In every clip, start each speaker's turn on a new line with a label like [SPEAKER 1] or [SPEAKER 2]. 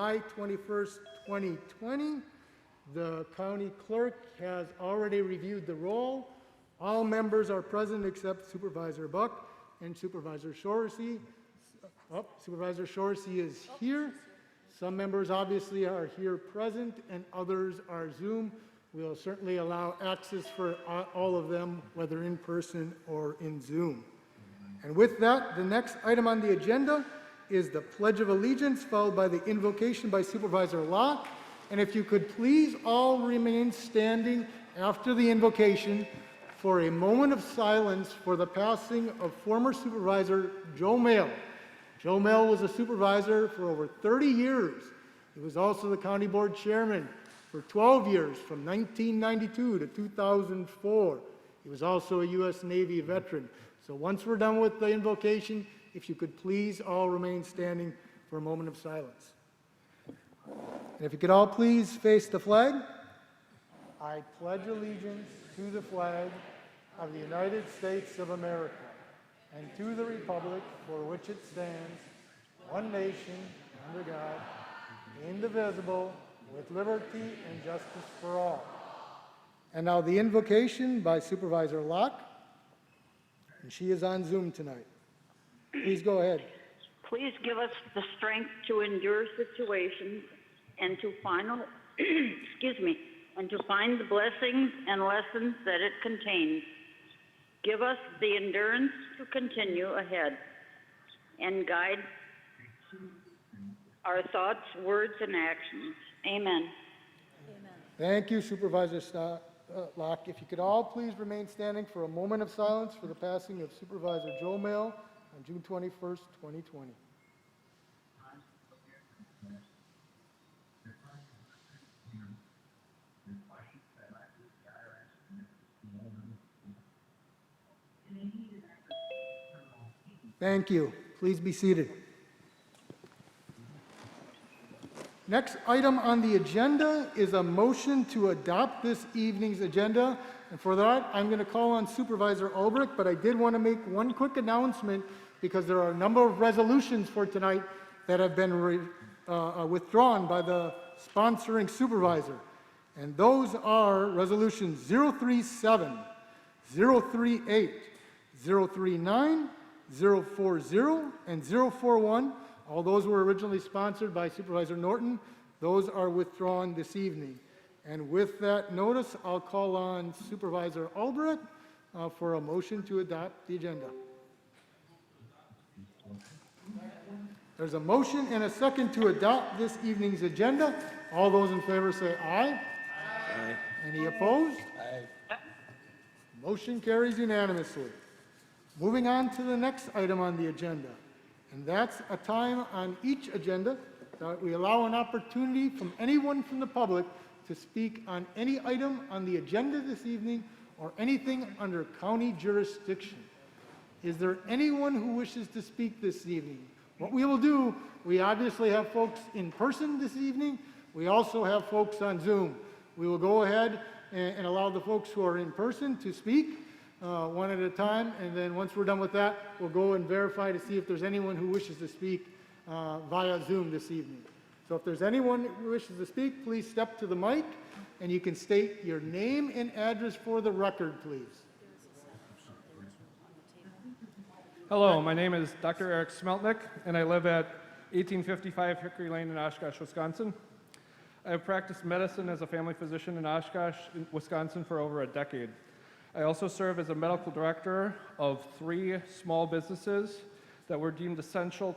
[SPEAKER 1] July 21st, 2020. The county clerk has already reviewed the roll. All members are present except Supervisor Buck and Supervisor Shorsey. Oh, Supervisor Shorsey is here. Some members obviously are here present and others are Zoom. We'll certainly allow access for all of them, whether in person or in Zoom. And with that, the next item on the agenda is the Pledge of Allegiance, followed by the invocation by Supervisor Locke. And if you could please all remain standing after the invocation for a moment of silence for the passing of former Supervisor Joe Mail. Joe Mail was a supervisor for over 30 years. He was also the county board chairman for 12 years, from 1992 to 2004. He was also a U.S. Navy veteran. So once we're done with the invocation, if you could please all remain standing for a moment of silence. And if you could all please face the flag. I pledge allegiance to the flag of the United States of America and to the republic for which it stands, one nation, under God, indivisible, with liberty and justice for all. And now the invocation by Supervisor Locke, and she is on Zoom tonight. Please go ahead.
[SPEAKER 2] Please give us the strength to endure situations and to find the blessings and lessons that it contains. Give us the endurance to continue ahead and guide our thoughts, words, and actions. Amen.
[SPEAKER 3] Amen.
[SPEAKER 1] Thank you, Supervisor Locke. If you could all please remain standing for a moment of silence for the passing of Supervisor Joe Mail on June 21st, 2020. Thank you. Please be seated. Next item on the agenda is a motion to adopt this evening's agenda. And for that, I'm going to call on Supervisor Ulbrich, but I did want to make one quick announcement because there are a number of resolutions for tonight that have been withdrawn by the sponsoring supervisor. And those are resolutions 037, 038, 039, 040, and 041. All those were originally sponsored by Supervisor Norton. Those are withdrawn this evening. And with that notice, I'll call on Supervisor Ulbrich for a motion to adopt the agenda. There's a motion and a second to adopt this evening's agenda. All those in favor say aye. Aye. Any opposed? Aye. Motion carries unanimously. Moving on to the next item on the agenda. And that's a time on each agenda that we allow an opportunity from anyone from the public to speak on any item on the agenda this evening or anything under county jurisdiction. Is there anyone who wishes to speak this evening? What we will do, we obviously have folks in person this evening. We also have folks on Zoom. We will go ahead and allow the folks who are in person to speak one at a time, and then once we're done with that, we'll go and verify to see if there's anyone who wishes to speak via Zoom this evening. So if there's anyone who wishes to speak, please step to the mic, and you can state your name and address for the record, please.
[SPEAKER 4] Hello, my name is Dr. Eric Smeltnick, and I live at 1855 Hickory Lane in Oshkosh, Wisconsin. I have practiced medicine as a family physician in Oshkosh, Wisconsin for over a decade. I also serve as a medical director of 3 small businesses that were deemed essential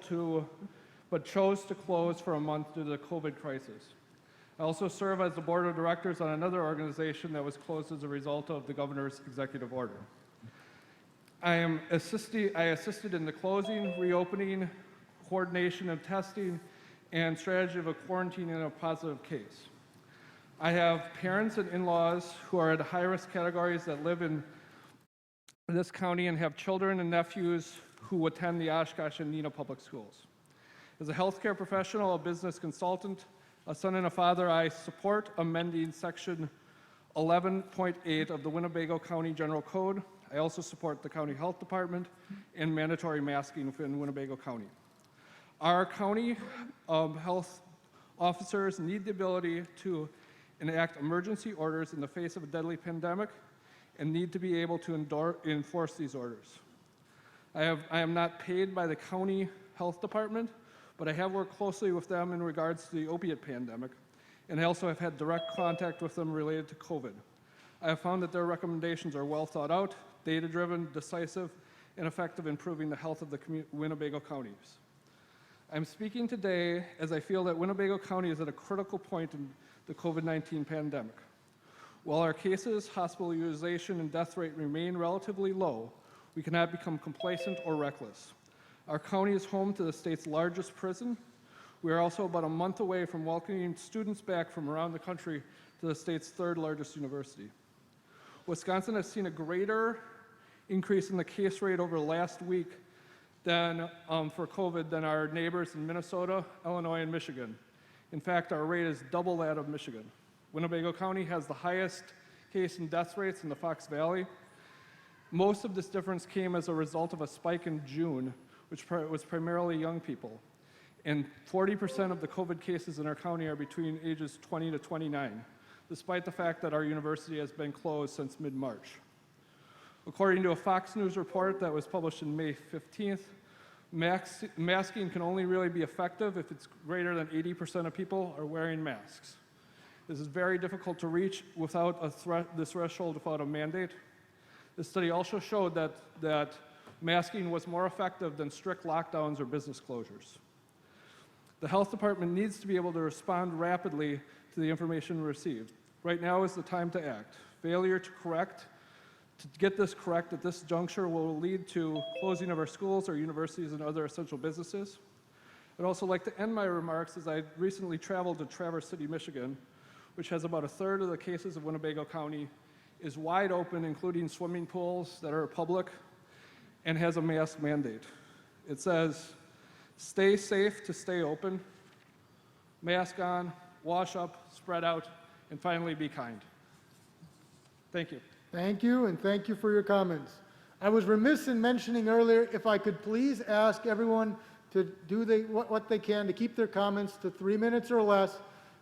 [SPEAKER 4] but chose to close for a month due to the COVID crisis. I also serve as the board of directors on another organization that was closed as a result of the governor's executive order. I assisted in the closing, reopening, coordination of testing, and strategy of a quarantine in a positive case. I have parents and in-laws who are at high-risk categories that live in this county and have children and nephews who attend the Oshkosh and Neenah public schools. As a healthcare professional, a business consultant, a son and a father, I support amending Section 11.8 of the Winnebago County General Code. I also support the county health department and mandatory masking within Winnebago County. Our county health Officers need the ability to enact emergency orders in the face of a deadly pandemic and need to be able to enforce these orders. I am not paid by the county health department, but I have worked closely with them in regards to the opiate pandemic, and I also have had direct contact with them related to COVID. I have found that their recommendations are well thought out, data-driven, decisive, and effective in improving the health of the Winnebago counties. I'm speaking today as I feel that Winnebago County is at a critical point in the COVID-19 pandemic. While our cases, hospitalization, and death rate remain relatively low, we cannot become complacent or reckless. Our county is home to the state's largest prison. We are also about a month away from welcoming students back from around the country to the state's third largest university. Wisconsin has seen a greater increase in the case rate over the last week than, for COVID than our neighbors in Minnesota, Illinois, and Michigan. In fact, our rate is double that of Michigan. Winnebago County has the highest case and death rates in the Fox Valley. Most of this difference came as a result of a spike in June, which was primarily young people. And 40% of the COVID cases in our county are between ages 20 to 29, despite the fact that our university has been closed since mid-March. According to a Fox News report that was published on May 15th, masking can only really be effective if it's greater than 80% of people are wearing masks. This is very difficult to reach without this threshold without a mandate. This study also showed that masking was more effective than strict lockdowns or business closures. The health department needs to be able to respond rapidly to the information received. Right now is the time to act. Failure to get this correct at this juncture will lead to closing of our schools, our universities, and other essential businesses. I'd also like to end my remarks as I recently traveled to Traverse City, Michigan, which has about a third of the cases of Winnebago County, is wide open, including swimming pools that are public, and has a mask mandate. It says, stay safe to stay open, mask on, wash up, spread out, and finally be kind. Thank you.
[SPEAKER 1] Thank you, and thank you for your comments. I was remiss in mentioning earlier, if I could please ask everyone to do what they can to keep their comments to 3 minutes or less.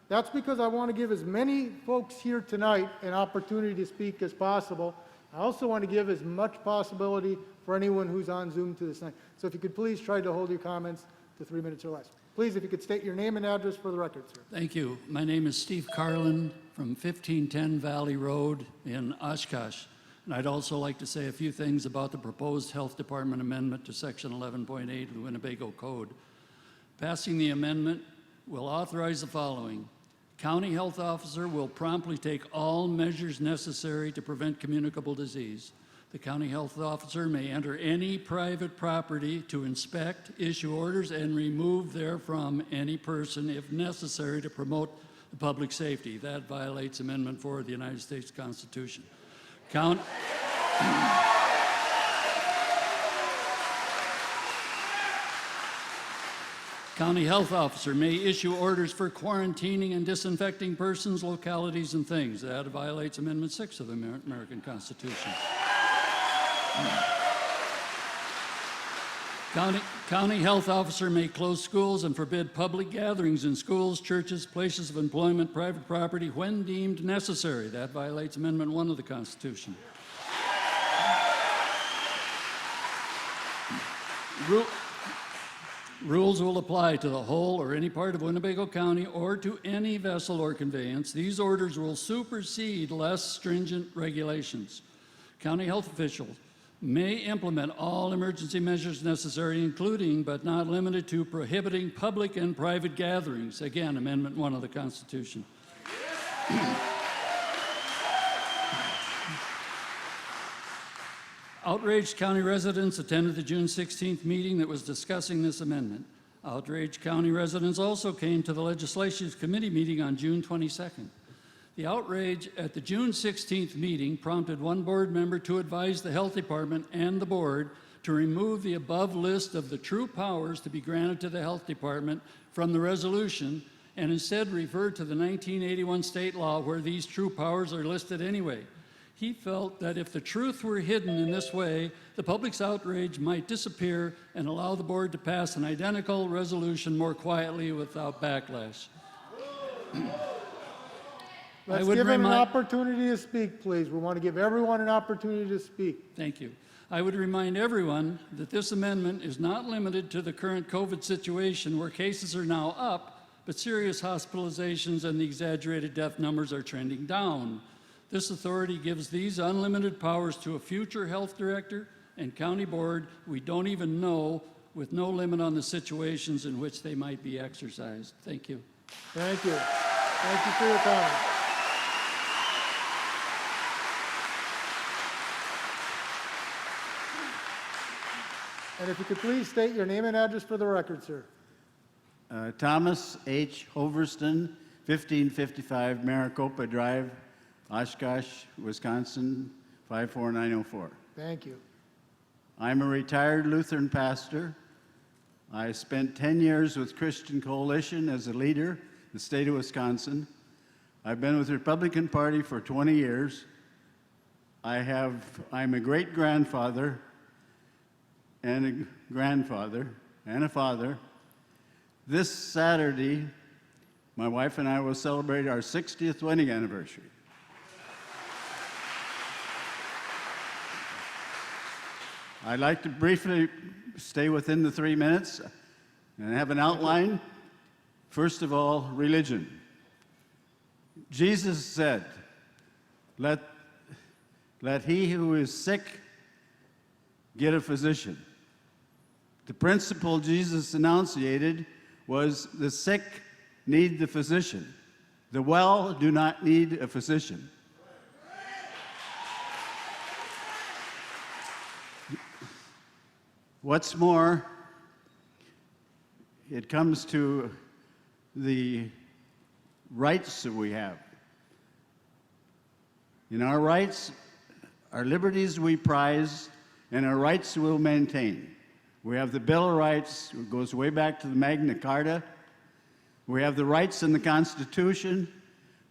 [SPEAKER 1] That's because I want to give as many folks here tonight an opportunity to speak as possible. I also want to give as much possibility for anyone who's on Zoom to this night. So if you could please try to hold your comments to 3 minutes or less. Please, if you could state your name and address for the record, sir.
[SPEAKER 3] Thank you. My name is Steve Carlin from 1510 Valley Road in Oshkosh. And I'd also like to say a few things about the proposed Health Department amendment to Section 11.8 of the Winnebago Code. Passing the amendment will authorize the following. County health officer will promptly take all measures necessary to prevent communicable disease. The county health officer may enter any private property to inspect, issue orders, and remove therefrom any person if necessary to promote the public safety. That violates Amendment 4 of the United States Constitution. County health officer may issue orders for quarantining and disinfecting persons, localities, and things. That violates Amendment 6 of the American Constitution. County health officer may close schools and forbid public gatherings in schools, churches, places of employment, private property when deemed necessary. That violates Amendment 1 of the Constitution. Rules will apply to the whole or any part of Winnebago County or to any vessel or conveyance. These orders will supersede less stringent regulations. County health officials may implement all emergency measures necessary, including but not limited to prohibiting public and private gatherings. Again, Amendment 1 of the Constitution. Outraged county residents attended the June 16th meeting that was discussing this amendment. Outraged county residents also came to the Legislative Committee meeting on June 22nd. The outrage at the June 16th meeting prompted one board member to advise the Health Department and the board to remove the above list of the true powers to be granted to the Health Department from the resolution and instead refer to the 1981 state law where these true powers are listed anyway. He felt that if the truth were hidden in this way, the public's outrage might disappear and allow the board to pass an identical resolution more quietly without backlash.
[SPEAKER 1] Let's
[SPEAKER 3] would
[SPEAKER 1] give him an
[SPEAKER 3] remind-
[SPEAKER 1] opportunity to speak, please. We want to give everyone an opportunity to speak.
[SPEAKER 3] Thank you. I would remind everyone that this amendment is not limited to the current COVID situation where cases are now up, but serious hospitalizations and the exaggerated death numbers are trending down. This authority gives these unlimited powers to a future health director and county board we don't even know, with no limit on the situations in which they might be exercised. Thank you.
[SPEAKER 1] Thank you. Thank you for your comment. And if you could please state your name and address for the record, sir.
[SPEAKER 5] Thomas H. Hoverston, 1555 Maricopa Drive, Oshkosh, Wisconsin, 54904.
[SPEAKER 1] Thank you.
[SPEAKER 5] I'm a retired Lutheran pastor. I spent 10 years with Christian Coalition as a leader in the state of Wisconsin. I've been with the Republican Party for 20 years. I'm a great-grandfather and a grandfather and a father. This Saturday, my wife and I will celebrate our 60th wedding anniversary. I'd like to briefly stay within the 3 minutes and have an outline. First of all, religion. Jesus said, let he who is sick get a physician. The principle Jesus enunciated was the sick need the physician. The well do not need a physician. What's more, it comes to the rights that we have. In our rights, our liberties we prize, and our rights we'll maintain. We have the Bill of Rights, it goes way back to the Magna Carta. We have the rights in the Constitution.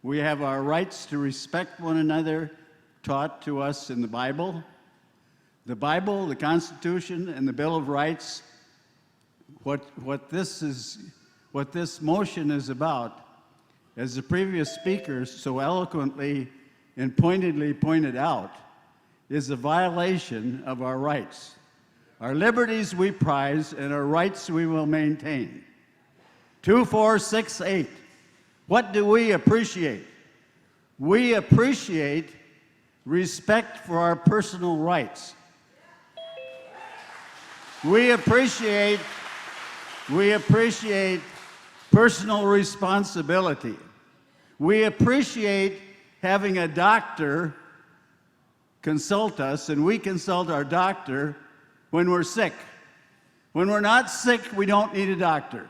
[SPEAKER 5] We have our rights to respect one another taught to us in the Bible. The Bible, the Constitution, and the Bill of Rights, what this motion is about, as the previous speakers so eloquently and pointedly pointed out, is a violation of our rights. Our liberties we prize, and our rights we will maintain. 2468. What do we appreciate? We appreciate respect for our personal rights. We appreciate personal responsibility. We appreciate having a doctor consult us, and we consult our doctor when we're sick. When we're not sick, we don't need a doctor.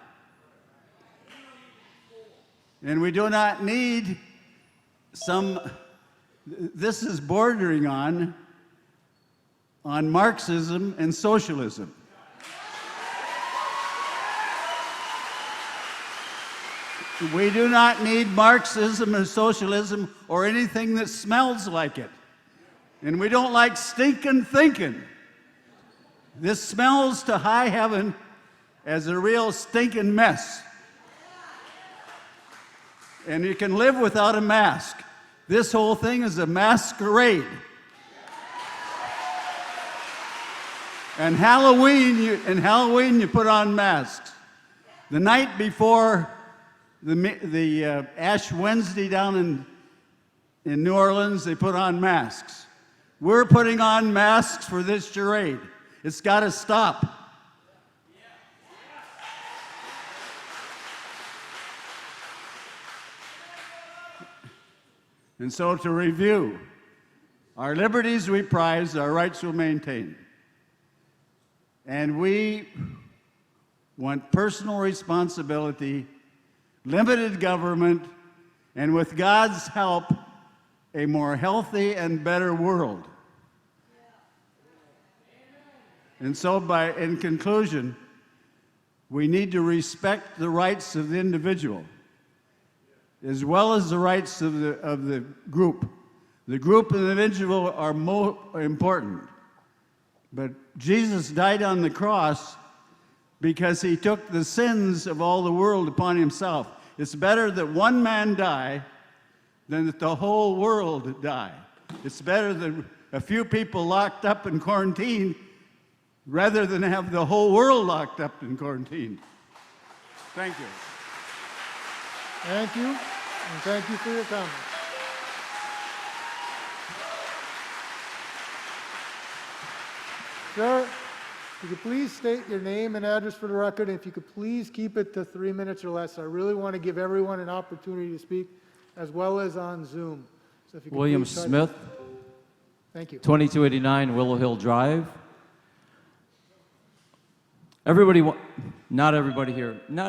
[SPEAKER 5] And we do not need this is bordering on Marxism and socialism. We do not need Marxism or socialism or anything that smells like it. And we don't like stinking thinking. This smells to high heaven as a real stinking mess. And you can live without a mask. This whole thing is a masquerade. And Halloween, you put on masks. The night before the Ash Wednesday down in New Orleans, they put on masks. We're putting on masks for this charade. It's got to stop. And so to review, our liberties we prize, our rights we'll maintain. And we want personal responsibility, limited government, and with God's help, a more healthy and better world. And so in conclusion, we need to respect the rights of the individual as well as the rights of the group. The group and the individual are more important. But Jesus died on the cross because he took the sins of all the world upon himself. It's better that one man die than that the whole world die. It's better that a few people locked up in quarantine rather than have the whole world locked up in quarantine. Thank you.
[SPEAKER 1] Thank you, and thank you for your comments. Sir, if you could please state your name and address for the record, and if you could please keep it to 3 minutes or less. I really want to give everyone an opportunity to speak, as well as on Zoom. So if you could
[SPEAKER 6] William
[SPEAKER 1] please try to-
[SPEAKER 6] Smith,
[SPEAKER 1] Thank you.
[SPEAKER 6] 2289 Willow Hill Drive. Not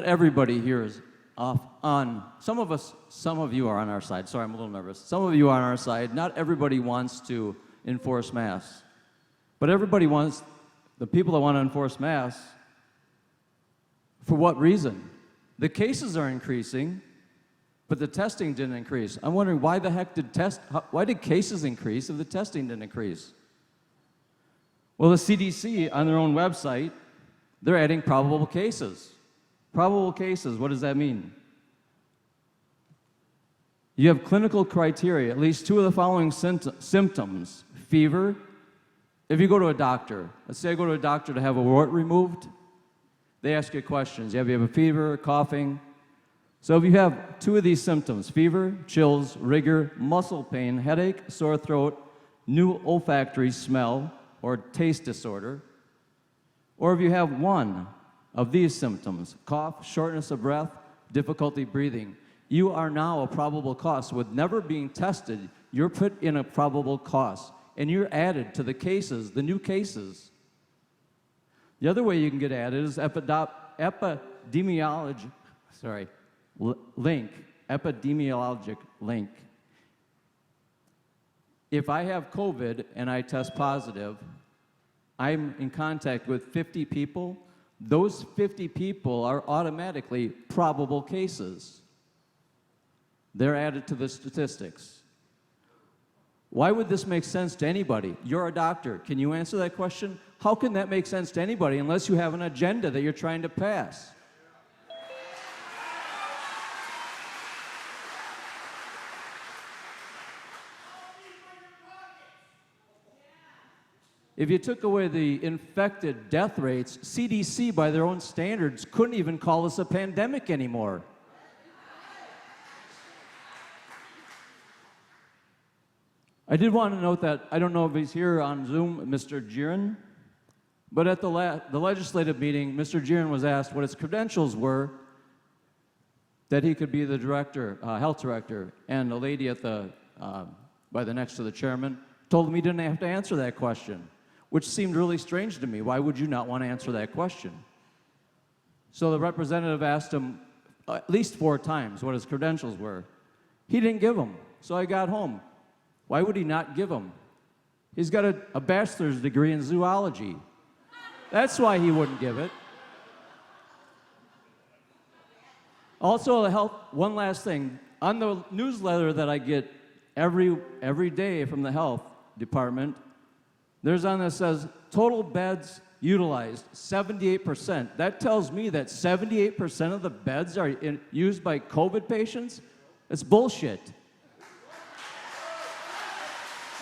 [SPEAKER 6] everybody here is off on, some of you are on our side. Sorry, I'm a little nervous. Some of you are on our side. Not everybody wants to enforce masks. But everybody wants, the people that want to enforce masks, for what reason? The cases are increasing, but the testing didn't increase. I'm wondering why the heck why did cases increase if the testing didn't increase? Well, the CDC on their own website, they're adding probable cases. Probable cases, what does that mean? You have clinical criteria, at least two of the following symptoms: fever. If you go to a doctor, let's say I go to a doctor to have a wart removed, they ask you questions. You have a fever, coughing. So if you have two of these symptoms, fever, chills, rigor, muscle pain, headache, sore throat, new olfactory smell or taste disorder, or if you have one of these symptoms, cough, shortness of breath, difficulty breathing, you are now a probable cause. With never being tested, you're put in a probable cause, and you're added to the cases, the new cases. The other way you can get added is epidemiologic link. If I have COVID and I test positive, I'm in contact with 50 people. Those 50 people are automatically probable cases. They're added to the statistics. Why would this make sense to anybody? You're a doctor. Can you answer that question? How can that make sense to anybody unless you have an agenda that you're trying to pass? If you took away the infected death rates, CDC, by their own standards, couldn't even call this a pandemic anymore. I did want to note that, I don't know if he's here on Zoom, Mr. Giron, but at the legislative meeting, Mr. Giron was asked what his credentials were that he could be the director, health director, and a lady at next to the chairman told him he didn't have to answer that question, which seemed really strange to me. Why would you not want to answer that question? So the representative asked him at least 4 times what his credentials were. He didn't give them, so I got home. Why would he not give them? He's got a bachelor's degree in zoology. That's why he wouldn't give it. Also, one last thing. On the newsletter that I get every day from the health department, there's on that says total beds utilized, 78%. That tells me that 78% of the beds are used by COVID patients? That's bullshit.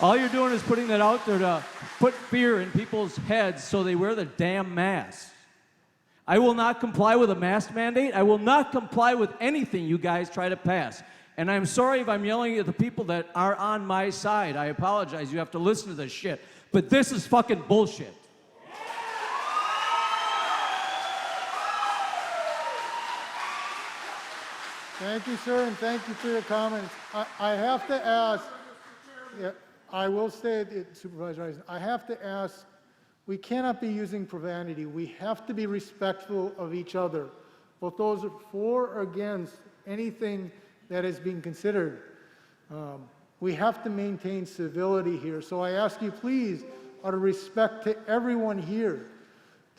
[SPEAKER 6] All you're doing is putting that out there to put fear in people's heads so they wear the damn mask. I will not comply with a mask mandate. I will not comply with anything you guys try to pass. And I'm sorry if I'm yelling at the people that are on my side. I apologize. You have to listen to this shit. But this is fucking bullshit.
[SPEAKER 1] Thank you, sir, and thank you for your comments. I have to ask, yeah, I will say it, Supervisor Eisen, I have to ask, we cannot be using profanity. We have to be respectful of each other, both those for or against anything that is being considered. We have to maintain civility here. So I ask you, please, out of respect to everyone here,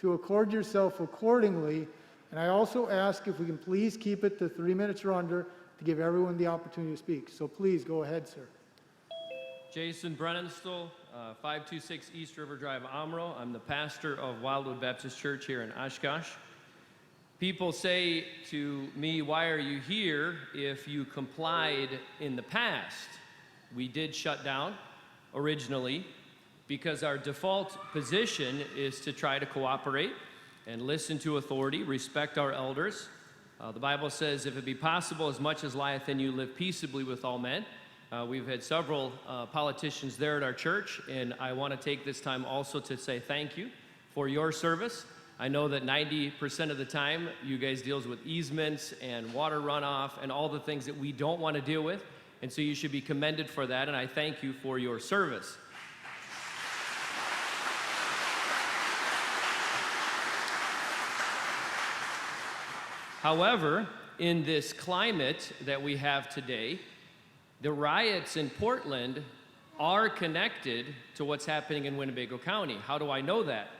[SPEAKER 1] to accord yourself accordingly. And I also ask if we can please keep it to 3 minutes or under to give everyone the opportunity to speak. So please go ahead, sir.
[SPEAKER 7] Jason Brennenstuhl, 526 East River Drive, Amro. I'm the pastor of Wildwood Baptist Church here in Oshkosh. People say to me, why are you here if you complied in the past? We did shut down originally because our default position is to try to cooperate and listen to authority, respect our elders. The Bible says, if it be possible, as much as lieth in you, live peaceably with all men. We've had several politicians there at our church, and I want to take this time also to say thank you for your service. I know that 90% of the time you guys deals with easements and water runoff and all the things that we don't want to deal with, and so you should be commended for that, and I thank you for your service. However, in this climate that we have today, the riots in Portland are connected to what's happening in Winnebago County. How do I know that?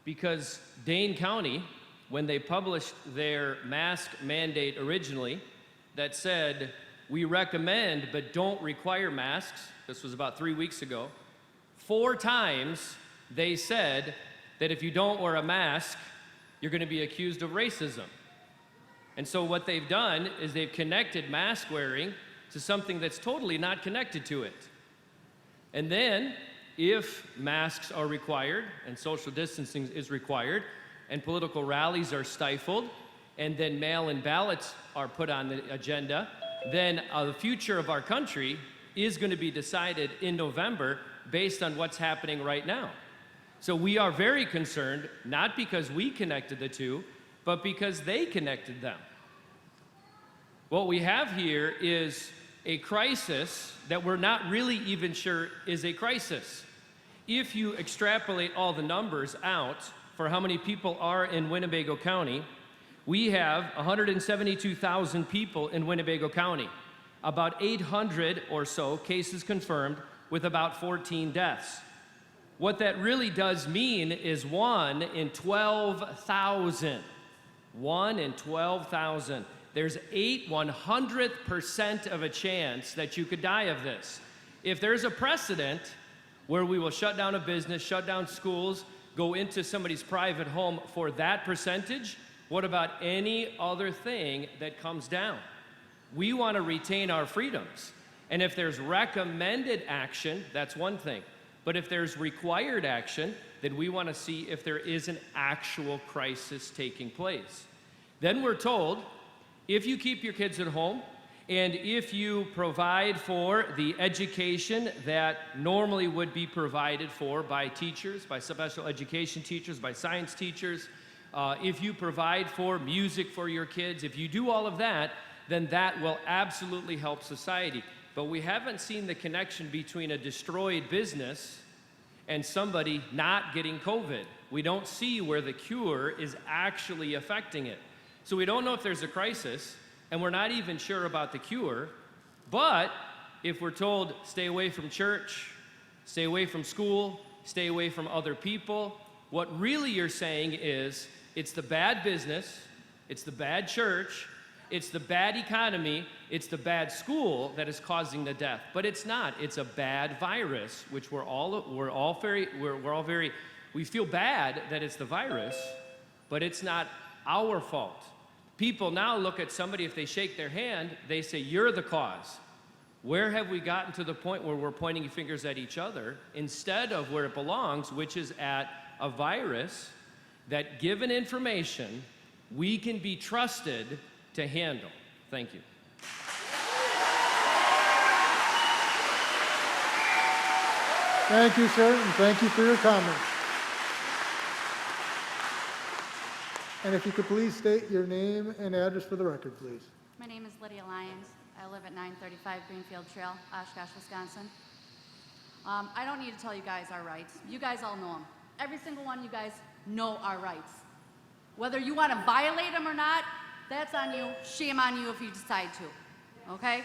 [SPEAKER 7] Because Dane County, when they published their mask mandate originally, that said, we recommend but don't require masks, this was about 3 weeks ago, 4 times they said that if you don't wear a mask, you're going to be accused of racism. And so what they've done is they've connected mask wearing to something that's totally not connected to it. And then, if masks are required and social distancing is required and political rallies are stifled and then mail-in ballots are put on the agenda, then the future of our country is going to be decided in November based on what's happening right now. So we are very concerned, not because we connected the two, but because they connected them. What we have here is a crisis that we're not really even sure is a crisis. If you extrapolate all the numbers out for how many people are in Winnebago County, we have 172,000 people in Winnebago County, about 800 or so cases confirmed with about 14 deaths. What that really does mean is 1 in 12,000. 1 in 12,000. There's 100% of a chance that you could die of this. If there's a precedent where we will shut down a business, shut down schools, go into somebody's private home for that percentage, what about any other thing that comes down? We want to retain our freedoms. And if there's recommended action, that's one thing. But if there's required action, then we want to see if there is an actual crisis taking place. Then we're told, if you keep your kids at home, and if you provide for the education that normally would be provided for by teachers, by special education teachers, by science teachers, if you provide for music for your kids, if you do all of that, then that will absolutely help society. But we haven't seen the connection between a destroyed business and somebody not getting COVID. We don't see where the cure is actually affecting it. So we don't know if there's a crisis, and we're not even sure about the cure. But if we're told, stay away from church, stay away from school, stay away from other people, what really you're saying is, it's the bad business, it's the bad church, it's the bad economy, it's the bad school that is causing the death. But it's not. It's a bad virus, which we feel bad that it's the virus, but it's not our fault. People now look at somebody, if they shake their hand, they say, you're the cause. Where have we gotten to the point where we're pointing fingers at each other instead of where it belongs, which is at a virus that, given information, we can be trusted to handle? Thank you.
[SPEAKER 1] Thank you, sir, and thank you for your comments. And if you could please state your name and address for the record, please.
[SPEAKER 8] My name is Lydia Lyons. I live at 935 Greenfield Trail, Oshkosh, Wisconsin. I don't need to tell you guys our rights. You guys all know them. Every single one of you guys know our rights. Whether you want to violate them or not, that's on you. Shame on you if you decide to. Okay?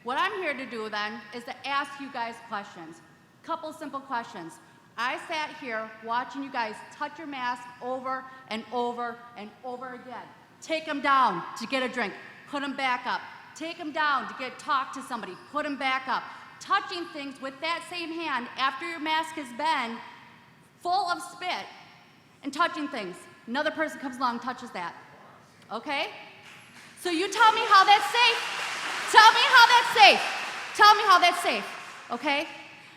[SPEAKER 8] What I'm here to do then is to ask you guys questions. Couple simple questions. I sat here watching you guys touch your mask over and over and over again. Take them down to get a drink, put them back up. Take them down to talk to somebody, put them back up. Touching things with that same hand after your mask has been full of spit and touching things. Another person comes along and touches that. Okay? So you tell me how that's safe. Tell me how that's safe. Tell me how that's safe. Okay?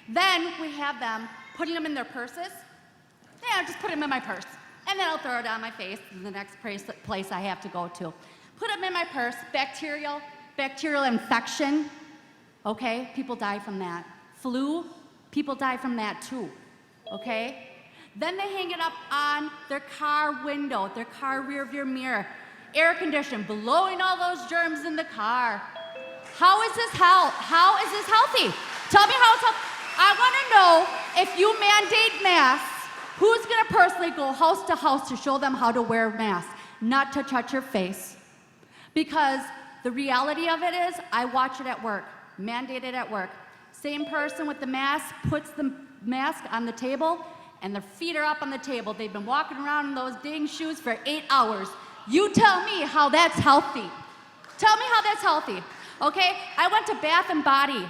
[SPEAKER 8] Then we have them putting them in their purses. Yeah, I'll just put them in my purse. And then I'll throw it on my face in the next place I have to go to. Put them in my purse. Bacterial infection. Okay? People die from that. Flu, people die from that too. Okay? Then they hang it up on their car window, their car rear view mirror. Air conditioning, blowing all those germs in the car. How is this healthy? Tell me how it's healthy. I want to know, if you mandate masks, who's going to personally go house to house to show them how to wear a mask, not to touch your face? Because the reality of it is, I watch it at work, mandated at work. Same person with the mask puts the mask on the table, and their feet are up on the table. They've been walking around in those dang shoes for 8 hours. You tell me how that's healthy. Tell me how that's healthy. Okay? I went to Bath and Body,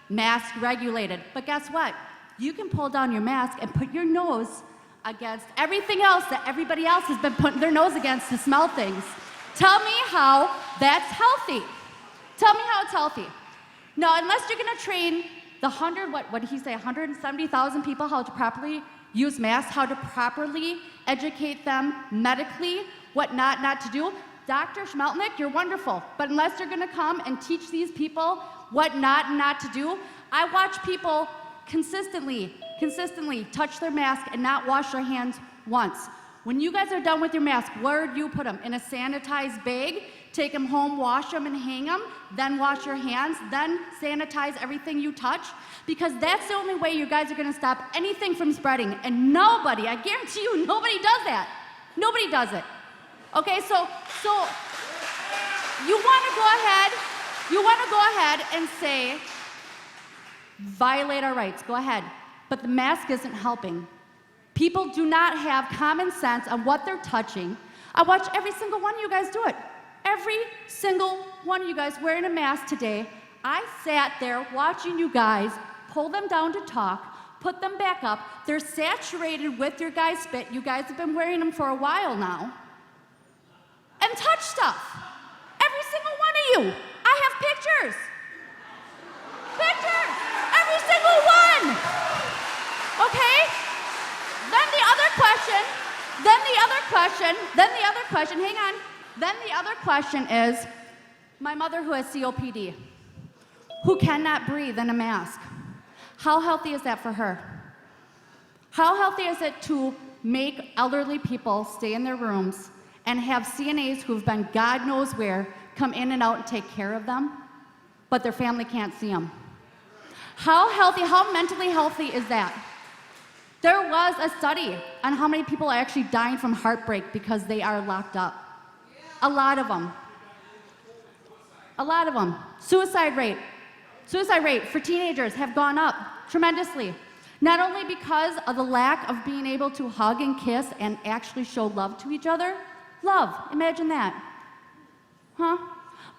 [SPEAKER 8] mask regulated. But guess what? You can pull down your mask and put your nose against everything else that everybody else has been putting their nose against to smell things. Tell me how that's healthy. Tell me how it's healthy. Now, unless you're gonna train the 170,000 people how to properly use masks, how to properly educate them medically, what not to do. Dr. Schmeltnick, you're wonderful, but unless you're gonna come and teach these people what not to do, I watch people consistently touch their mask and not wash their hands once. When you guys are done with your mask, where do you put them? In a sanitized bag? Take them home, wash them and hang them, then wash your hands, then sanitize everything you touch? Because that's the only way you guys are gonna stop anything from spreading. And nobody, I guarantee you, nobody does that. Nobody does it. Okay, so you wanna go ahead and say, violate our rights, go ahead. But the mask isn't helping. People do not have common sense on what they're touching. I watch every single one of you guys do it. Every single one of you guys wearing a mask today. I sat there watching you guys pull them down to talk, put them back up. They're saturated with your guys' spit. You guys have been wearing them for a while now. And touch stuff. Every single one of you. I have pictures. Pictures. Every single one. Okay? Then the other question, hang on. Then the other question is, my mother who has COPD, who cannot breathe in a mask, how healthy is that for her? How healthy is it to make elderly people stay in their rooms and have CNAs who've been God knows where come in and out and take care of them, but their family can't see them? How healthy, how mentally healthy is that? There was a study on how many people are actually dying from heartbreak because they are locked up. A lot of them. Suicide rate for teenagers have gone up tremendously. Not only because of the lack of being able to hug and kiss and actually show love to each other. Love, imagine that. Huh?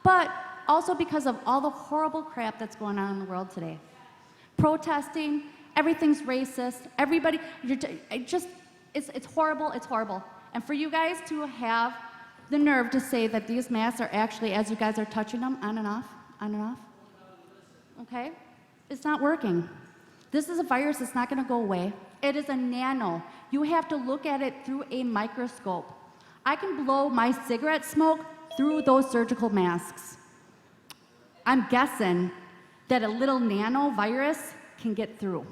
[SPEAKER 8] But also because of all the horrible crap that's going on in the world today. Protesting, everything's racist, everybody, it's horrible. And for you guys to have the nerve to say that these masks are actually, as you guys are touching them, on and off, okay? It's not working. This is a virus that's not gonna go away. It is a nano. You have to look at it through a microscope. I can blow my cigarette smoke through those surgical masks. I'm guessing that a little nanovirus can get through,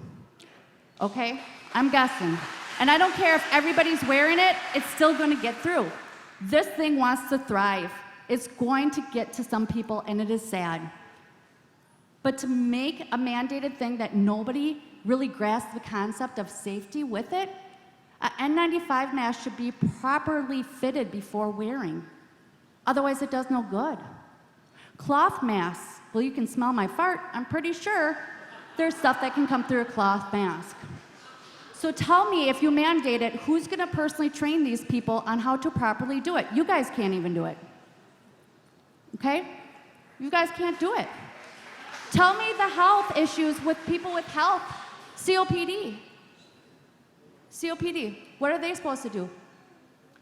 [SPEAKER 8] okay? I'm guessing. And I don't care if everybody's wearing it, it's still gonna get through. This thing wants to thrive. It's going to get to some people, and it is sad. But to make a mandated thing that nobody really grasps the concept of safety with it, an N95 mask should be properly fitted before wearing. Otherwise, it does no good. Cloth masks, well, you can smell my fart. I'm pretty sure there's stuff that can come through a cloth mask. So tell me, if you mandate it, who's gonna personally train these people on how to properly do it? You guys can't even do it, okay? You guys can't do it. Tell me the health issues with people with health, COPD, what are they supposed to do?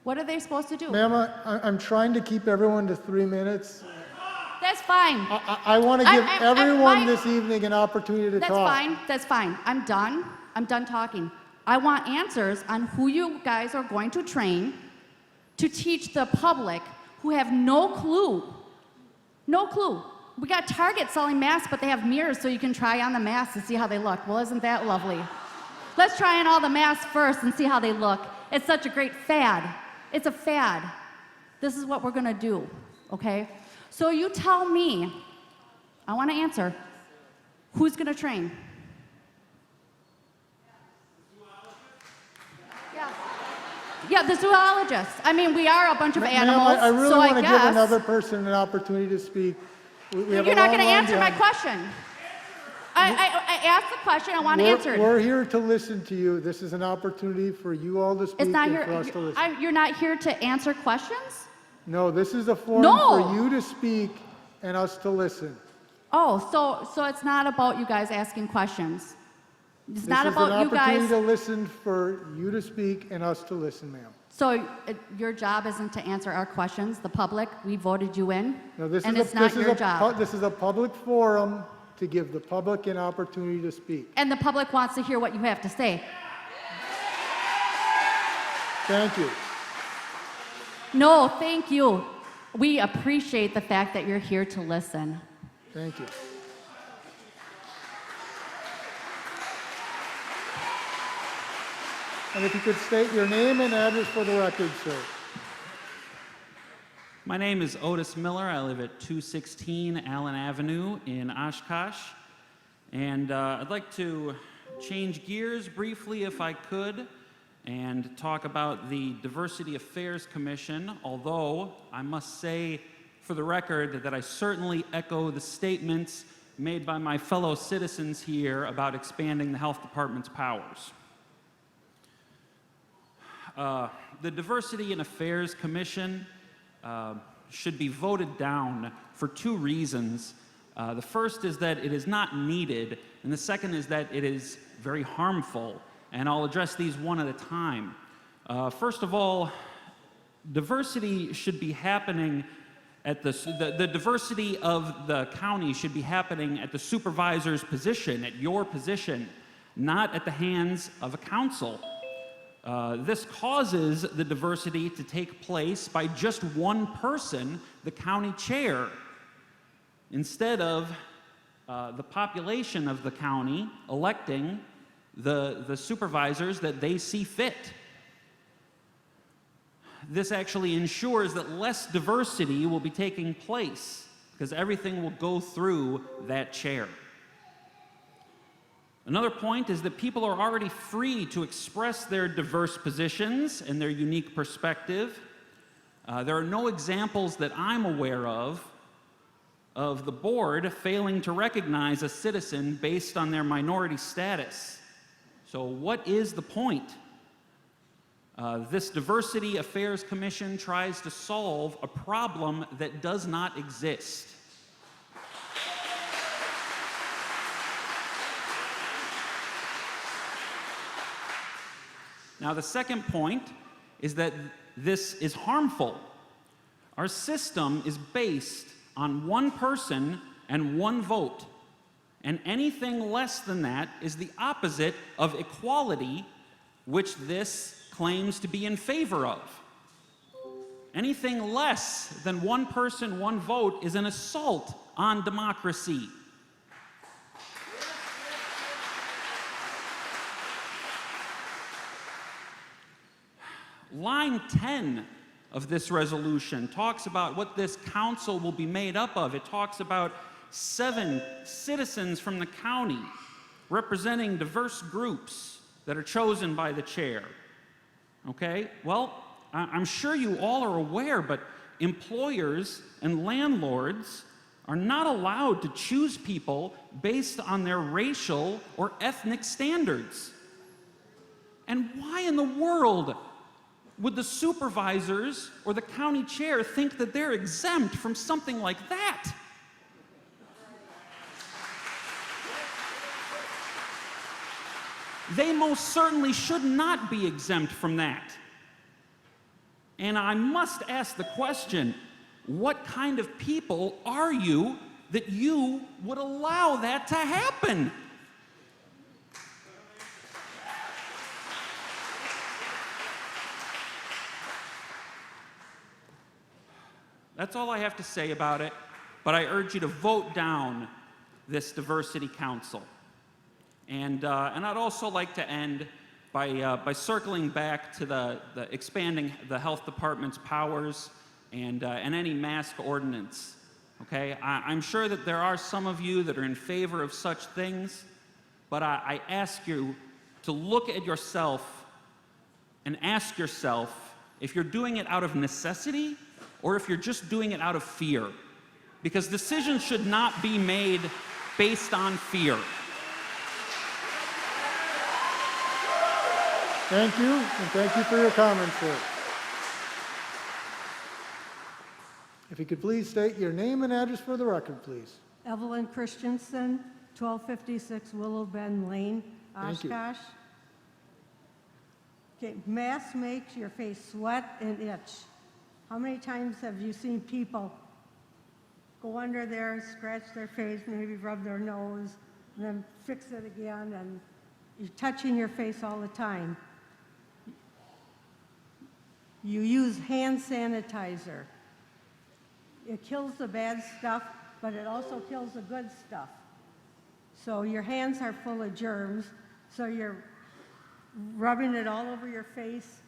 [SPEAKER 8] What are they supposed to do?
[SPEAKER 1] Ma'am, I'm trying to keep everyone to 3 minutes.
[SPEAKER 8] That's fine.
[SPEAKER 1] I want to give everyone
[SPEAKER 8] my-
[SPEAKER 1] this evening an opportunity to
[SPEAKER 8] That's
[SPEAKER 1] talk.
[SPEAKER 8] fine. That's fine. I'm done. I'm done talking. I want answers on who you guys are going to train to teach the public who have no clue. No clue. We got Target selling masks, but they have mirrors so you can try on the masks and see how they look. Well, isn't that lovely? Let's try on all the masks first and see how they look. It's such a great fad. It's a fad. This is what we're going to do, okay? So you tell me, I want to answer, who's going to train? Yeah, the zoologist. I mean, we are a bunch of animals,
[SPEAKER 1] Ma'am, I really
[SPEAKER 8] so
[SPEAKER 1] want
[SPEAKER 8] I
[SPEAKER 1] to give
[SPEAKER 8] guess
[SPEAKER 1] another person an opportunity to speak. We have a
[SPEAKER 8] you're not
[SPEAKER 1] long
[SPEAKER 8] going to
[SPEAKER 1] line
[SPEAKER 8] answer my
[SPEAKER 1] behind.
[SPEAKER 8] question. I asked the question. I want to answer it.
[SPEAKER 1] We're here to listen to you. This is an opportunity for you all to speak
[SPEAKER 8] It's not
[SPEAKER 1] and
[SPEAKER 8] here.
[SPEAKER 1] for us to listen.
[SPEAKER 8] You're not here to answer questions.
[SPEAKER 1] No, this is a forum
[SPEAKER 8] No.
[SPEAKER 1] for you to speak and us to listen.
[SPEAKER 8] Oh, so it's not about you guys asking questions. It's not
[SPEAKER 1] This is
[SPEAKER 8] about
[SPEAKER 1] an
[SPEAKER 8] you
[SPEAKER 1] opportunity
[SPEAKER 8] guys.
[SPEAKER 1] to listen for you to speak and us to listen, ma'am.
[SPEAKER 8] So your job isn't to answer our questions. The public, we voted you in,
[SPEAKER 1] No, this
[SPEAKER 8] and
[SPEAKER 1] is
[SPEAKER 8] it's not your job.
[SPEAKER 1] This is a public forum to give the public an opportunity to speak.
[SPEAKER 8] And the public wants to hear what you have to say.
[SPEAKER 1] Thank you.
[SPEAKER 8] No, thank you. We appreciate the fact that you're here to listen.
[SPEAKER 1] Thank you. And if you could state your name and address for the record, sir.
[SPEAKER 9] My name is Otis Miller. I live at 216 Allen Avenue in Oshkosh. And I'd like to change gears briefly, if I could, and talk about the Diversity Affairs Commission, although I must say for the record that I certainly echo the statements made by my fellow citizens here about expanding the health department's powers. The Diversity and Affairs Commission should be voted down for 2 reasons. The first is that it is not needed, and the second is that it is very harmful, and I'll address these one at a time. First of all, diversity should be happening at the diversity of the county should be happening at the supervisor's position, at your position, not at the hands of a council. This causes the diversity to take place by just one person, the county chair, instead of the population of the county electing the supervisors that they see fit. This actually ensures that less diversity will be taking place because everything will go through that chair. Another point is that people are already free to express their diverse positions and their unique perspective. There are no examples that I'm aware of the board failing to recognize a citizen based on their minority status. So what is the point? This Diversity Affairs Commission tries to solve a problem that does not exist. Now, the second point is that this is harmful. Our system is based on one person and one vote, and anything less than that is the opposite of equality, which this claims to be in favor of. Anything less than one person, one vote is an assault on democracy. Line 10 of this resolution talks about what this council will be made up of. It talks about 7 citizens from the county representing diverse groups that are chosen by the chair. Okay, well, I'm sure you all are aware, but employers and landlords are not allowed to choose people based on their racial or ethnic standards. And why in the world would the supervisors or the county chair think that they're exempt from something like that? They most certainly should not be exempt from that. And I must ask the question, what kind of people are you that you would allow that to happen? That's all I have to say about it, but I urge you to vote down this diversity council. And I'd also like to end by circling back to the expanding the health department's powers and any mask ordinance. Okay, I'm sure that there are some of you that are in favor of such things, but I ask you to look at yourself and ask yourself if you're doing it out of necessity or if you're just doing it out of fear. Because decisions should not be made based on fear.
[SPEAKER 1] Thank you, and thank you for your comments, sir. If you could please state your name and address for the record, please.
[SPEAKER 10] Evelyn Christensen, 1256 Willow Bend Lane,
[SPEAKER 1] Thank you.
[SPEAKER 10] Oshkosh. Okay, mask makes your face sweat and itch. How many times have you seen people go under there, scratch their face, maybe rub their nose, and then fix it again, and you're touching your face all the time? You use hand sanitizer. It kills the bad stuff, but it also kills the good stuff. So your hands are full of germs, so you're rubbing it all over your face,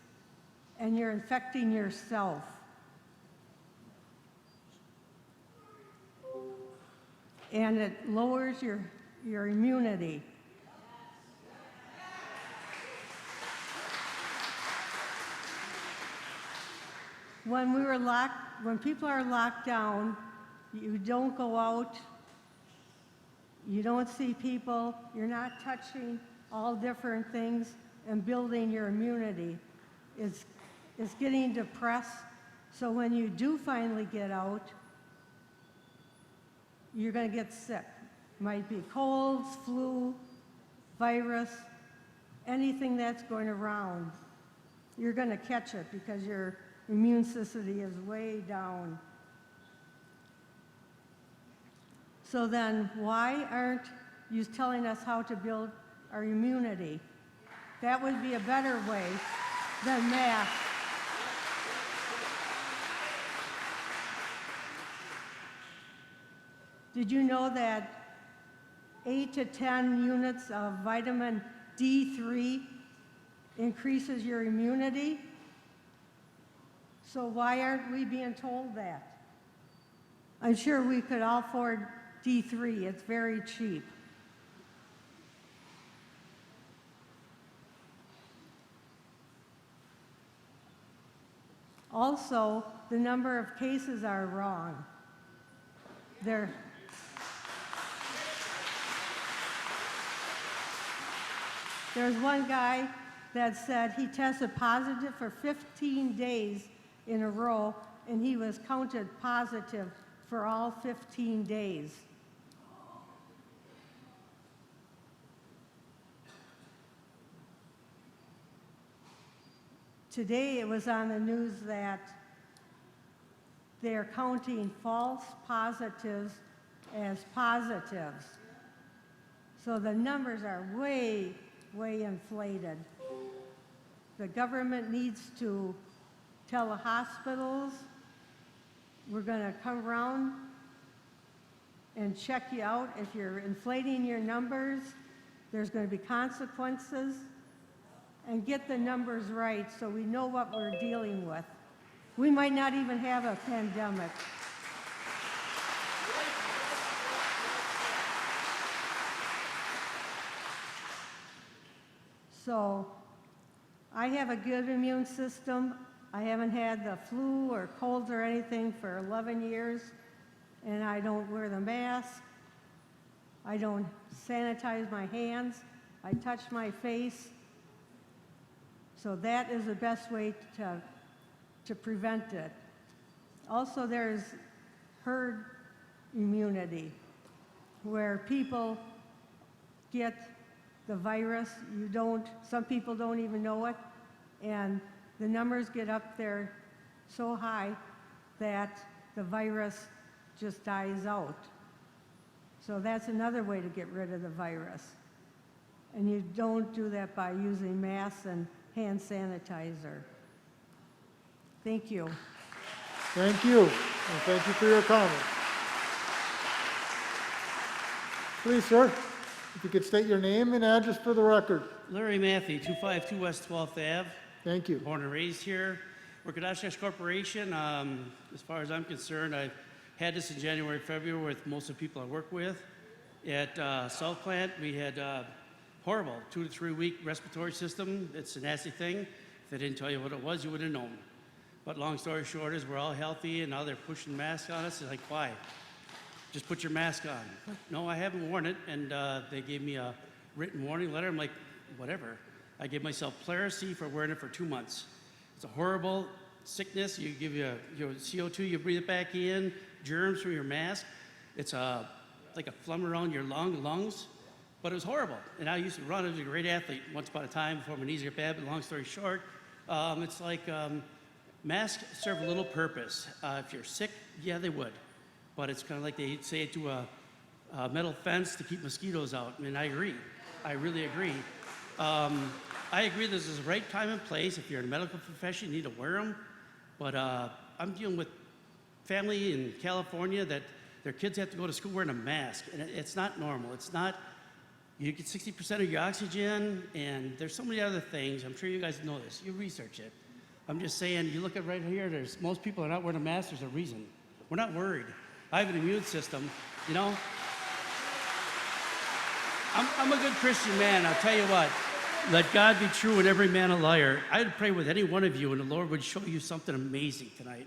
[SPEAKER 10] and you're infecting yourself. And it lowers your immunity. When people are locked down, you don't go out, you don't see people, you're not touching all different things and building your immunity. It's getting depressed, so when you do finally get out, you're going to get sick. Might be colds, flu, virus, anything that's going around. You're going to catch it because your immune system is way down. So then why aren't you telling us how to build our immunity? That would be a better way than masks. Did you know that 8 to 10 units of vitamin D3 increases your immunity? So why aren't we being told that? I'm sure we could all afford D3. It's very cheap. Also, the number of cases are wrong. There's one guy that said he tested positive for 15 days in a row, and he was counted positive for all 15 days. Today it was on the news that they're counting false positives as positives. So the numbers are way, way inflated. The government needs to tell the hospitals, we're going to come around and check you out. If you're inflating your numbers, there's going to be consequences. And get the numbers right so we know what we're dealing with. We might not even have a pandemic. So I have a good immune system. I haven't had the flu or colds or anything for 11 years, and I don't wear the mask. I don't sanitize my hands. I touch my face. So that is the best way to prevent it. Also, there's herd immunity, where people get the virus. Some people don't even know it, and the numbers get up there so high that the virus just dies out. So that's another way to get rid of the virus. And you don't do that by using masks and hand sanitizer. Thank you.
[SPEAKER 1] Thank you, and thank you for your comment. Please, sir, if you could state your name and address for the record.
[SPEAKER 11] Larry Matthew, 252 West 12th Ave.
[SPEAKER 1] Thank you.
[SPEAKER 11] Born and raised here. Work at Oshkosh Corporation. As far as I'm concerned, I've had this in January, February with most of the people I work with. At South Plant, we had horrible 2 to 3 week respiratory system. It's a nasty thing. If they didn't tell you what it was, you wouldn't have known. But long story short is we're all healthy, and now they're pushing masks on us. It's like, why? Just put your mask on. No, I haven't worn it, and they gave me a written warning letter. I'm like, whatever. I gave myself pleurisy for wearing it for 2 months. It's a horrible sickness. You give your CO2, you breathe it back in, germs from your mask. It's like a phlegm around your lungs, but it was horrible. And I used to run. I was a great athlete once upon a time before my knees got bad, but long story short, it's like masks serve a little purpose. If you're sick, yeah, they would. But it's kind of like they say it to a metal fence to keep mosquitoes out. I mean, I agree. I really agree. I agree this is the right time and place. If you're in a medical profession, you need to wear them. But I'm dealing with family in California that their kids have to go to school wearing a mask. And it's not normal. It's not, you get 60% of your oxygen, and there's so many other things. I'm sure you guys know this. You research it. I'm just saying, you look at right here, most people are not wearing a mask. There's a reason. We're not worried. I have an immune system, you know. I'm a good Christian man, I'll tell you what. Let God be true and every man a liar. I'd pray with any one of you, and the Lord would show you something amazing tonight.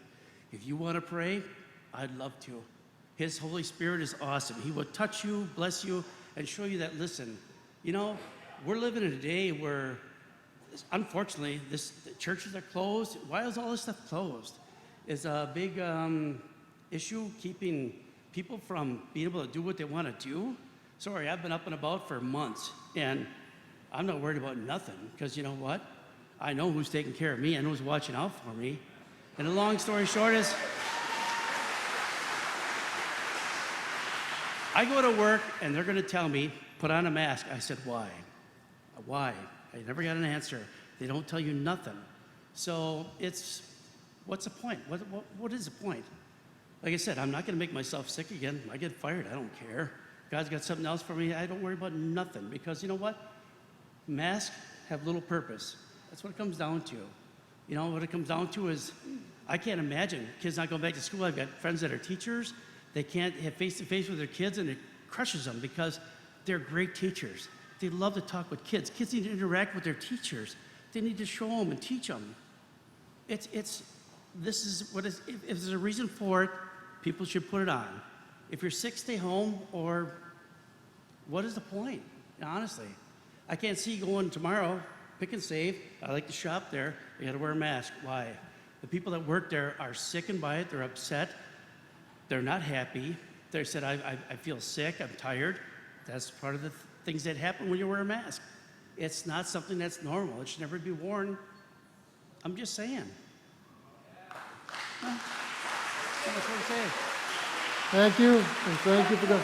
[SPEAKER 11] If you want to pray, I'd love to. His Holy Spirit is awesome. He will touch you, bless you, and show you that, listen, you know, we're living in a day where, unfortunately, the churches are closed. Why is all this stuff closed? It's a big issue keeping people from being able to do what they want to do. Sorry, I've been up and about for months, and I'm not worried about nothing, because you know what? I know who's taking care of me. I know who's watching out for me. And the long story short is, I go to work, and they're going to tell me, put on a mask. I said, why? Why? I never got an answer. They don't tell you nothing. So what's the point? What is the point? Like I said, I'm not going to make myself sick again. I get fired. I don't care. God's got something else for me. I don't worry about nothing, because you know what? Masks have little purpose. That's what it comes down to. You know, what it comes down to is, I can't imagine kids not going back to school. I've got friends that are teachers. They can't have face-to-face with their kids, and it crushes them because they're great teachers. They love to talk with kids. Kids need to interact with their teachers. They need to show them and teach them. This is what is, if there's a reason for it, people should put it on. If you're sick, stay home, or what is the point? Honestly, I can't see going tomorrow, Pick and Save. I like to shop there. You got to wear a mask. Why? The people that work there are sickened by it. They're upset. They're not happy. They said, I feel sick. I'm tired. That's part of the things that happen when you wear a mask. It's not something that's normal. It should never be worn. I'm just saying. Well, that's what I'm saying.
[SPEAKER 1] Thank you, and thank you for the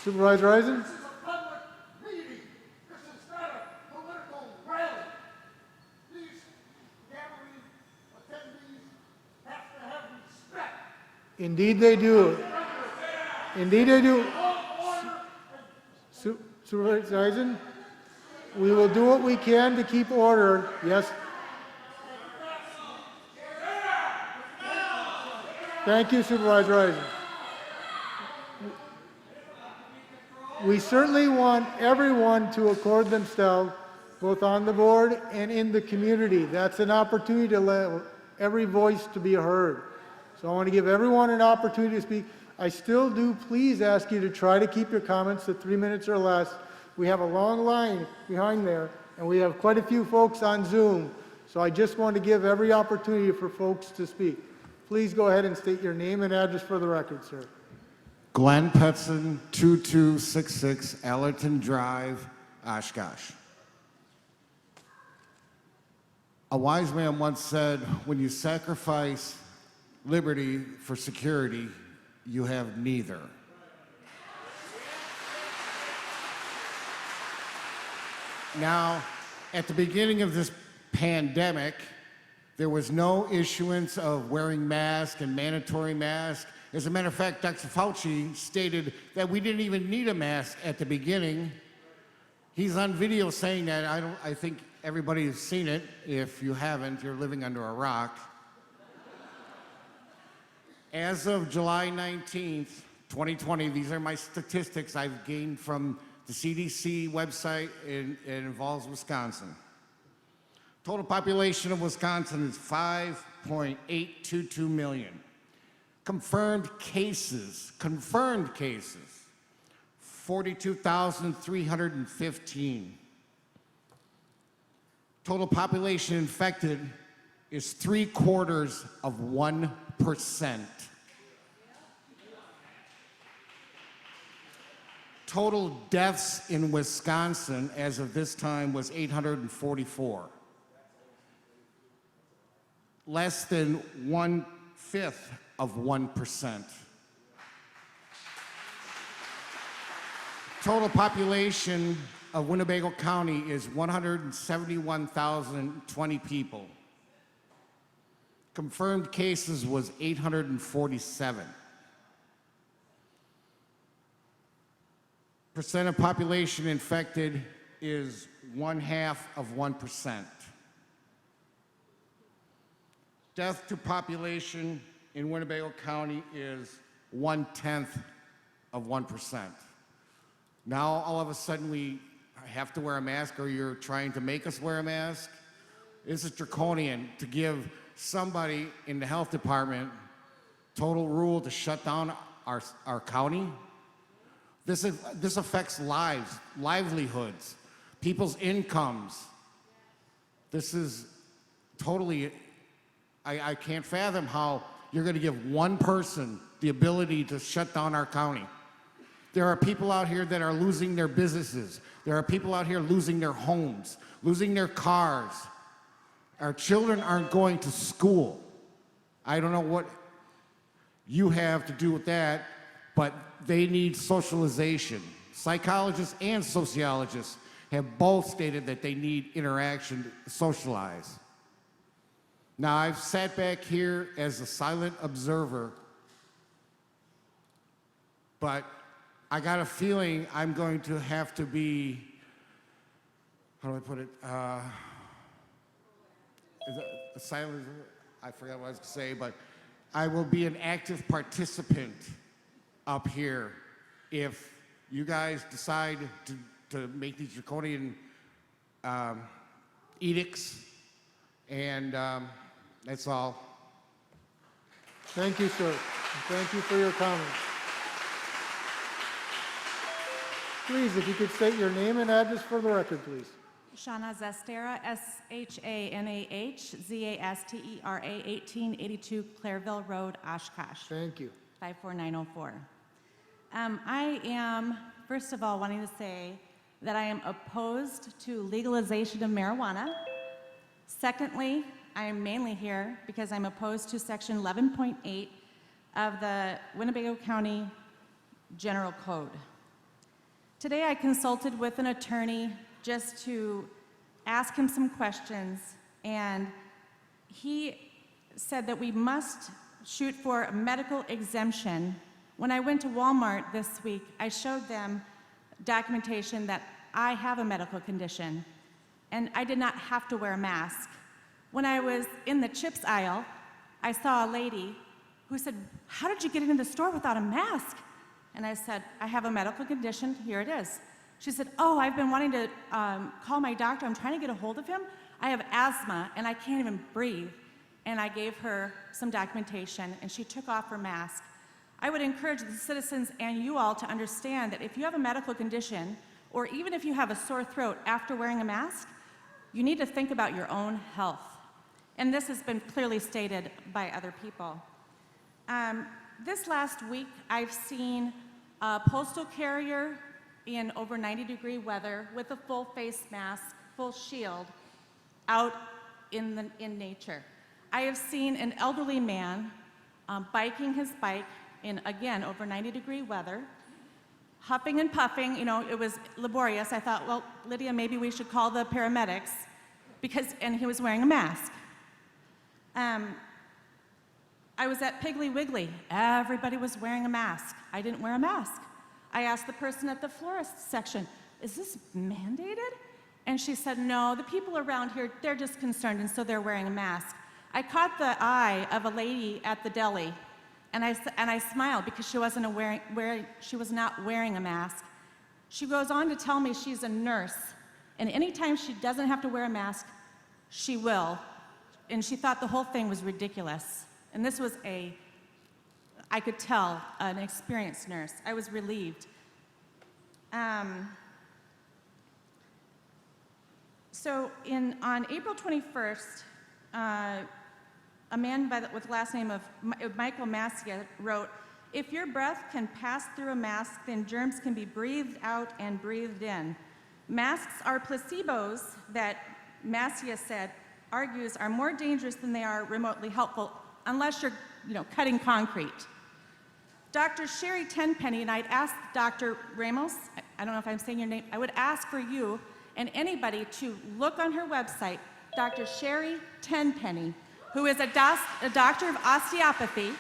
[SPEAKER 1] Supervisor Eisen.
[SPEAKER 12] This is a public meeting. This is not a political rally. These gathering attendees have to have respect.
[SPEAKER 1] Indeed they do. Indeed they do. Supervisor Eisen, we will do what we can to keep order. Yes. Thank you, Supervisor Eisen. We certainly want everyone to accord themselves, both on the board and in the community. That's an opportunity to let every voice to be heard. So I want to give everyone an opportunity to speak. I still do please ask you to try to keep your comments to 3 minutes or less. We have a long line behind there, and we have quite a few folks on Zoom. So I just want to give every opportunity for folks to speak. Please go ahead and state your name and address for the record, sir.
[SPEAKER 13] Glenn Petson, 2266 Allerton Drive, Oshkosh. A wise man once said, when you sacrifice liberty for security, you have neither. Now, at the beginning of this pandemic, there was no issuance of wearing masks and mandatory masks. As a matter of fact, Dr. Fauci stated that we didn't even need a mask at the beginning. He's on video saying that. I think everybody has seen it. If you haven't, you're living under a rock. As of July 19th, 2020, these are my statistics I've gained from the CDC website. It involves Wisconsin. Total population of Wisconsin is 5.822 million. Confirmed cases, 42,315. Total population infected is 0.75%. Total deaths in Wisconsin as of this time was 844. Less than 1/5 of 1%. Total population of Winnebago County is 171,020 people. Confirmed cases was 847. Percent of population infected is 1/2 of 1%. Death to population in Winnebago County is 1/10 of 1%. Now, all of a sudden, we have to wear a mask, or you're trying to make us wear a mask. This is draconian to give somebody in the health department total rule to shut down our county. This affects lives, livelihoods, people's incomes. This is totally, I can't fathom how you're going to give one person the ability to shut down our county. There are people out here that are losing their businesses. There are people out here losing their homes, losing their cars. Our children aren't going to school. I don't know what you have to do with that, but they need socialization. Psychologists and sociologists have both stated that they need interaction to socialize. Now, I've sat back here as a silent observer, but I got a feeling I'm going to have to be, how do I put it? Is it a silent, I forgot what I was going to say, but I will be an active participant up here if you guys decide to make these draconian edicts, and that's all.
[SPEAKER 1] Thank you, sir. Thank you for your comments. Please, if you could state your name and address for the record, please.
[SPEAKER 14] Shana Zastera, SHANAHZASTERA, 1882 Clairville Road, Oshkosh.
[SPEAKER 1] Thank you.
[SPEAKER 14] 54904. I am, first of all, wanting to say that I am opposed to legalization of marijuana. Secondly, I am mainly here because I'm opposed to Section 11.8 of the Winnebago County General Code. Today I consulted with an attorney just to ask him some questions, and he said that we must shoot for a medical exemption. When I went to Walmart this week, I showed them documentation that I have a medical condition, and I did not have to wear a mask. When I was in the chips aisle, I saw a lady who said, "How did you get into the store without a mask?" And I said, "I have a medical condition, here it is." She said, "Oh, I've been wanting to call my doctor. I'm trying to get a hold of him. I have asthma and I can't even breathe." And I gave her some documentation, and she took off her mask. I would encourage the citizens and you all to understand that if you have a medical condition, or even if you have a sore throat after wearing a mask, you need to think about your own health. And this has been clearly stated by other people. This last week, I've seen a postal carrier in over 90-degree weather with a full face mask, full shield, out in nature. I have seen an elderly man biking his bike in, again, over 90-degree weather, huffing and puffing. You know, it was laborious. I thought, well, Lydia, maybe we should call the paramedics, and he was wearing a mask. I was at Piggly Wiggly. Everybody was wearing a mask. I didn't wear a mask. I asked the person at the florist section, is this mandated? And she said, no, the people around here, they're just concerned, and so they're wearing a mask. I caught the eye of a lady at the deli, and I smiled because she was not wearing a mask. She goes on to tell me she's a nurse, and anytime she doesn't have to wear a mask, she will. And she thought the whole thing was ridiculous. And this was I could tell, an experienced nurse. I was relieved. So on April 21st, a man with the last name of Michael Massia wrote, if your breath can pass through a mask, then germs can be breathed out and breathed in. Masks are placebos that Massia said, argues are more dangerous than they are remotely helpful, unless you're cutting concrete. Dr. Sherry Tenpenny, and I'd asked Dr. Ramos, I don't know if I'm saying your name, I would ask for you and anybody to look on her website, Dr. Sherry Tenpenny, who is a doctor of osteopathy.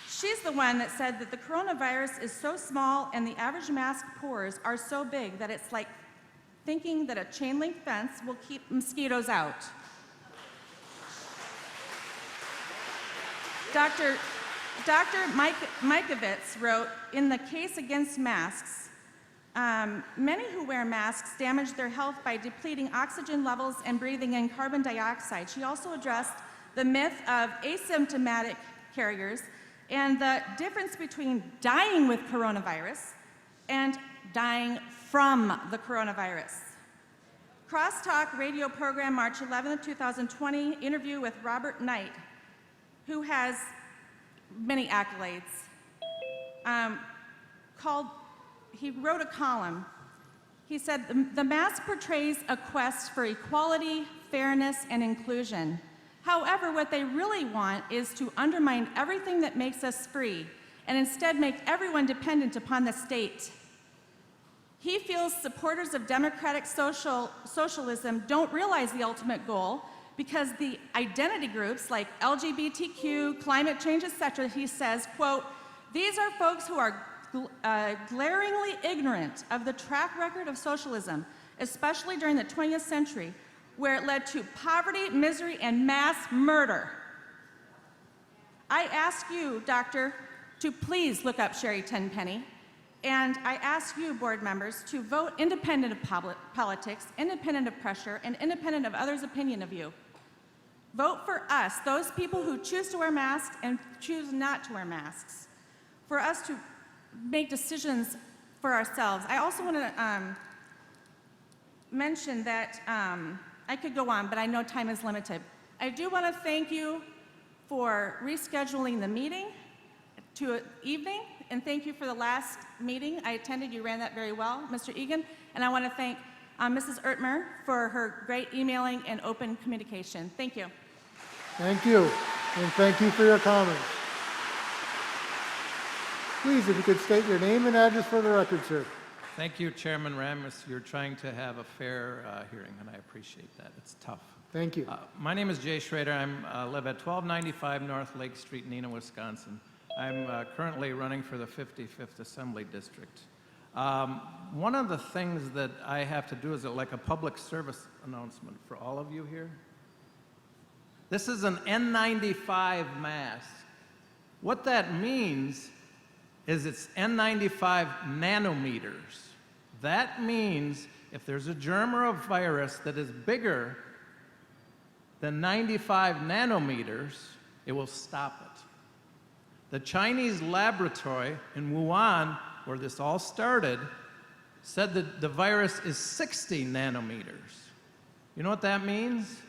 [SPEAKER 14] She's the one that said that the coronavirus is so small and the average mask pores are so big that it's like thinking that a chain link fence will keep mosquitoes out. Dr. Mikovits wrote, in the case against masks, many who wear masks damage their health by depleting oxygen levels and breathing in carbon dioxide. She also addressed the myth of asymptomatic carriers and the difference between dying with coronavirus and dying from the coronavirus. Crosstalk radio program, March 11, 2020, interview with Robert Knight, who has many accolades, he wrote a column. He said, the mask portrays a quest for equality, fairness, and inclusion. However, what they really want is to undermine everything that makes us free and instead make everyone dependent upon the state. He feels supporters of democratic socialism don't realize the ultimate goal because the identity groups like LGBTQ, climate change, etc., he says, quote, these are folks who are glaringly ignorant of the track record of socialism, especially during the 20th century, where it led to poverty, misery, and mass murder. I ask you, doctor, to please look up Sherry Tenpenny, and I ask you, board members, to vote independent of politics, independent of pressure, and independent of others' opinion of you. Vote for us, those people who choose to wear masks and choose not to wear masks, for us to make decisions for ourselves. I also want to mention that I could go on, but I know time is limited. I do want to thank you for rescheduling the meeting to evening, and thank you for the last meeting I attended. You ran that very well, Mr. Egan. And I want to thank Mrs. Ertmer for her great emailing and open communication. Thank you.
[SPEAKER 1] Thank you, and thank you for your comments. Please, if you could state your name and address for the record, sir.
[SPEAKER 15] Thank you, Chairman Ramos. You're trying to have a fair hearing, and I appreciate that. It's tough.
[SPEAKER 1] Thank you.
[SPEAKER 15] My name is Jay Schrader. I live at 1295 North Lake Street, Neenah, Wisconsin. I'm currently running for the 55th Assembly District. One of the things that I have to do is like a public service announcement for all of you here. This is an N95 mask. What that means is it's N95 nanometers. That means if there's a germ or a virus that is bigger than 95 nanometers, it will stop it. The Chinese laboratory in Wuhan, where this all started, said that the virus is 60 nanometers. You know what that means?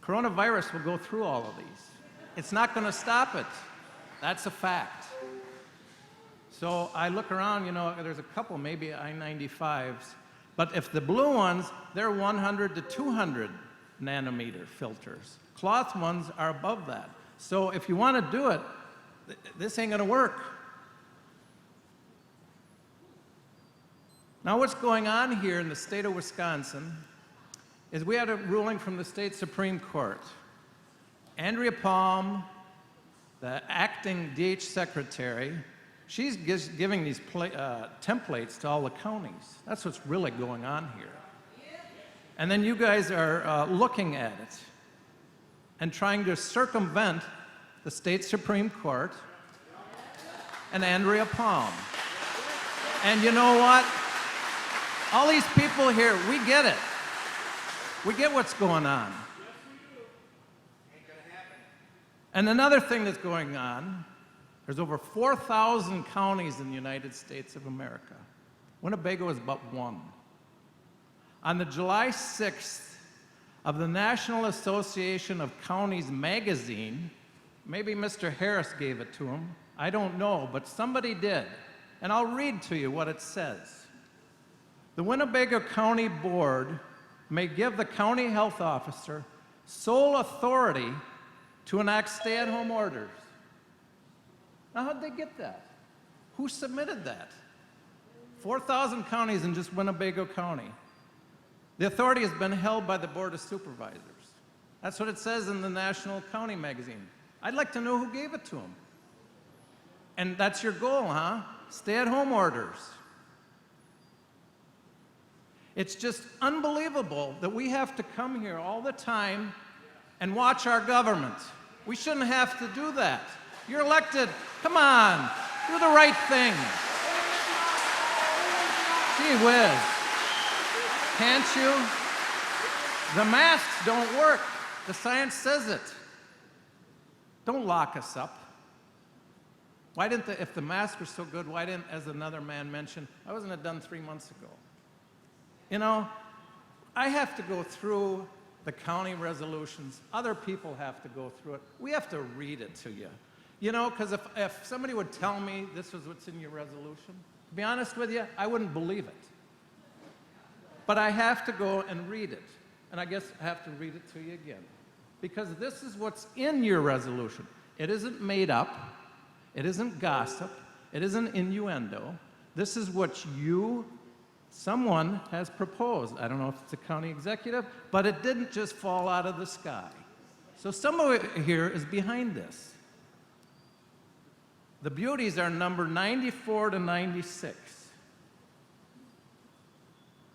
[SPEAKER 15] Coronavirus will go through all of these. It's not going to stop it. That's a fact. So I look around, you know, there's a couple maybe I-95s, but if the blue ones, they're 100 to 200 nanometer filters. Cloth ones are above that. So if you want to do it, this ain't going to work. Now what's going on here in the state of Wisconsin is we had a ruling from the state Supreme Court. Andrea Palm, the acting DH secretary, she's giving these templates to all the counties. That's what's really going on here. And then you guys are looking at it and trying to circumvent the state Supreme Court and Andrea Palm. And you know what? All these people here, we get it. We get what's going on. And another thing that's going on, there's over 4,000 counties in the United States of America. Winnebago is but one. On the July 6th of the National Association of Counties magazine, maybe Mr. Harris gave it to him, I don't know, but somebody did. And I'll read to you what it says. The Winnebago County Board may give the county health officer sole authority to enact stay-at-home orders. Now, how'd they get that? Who submitted that? 4,000 counties in just Winnebago County. The authority has been held by the Board of Supervisors. That's what it says in the National County magazine. I'd like to know who gave it to them. And that's your goal, huh? Stay-at-home orders. It's just unbelievable that we have to come here all the time and watch our government. We shouldn't have to do that. You're elected. Come on, do the right thing. Gee whiz. Can't you? The masks don't work. The science says it. Don't lock us up. Why didn't if the masks were so good, why didn't, as another man mentioned, why wasn't it done 3 months ago? You know, I have to go through the county resolutions. Other people have to go through it. We have to read it to you. You know, because if somebody would tell me this was what's in your resolution, to be honest with you, I wouldn't believe it. But I have to go and read it. And I guess I have to read it to you again. Because this is what's in your resolution. It isn't made up. It isn't gossip. It isn't innuendo. This is what someone has proposed. I don't know if it's a county executive, but it didn't just fall out of the sky. So somebody here is behind this. The beauties are number 94 to 96.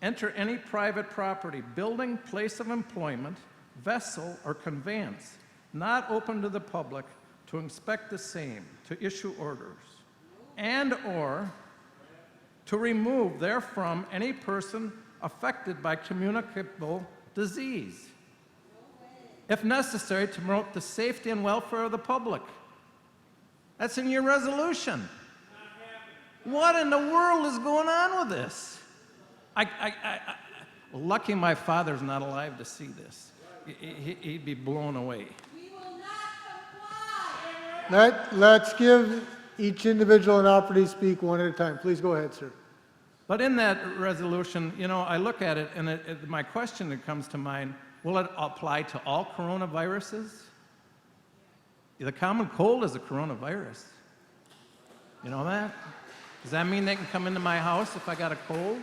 [SPEAKER 15] Enter any private property, building, place of employment, vessel, or conveyance, not open to the public, to inspect the same, to issue orders, and/or to remove therefrom any person affected by communicable disease, if necessary, to promote the safety and welfare of the public. That's in your resolution. What in the world is going on with this? Lucky my father's not alive to see this. He'd be blown away.
[SPEAKER 1] Let's give each individual an opportunity to speak one at a time. Please go ahead, sir.
[SPEAKER 15] But in that resolution, you know, I look at it, and my question that comes to mind, will it apply to all coronaviruses? The common cold is a coronavirus. You know that? Does that mean they can come into my house if I got a cold?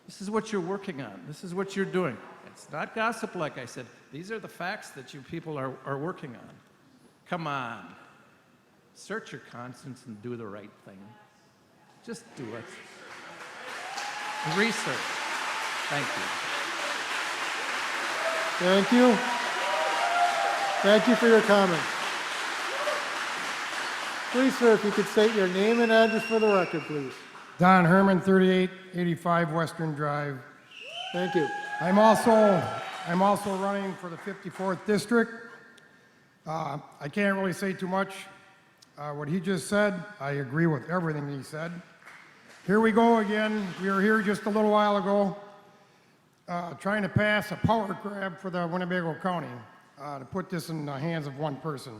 [SPEAKER 15] This is what you're working on. This is what you're doing. It's not gossip, like I said. These are the facts that you people are working on. Come on. Search your conscience and do the right thing. Just do it. Research. Thank you.
[SPEAKER 1] Thank you. Thank you for your comments. Please, sir, if you could state your name and address for the record, please.
[SPEAKER 16] Don Herman, 3885 Western Drive.
[SPEAKER 1] Thank you.
[SPEAKER 16] I'm also running for the 54th District. I can't really say too much. What he just said, I agree with everything he said. Here we go again. We were here just a little while ago trying to pass a power grab for the Winnebago County to put this in the hands of one person.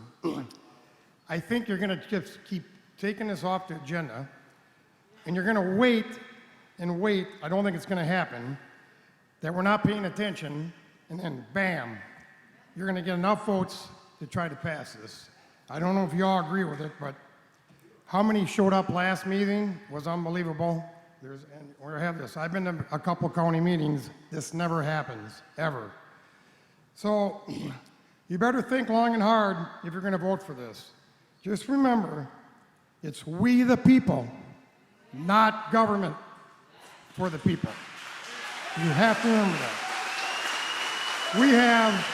[SPEAKER 16] I think you're going to just keep taking this off the agenda, and you're going to wait and wait. I don't think it's going to happen, that we're not paying attention and then bam, you're going to get enough votes to try to pass this. I don't know if you all agree with it, but how many showed up last meeting was unbelievable. And we have this. I've been to a couple county meetings. This never happens, ever. So you better think long and hard if you're going to vote for this. Just remember, it's we the people, not government for the people. You have to remember that. We have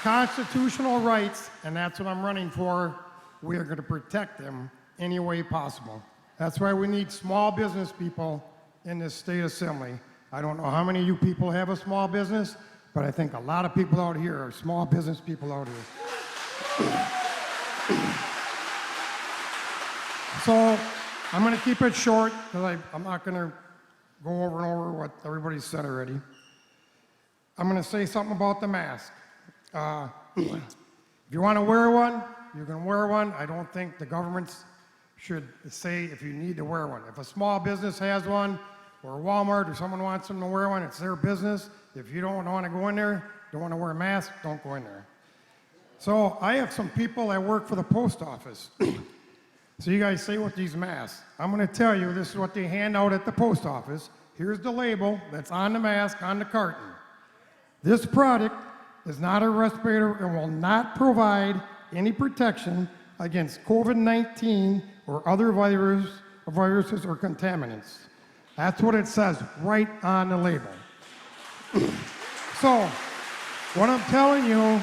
[SPEAKER 16] constitutional rights, and that's what I'm running for. We are going to protect them any way possible. That's why we need small business people in this state assembly. I don't know how many of you people have a small business, but I think a lot of people out here are small business people out here. So I'm going to keep it short because I'm not going to go over and over what everybody said already. I'm going to say something about the mask. If you want to wear one, you can wear one. I don't think the governments should say if you need to wear one. If a small business has one, or Walmart, or someone wants them to wear one, it's their business. If you don't want to go in there, don't want to wear a mask, don't go in there. So I have some people that work for the post office. So you guys say with these masks, I'm going to tell you this is what they hand out at the post office. Here's the label that's on the mask, on the carton. This product is not a respirator and will not provide any protection against COVID-19 or other viruses or contaminants. That's what it says right on the label. So, what I'm telling you,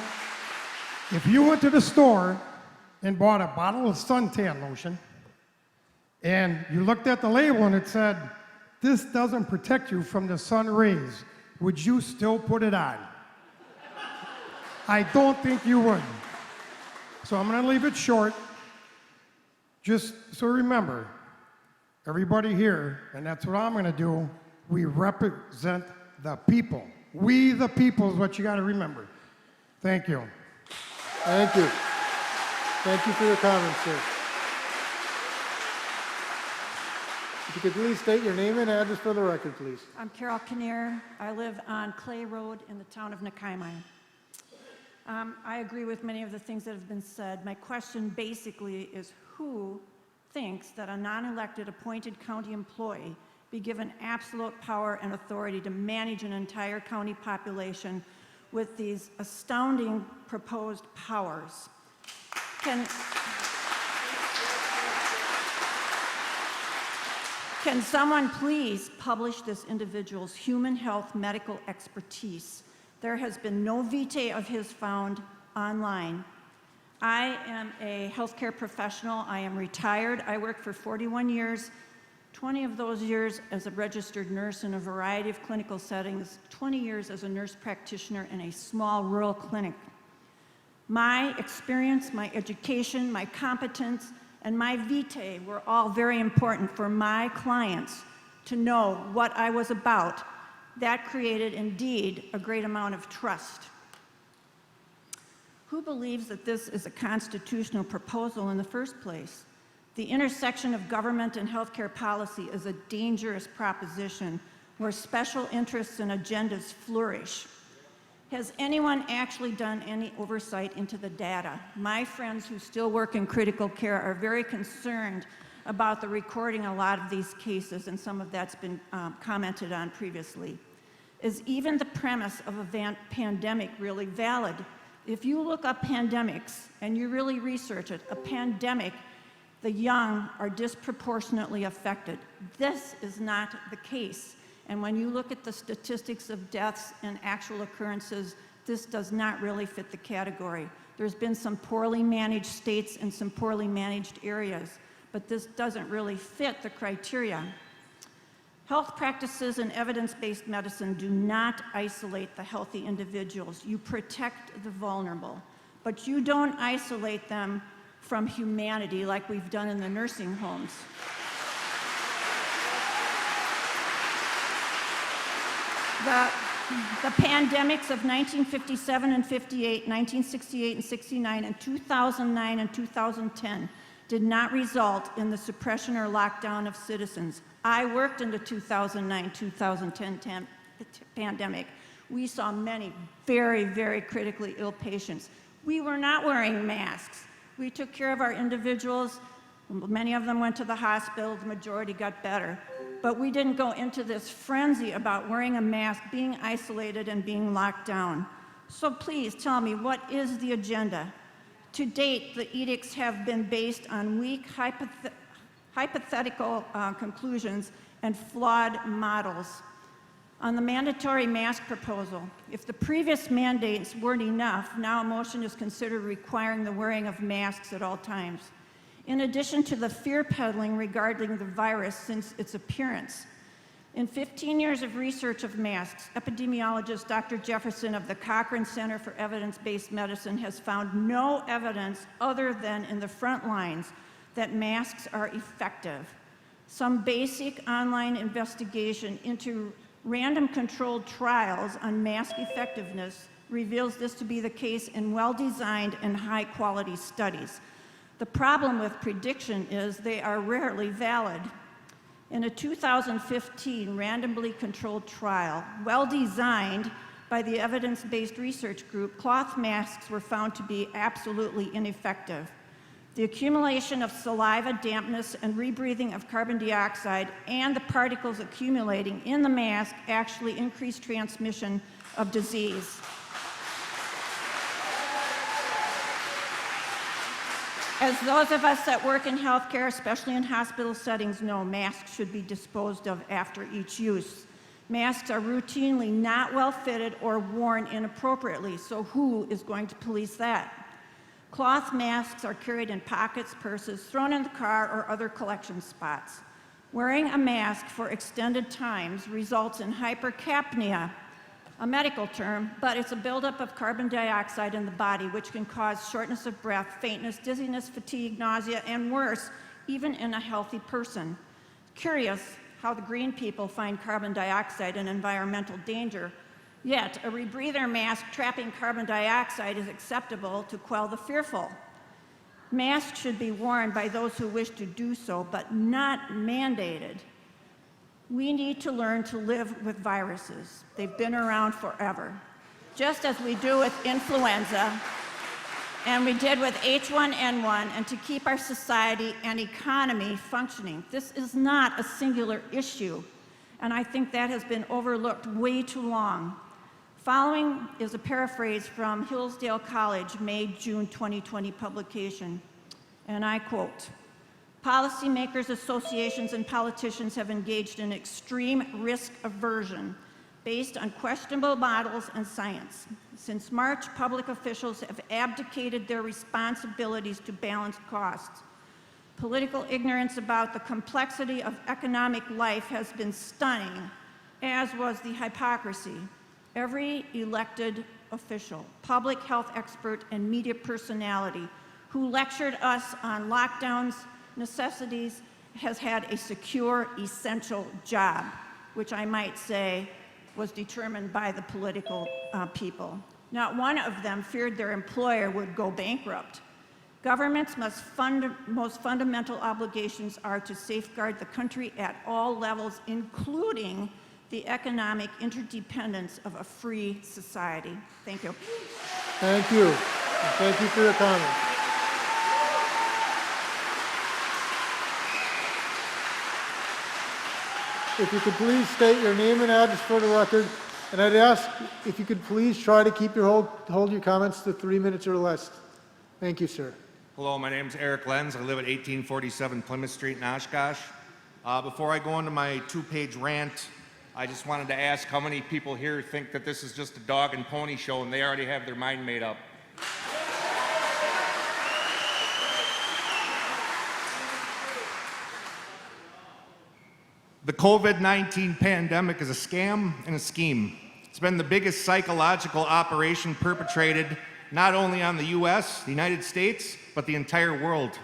[SPEAKER 16] if you went to the store and bought a bottle of suntan lotion, and you looked at the label and it said, this doesn't protect you from the sun rays, would you still put it on? I don't think you would. So I'm going to leave it short. Just so remember, everybody here, and that's what I'm going to do, we represent the people. We the people is what you got to remember. Thank you.
[SPEAKER 1] Thank you. Thank you for your comments, sir. If you could please state your name and address for the record, please.
[SPEAKER 17] I'm Carol Kinnear. I live on Clay Road in the town of Nakaimai. I agree with many of the things that have been said. My question basically is who thinks that a non-elected appointed county employee be given absolute power and authority to manage an entire county population with these astounding proposed powers? Can someone please publish this individual's human health medical expertise? There has been no vitae of his found online. I am a healthcare professional. I am retired. I worked for 41 years, 20 of those years as a registered nurse in a variety of clinical settings, 20 years as a nurse practitioner in a small rural clinic. My experience, my education, my competence, and my vitae were all very important for my clients to know what I was about. That created, indeed, a great amount of trust. Who believes that this is a constitutional proposal in the first place? The intersection of government and healthcare policy is a dangerous proposition where special interests and agendas flourish. Has anyone actually done any oversight into the data? My friends who still work in critical care are very concerned about the recording a lot of these cases, and some of that's been commented on previously. Is even the premise of a pandemic really valid? If you look up pandemics and you really research it, a pandemic, the young are disproportionately affected. This is not the case. And when you look at the statistics of deaths and actual occurrences, this does not really fit the category. There's been some poorly managed states and some poorly managed areas, but this doesn't really fit the criteria. Health practices and evidence-based medicine do not isolate the healthy individuals. You protect the vulnerable, but you don't isolate them from humanity like we've done in the nursing homes. The pandemics of 1957 and 58, 1968 and 69, and 2009 and 2010 did not result in the suppression or lockdown of citizens. I worked in the 2009-2010 pandemic. we saw many very, very critically ill patients. We were not wearing masks. We took care of our individuals. Many of them went to the hospital, the majority got better. But we didn't go into this frenzy about wearing a mask, being isolated, and being locked down. So please tell me, what is the agenda? To date, the edicts have been based on weak hypothetical conclusions and flawed models. On the mandatory mask proposal, if the previous mandates weren't enough, now a motion is considered requiring the wearing of masks at all times. In addition to the fear peddling regarding the virus since its appearance. In 15 years of research of masks, epidemiologist Dr. Jefferson of the Cochrane Center for Evidence-Based Medicine has found no evidence other than in the front lines that masks are effective. Some basic online investigation into random controlled trials on mask effectiveness reveals this to be the case in well-designed and high-quality studies. The problem with prediction is they are rarely valid. In a 2015 randomly controlled trial, well-designed by the evidence-based research group, cloth masks were found to be absolutely ineffective. The accumulation of saliva, dampness, and rebreathing of carbon dioxide and the particles accumulating in the mask actually increased transmission of disease. As those of us that work in healthcare, especially in hospital settings, know, masks should be disposed of after each use. Masks are routinely not well fitted or worn inappropriately, so who is going to police that? Cloth masks are carried in pockets, purses, thrown in the car, or other collection spots. Wearing a mask for extended times results in hypercapnia, a medical term, but it's a buildup of carbon dioxide in the body, which can cause shortness of breath, faintness, dizziness, fatigue, nausea, and worse, even in a healthy person. Curious how the green people find carbon dioxide an environmental danger, yet a rebreather mask trapping carbon dioxide is acceptable to quell the fearful. Masks should be worn by those who wish to do so, but not mandated. We need to learn to live with viruses. They've been around forever. Just as we do with influenza, and we did with H1N1, and to keep our society and economy functioning. This is not a singular issue, and I think that has been overlooked way too long. Following is a paraphrase from Hillsdale College, May-June 2020 publication, and I quote, "Policymakers, associations, and politicians have engaged in extreme risk aversion based on questionable models and science. Since March, public officials have abdicated their responsibilities to balance costs. Political ignorance about the complexity of economic life has been stunning, as was the hypocrisy. Every elected official, public health expert, and media personality who lectured us on lockdowns, necessities, has had a secure, essential job," which I might say was determined by the political people. Not one of them feared their employer would go bankrupt. Government's most fundamental obligations are to safeguard the country at all levels, including the economic interdependence of a free society. Thank you.
[SPEAKER 1] Thank you. And thank you for your comments. If you could please state your name and address for the record, and I'd ask if you could please try to keep hold your comments to 3 minutes or less. Thank you, sir.
[SPEAKER 18] Hello, my name is Eric Lenz. I live at 1847 Plymouth Street in Oshkosh. Before I go into my 2-page rant, I just wanted to ask how many people here think that this is just a dog and pony show and they already have their mind made up. The COVID-19 pandemic is a scam and a scheme. It's been the biggest psychological operation perpetrated not only on the US, the United States, but the entire world.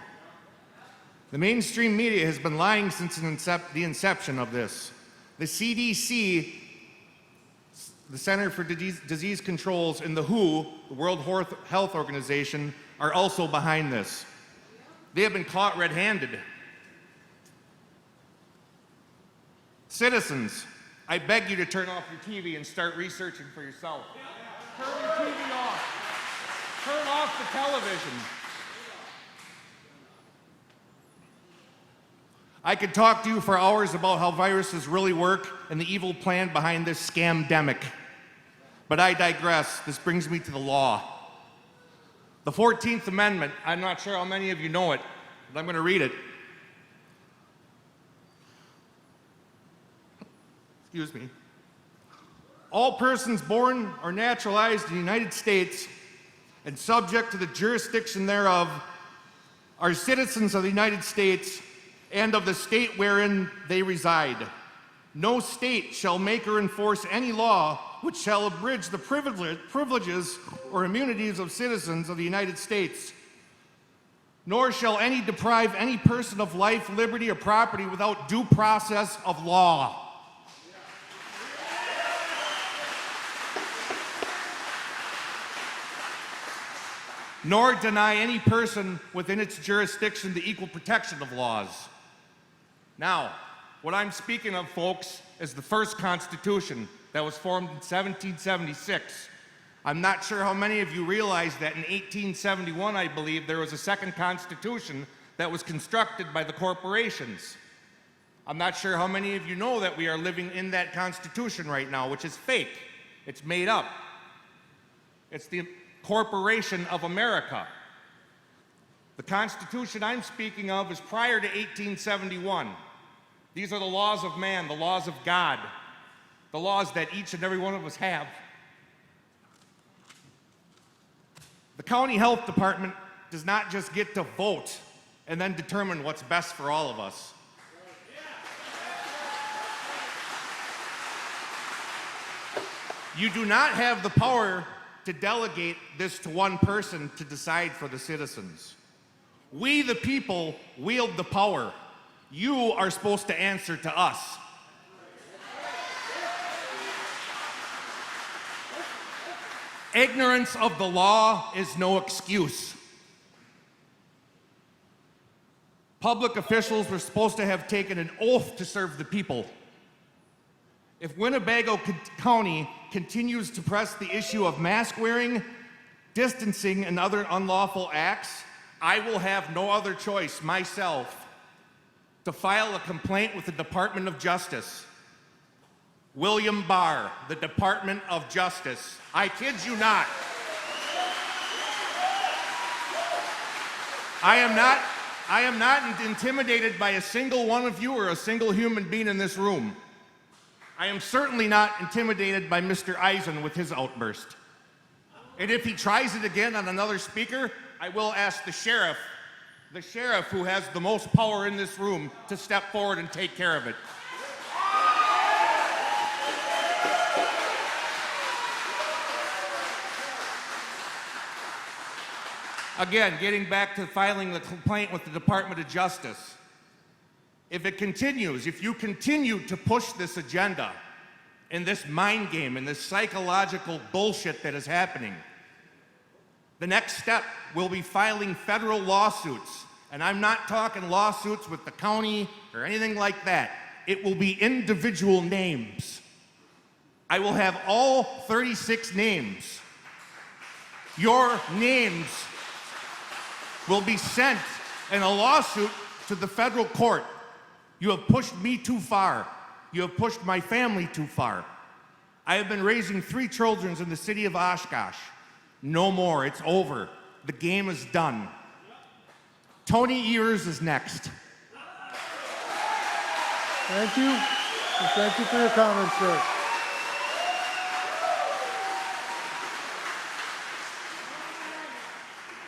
[SPEAKER 18] The mainstream media has been lying since the inception of this. The CDC, the Center for Disease Controls, and the WHO, the World Health Organization, are also behind this. They have been caught red-handed. Citizens, I beg you to turn off your TV and start researching for yourself. Turn your TV off. Turn off the television. I could talk to you for hours about how viruses really work and the evil plan behind this scamdemic. But I digress. This brings me to the law. The 14th Amendment, I'm not sure how many of you know it, but I'm going to read it. Excuse me. All persons born or naturalized in the United States and subject to the jurisdiction thereof are citizens of the United States and of the state wherein they reside. No state shall make or enforce any law which shall abridge the privileges or immunities of citizens of the United States. Nor shall any deprive any person of life, liberty, or property without due process of law. Nor deny any person within its jurisdiction the equal protection of laws. Now, what I'm speaking of, folks, is the first Constitution that was formed in 1776. I'm not sure how many of you realize that in 1871, I believe, there was a second Constitution that was constructed by the corporations. I'm not sure how many of you know that we are living in that Constitution right now, which is fake. It's made up. It's the Corporation of America. The Constitution I'm speaking of is prior to 1871. These are the laws of man, the laws of God, the laws that each and every one of us have. The county health department does not just get to vote and then determine what's best for all of us. You do not have the power to delegate this to one person to decide for the citizens. We, the people, wield the power. You are supposed to answer to us. Ignorance of the law is no excuse. Public officials were supposed to have taken an oath to serve the people. If Winnebago County continues to press the issue of mask wearing, distancing, and other unlawful acts, I will have no other choice myself to file a complaint with the Department of Justice. William Barr, the Department of Justice. I kid you not. I am not intimidated by a single one of you or a single human being in this room. I am certainly not intimidated by Mr. Eisen with his outburst. And if he tries it again on another speaker, I will ask the sheriff who has the most power in this room, to step forward and take care of it. Again, getting back to filing the complaint with the Department of Justice. If it continues, if you continue to push this agenda and this mind game and this psychological bullshit that is happening, the next step will be filing federal lawsuits. And I'm not talking lawsuits with the county or anything like that. It will be individual names. I will have all 36 names. Your names will be sent in a lawsuit to the federal court. You have pushed me too far. You have pushed my family too far. I have been raising 3 children in the city of Oshkosh. No more. It's over. The game is done. Tony Ears is next.
[SPEAKER 1] Thank you. And thank you for your comments, sir.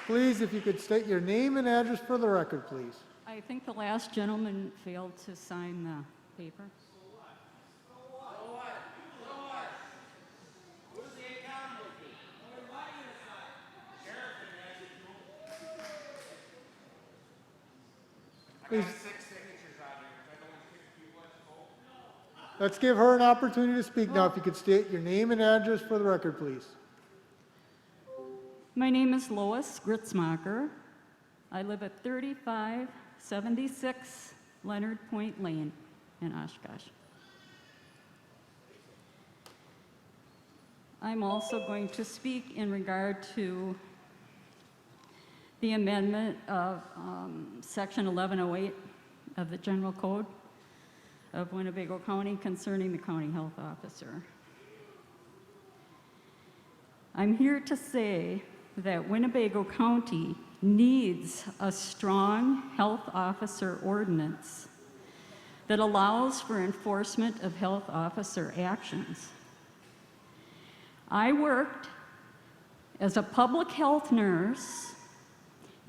[SPEAKER 1] Please, if you could state your name and address for the record, please.
[SPEAKER 19] I think the last gentleman failed to sign the paper.
[SPEAKER 1] Please. Let's give her an opportunity to speak now. If you could state your name and address for the record, please.
[SPEAKER 19] My name is Lois Gritzmacher. I live at 3576 Leonard Point Lane in Oshkosh. I'm also going to speak in regard to the amendment of Section 1108 of the General Code of Winnebago County concerning the county health officer. I'm here to say that Winnebago County needs a strong health officer ordinance that allows for enforcement of health officer actions. I worked as a public health nurse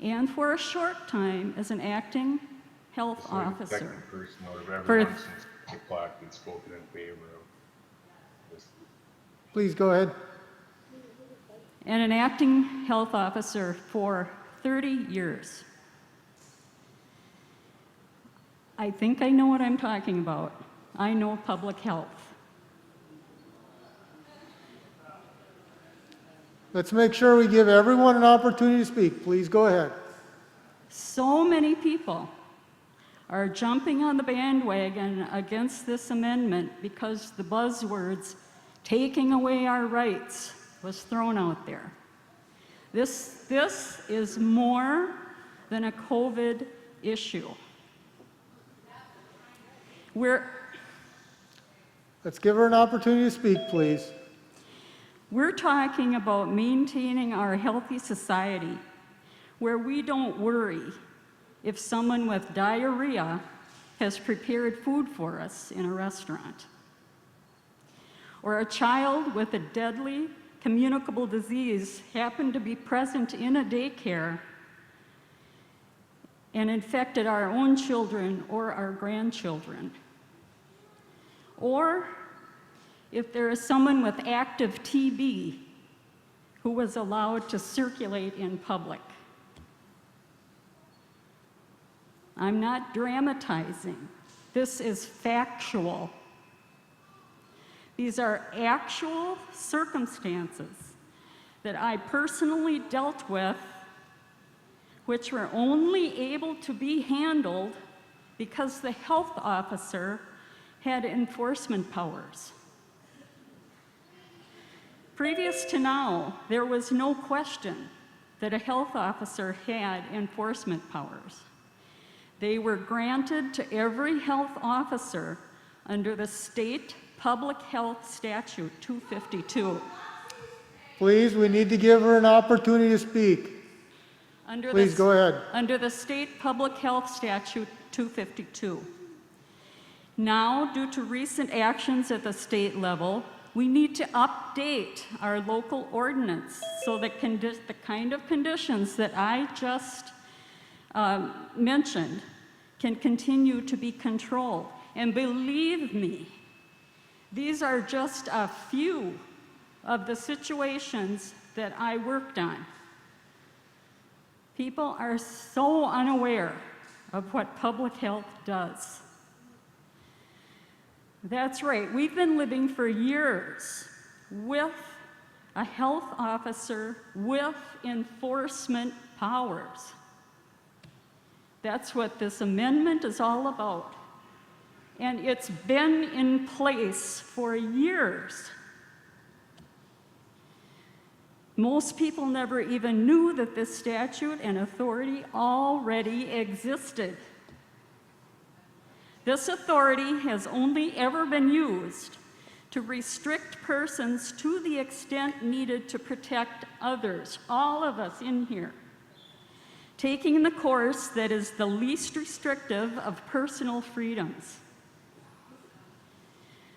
[SPEAKER 19] and for a short time as an acting health officer.
[SPEAKER 1] Please go ahead.
[SPEAKER 19] And an acting health officer for 30 years. I think I know what I'm talking about. I know public health.
[SPEAKER 1] Let's make sure we give everyone an opportunity to speak. Please go ahead.
[SPEAKER 19] So many people are jumping on the bandwagon against this amendment because the buzzwords, taking away our rights, was thrown out there. This is more than a COVID issue.
[SPEAKER 1] Let's give her an opportunity to speak, please.
[SPEAKER 19] We're talking about maintaining our healthy society where we don't worry if someone with diarrhea has prepared food for us in a restaurant, or a child with a deadly communicable disease happened to be present in a daycare and infected our own children or our grandchildren. Or if there is someone with active TB who was allowed to circulate in public. I'm not dramatizing. This is factual. These are actual circumstances that I personally dealt with, which were only able to be handled because the health officer had enforcement powers. Previous to now, there was no question that a health officer had enforcement powers. They were granted to every health officer under the state Public Health Statute 252.
[SPEAKER 1] Please, we need to give her an opportunity to speak. Please go ahead.
[SPEAKER 19] Under the state Public Health Statute 252. Now, due to recent actions at the state level, we need to update our local ordinance so that the kind of conditions that I just mentioned can continue to be controlled. And believe me, these are just a few of the situations that I worked on. People are so unaware of what public health does. That's right, we've been living for years with a health officer with enforcement powers. That's what this amendment is all about. And it's been in place for years. Most people never even knew that this statute and authority already existed. This authority has only ever been used to restrict persons to the extent needed to protect others, all of us in here, taking the course that is the least restrictive of personal freedoms.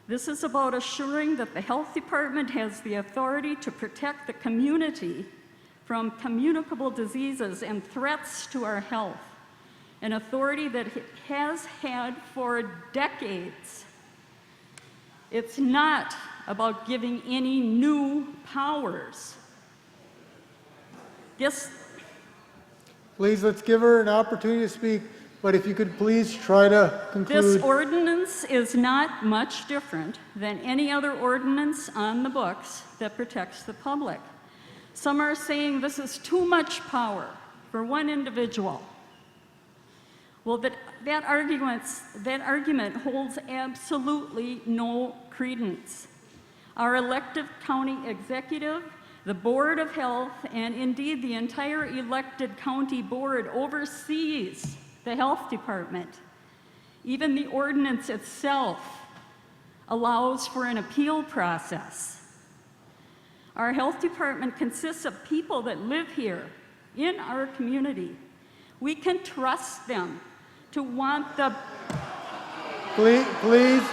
[SPEAKER 19] This is about assuring that the health department has the authority to protect the community from communicable diseases and threats to our health, an authority that it has had for decades. It's not about giving any new powers.
[SPEAKER 1] Please, let's give her an opportunity to speak, but if you could please try to conclude.
[SPEAKER 19] This ordinance is not much different than any other ordinance on the books that protects the public. Some are saying this is too much power for one individual. Well, that argument holds absolutely no credence. Our elected county executive, the Board of Health, and indeed the entire elected county board oversees the health department. Even the ordinance itself allows for an appeal process. Our health department consists of people that live here in our community. We can trust them to want the...
[SPEAKER 1] Please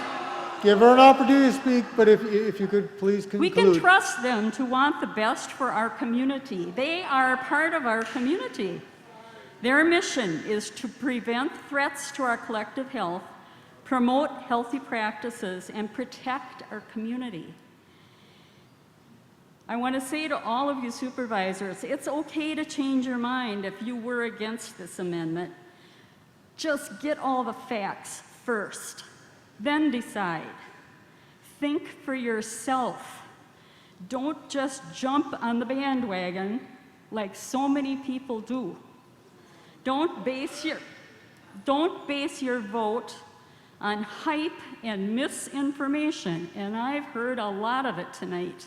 [SPEAKER 1] give her an opportunity to speak, but if you could please conclude.
[SPEAKER 19] We can trust them to want the best for our community. They are part of our community. Their mission is to prevent threats to our collective health, promote healthy practices, and protect our community. I want to say to all of you supervisors, it's okay to change your mind if you were against this amendment. Just get all the facts first, then decide. Think for yourself. Don't just jump on the bandwagon like so many people do. Don't base your vote on hype and misinformation, and I've heard a lot of it tonight.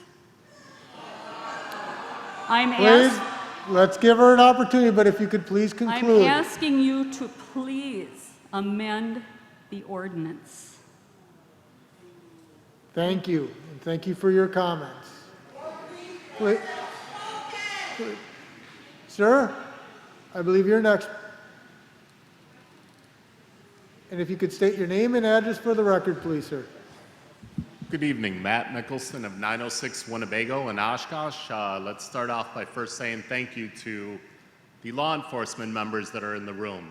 [SPEAKER 1] Please, let's give her an opportunity, but if you could please conclude.
[SPEAKER 19] I'm asking you to please amend the ordinance.
[SPEAKER 1] Thank you, and thank you for your comments. Wait. Sir, I believe you're next. And if you could state your name and address for the record, please, sir.
[SPEAKER 20] Good evening, Matt Nicholson of 906 Winnebago in Oshkosh. Let's start off by first saying thank you to the law enforcement members that are in the room.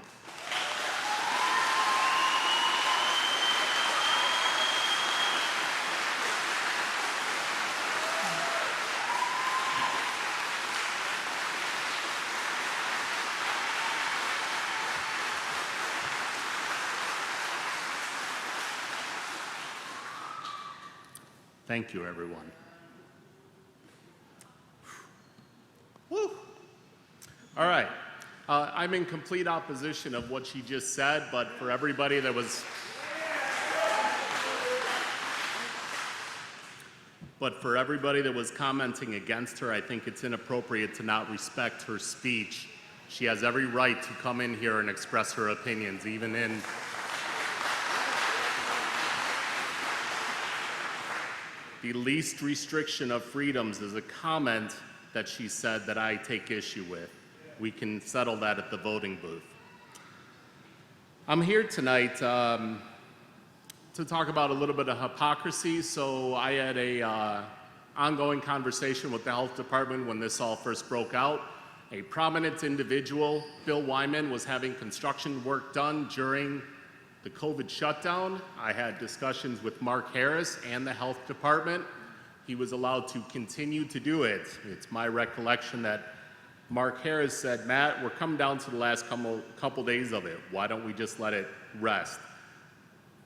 [SPEAKER 20] Thank you, everyone. Woo. All right. I'm in complete opposition of what she just said, but for everybody that was... But for everybody that was commenting against her, I think it's inappropriate to not respect her speech. She has every right to come in here and express her opinions, even in... The least restriction of freedoms is a comment that she said that I take issue with. We can settle that at the voting booth. I'm here tonight to talk about a little bit of hypocrisy. So I had a ongoing conversation with the health department when this all first broke out. A prominent individual, Bill Wyman, was having construction work done during the COVID shutdown. I had discussions with Mark Harris and the health department. He was allowed to continue to do it. It's my recollection that Mark Harris said, Matt, we're coming down to the last couple days of it. Why don't we just let it rest?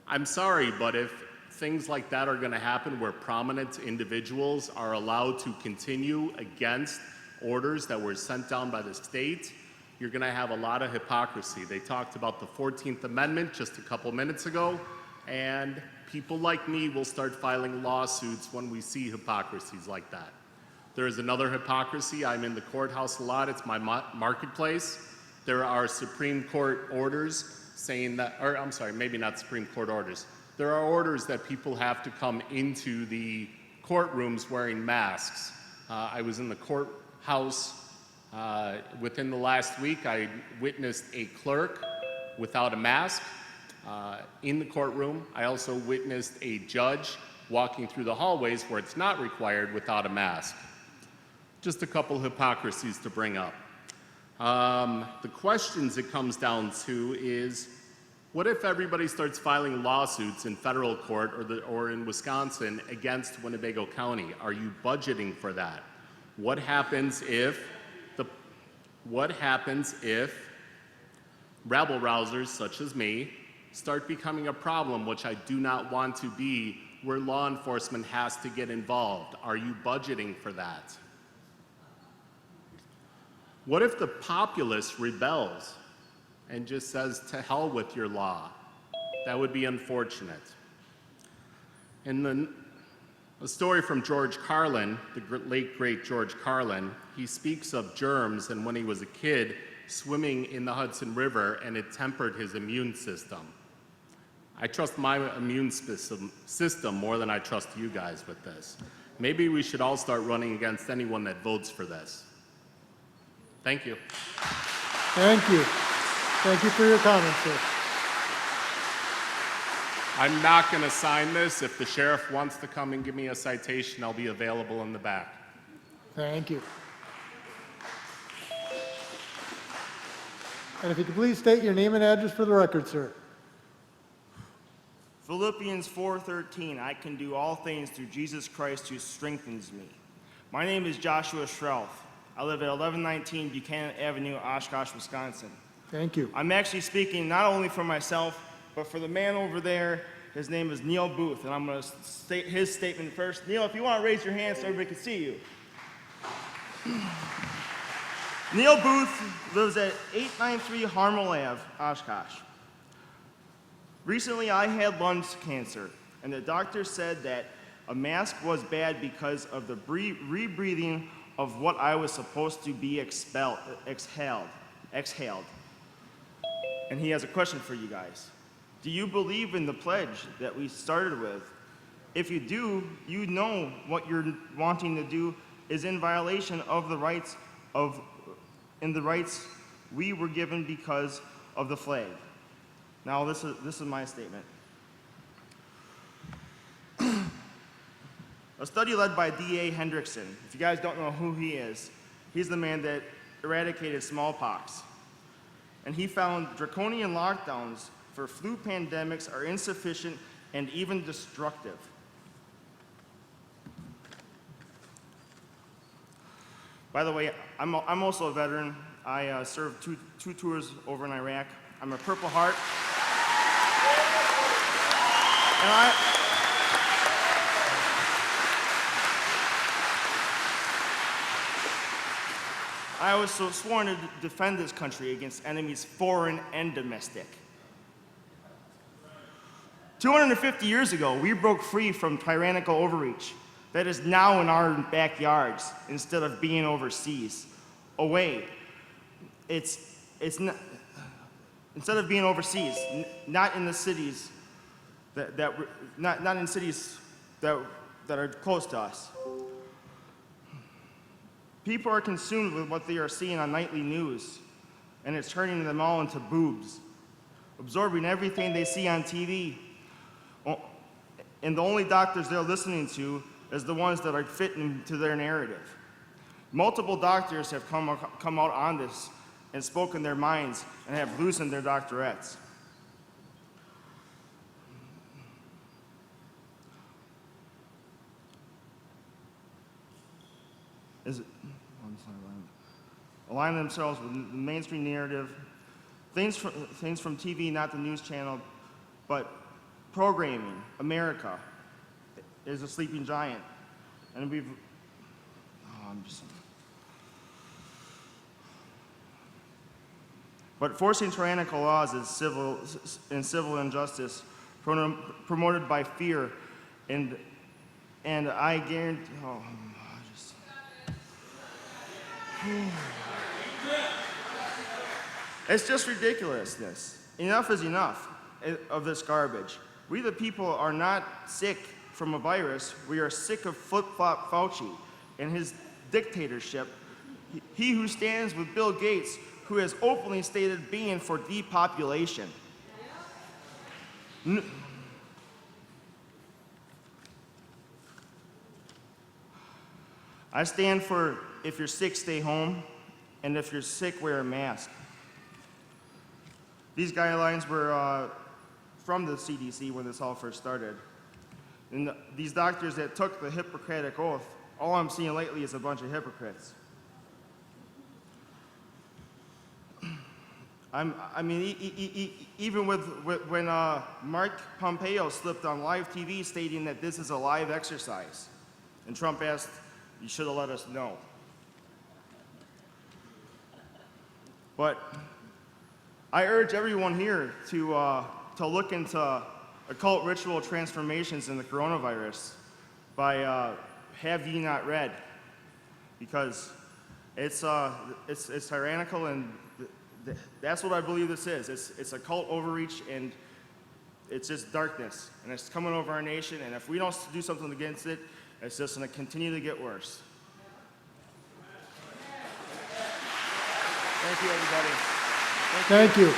[SPEAKER 20] I'm sorry, but if things like that are gonna happen where prominent individuals are allowed to continue against orders that were sent down by the state, you're going to have a lot of hypocrisy. They talked about the 14th Amendment just a couple minutes ago, and people like me will start filing lawsuits when we see hypocrisies like that. There is another hypocrisy. I'm in the courthouse a lot. It's my marketplace. There are Supreme Court orders saying that, or I'm sorry, maybe not Supreme Court orders. There are orders that people have to come into the courtrooms wearing masks. I was in the courthouse within the last week. I witnessed a clerk without a mask in the courtroom. I also witnessed a judge walking through the hallways where it's not required without a mask. Just a couple hypocrisies to bring up. The questions it comes down to is, what if everybody starts filing lawsuits in federal court or in Wisconsin against Winnebago County? Are you budgeting for that? What happens if rabble-rousers such as me start becoming a problem, which I do not want to be, where law enforcement has to get involved? Are you budgeting for that? What if the populace rebels and just says, to hell with your law? That would be unfortunate. And then A story from George Carlin, the late great George Carlin. He speaks of germs and when he was a kid swimming in the Hudson River, and it tempered his immune system. I trust my immune system more than I trust you guys with this. Maybe we should all start running against anyone that votes for this. Thank you.
[SPEAKER 1] Thank you. Thank you for your comments, sir.
[SPEAKER 20] I'm not going to sign this. If the sheriff wants to come and give me a citation, I'll be available in the back.
[SPEAKER 1] Thank you. And if you could please state your name and address for the record, sir.
[SPEAKER 21] Philippians 4:13, I can do all things through Jesus Christ who strengthens me. My name is Joshua Schrelf. I live at 1119 Buchanan Avenue, Oshkosh, Wisconsin.
[SPEAKER 1] Thank you.
[SPEAKER 21] I'm actually speaking not only for myself, but for the man over there. His name is Neil Booth, and I'm going to state his statement first. Neil, if you want to raise your hand so everybody can see you. Neil Booth lives at 893 Harmel Ave, Oshkosh. Recently, I had lung cancer, and the doctor said that a mask was bad because of the rebreathing of what I was supposed to be exhaled. And he has a question for you guys. Do you believe in the pledge that we started with? If you do, you know what you're wanting to do is in violation of the rights we were given because of the flag. Now, this is my statement. A study led by D.A. Hendrickson. If you guys don't know who he is, he's the man that eradicated smallpox. And he found draconian lockdowns for flu pandemics are insufficient and even destructive. By the way, I'm also a veteran. I served two tours over in Iraq. I'm a Purple Heart. And I was so sworn to defend this country against enemies foreign and domestic. 250 years ago, we broke free from tyrannical overreach that is now in our backyards instead of being overseas. Away. It's not, instead of being overseas, not in the cities not in cities that are close to us. People are consumed with what they are seeing on nightly news, and it's turning them all into boobs, absorbing everything they see on TV. And the only doctors they're listening to is the ones that are fitting to their narrative. Multiple doctors have come out on this and spoken their minds and have loosened their doctorates. Align themselves with the mainstream narrative, things from TV, not the news channel, but programming. America is a sleeping giant, and but forcing tyrannical laws is civil injustice promoted by fear, and I guarantee. It's just ridiculousness. Enough is enough of this garbage. We the people are not sick from a virus. We are sick of flip-flop Fauci and his dictatorship. He who stands with Bill Gates, who has openly stated being for depopulation. I stand for if you're sick, stay home, and if you're sick, wear a mask. These guidelines were from the CDC when this all first started. And these doctors that took the Hippocratic Oath, all I'm seeing lately is a bunch of hypocrites. Even when Mark Pompeo slipped on live TV stating that this is a live exercise, and Trump asked, "You should have let us know." But I urge everyone here to look into occult ritual transformations in the coronavirus. by Have Ye Not Read, because it's tyrannical, and that's what I believe this is. It's a cult overreach, and it's just darkness, and it's coming over our nation, and if we don't do something against it, it's just going to continue to get worse. Thank you, everybody.
[SPEAKER 1] Thank you.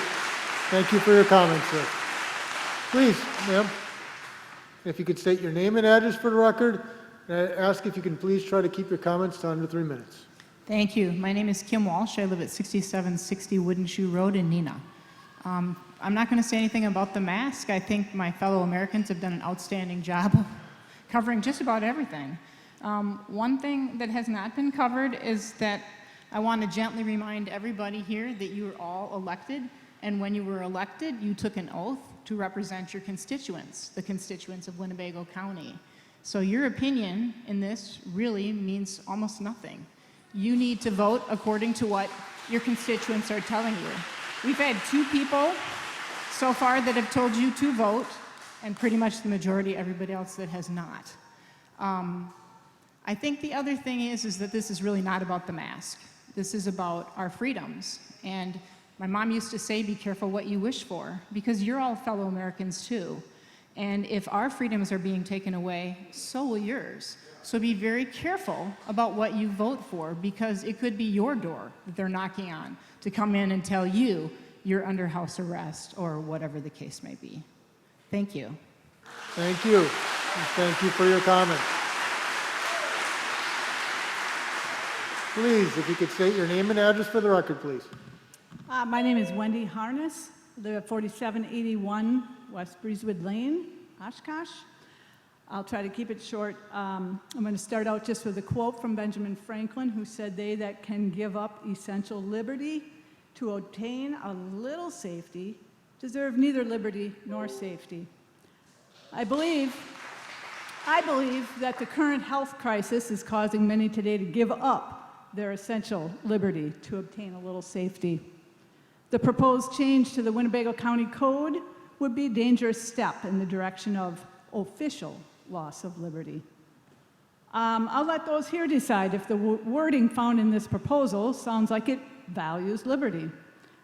[SPEAKER 1] Thank you for your comments, sir. Please, ma'am, if you could state your name and address for the record, and I ask if you can please try to keep your comments to under 3 minutes.
[SPEAKER 2] Thank you. My name is Kim Walsh. I live at 6760 Wooden Shoe Road in Neenah. I'm not going to say anything about the mask. I think my fellow Americans have done an outstanding job of covering just about everything. One thing that has not been covered is that I want to gently remind everybody here that you were all elected, and when you were elected, you took an oath to represent your constituents, the constituents of Winnebago County. So your opinion in this really means almost nothing. You need to vote according to what your constituents are telling you. We've had 2 people so far that have told you to vote, and pretty much the majority, everybody else that has not. I think the other thing is that this is really not about the mask. This is about our freedoms. And my mom used to say, be careful what you wish for, because you're all fellow Americans too. And if our freedoms are being taken away, so will yours. So be very careful about what you vote for, because it could be your door that they're knocking on to come in and tell you you're under house arrest or whatever the case may be. Thank you.
[SPEAKER 1] Thank you. And thank you for your comments. Please, if you could state your name and address for the record, please.
[SPEAKER 22] My name is Wendy Harness. I live at 4781 West Breezewood Lane, Oshkosh. I'll try to keep it short. I'm going to start out just with a quote from Benjamin Franklin, who said, "They that can give up essential liberty to obtain a little safety deserve neither liberty nor safety." I believe that the current health crisis is causing many today to give up their essential liberty to obtain a little safety. The proposed change to the Winnebago County Code would be a dangerous step in the direction of official loss of liberty. I'll let those here decide if the wording found in this proposal sounds like it values liberty.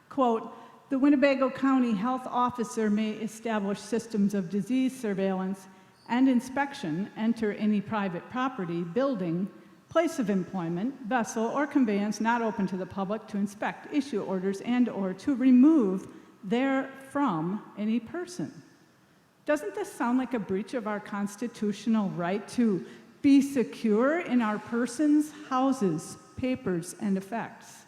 [SPEAKER 22] Quote, "The Winnebago County Health Officer may establish systems of disease surveillance and inspection, enter any private property, building, place of employment, vessel, or conveyance not open to the public to inspect, issue orders, and/or to remove therefrom any person." Doesn't this sound like a breach of our constitutional right to be secure in our persons, houses, papers, and effects?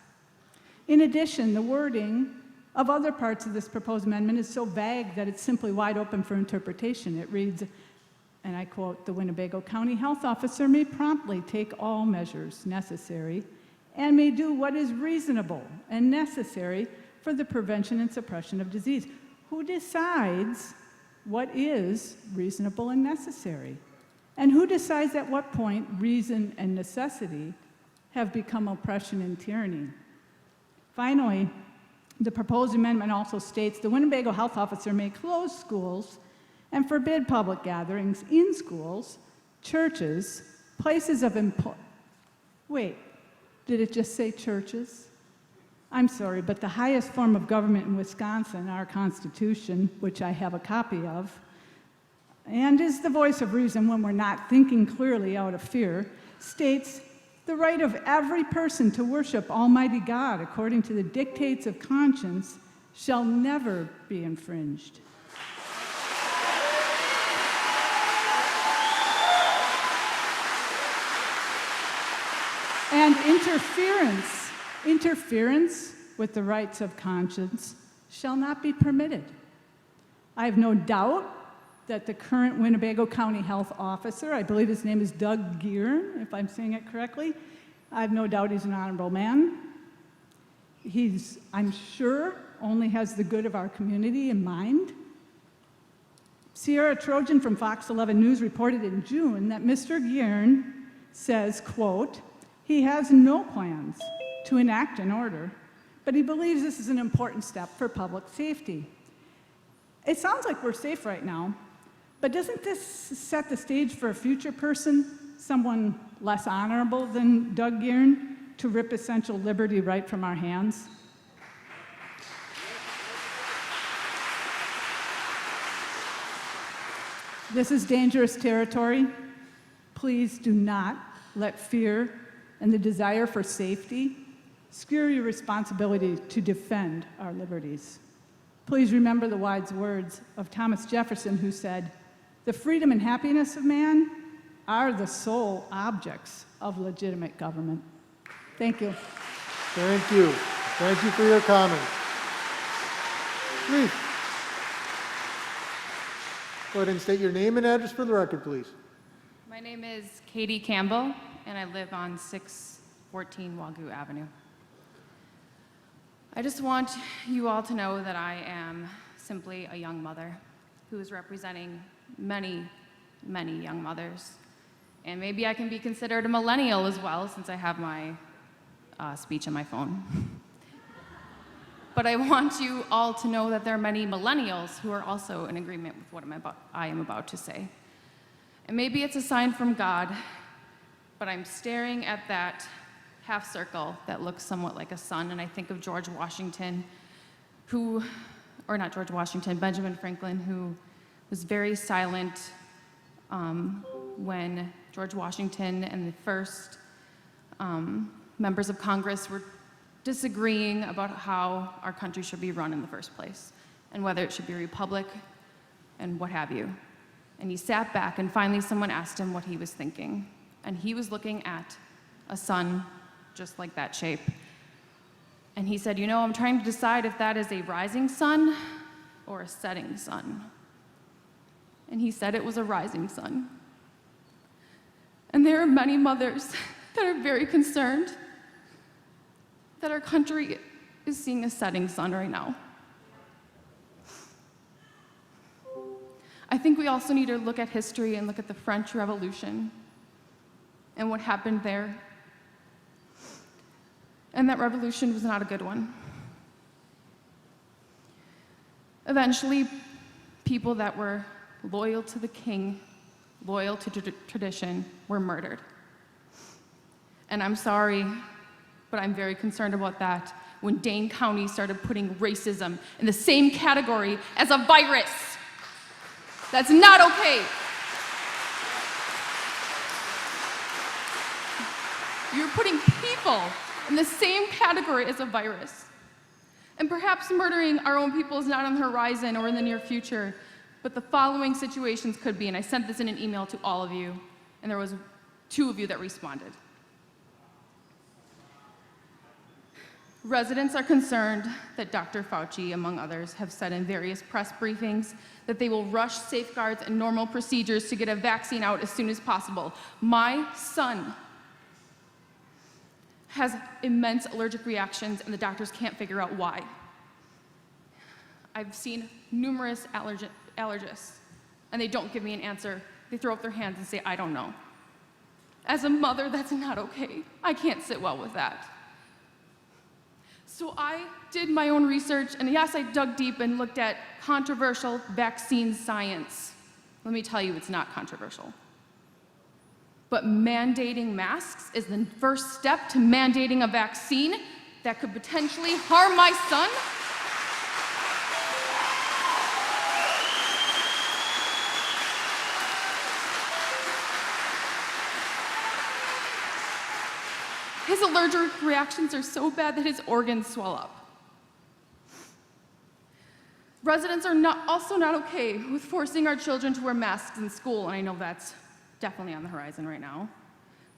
[SPEAKER 22] In addition, the wording of other parts of this proposed amendment is so vague that it's simply wide open for interpretation. It reads, and I quote, "The Winnebago County Health Officer may promptly take all measures necessary and may do what is reasonable and necessary for the prevention and suppression of disease." Who decides what is reasonable and necessary? And who decides at what point reason and necessity have become oppression and tyranny? Finally, the proposed amendment also states the Winnebago Health Officer may close schools and forbid public gatherings in schools, churches, places of Wait, did it just say churches? I'm sorry, but the highest form of government in Wisconsin, our Constitution, which I have a copy of, and is the voice of reason when we're not thinking clearly out of fear, states the right of every person to worship Almighty God according to the dictates of conscience shall never be infringed. And interference with the rights of conscience shall not be permitted. I have no doubt that the current Winnebago County Health Officer, I believe his name is Doug Gearn, if I'm saying it correctly, I have no doubt he's an honorable man. He's, I'm sure, only has the good of our community in mind. Sierra Trojan from Fox 11 News reported in June that Mr. Gearn says, quote, "He has no plans to enact an order, but he believes this is an important step for public safety." It sounds like we're safe right now, But doesn't this set the stage for a future person, someone less honorable than Doug Guerin, to rip essential liberty right from our hands? This is dangerous territory. Please do not let fear and the desire for safety skew your responsibility to defend our liberties. Please remember the wise words of Thomas Jefferson, who said, "The freedom and happiness of man are the sole objects of legitimate government." Thank you.
[SPEAKER 1] Thank you. Thank you for your comments. Please. Go ahead and state your name and address for the record, please.
[SPEAKER 3] My name is Katie Campbell, and I live on 614 Wagoo Avenue. I just want you all to know that I am simply a young mother who is representing many, many young mothers. And maybe I can be considered a millennial as well, since I have my speech on my phone. But I want you all to know that there are many millennials who are also in agreement with what I am about to say. And maybe it's a sign from God, but I'm staring at that half circle that looks somewhat like a sun, and I think of George Washington, Benjamin Franklin, who was very silent when George Washington and the first members of Congress were disagreeing about how our country should be run in the first place, and whether it should be a republic, and what have you. And he sat back, and finally someone asked him what he was thinking. And he was looking at a sun just like that shape. And he said, I'm trying to decide if that is a rising sun or a setting sun. And he said it was a rising sun. And there are many mothers that are very concerned that our country is seeing a setting sun right now. I think we also need to look at history and look at the French Revolution and what happened there. And that revolution was not a good one. Eventually, people that were loyal to the king, loyal to tradition, were murdered. And I'm sorry, but I'm very concerned about that when Dane County started putting racism in the same category as a virus. That's not okay. You're putting people in the same category as a virus. And perhaps murdering our own people is not on the horizon or in the near future, but the following situations could be, and I sent this in an email to all of you, and there was 2 of you that responded. Residents are concerned that Dr. Fauci, among others, have said in various press briefings that they will rush safeguards and normal procedures to get a vaccine out as soon as possible. My son has immense allergic reactions, and the doctors can't figure out why. I've seen numerous allergists, and they don't give me an answer. They throw up their hands and say, I don't know. As a mother, that's not okay. I can't sit well with that. So I did my own research, and yes, I dug deep and looked at controversial vaccine science. Let me tell you, it's not controversial. But mandating masks is the first step to mandating a vaccine that could potentially harm my son. His allergic reactions are so bad that his organs swell up. Residents are also not okay with forcing our children to wear masks in school, and I know that's definitely on the horizon right now,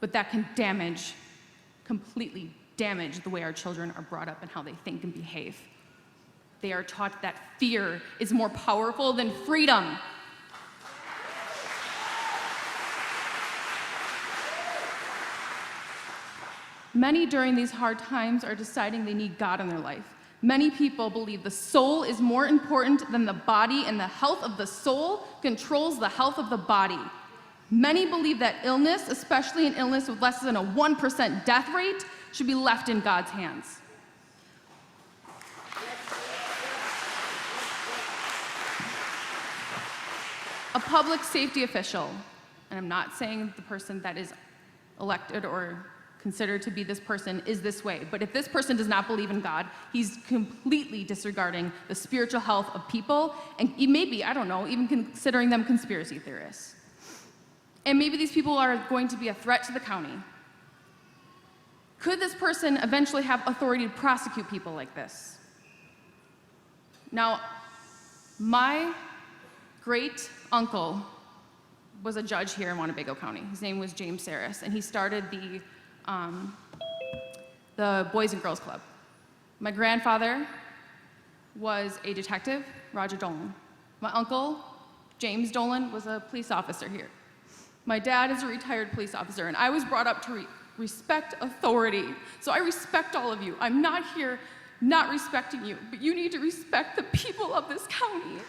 [SPEAKER 3] but that can completely damage the way our children are brought up and how they think and behave. They are taught that fear is more powerful than freedom. Many during these hard times are deciding they need God in their life. Many people believe the soul is more important than the body, and the health of the soul controls the health of the body. Many believe that illness, especially an illness with less than a 1% death rate, should be left in God's hands. a public safety official, and I'm not saying the person that is elected or considered to be this person is this way, but if this person does not believe in God, he's completely disregarding the spiritual health of people, and maybe, I don't know, even considering them conspiracy theorists. And maybe these people are going to be a threat to the county. Could this person eventually have authority to prosecute people like this? Now, my great uncle was a judge here in Winnebago County. His name was James Saris, and he started the Boys and Girls Club. My grandfather was a detective, Roger Dolan. My uncle, James Dolan, was a police officer here. My dad is a retired police officer, and I was brought up to respect authority. So I respect all of you. I'm not here not respecting you, but you need to respect the people of this county.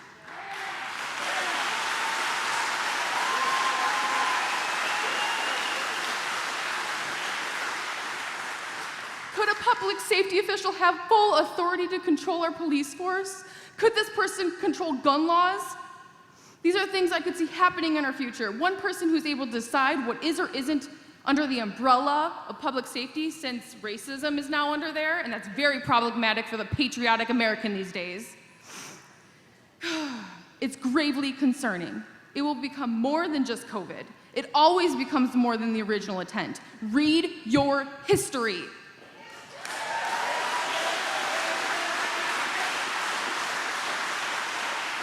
[SPEAKER 3] Could a public safety official have full authority to control our police force? Could this person control gun laws? These are things I could see happening in our future. One person who's able to decide what is or isn't under the umbrella of public safety, since racism is now under there, and that's very problematic for the patriotic American these days. It's gravely concerning. It will become more than just COVID. It always becomes more than the original intent. Read your history.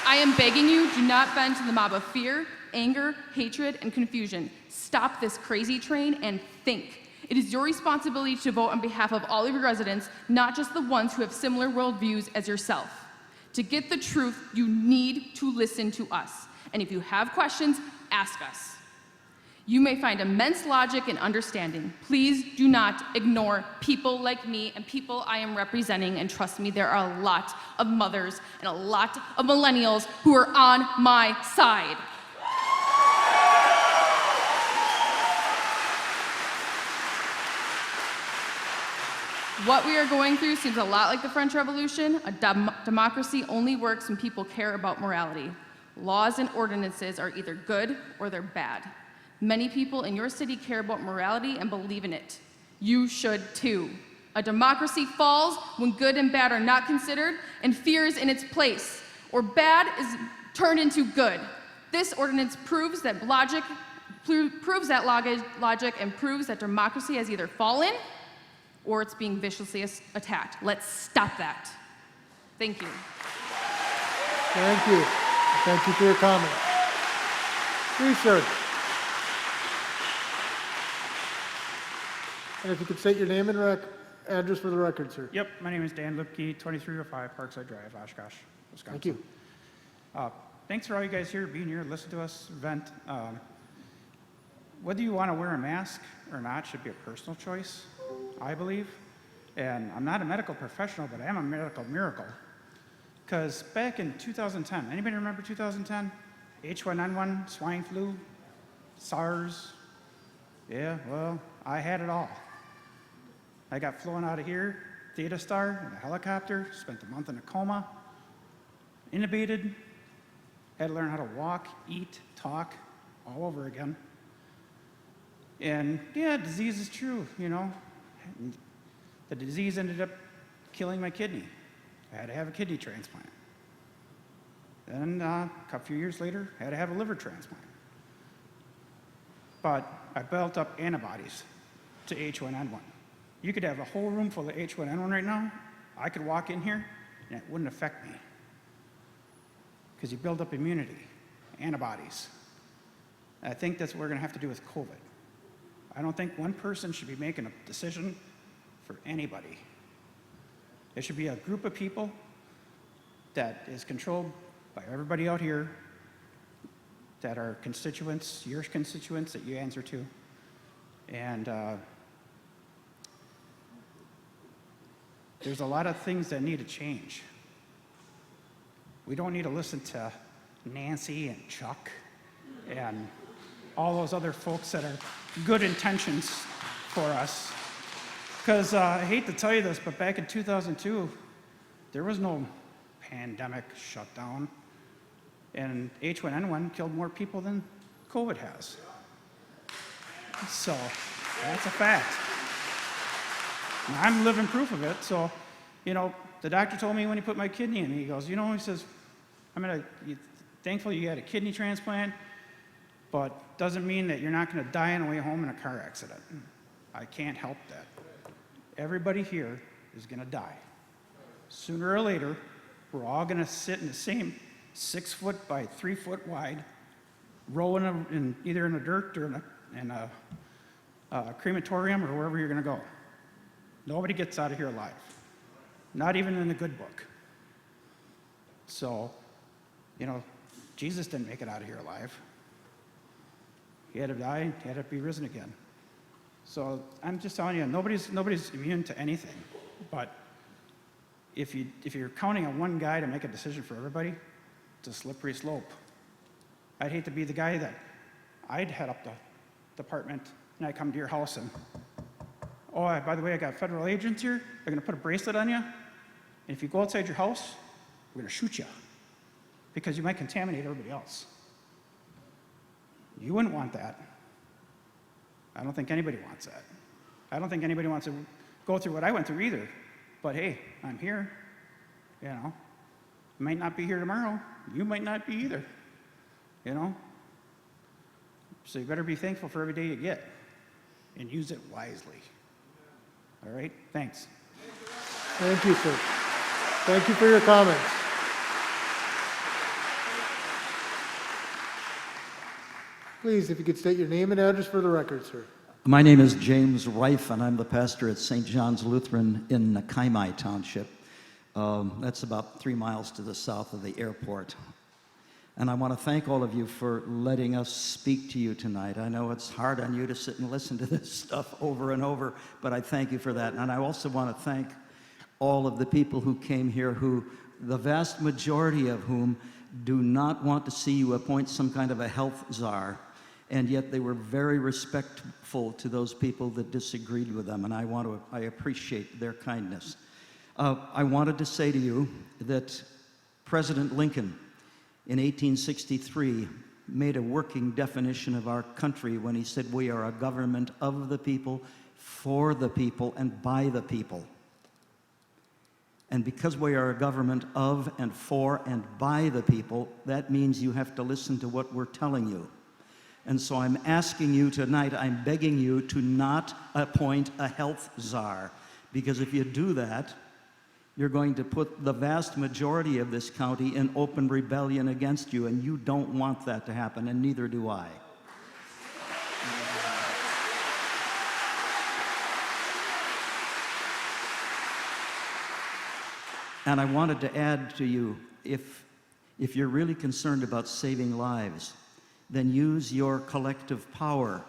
[SPEAKER 3] I am begging you, do not bend to the mob of fear, anger, hatred, and confusion. Stop this crazy train and think. It is your responsibility to vote on behalf of all of your residents, not just the ones who have similar worldviews as yourself. To get the truth, you need to listen to us. And if you have questions, ask us. You may find immense logic and understanding. Please do not ignore people like me and people I am representing, and trust me, there are a lot of mothers and a lot of millennials who are on my side. What we are going through seems a lot like the French Revolution. A democracy only works when people care about morality. Laws and ordinances are either good or they're bad. Many people in your city care about morality and believe in it. You should too. A democracy falls when good and bad are not considered and fear is in its place, or bad is turned into good. This ordinance proves that logic and proves that democracy has either fallen or it's being viciously attacked. Let's stop that. Thank you.
[SPEAKER 1] Thank you. Thank you for your comment. Please, sir. And if you could state your name and address for the record, sir.
[SPEAKER 4] Yep, my name is Dan Lipke, 2305 Parkside Drive, Oshkosh, Wisconsin.
[SPEAKER 1] Thank you.
[SPEAKER 4] Thanks for all you guys here being here, listen to us, vent. Whether you want to wear a mask or not should be a personal choice, I believe. And I'm not a medical professional, but I am a medical miracle. Because back in 2010, anybody remember 2010? H1N1, swine flu, SARS. Yeah, well, I had it all. I got flown out of here, Theta Star, in a helicopter, spent a month in a coma, intubated, had to learn how to walk, eat, talk, all over again. And yeah, disease is true, you know. The disease ended up killing my kidney. I had to have a kidney transplant. Then a few years later, I had to have a liver transplant. But I built up antibodies to H1N1. You could have a whole room full of H1N1 right now. I could walk in here and it wouldn't affect me. Because you build up immunity, antibodies. I think that's what we're going to have to do with COVID. I don't think one person should be making a decision for anybody. It should be a group of people that is controlled by everybody out here that are constituents, your constituents that you answer to. And there's a lot of things that need to change. We don't need to listen to Nancy and Chuck and all those other folks that are good intentions for us. Because I hate to tell you this, but back in 2002, there was no pandemic shutdown. And H1N1 killed more people than COVID has. So that's a fact. And I'm living proof of it. So, you know, the doctor told me when he put my kidney in, he goes, you know, he says, thankful you had a kidney transplant, but doesn't mean that you're not going to die on the way home in a car accident. I can't help that. Everybody here is going to die. Sooner or later, we're all going to sit in the same 6 foot by 3 foot wide row either in the dirt or in a crematorium or wherever you're going to go. Nobody gets out of here alive, not even in the good book. So, you know, Jesus didn't make it out of here alive. He had to die, he had to be risen again. So I'm just telling you, nobody's immune to anything. But if you're counting on one guy to make a decision for everybody, it's a slippery slope. I'd hate to be the guy that I'd head up the department and I come to your house and, oh, by the way, I got federal agents here. They're going to put a bracelet on you. And if you go outside your house, we're going to shoot you because you might contaminate everybody else. You wouldn't want that. I don't think anybody wants that. I don't think anybody wants to go through what I went through either. But hey, I'm here. You know, I might not be here tomorrow. You might not be either. You know? So you better be thankful for every day you get and use it wisely. All right? Thanks.
[SPEAKER 1] Thank you, sir. Thank you for your comments. Please, if you could state your name and address for the record, sir.
[SPEAKER 5] My name is James Reif, and I'm the pastor at St. John's Lutheran in Kaimai Township. That's about 3 miles to the south of the airport. And I want to thank all of you for letting us speak to you tonight. I know it's hard on you to sit and listen to this stuff over and over, but I thank you for that. And I also want to thank all of the people who came here, who, the vast majority of whom do not want to see you appoint some kind of a health czar, and yet they were very respectful to those people that disagreed with them, and I appreciate their kindness. I wanted to say to you that President Lincoln in 1863 made a working definition of our country when he said we are a government of the people, for the people, and by the people. And because we are a government of and for and by the people, that means you have to listen to what we're telling you. And so I'm asking you tonight, I'm begging you to not appoint a health czar, because if you do that, you're going to put the vast majority of this county in open rebellion against you, and you don't want that to happen, and neither do I. And I wanted to add to you, if you're really concerned about saving lives, then use your collective power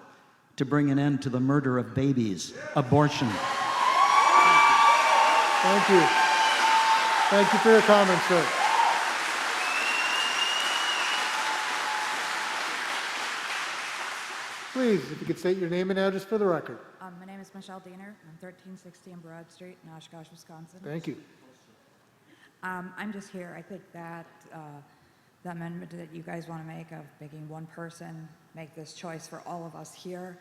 [SPEAKER 5] to bring an end to the murder of babies, abortion.
[SPEAKER 1] Thank you. Thank you for your comments, sir. Please, if you could state your name and address for the record.
[SPEAKER 6] My name is Michelle Diener. I'm 1360 on Broad Street in Oshkosh, Wisconsin.
[SPEAKER 1] Thank you.
[SPEAKER 6] I'm just here. I think that the amendment that you guys want to make of making one person make this choice for all of us here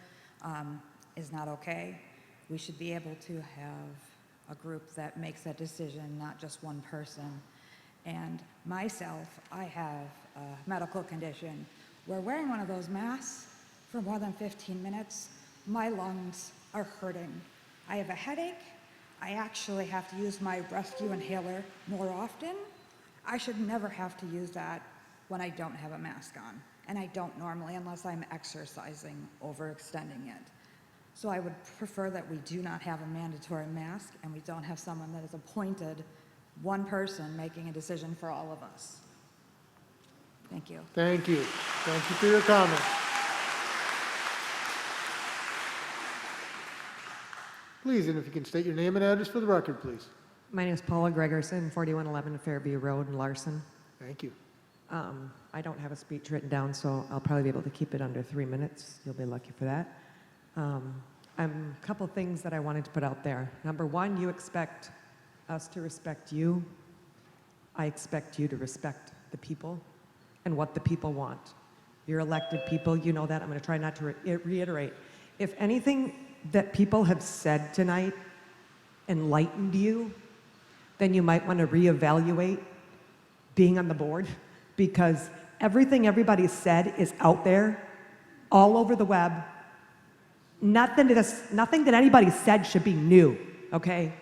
[SPEAKER 6] is not okay. We should be able to have a group that makes that decision, not just one person. And myself, I have a medical condition where wearing one of those masks for more than 15 minutes, my lungs are hurting. I have a headache. I actually have to use my rescue inhaler more often. I should never have to use that when I don't have a mask on. And I don't normally unless I'm exercising, overextending it. So I would prefer that we do not have a mandatory mask and we don't have someone that is appointed, one person making a decision for all of us. Thank you.
[SPEAKER 1] Thank you. Thank you for your comment. Please, and if you can state your name and address for the record, please.
[SPEAKER 23] My name is Paula Gregerson, 4111 Fairview Road in Larson.
[SPEAKER 1] Thank you.
[SPEAKER 23] I don't have a speech written down, so I'll probably be able to keep it under 3 minutes. You'll be lucky for that. A couple things that I wanted to put out there. Number one, you expect us to respect you. I expect you to respect the people. and what the people want. You're elected people, you know that. I'm going to try not to reiterate. If anything that people have said tonight enlightened you, then you might want to reevaluate being on the board, because everything everybody said is out there, all over the web. Nothing that anybody said should be new, okay?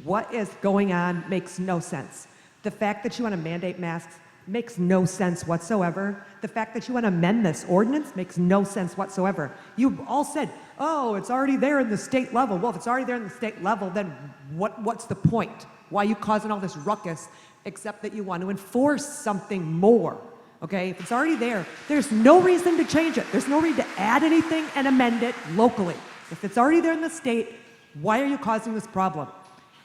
[SPEAKER 23] What is going on makes no sense. The fact that you want to mandate masks makes no sense whatsoever. The fact that you want to amend this ordinance makes no sense whatsoever. You all said, oh, it's already there in the state level. Well, if it's already there in the state level, then what's the point? Why are you causing all this ruckus except that you want to enforce something more? Okay, if it's already there, there's no reason to change it. There's no reason to add anything and amend it locally. If it's already there in the state, why are you causing this problem?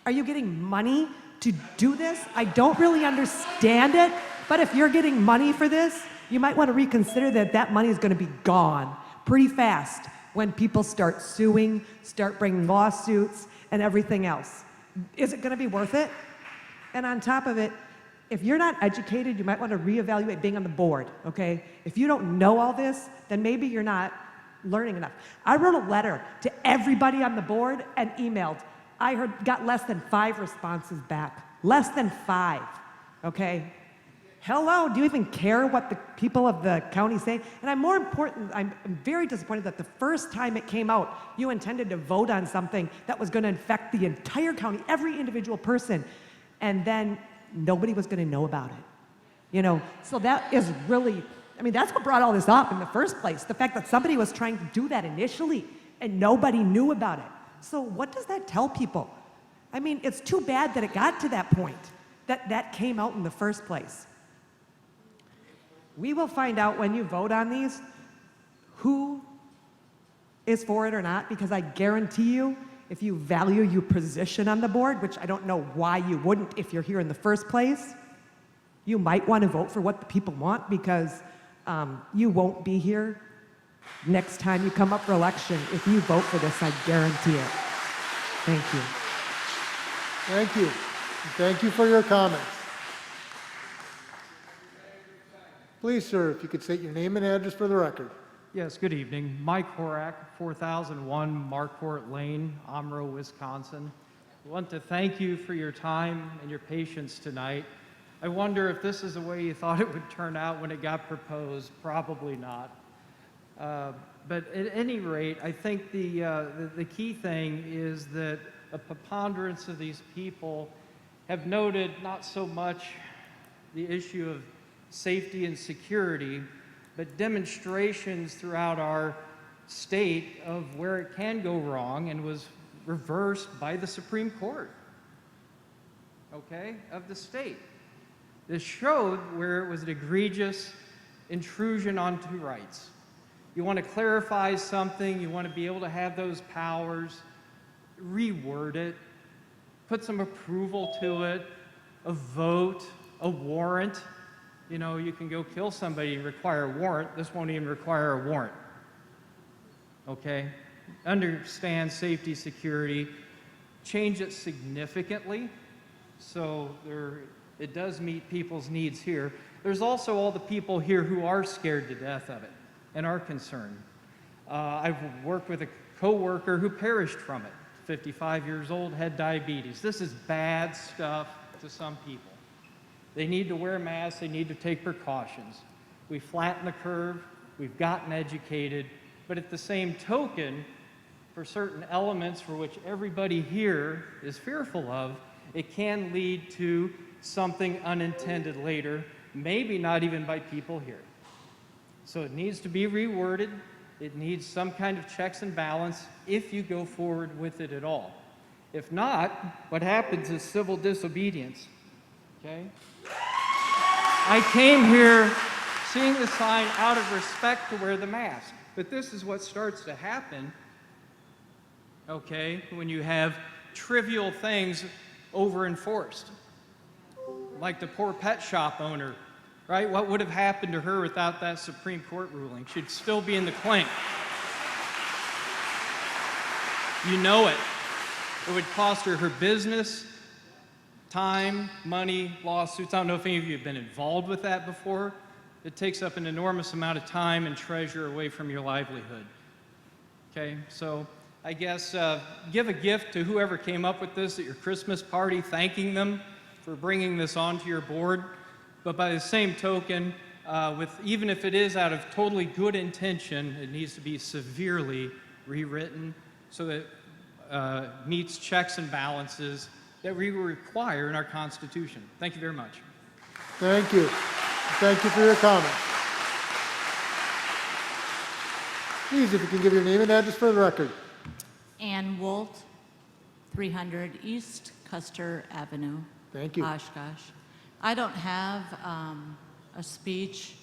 [SPEAKER 23] Are you getting money to do this? I don't really understand it, but if you're getting money for this, you might want to reconsider that money is going to be gone pretty fast when people start suing, start bringing lawsuits, and everything else. Is it going to be worth it? And on top of it, if you're not educated, you might want to reevaluate being on the board, okay? If you don't know all this, then maybe you're not learning enough. I wrote a letter to everybody on the board and emailed. Got less than 5 responses back. Less than 5, okay? Hello, do you even care what the people of the county say? And I'm very disappointed that the first time it came out, you intended to vote on something that was going to affect the entire county, every individual person, and then nobody was going to know about it. You know, so that is really, I mean, that's what brought all this up in the first place, the fact that somebody was trying to do that initially and nobody knew about it. So what does that tell people? I mean, it's too bad that it got to that point, that came out in the first place. We will find out when you vote on these who is for it or not, because I guarantee you, if you value your position on the board, which I don't know why you wouldn't if you're here in the first place, you might want to vote for what the people want, because you won't be here next time you come up for election if you vote for this, I guarantee it. Thank you.
[SPEAKER 1] Thank you. And thank you for your comments. Please, sir, if you could state your name and address for the record.
[SPEAKER 7] Yes, good evening. Mike Horak, 4001 Marquardt Lane, Omro, Wisconsin. I want to thank you for your time and your patience tonight. I wonder if this is the way you thought it would turn out when it got proposed. Probably not. But at any rate, I think the key thing is that a preponderance of these people have noted not so much the issue of safety and security, but demonstrations throughout our state of where it can go wrong, and was reversed by the Supreme Court, okay, of the state. This showed where it was an egregious intrusion onto rights. You want to clarify something, you want to be able to have those powers, reword it, put some approval to it, a vote, a warrant. You know, you can go kill somebody and require a warrant. This won't even require a warrant. Okay? Understand safety, security, change it significantly so it does meet people's needs here. There's also all the people here who are scared to death of it and are concerned. I've worked with a coworker who perished from it, 55 years old, had diabetes. This is bad stuff to some people. They need to wear masks, they need to take precautions. We flatten the curve, we've gotten educated, but at the same token, for certain elements for which everybody here is fearful of, it can lead to something unintended later, maybe not even by people here. So it needs to be reworded, it needs some kind of checks and balance if you go forward with it at all. If not, what happens is civil disobedience, okay? I came here seeing the sign out of respect to wear the mask, but this is what starts to happen, okay, when you have trivial things over-enforced. Like the poor pet shop owner, right? What would have happened to her without that Supreme Court ruling? She'd still be in the clink. You know it. It would cost her her business, time, money, lawsuits. I don't know if any of you have been involved with that before, that takes up an enormous amount of time and treasure away from your livelihood. Okay, so I guess give a gift to whoever came up with this at your Christmas party, thanking them for bringing this onto your board. But by the same token, even if it is out of totally good intention, it needs to be severely rewritten so that meets checks and balances that we require in our Constitution. Thank you very much.
[SPEAKER 1] Thank you. Thank you for your comment. Please, if you can give your name and address for the record.
[SPEAKER 8] Ann Wolt, 300 East Custer Avenue.
[SPEAKER 1] Thank you.
[SPEAKER 8] Oshkosh. I don't have a speech.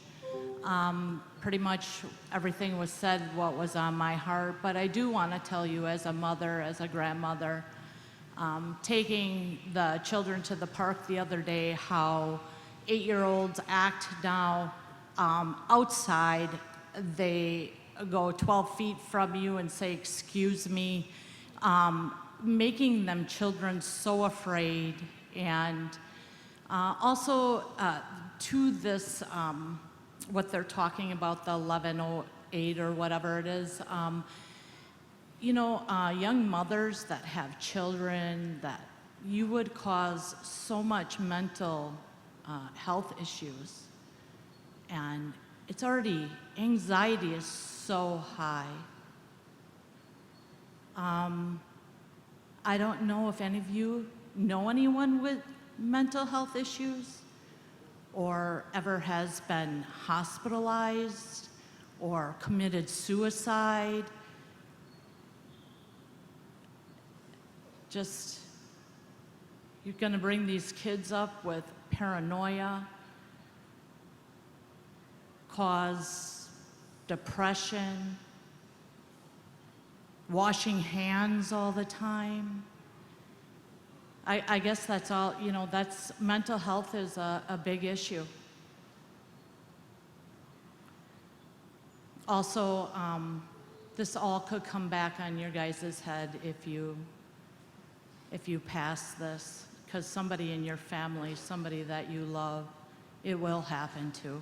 [SPEAKER 8] Pretty much everything was said what was on my heart, but I do want to tell you as a mother, as a grandmother, taking the children to the park the other day, how 8-year-olds act now outside. They go 12 feet from you and say, "Excuse me," making them children so afraid. And also to this, what they're talking about, the 1108 or whatever it is, young mothers that have children, that you would cause so much mental health issues. And it's already, anxiety is so high. I don't know if any of you know anyone with mental health issues or ever has been hospitalized or committed suicide. Just, you're going to bring these kids up with paranoia, cause depression, washing hands all the time. I guess that's all, that's, mental health is a big issue. Also, this all could come back on your guys' head if you pass this, because somebody in your family, somebody that you love, it will happen to.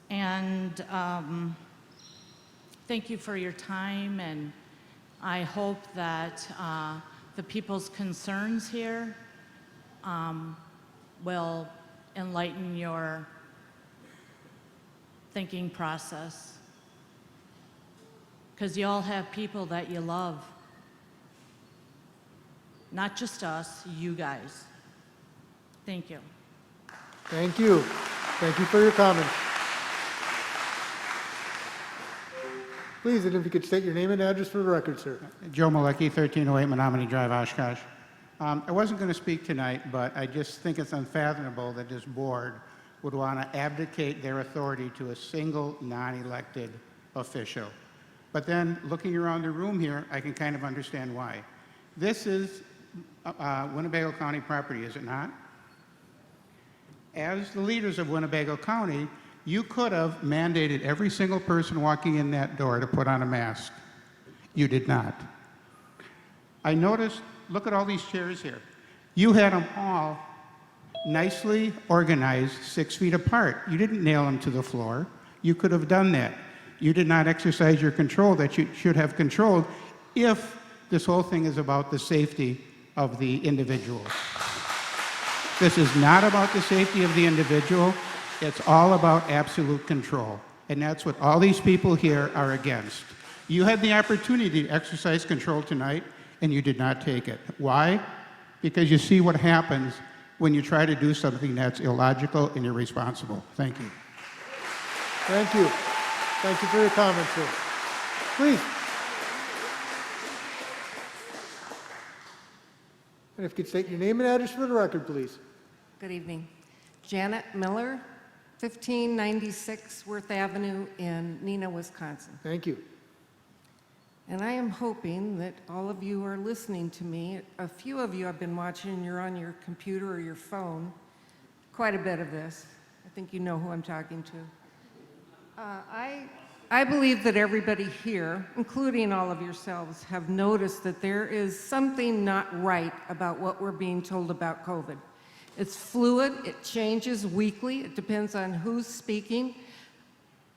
[SPEAKER 8] And thank you for your time, and I hope that the people's concerns here will enlighten your thinking process. Because you all have people that you love. Not just us, you guys. Thank you.
[SPEAKER 1] Thank you. Thank you for your comments. Please, and if you could state your name and address for the record, sir.
[SPEAKER 4] Joe Malecki, 1308 Menominee Drive, Oshkosh. I wasn't going to speak tonight, but I just think it's unfathomable that this board would want to abdicate their authority to a single non-elected official. But then, looking around the room here, I can kind of understand why. This is Winnebago County property, is it not? As the leaders of Winnebago County, you could have mandated every single person walking in that door to put on a mask. You did not. I noticed, look at all these chairs here. You had them all nicely organized 6 feet apart. You didn't nail them to the floor. You could have done that. You did not exercise your control that you should have controlled if this whole thing is about the safety of the individual. This is not about the safety of the individual. It's all about absolute control. And that's what all these people here are against. You had the opportunity to exercise control tonight, and you did not take it. Why? Because you see what happens when you try to do something that's illogical and irresponsible. Thank you.
[SPEAKER 1] Thank you. Thank you for your comments, sir. Please. And if you could state your name and address for the record, please.
[SPEAKER 9] Good evening. Janet Miller, 1596 Worth Avenue in Neenah, Wisconsin.
[SPEAKER 1] Thank you.
[SPEAKER 9] And I am hoping that all of you are listening to me. A few of you have been watching, you're on your computer or your phone. Quite a bit of this. I think you know who I'm talking to. I I believe that everybody here, including all of yourselves, have noticed that there is something not right about what we're being told about COVID. It's fluid, it changes weekly, it depends on who's speaking.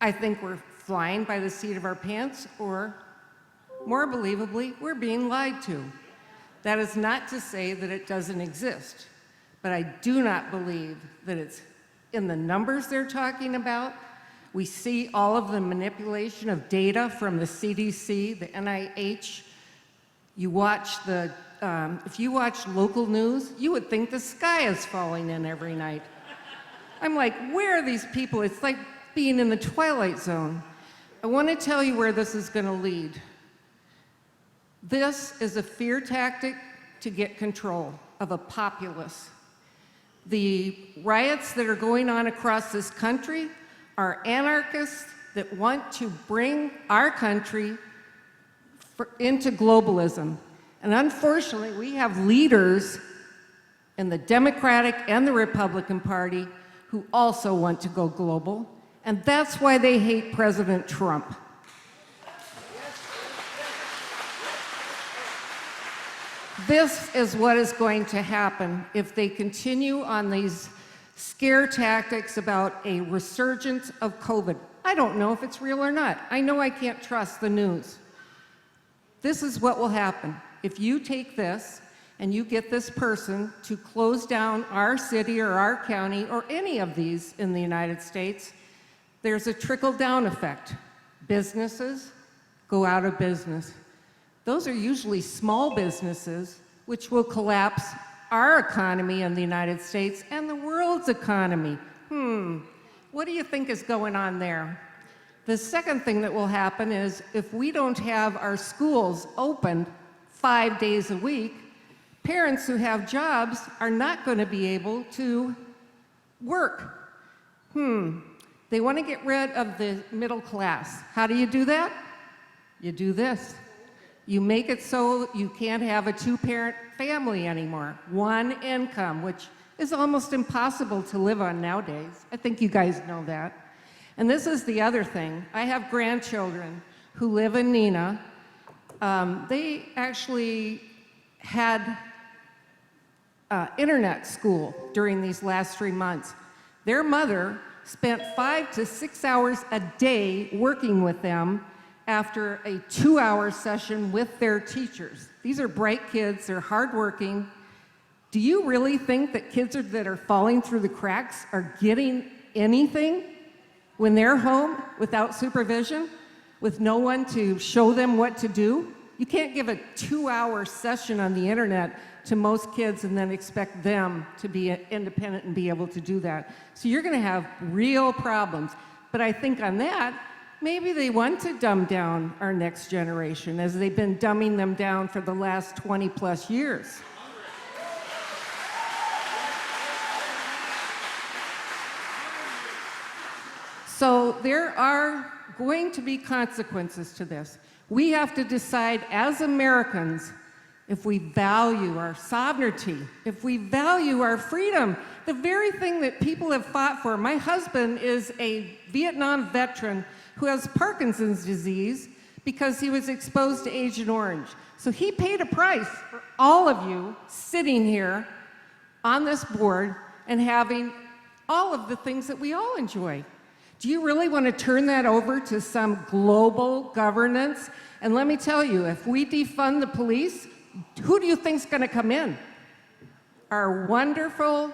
[SPEAKER 9] I think we're flying by the seat of our pants, or more believably, we're being lied to. That is not to say that it doesn't exist, but I do not believe that it's in the numbers they're talking about. We see all of the manipulation of data from the CDC, the NIH. You watch if you watch local news, you would think the sky is falling in every night. I'm like, where are these people? It's like being in the Twilight Zone. I want to tell you where this is going to lead. This is a fear tactic to get control of a populace. The riots that are going on across this country are anarchists that want to bring our country into globalism. And unfortunately, we have leaders in the Democratic and the Republican Party who also want to go global. And that's why they hate President Trump. This is what is going to happen if they continue on these scare tactics about a resurgence of COVID. I don't know if it's real or not. I know I can't trust the news. This is what will happen. If you take this and you get this person to close down our city or our county or any of these in the United States, there's a trickle-down effect. Businesses go out of business. Those are usually small businesses, which will collapse our economy in the United States and the world's economy. What do you think is going on there? The second thing that will happen is if we don't have our schools open 5 days a week, parents who have jobs are not going to be able to work. They want to get rid of the middle class. How do you do that? You do this. You make it so you can't have a two-parent family anymore. One income, which is almost impossible to live on nowadays. I think you guys know that. And this is the other thing. I have grandchildren who live in Neenah. They actually had internet school during these last 3 months. Their mother spent 5 to 6 hours a day working with them after a 2-hour session with their teachers. These are bright kids, they're hardworking. Do you really think that kids that are falling through the cracks are getting anything when they're home without supervision, with no one to show them what to do? You can't give a 2-hour session on the internet to most kids and then expect them to be independent and be able to do that. So you're gonna have real problems. But I think on that, maybe they want to dumb down our next generation as they've been dumbing them down for the last 20 plus years. So there are going to be consequences to this. We have to decide as Americans if we value our sovereignty, if we value our freedom, the very thing that people have fought for. My husband is a Vietnam veteran who has Parkinson's disease because he was exposed to Agent Orange. So he paid a price for all of you sitting here on this board and having all of the things that we all enjoy. Do you really want to turn that over to some global governance? And let me tell you, if we defund the police, who do you think's going to come in? Our wonderful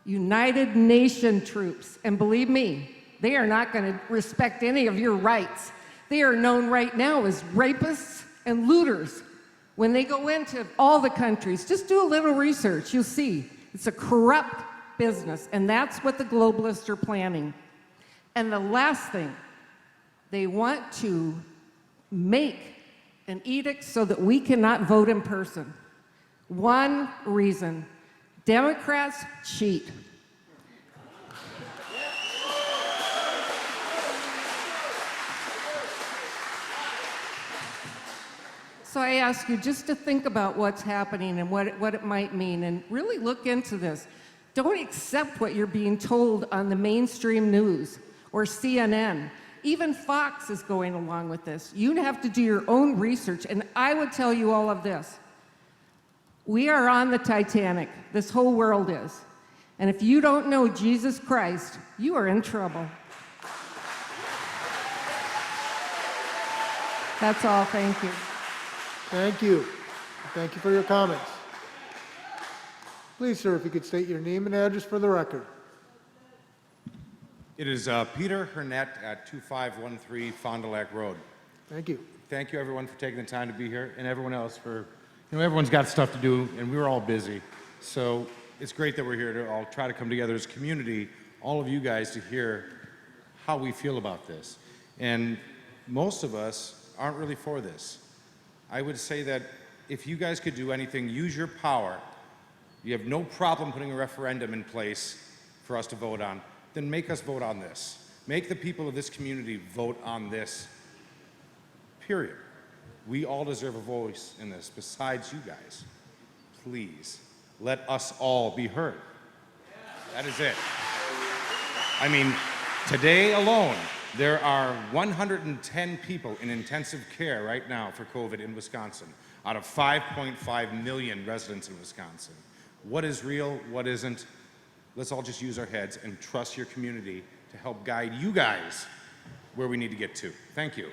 [SPEAKER 9] United Nations troops. And believe me, they are not going to respect any of your rights. They are known right now as rapists and looters. When they go into all the countries, just do a little research, you'll see. It's a corrupt business, and that's what the globalists are planning. And the last thing, they want to make an edict so that we cannot vote in person. One reason, Democrats cheat. So I ask you just to think about what's happening and what it might mean, and really look into this. Don't accept what you're being told on the mainstream news or CNN. Even Fox is going along with this. You have to do your own research, and I would tell you all of this. We are on the Titanic. This whole world is. And if you don't know Jesus Christ, you are in trouble. That's all. Thank you.
[SPEAKER 1] Thank you. Thank you for your comments. Please, sir, if you could state your name and address for the record.
[SPEAKER 10] It is Peter Hurnett at 2513 Fond du Lac Road.
[SPEAKER 1] Thank you.
[SPEAKER 10] Thank you, everyone, for taking the time to be here, and everyone else for, everyone's got stuff to do, and we were all busy. So it's great that we're here to all try to come together as a community, all of you guys, to hear how we feel about this. And most of us aren't really for this. I would say that if you guys could do anything, use your power. You have no problem putting a referendum in place for us to vote on. Then make us vote on this. Make the people of this community vote on this, period. We all deserve a voice in this, besides you guys. Please, let us all be heard. That is it. I mean, today alone, there are 110 people in intensive care right now for COVID in Wisconsin, out of 5.5 million residents in Wisconsin. What is real, what isn't? Let's all just use our heads and trust your community to help guide you guys where we need to get to. Thank you.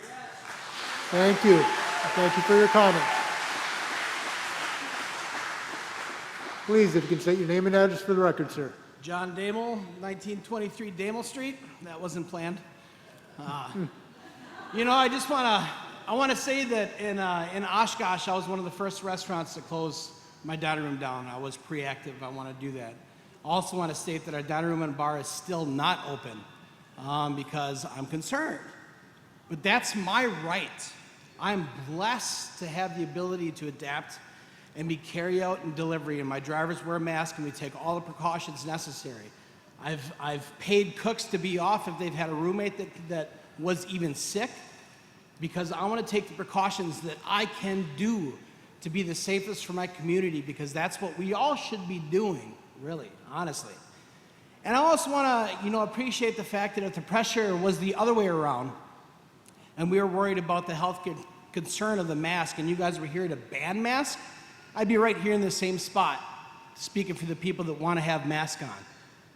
[SPEAKER 1] Thank you. Thank you for your comments. Please, if you can state your name and address for the record, sir.
[SPEAKER 11] John Damel, 1923 Damel Street. That wasn't planned. I just want to say that in Oshkosh, I was one of the first restaurants to close my dining room down. I was preactive. I want to do that. I also want to state that our dining room and bar is still not open because I'm concerned. But that's my right. I'm blessed to have the ability to adapt and be carry out and delivery, and my drivers wear a mask and we take all the precautions necessary. I've paid cooks to be off if they've had a roommate that was even sick, because I want to take the precautions that I can do to be the safest for my community, because that's what we all should be doing, really, honestly. And I also want to, appreciate the fact that if the pressure was the other way around, and we were worried about the health concern of the mask, and you guys were here to ban masks, I'd be right here in the same spot, speaking for the people that want to have masks on,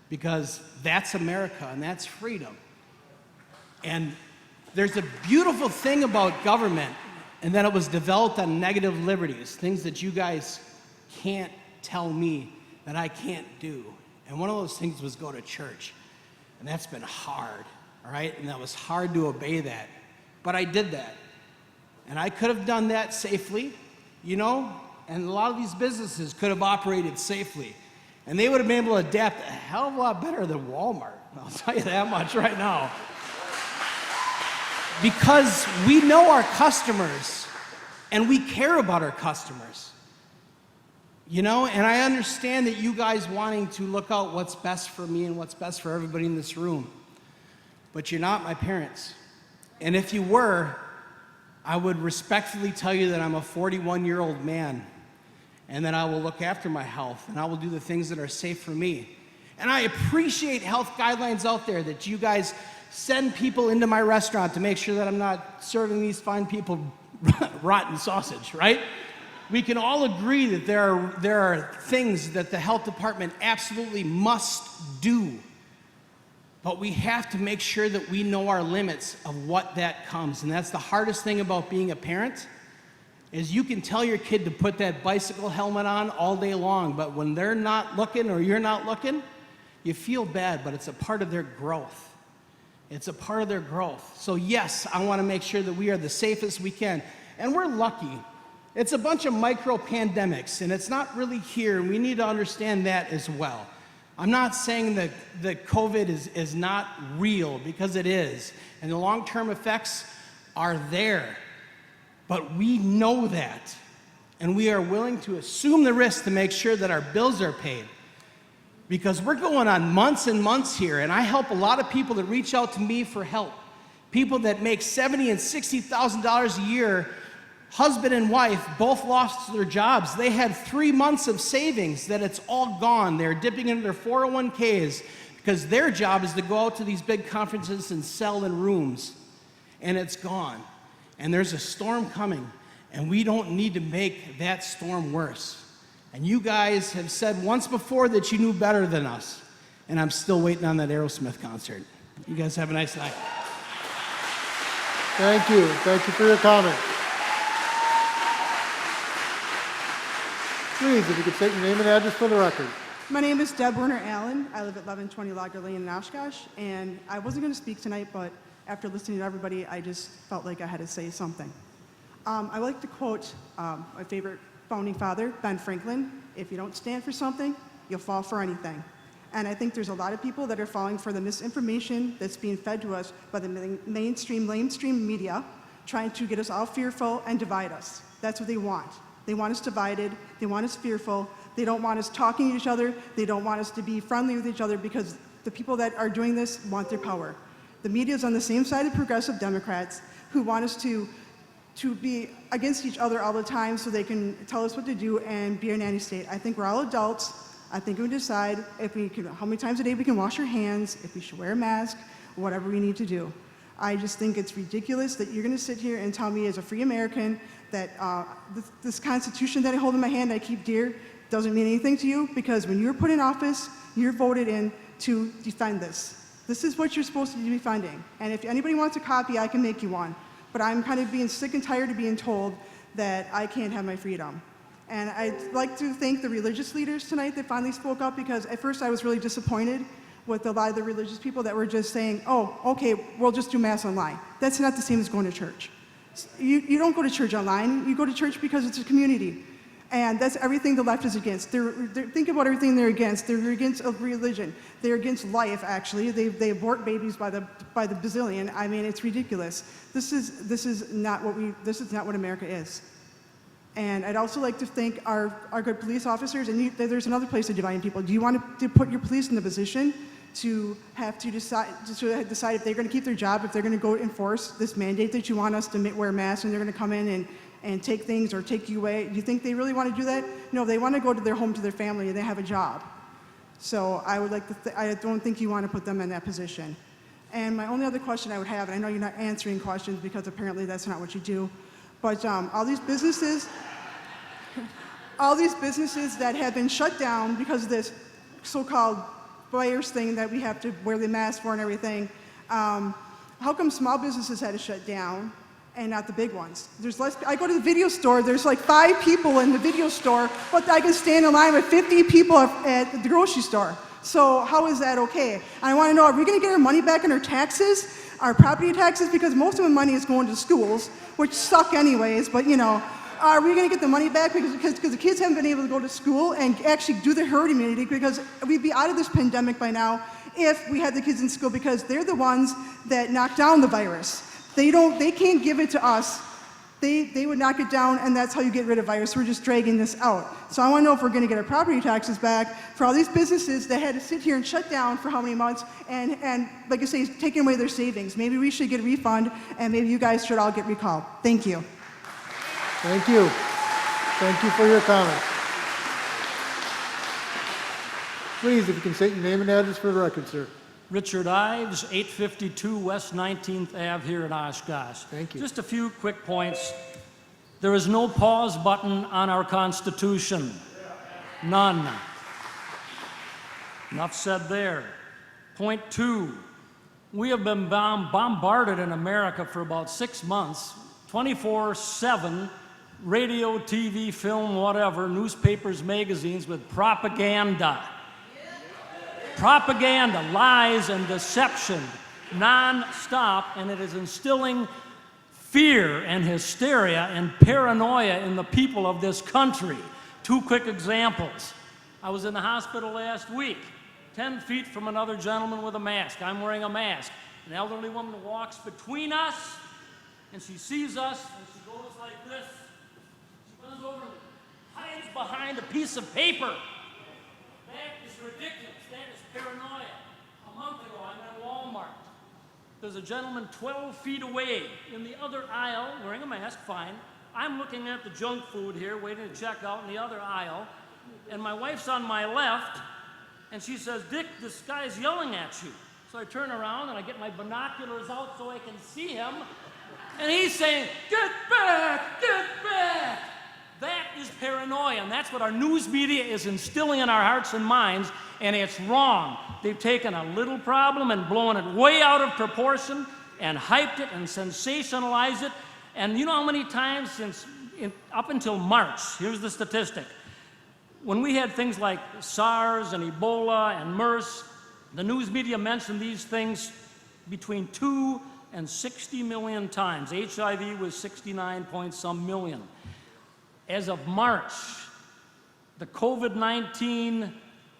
[SPEAKER 11] because that's America and that's freedom. And there's a beautiful thing about government, and that it was developed on negative liberties, things that you guys can't tell me that I can't do. And one of those things was go to church, and that's been hard, all right? And that was hard to obey that, but I did that. And I could have done that safely, and a lot of these businesses could have operated safely. And they would have been able to adapt a hell of a lot better than Walmart. I'll tell you that much right now. Because we know our customers, and we care about our customers. And I understand that you guys wanting to look out what's best for me and what's best for everybody in this room. But you're not my parents. And if you were, I would respectfully tell you that I'm a 41-year-old man, and that I will look after my health, and I will do the things that are safe for me. And I appreciate health guidelines out there that you guys send people into my restaurant to make sure that I'm not serving these fine people rotten sausage, right? We can all agree that there are things that the health department absolutely must do. But we have to make sure that we know our limits of what that comes. And that's the hardest thing about being a parent, is you can tell your kid to put that bicycle helmet on all day long, but when they're not looking or you're not looking, you feel bad, but it's a part of their growth. It's a part of their growth. So yes, I want to make sure that we are the safest we can. And we're lucky. It's a bunch of micro pandemics, and it's not really here, and we need to understand that as well. I'm not saying that COVID is not real, because it is, and the long-term effects are there. But we know that, and we are willing to assume the risk to make sure that our bills are paid. Because we're going on months and months here, and I help a lot of people that reach out to me for help. People that make $70,000 and $60,000 a year, husband and wife, both lost their jobs. They had 3 months of savings that it's all gone. They're dipping into their 401ks because their job is to go out to these big conferences and sell in rooms. and it's gone. And there's a storm coming, and we don't need to make that storm worse. And you guys have said once before that you knew better than us, and I'm still waiting on that Aerosmith concert. You guys have a nice night.
[SPEAKER 1] Thank you. Thank you for your comment. Please, if you could state your name and address for the record.
[SPEAKER 12] My name is Deb Werner Allen. I live at 1120 Lager Lane in Oshkosh, and I wasn't going to speak tonight, but after listening to everybody, I just felt like I had to say something. I like to quote my favorite founding father, Ben Franklin: "If you don't stand for something, you'll fall for anything." And I think there's a lot of people that are falling for the misinformation that's being fed to us by the mainstream media, trying to get us all fearful and divide us. That's what they want. They want us divided. They want us fearful. They don't want us talking to each other. They don't want us to be friendly with each other, because the people that are doing this want their power. The media is on the same side of progressive Democrats who want us to be against each other all the time so they can tell us what to do and be a nanny state. I think we're all adults. I think we decide if we can, how many times a day we can wash our hands, if we should wear a mask, whatever we need to do. I just think it's ridiculous that you're going to sit here and tell me as a free American that this Constitution that I hold in my hand I keep dear doesn't mean anything to you, because when you're put in office, you're voted in to defend this. This is what you're supposed to be defending. And if anybody wants a copy, I can make you one. But I'm kind of being sick and tired of being told that I can't have my freedom. And I'd like to thank the religious leaders tonight that finally spoke up, because at first I was really disappointed with a lot of the religious people that were just saying, oh, okay, we'll just do Mass online. That's not the same as going to church. You don't go to church online. You go to church because it's a community. And that's everything the left is against. Think about everything they're against. They're against religion. They're against life, actually. They abort babies by the bazillion. I mean, it's ridiculous. This is not what America is. And I'd also like to thank our good police officers. And there's another place to divide people. Do you want to put your police in the position to have to decide if they're going to keep their job, if they're going to go enforce this mandate that you want us to wear masks, and they're going to come in and take things or take you away? Do you think they really want to do that? No, they want to go to their home, to their family, and they have a job. So I would like to, I don't think you want to put them in that position. And my only other question I would have, and I know you're not answering questions because apparently that's not what you do, but all these businesses that have been shut down because of this so-called virus thing that we have to wear the mask for and everything, how come small businesses had to shut down and not the big ones? I go to the video store, there's like 5 people in the video store, but I can stand in line with 50 people at the grocery store. So how is that okay? I want to know, are we going to get our money back in our taxes, our property taxes? Because most of the money is going to schools, which suck anyways, but you know, are we going to get the money back because the kids haven't been able to go to school and actually do the herd immunity? Because we'd be out of this pandemic by now if we had the kids in school, because they're the ones that knock down the virus. They can't give it to us. They would knock it down, and that's how you get rid of virus. We're just dragging this out. So I want to know if we're going to get our property taxes back for all these businesses that had to sit here and shut down for how many months, and like I say, taking away their savings. Maybe we should get a refund, and maybe you guys should all get recalled. Thank you.
[SPEAKER 1] Thank you. Thank you for your comment. Please, if you can state your name and address for the record, sir.
[SPEAKER 13] Richard Ives, 852 West 19th Ave here in Oshkosh.
[SPEAKER 1] Thank you.
[SPEAKER 13] Just a few quick points. There is no pause button on our Constitution. None. Enough said there. Point 2. We have been bombarded in America for about 6 months, 24/7, radio, TV, film, whatever, newspapers, magazines, with propaganda. Propaganda, lies, and deception, non-stop, and it is instilling fear and hysteria and paranoia in the people of this country. 2 quick examples. I was in the hospital last week, 10 feet from another gentleman with a mask. I'm wearing a mask. An elderly woman walks between us, and she sees us, and she goes like this. She runs over and hides behind a piece of paper. That is ridiculous. That is paranoia. A month ago, I'm at Walmart. There's a gentleman 12 feet away in the other aisle, wearing a mask, fine. I'm looking at the junk food here, waiting to check out in the other aisle, and my wife's on my left, and she says, "Dick, this guy's yelling at you." So I turn around and I get my binoculars out so I can see him. And he's saying, "Get back, get back." That is paranoia, and that's what our news media is instilling in our hearts and minds, and it's wrong. They've taken a little problem and blown it way out of proportion and hyped it and sensationalized it. And you know how many times up until March, here's the statistic, when we had things like SARS and Ebola and MERS, the news media mentioned these things between 2 and 60 million times. HIV was 69 point some million. As of March, the COVID-19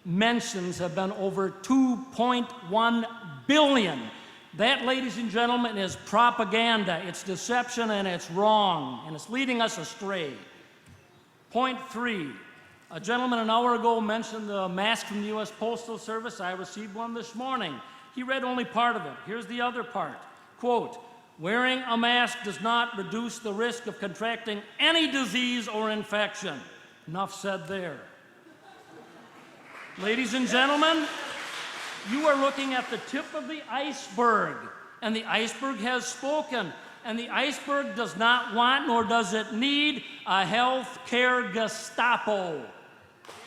[SPEAKER 13] mentions have been over 2.1 billion. That, ladies and gentlemen, is propaganda. It's deception and it's wrong, and it's leading us astray. Point 3, a gentleman an hour ago mentioned the mask from the U.S. Postal Service. I received one this morning. He read only part of it. Here's the other part. Quote, "Wearing a mask does not reduce the risk of contracting any disease or infection." Enough said there. Ladies and gentlemen, you are looking at the tip of the iceberg, and the iceberg has spoken, and the iceberg does not want nor does it need a health care Gestapo.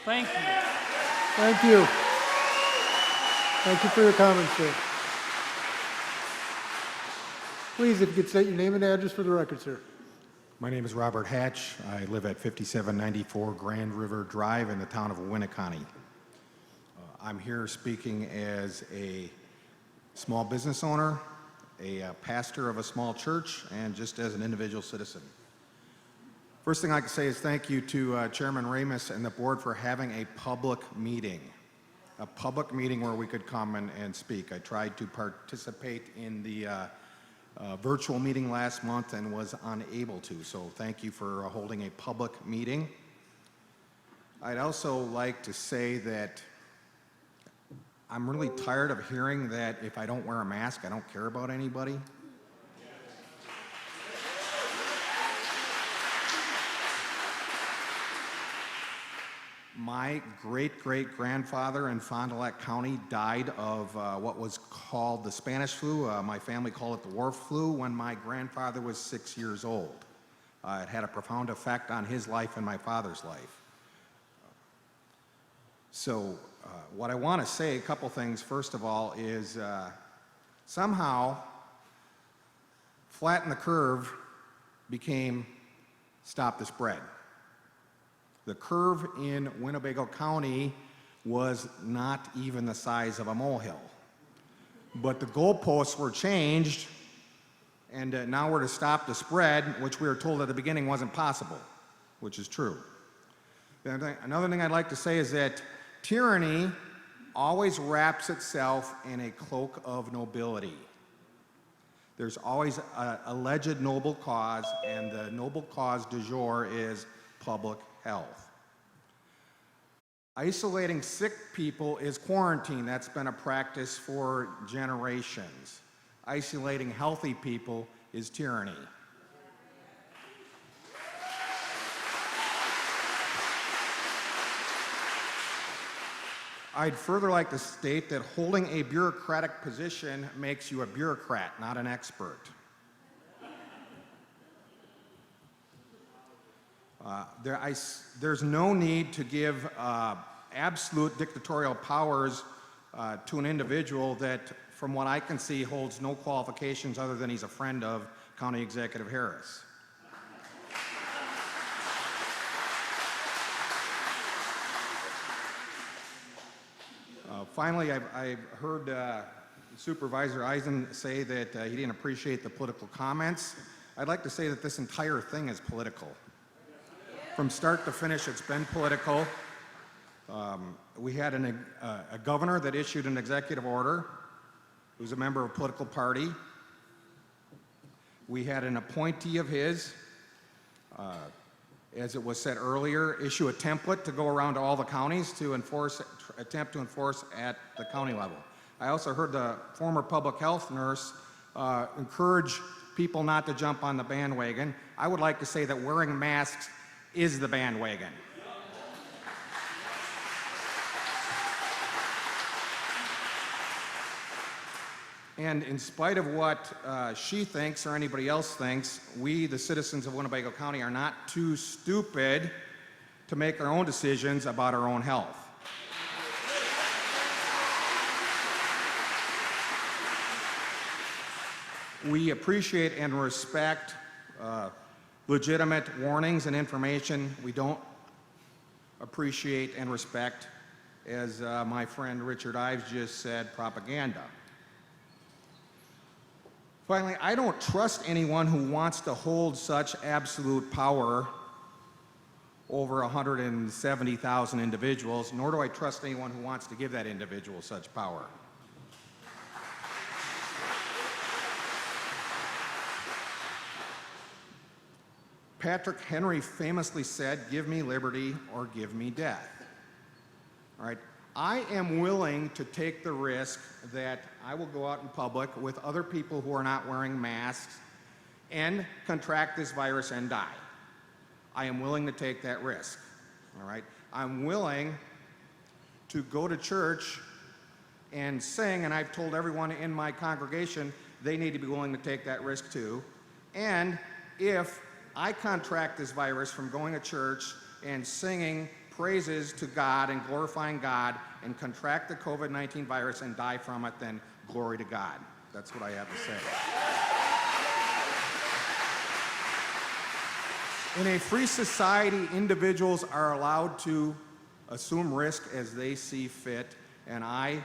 [SPEAKER 13] Thank you.
[SPEAKER 1] Thank you. Thank you for your comments, sir. Please, if you could state your name and address for the record, sir.
[SPEAKER 14] My name is Robert Hatch. I live at 5794 Grand River Drive in the town of Winnebago. I'm here speaking as a small business owner, a pastor of a small church, and just as an individual citizen. First thing I can say is thank you to Chairman Ramus and the board for having a public meeting where we could come and speak. I tried to participate in the virtual meeting last month and was unable to, so thank you for holding a public meeting. I'd also like to say that I'm really tired of hearing that if I don't wear a mask, I don't care about anybody. My great-great-grandfather in Fond du Lac County died of what was called the Spanish flu. My family called it the wharf flu when my grandfather was 6 years old. It had a profound effect on his life and my father's life. So what I want to say, a couple things, first of all, is somehow flatten the curve became stop the spread. The curve in Winnebago County was not even the size of a molehill. But the goalposts were changed, and now we're to stop the spread, which we were told at the beginning wasn't possible, which is true. Another thing I'd like to say is that tyranny always wraps itself in a cloak of nobility. There's always an alleged noble cause, and the noble cause du jour is public health. Isolating sick people is quarantine. That's been a practice for generations. Isolating healthy people is tyranny. I'd further like to state that holding a bureaucratic position makes you a bureaucrat, not an expert. There's no need to give absolute dictatorial powers to an individual that, from what I can see, holds no qualifications other than he's a friend of County Executive Harris. Finally, I've heard Supervisor Eisen say that he didn't appreciate the political comments. I'd like to say that this entire thing is political. From start to finish, it's been political. We had a governor that issued an executive order who's a member of a political party. We had an appointee of his, as it was said earlier, issue a template to go around to all the counties to attempt to enforce at the county level. I also heard the former public health nurse encourage people not to jump on the bandwagon. I would like to say that wearing masks is the bandwagon. And in spite of what she thinks or anybody else thinks, we, the citizens of Winnebago County, are not too stupid to make our own decisions about our own health. We appreciate and respect legitimate warnings and information. We don't appreciate and respect, as my friend Richard Ives just said, propaganda. Finally, I don't trust anyone who wants to hold such absolute power over 170,000 individuals, nor do I trust anyone who wants to give that individual such power. Patrick Henry famously said, "Give me liberty or give me death." All right, I am willing to take the risk that I will go out in public with other people who are not wearing masks and contract this virus and die. I am willing to take that risk. All right, I'm willing to go to church and sing, and I've told everyone in my congregation they need to be willing to take that risk too. And if I contract this virus from going to church and singing praises to God and glorifying God and contract the COVID-19 virus and die from it, then glory to God. That's what I have to say. In a free society, individuals are allowed to assume risk as they see fit, and I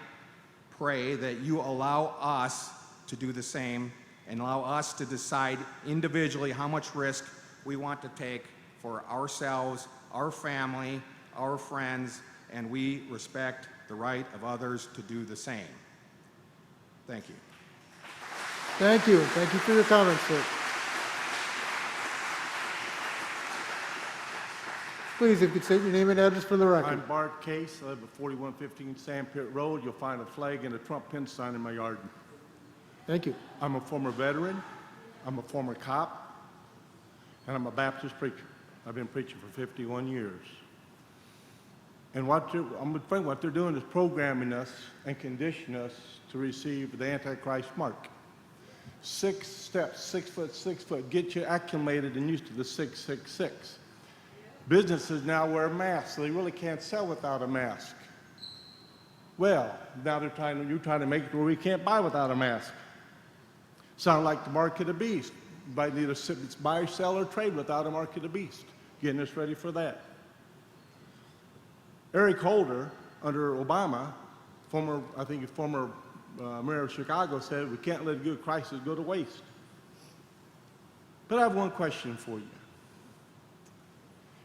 [SPEAKER 14] pray that you allow us to do the same and allow us to decide individually how much risk we want to take for ourselves, our family, our friends, and we respect the right of others to do the same. Thank you.
[SPEAKER 1] Thank you. Thank you for your comments, sir. Please, if you could state your name and address for the record.
[SPEAKER 15] I'm Bart Case. I live at 4115 Sandpit Road. You'll find a flag and a Trump pin sign in my yard.
[SPEAKER 1] Thank you.
[SPEAKER 15] I'm a former veteran. I'm a former cop. And I'm a Baptist preacher. I've been preaching for 51 years. And I'm afraid what they're doing is programming us and conditioning us to receive the Antichrist mark. 6 steps, 6 foot, 6 foot, get you acclimated and used to the 666. Businesses now wear masks, so they really can't sell without a mask. Well, now you're trying to make it where we can't buy without a mask. Sound like the mark of the beast. By neither buy, sell, or trade without a mark of the beast. Getting us ready for that. Eric Holder, under Obama, former mayor of Chicago, said we can't let a good crisis go to waste. But I have one question for you.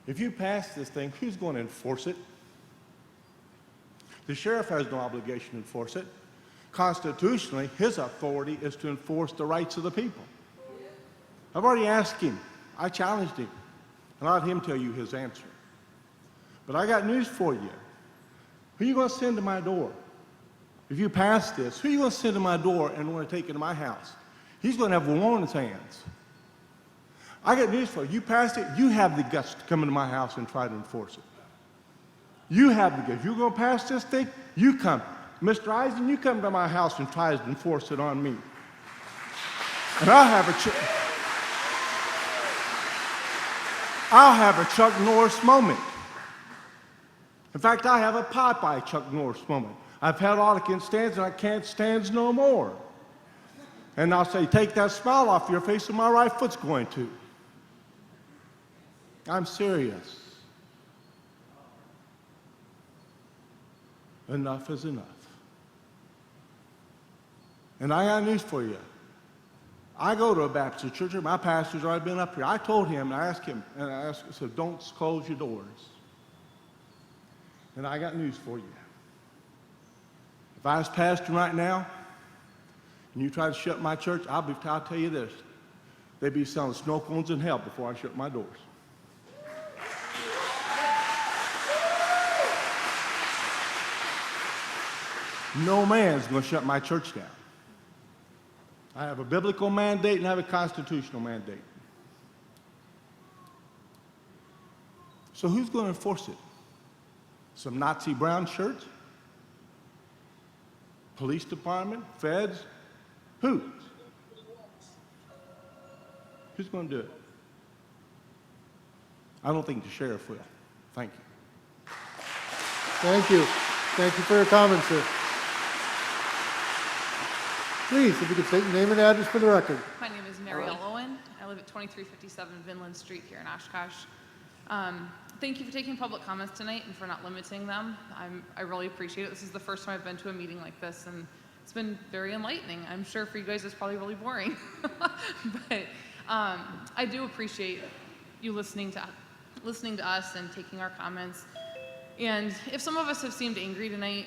[SPEAKER 15] If you pass this thing, who's going to enforce it? The sheriff has no obligation to enforce it. Constitutionally, his authority is to enforce the rights of the people. I've already asked him. I challenged him. And I'll let him tell you his answer. But I got news for you. Who are you going to send to my door? If you pass this, who are you going to send to my door and want to take into my house? He's going to have a war on his hands. I got news for you. You passed it, you have the guts to come into my house and try to enforce it. You have the guts. You're going to pass this thing, you come. Mr. Eisen, you come to my house and try to enforce it on me. And I'll have a Chuck Norris moment. In fact, I have a Popeye Chuck Norris moment. I've had all I can stand and I can't stand no more. And I'll say, take that smile off your face and my right foot's going to. I'm serious. Enough is enough. And I got news for you. I go to a Baptist church, and my pastor's already been up here. I told him, and I said, don't close your doors. And I got news for you. If I was pastor right now, and you try to shut my church, I'll tell you this. They'd be selling snow cones in hell before I shut my doors. No man's going to shut my church down. I have a biblical mandate and I have a constitutional mandate. So who's going to enforce it? Some Nazi brown shirts? Police department? Feds? Who? Who's going to do it? I don't think the sheriff will. Thank you.
[SPEAKER 1] Thank you. Thank you for your comments, sir. Please, if you could state your name and address for the record.
[SPEAKER 16] My name is Mary L. Owen. I live at 2357 Vinland Street here in Oshkosh. Thank you for taking public comments tonight and for not limiting them. I really appreciate it. This is the first time I've been to a meeting like this, and it's been very enlightening. I'm sure for you guys it's probably really boring, but I do appreciate you listening to us and taking our comments. And if some of us have seemed angry tonight,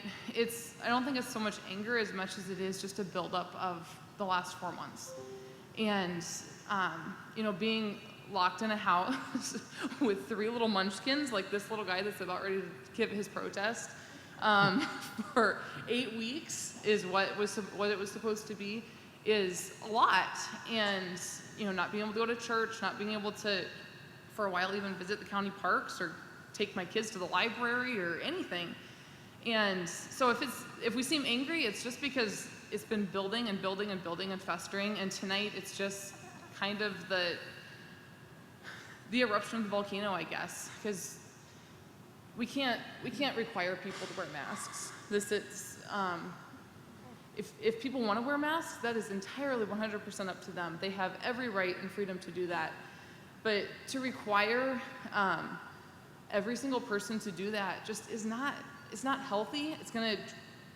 [SPEAKER 16] I don't think it's so much anger as much as it is just a buildup of the last 4 months. And, being locked in a house with 3 little munchkins, like this little guy that's about ready to give his protest, for 8 weeks is what it was supposed to be, is a lot. And, not being able to go to church, not being able to, for a while, even visit the county parks or take my kids to the library or anything. And so if we seem angry, it's just because it's been building and building and building and festering, and tonight it's just kind of the eruption of the volcano, I guess, because we can't require people to wear masks. If people want to wear masks, that is entirely 100% up to them. They have every right and freedom to do that. But to require every single person to do that just it's not healthy. It's going to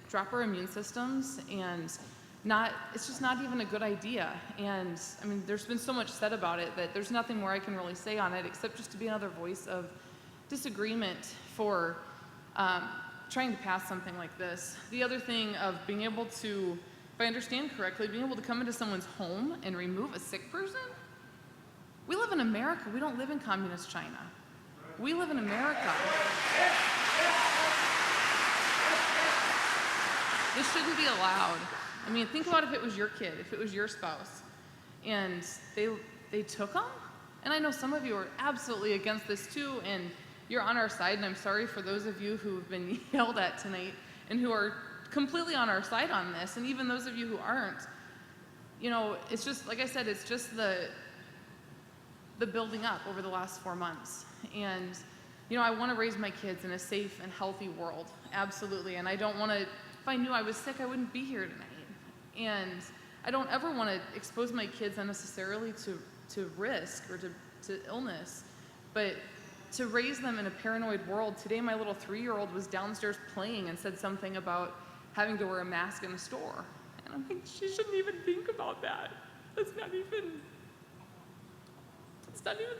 [SPEAKER 16] drop our immune systems, and it's just not even a good idea. And I mean, there's been so much said about it that there's nothing more I can really say on it except just to be another voice of disagreement for trying to pass something like this. The other thing of being able to, if I understand correctly, being able to come into someone's home and remove a sick person. We live in America. We don't live in communist China. We live in America. This shouldn't be allowed. I mean, think about if it was your kid, if it was your spouse, and they took them. And I know some of you are absolutely against this too, and you're on our side, and I'm sorry for those of you who have been yelled at tonight and who are completely on our side on this, and even those of you who aren't. It's just, like I said, it's just the building up over the last 4 months. And, I want to raise my kids in a safe and healthy world, absolutely. And I don't want to, if I knew I was sick, I wouldn't be here tonight. And I don't ever want to expose my kids unnecessarily to risk or to illness. But to raise them in a paranoid world, today my little 3-year-old was downstairs playing and said something about having to wear a mask in a store. And I'm like, she shouldn't even think about that. That's not even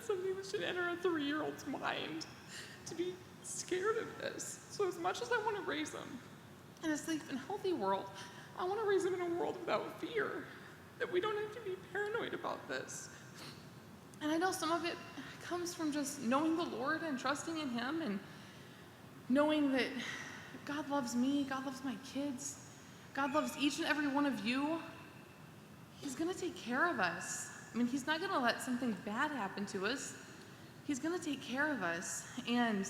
[SPEAKER 16] something that should enter a 3-year-old's mind, to be scared of this. So as much as I want to raise them in a safe and healthy world, I want to raise them in a world without fear, that we don't have to be paranoid about this. And I know some of it comes from just knowing the Lord and trusting in Him, and knowing that God loves me, God loves my kids, God loves each and every one of you. He's going to take care of us. I mean, He's not going to let something bad happen to us. He's going to take care of us. And,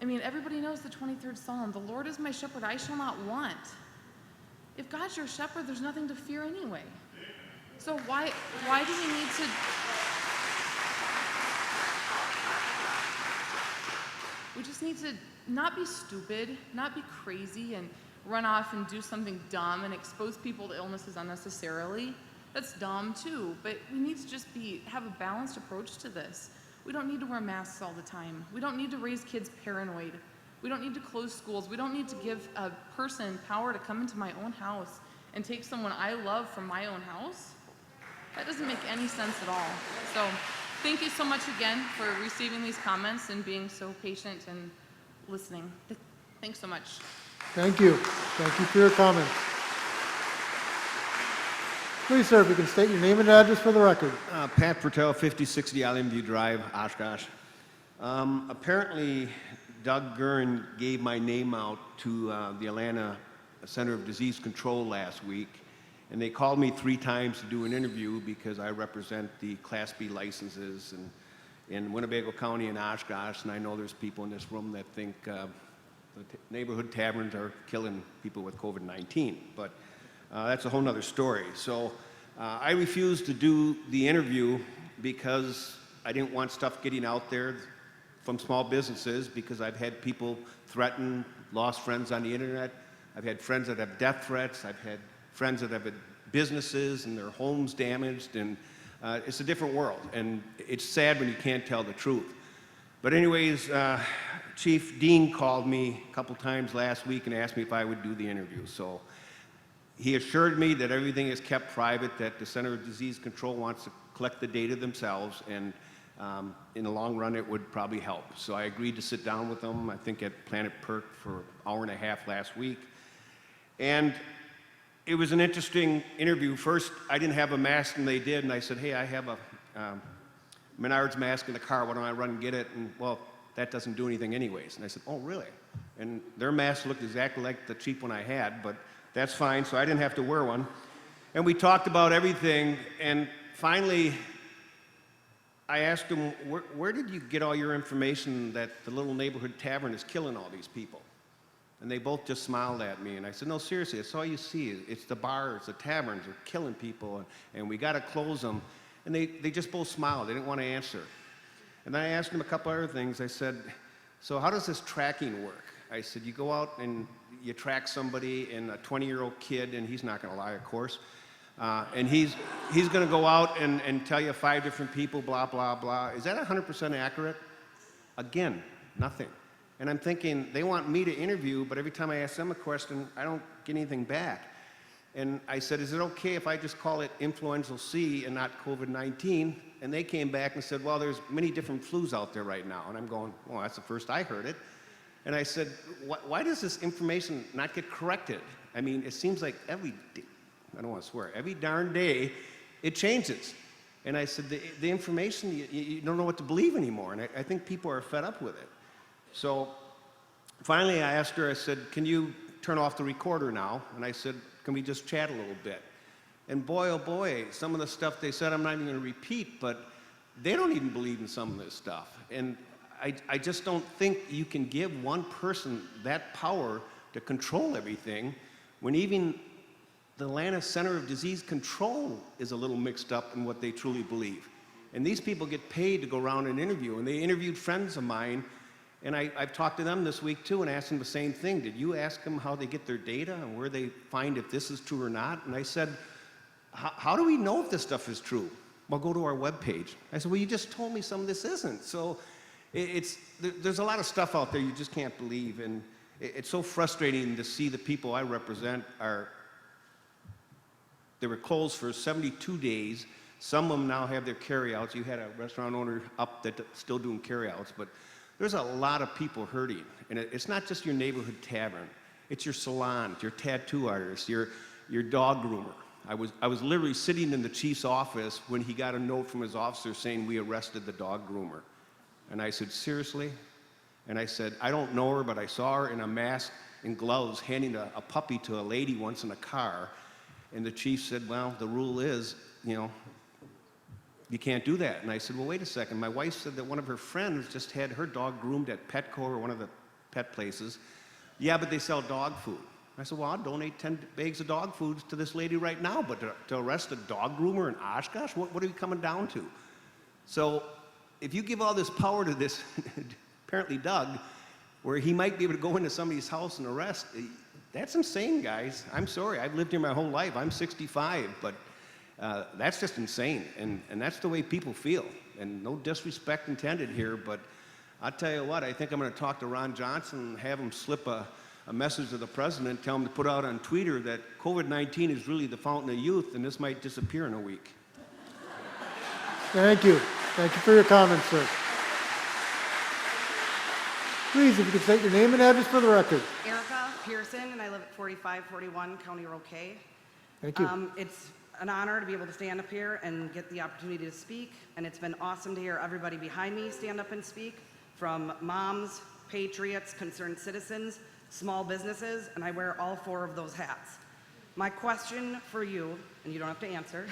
[SPEAKER 16] I mean, everybody knows the 23rd Psalm. The Lord is my shepherd, I shall not want. If God's your shepherd, there's nothing to fear anyway. So why do we need to... We just need to not be stupid, not be crazy, and run off and do something dumb and expose people to illnesses unnecessarily. That's dumb too, but we need to just have a balanced approach to this. We don't need to wear masks all the time. We don't need to raise kids paranoid. We don't need to close schools. We don't need to give a person power to come into my own house and take someone I love from my own house. That doesn't make any sense at all. So thank you so much again for receiving these comments and being so patient and listening. Thanks so much.
[SPEAKER 1] Thank you. Thank you for your comments. Please, sir, if you can state your name and address for the record.
[SPEAKER 17] Pat Pertel, 5060 Island View Drive, Oshkosh. Apparently, Doug Gurn gave my name out to the Atlanta Center of Disease Control last week, and they called me 3 times to do an interview because I represent the Class B licenses in Winnebago County and Oshkosh, and I know there's people in this room that think the neighborhood taverns are killing people with COVID-19. But that's a whole nother story. So I refused to do the interview because I didn't want stuff getting out there from small businesses, because I've had people threaten, lost friends on the internet. I've had friends that have death threats. I've had friends that have had businesses and their homes damaged, and it's a different world, and it's sad when you can't tell the truth. But anyways, Chief Dean called me a couple times last week and asked me if I would do the interview. So he assured me that everything is kept private, that the Center of Disease Control wants to collect the data themselves, and in the long run it would probably help. So I agreed to sit down with them, I think at Planet Perk, for an hour and a half last week. And it was an interesting interview. First, I didn't have a mask and they did, and I said, hey, I have a Menards mask in the car, why don't I run and get it? And well, that doesn't do anything anyways. And I said, oh, really? And their mask looked exactly like the cheap one I had, but that's fine, so I didn't have to wear one. And we talked about everything, and finally, I asked him, where did you get all your information that the little neighborhood tavern is killing all these people? And they both just smiled at me, and I said, no, seriously, it's all you see. It's the bars, the taverns are killing people, and we got to close them. And they just both smiled. They didn't want to answer. And then I asked them a couple other things. I said, so how does this tracking work? I said, you go out and you track somebody, and a 20-year-old kid, and he's not going to lie, of course, and he's going to go out and tell you 5 different people, blah, blah, blah. Is that 100% accurate? Again, nothing. And I'm thinking, they want me to interview, but every time I ask them a question, I don't get anything back. And I said, is it okay if I just call it influenza C and not COVID-19? And they came back and said, well, there's many different flus out there right now. And I'm going, well, that's the first I heard it. And I said, why does this information not get corrected? I mean, it seems like every day, I don't want to swear, every darn day it changes. And I said, the information, you don't know what to believe anymore. And I think people are fed up with it. So finally I asked her, I said, can you turn off the recorder now? And I said, can we just chat a little bit? And boy, oh boy, some of the stuff they said I'm not even going to repeat, but they don't even believe in some of this stuff. And I just don't think you can give one person that power to control everything when even the Atlanta Center of Disease Control is a little mixed up in what they truly believe. And these people get paid to go around and interview, and they interviewed friends of mine, and I've talked to them this week too and asked them the same thing. Did you ask them how they get their data and where they find if this is true or not? And I said, how do we know if this stuff is true? Well, go to our webpage. I said, well, you just told me some of this isn't. So there's a lot of stuff out there you just can't believe, and it's so frustrating to see the people I represent they were closed for 72 days. Some of them now have their carryouts. You had a restaurant owner up that's still doing carryouts, but there's a lot of people hurting. And it's not just your neighborhood tavern. It's your salon, your tattoo artist, your dog groomer. I was literally sitting in the chief's office when he got a note from his officer saying we arrested the dog groomer. And I said, seriously? And I said, I don't know her, but I saw her in a mask and gloves handing a puppy to a lady once in a car. And the chief said, well, the rule is, you can't do that. And I said, well, wait a second. My wife said that one of her friends just had her dog groomed at Petco or one of the pet places. Yeah, but they sell dog food. I said, well, I'll donate 10 bags of dog food to this lady right now, but to arrest a dog groomer in Oshkosh, what are we coming down to? So if you give all this power to this, apparently Doug, where he might be able to go into somebody's house and arrest, that's insane, guys. I'm sorry. I've lived here my whole life. I'm 65, but that's just insane, and that's the way people feel. And no disrespect intended here, but I'll tell you what, I think I'm going to talk to Ron Johnson and have him slip a message to the president, tell him to put out on Twitter that COVID-19 is really the fountain of youth, and this might disappear in a week.
[SPEAKER 1] Thank you. Thank you for your comments, sir. Please, if you could state your name and address for the record.
[SPEAKER 18] Erica Pearson, and I live at 4541 County Road K.
[SPEAKER 1] Thank you.
[SPEAKER 18] It's an honor to be able to stand up here and get the opportunity to speak, and it's been awesome to hear everybody behind me stand up and speak, from moms, patriots, concerned citizens, small businesses, and I wear all 4 of those hats. My question for you, and you don't have to answer,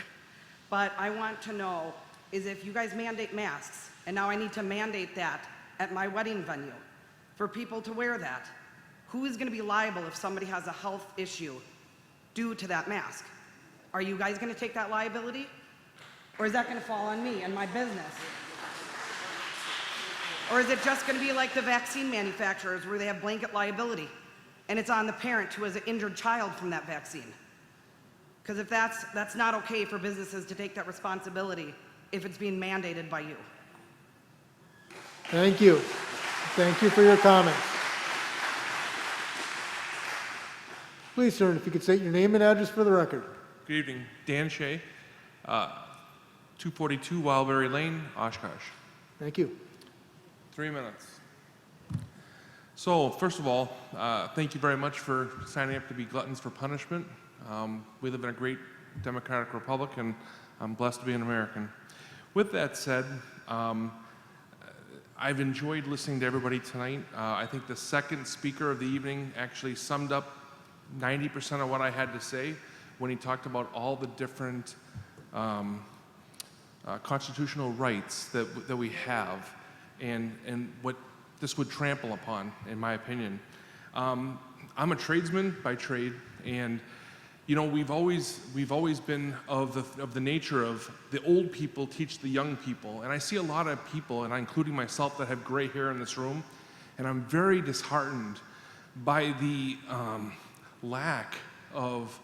[SPEAKER 18] but I want to know is if you guys mandate masks, and now I need to mandate that at my wedding venue for people to wear that, who is going to be liable if somebody has a health issue due to that mask. Are you guys gonna take that liability? Or is that gonna fall on me and my business? Or is it just gonna be like the vaccine manufacturers where they have blanket liability and it's on the parent who has an injured child from that vaccine? Because if that's not okay for businesses to take that responsibility if it's being mandated by you.
[SPEAKER 1] Thank you. Thank you for your comments. Please, sir, if you could state your name and address for the record.
[SPEAKER 19] Good evening. Dan Shea, 242 Wildberry Lane, Oshkosh.
[SPEAKER 1] Thank you.
[SPEAKER 19] 3 minutes. So, first of all, thank you very much for signing up to be gluttons for punishment. We live in a great democratic republic, and I'm blessed to be an American. With that said, I've enjoyed listening to everybody tonight. I think the second speaker of the evening actually summed up 90% of what I had to say when he talked about all the different constitutional rights that we have and what this would trample upon, in my opinion. I'm a tradesman by trade, and you know, we've always been of the nature of the old people teach the young people, and I see a lot of people, and including myself, that have gray hair in this room, and I'm very disheartened by the lack of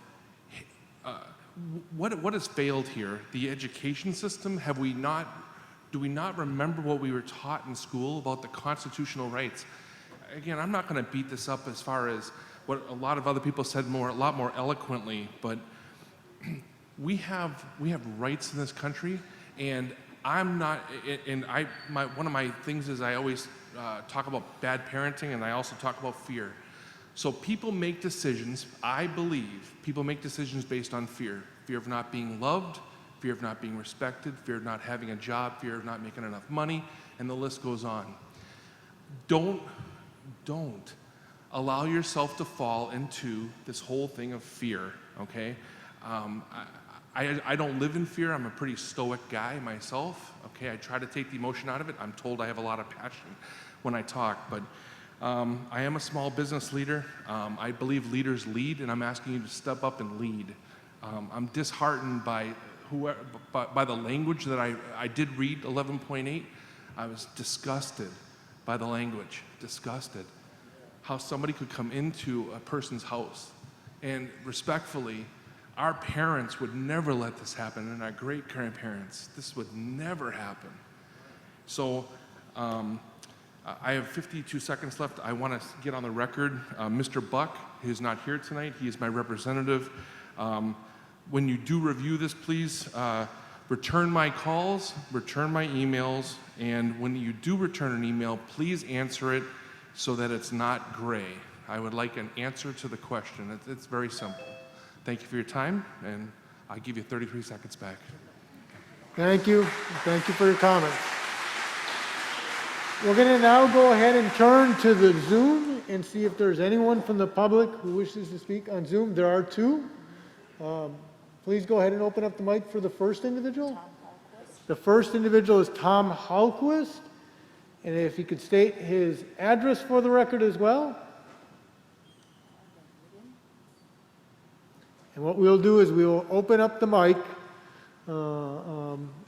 [SPEAKER 19] what has failed here. The education system. Do we not remember what we were taught in school about the constitutional rights? Again, I'm not going to beat this up as far as what a lot of other people said a lot more eloquently, but we have rights in this country, and I'm not. And one of my things is I always talk about bad parenting, and I also talk about fear. So people make decisions. I believe people make decisions based on fear: fear of not being loved, fear of not being respected, fear of not having a job, fear of not making enough money, and the list goes on. Don't allow yourself to fall into this whole thing of fear, okay? I don't live in fear. I'm a pretty stoic guy myself, okay? I try to take the emotion out of it. I'm told I have a lot of passion when I talk, but I am a small business leader. I believe leaders lead, and I'm asking you to step up and lead. I'm disheartened by the language that I did read 11.8. I was disgusted by the language, disgusted. How somebody could come into a person's house, and respectfully, our parents would never let this happen, and our great-grandparents, this would never happen. So I have 52 seconds left. I want to get on the record. Mr. Buck, who's not here tonight, he is my representative. When you do review this, please return my calls, return my emails, and when you do return an email, please answer it so that it's not gray. I would like an answer to the question. It's very simple. Thank you for your time, and I'll give you 33 seconds back.
[SPEAKER 1] Thank you. Thank you for your comments. We're going to now go ahead and turn to the Zoom and see if there's anyone from the public who wishes to speak on Zoom. There are two. Please go ahead and open up the mic for the first individual. The first individual is Tom Halquist. And if he could state his address for the record as well. And what we'll do is we will open up the mic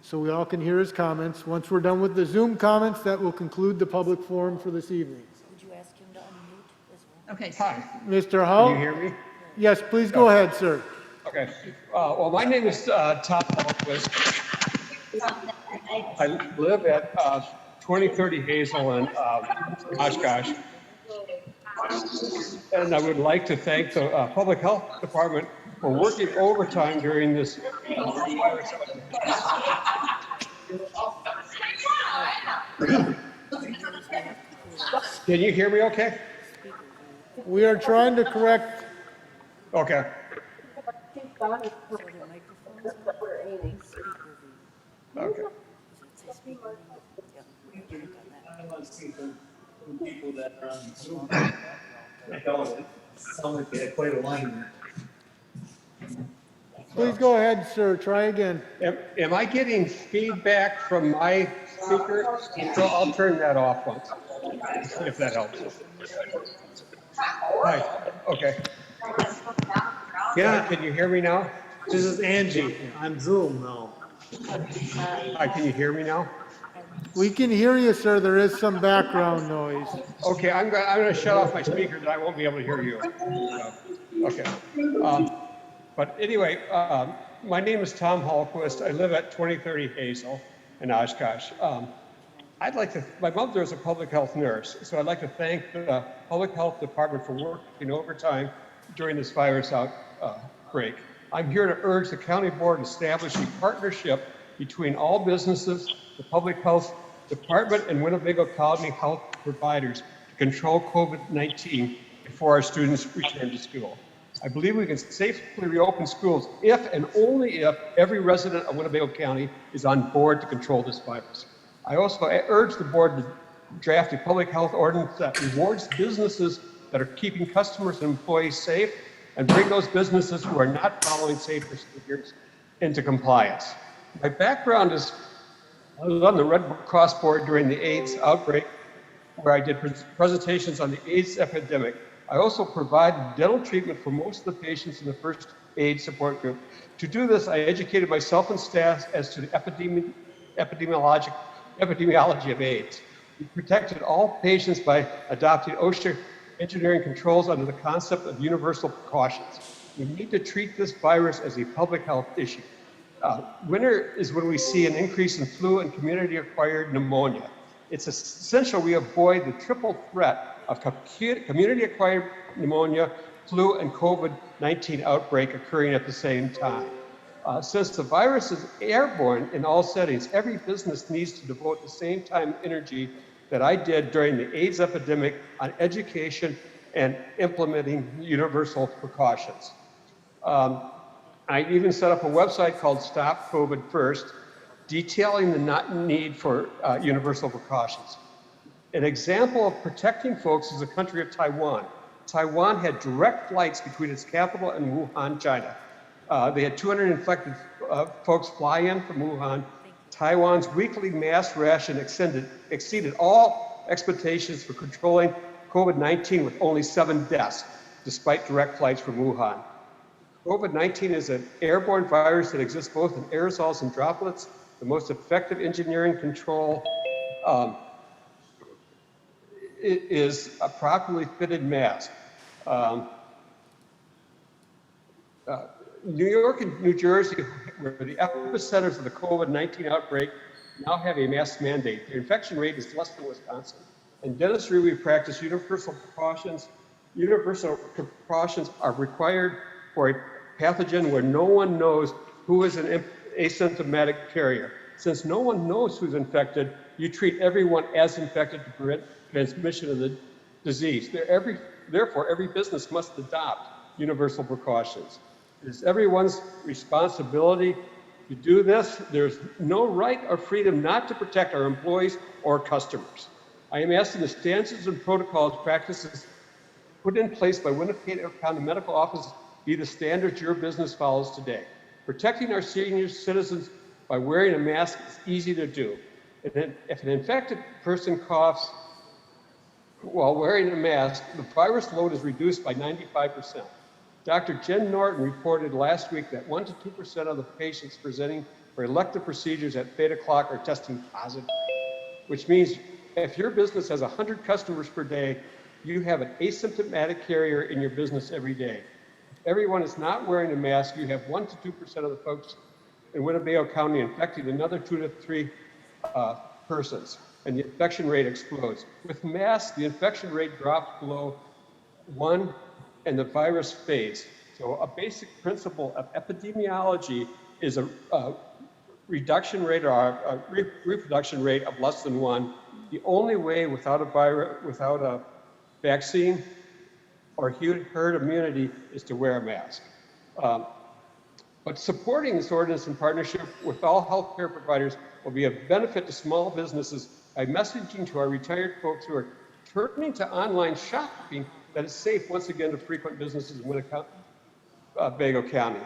[SPEAKER 1] so we all can hear his comments. Once we're done with the Zoom comments, that will conclude the public forum for this evening.
[SPEAKER 20] Would you ask him to unmute as well? Okay.
[SPEAKER 1] Hi. Mr. Hull?
[SPEAKER 21] Can you hear me?
[SPEAKER 1] Yes, please go ahead, sir.
[SPEAKER 21] Okay. Well, my name is Tom Halquist. I live at 2030 Hazel in Oshkosh. And I would like to thank the Public Health Department for working overtime during this virus. Can you hear me okay?
[SPEAKER 1] We are trying to correct.
[SPEAKER 21] Okay. Okay.
[SPEAKER 24] People that are on Zoom. It sounds like they had quite a line there.
[SPEAKER 1] Please go ahead, sir. Try again.
[SPEAKER 21] Am I getting feedback from my speaker? So I'll turn that off once, if that helps. Hi. Okay.
[SPEAKER 24] Yeah, can you hear me now? This is Angie. I'm Zoom now. Hi, can you hear me now?
[SPEAKER 1] We can hear you, sir. There is some background noise.
[SPEAKER 24] Okay, I'm gonna shut off my speakers. I won't be able to hear you. Okay. But anyway, my name is Tom Hallquist. I live at 2030 Hazel in Oshkosh. My mother is a public health nurse, so I'd like to thank the Public Health Department for working overtime during this virus outbreak. I'm here to urge the county board to establish a partnership between all businesses, the Public Health Department, and Winnebago County health providers to control COVID-19 before our students return to school. I believe we can safely reopen schools if and only if every resident of Winnebago County is on board to control this virus. I also urge the board to draft a public health ordinance that rewards businesses that are keeping customers and employees safe and bring those businesses who are not following safe procedures into compliance. My background is I was on the Red Cross board during the AIDS outbreak, where I did presentations on the AIDS epidemic. I also provided dental treatment for most of the patients in the first AIDS support group. To do this, I educated myself and staff as to the epidemiology of AIDS. We protected all patients by adopting OSHA engineering controls under the concept of universal precautions. We need to treat this virus as a public health issue. Winter is when we see an increase in flu and community-acquired pneumonia. It's essential we avoid the triple threat of community-acquired pneumonia, flu, and COVID-19 outbreak occurring at the same time. Since the virus is airborne in all settings, every business needs to devote the same time and energy that I did during the AIDS epidemic on education and implementing universal precautions. I even set up a website called Stop COVID First, detailing the need for universal precautions. An example of protecting folks is the country of Taiwan. Taiwan had direct flights between its capital and Wuhan, China. They had 200 infected folks fly in from Wuhan. Taiwan's weekly mass ration exceeded all expectations for controlling COVID-19 with only 7 deaths, despite direct flights from Wuhan. COVID-19 is an airborne virus that exists both in aerosols and droplets. The most effective engineering control is a properly fitted mask. New York and New Jersey, where the epicenters of the COVID-19 outbreak, now have a mask mandate. The infection rate is less than Wisconsin. In dentistry, we practice universal precautions. Universal precautions are required for a pathogen where no one knows who is an asymptomatic carrier. Since no one knows who's infected, you treat everyone as infected to prevent transmission of the disease. Therefore, every business must adopt universal precautions. It is everyone's responsibility to do this. There's no right or freedom not to protect our employees or customers. I am asking the standards and protocols practices put in place by Winnebago County Medical Office be the standards your business follows today. Protecting our senior citizens by wearing a mask is easy to do. If an infected person coughs while wearing a mask, the virus load is reduced by 95%. Dr. Jen Norton reported last week that 1% to 2% of the patients presenting for elective procedures at 8 o'clock are testing positive, which means if your business has 100 customers per day, you have an asymptomatic carrier in your business every day. If everyone is not wearing a mask, you have 1% to 2% of the folks in Winnebago County infecting another 2 to 3 persons, and the infection rate explodes. With masks, the infection rate drops below 1 and the virus fades. So a basic principle of epidemiology is a reduction rate or a reproduction rate of less than 1. The only way without a vaccine or herd immunity is to wear a mask. But supporting this ordinance in partnership with all healthcare providers will be a benefit to small businesses by messaging to our retired folks who are turning to online shopping that it's safe once again to frequent businesses in Winnebago County.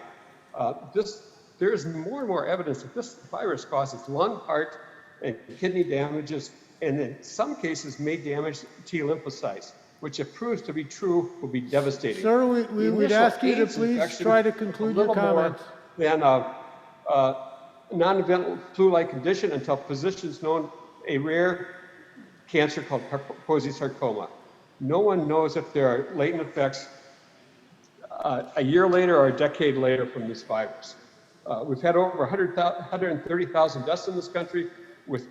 [SPEAKER 24] There is more and more evidence that this virus causes lung, heart, and kidney damages, and in some cases may damage T lymphocytes. which if proves to be true will be devastating.
[SPEAKER 1] Sir, we
[SPEAKER 24] The
[SPEAKER 1] would
[SPEAKER 24] initial
[SPEAKER 1] ask you to
[SPEAKER 24] AIDS
[SPEAKER 1] please
[SPEAKER 24] infection
[SPEAKER 1] try to
[SPEAKER 24] was
[SPEAKER 1] conclude
[SPEAKER 24] a
[SPEAKER 1] your
[SPEAKER 24] little more
[SPEAKER 1] comments.
[SPEAKER 24] than a non-event flu-like condition until physicians known a rare cancer called Kaposi sarcoma. No one knows if there are latent effects a year later or a decade later from this virus. We've had over 130,000 deaths in this country, with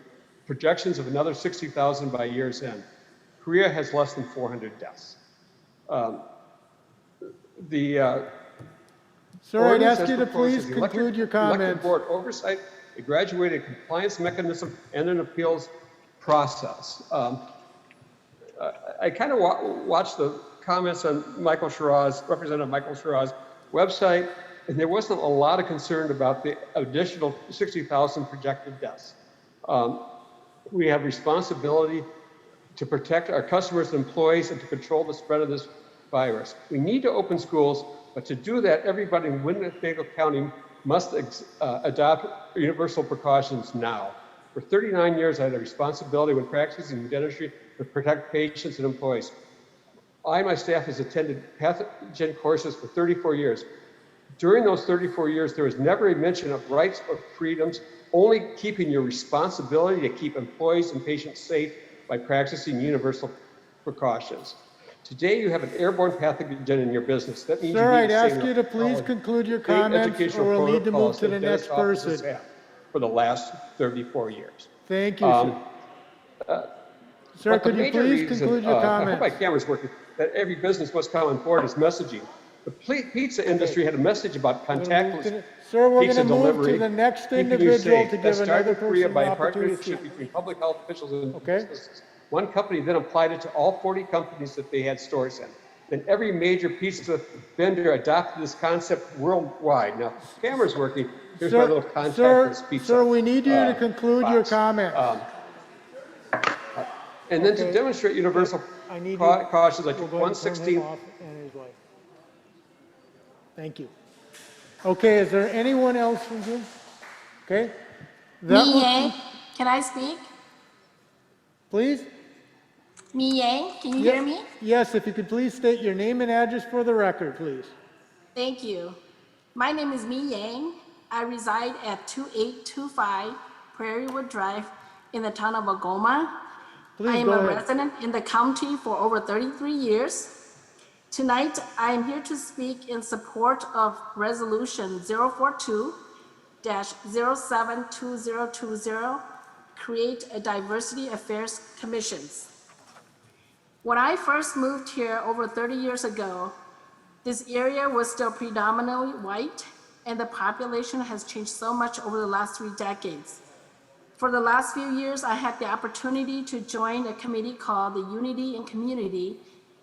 [SPEAKER 24] projections of another 60,000 by year's end. Korea has less than 400 deaths.
[SPEAKER 1] Sir, I'd
[SPEAKER 24] ordinance
[SPEAKER 1] ask
[SPEAKER 24] as
[SPEAKER 1] you to
[SPEAKER 24] proposed
[SPEAKER 1] please
[SPEAKER 24] is the
[SPEAKER 1] conclude your
[SPEAKER 24] elected
[SPEAKER 1] comments.
[SPEAKER 24] board oversight, a graduated compliance mechanism, and an appeals process. I kind of watched the comments on Representative Michael Shiraz's website, and there wasn't a lot of concern about the additional 60,000 projected deaths. We have responsibility to protect our customers and employees and to control the spread of this virus. We need to open schools, but to do that, everybody in Winnebago County must adopt universal precautions now. For 39 years, I had a responsibility when practicing dentistry to protect patients and employees. I and my staff has attended pathogen courses for 34 years. During those 34 years, there was never a mention of rights or freedoms, only keeping your responsibility to keep employees and patients safe by practicing universal precautions. Today, you have an airborne pathogen in your business. That means
[SPEAKER 1] Sir,
[SPEAKER 24] you
[SPEAKER 1] I'd
[SPEAKER 24] need
[SPEAKER 1] ask you to please conclude your comments, or we'll need to move to the next person.
[SPEAKER 24] For the last 34 years.
[SPEAKER 1] Thank you, sir. Sir, could you please conclude your
[SPEAKER 24] I hope
[SPEAKER 1] comments?
[SPEAKER 24] my camera's working. That every business must come on board is messaging. The pizza industry had a message about contactless
[SPEAKER 1] Sir, we're
[SPEAKER 24] pizza
[SPEAKER 1] going to move
[SPEAKER 24] delivery.
[SPEAKER 1] to the next
[SPEAKER 24] keeping you
[SPEAKER 1] individual
[SPEAKER 24] safe.
[SPEAKER 1] to
[SPEAKER 24] That
[SPEAKER 1] give
[SPEAKER 24] started
[SPEAKER 1] another
[SPEAKER 24] in Korea
[SPEAKER 1] person
[SPEAKER 24] by
[SPEAKER 1] an
[SPEAKER 24] a
[SPEAKER 1] opportunity.
[SPEAKER 24] partnership between public health officials and businesses. One company then applied it to all 40 companies that they had stores in. Then every major pizza vendor adopted this concept worldwide. Now, the camera's working. Here's my little contactless pizza.
[SPEAKER 1] Sir, we need you to conclude your comments.
[SPEAKER 24] And then to demonstrate universal precautions, I took 116.
[SPEAKER 1] Thank you. Okay, is there anyone else from Zoom? Okay.
[SPEAKER 2] Mi Yang, can I speak?
[SPEAKER 1] Please?
[SPEAKER 2] Mi Yang, can you hear me?
[SPEAKER 1] Yes, if you could please state your name and address for the record, please.
[SPEAKER 2] Thank you. My name is Mi Yang. I reside at 2825 Prairie Wood Drive in the town of Algoma. I am a resident in the county for over 33 years. Tonight, I am here to speak in support of Resolution 042-072020, create a Diversity Affairs Commissions. When I first moved here over 30 years ago, this area was still predominantly white, and the population has changed so much over the last 3 decades. For the last few years, I had the opportunity to join a committee called the Unity in Community,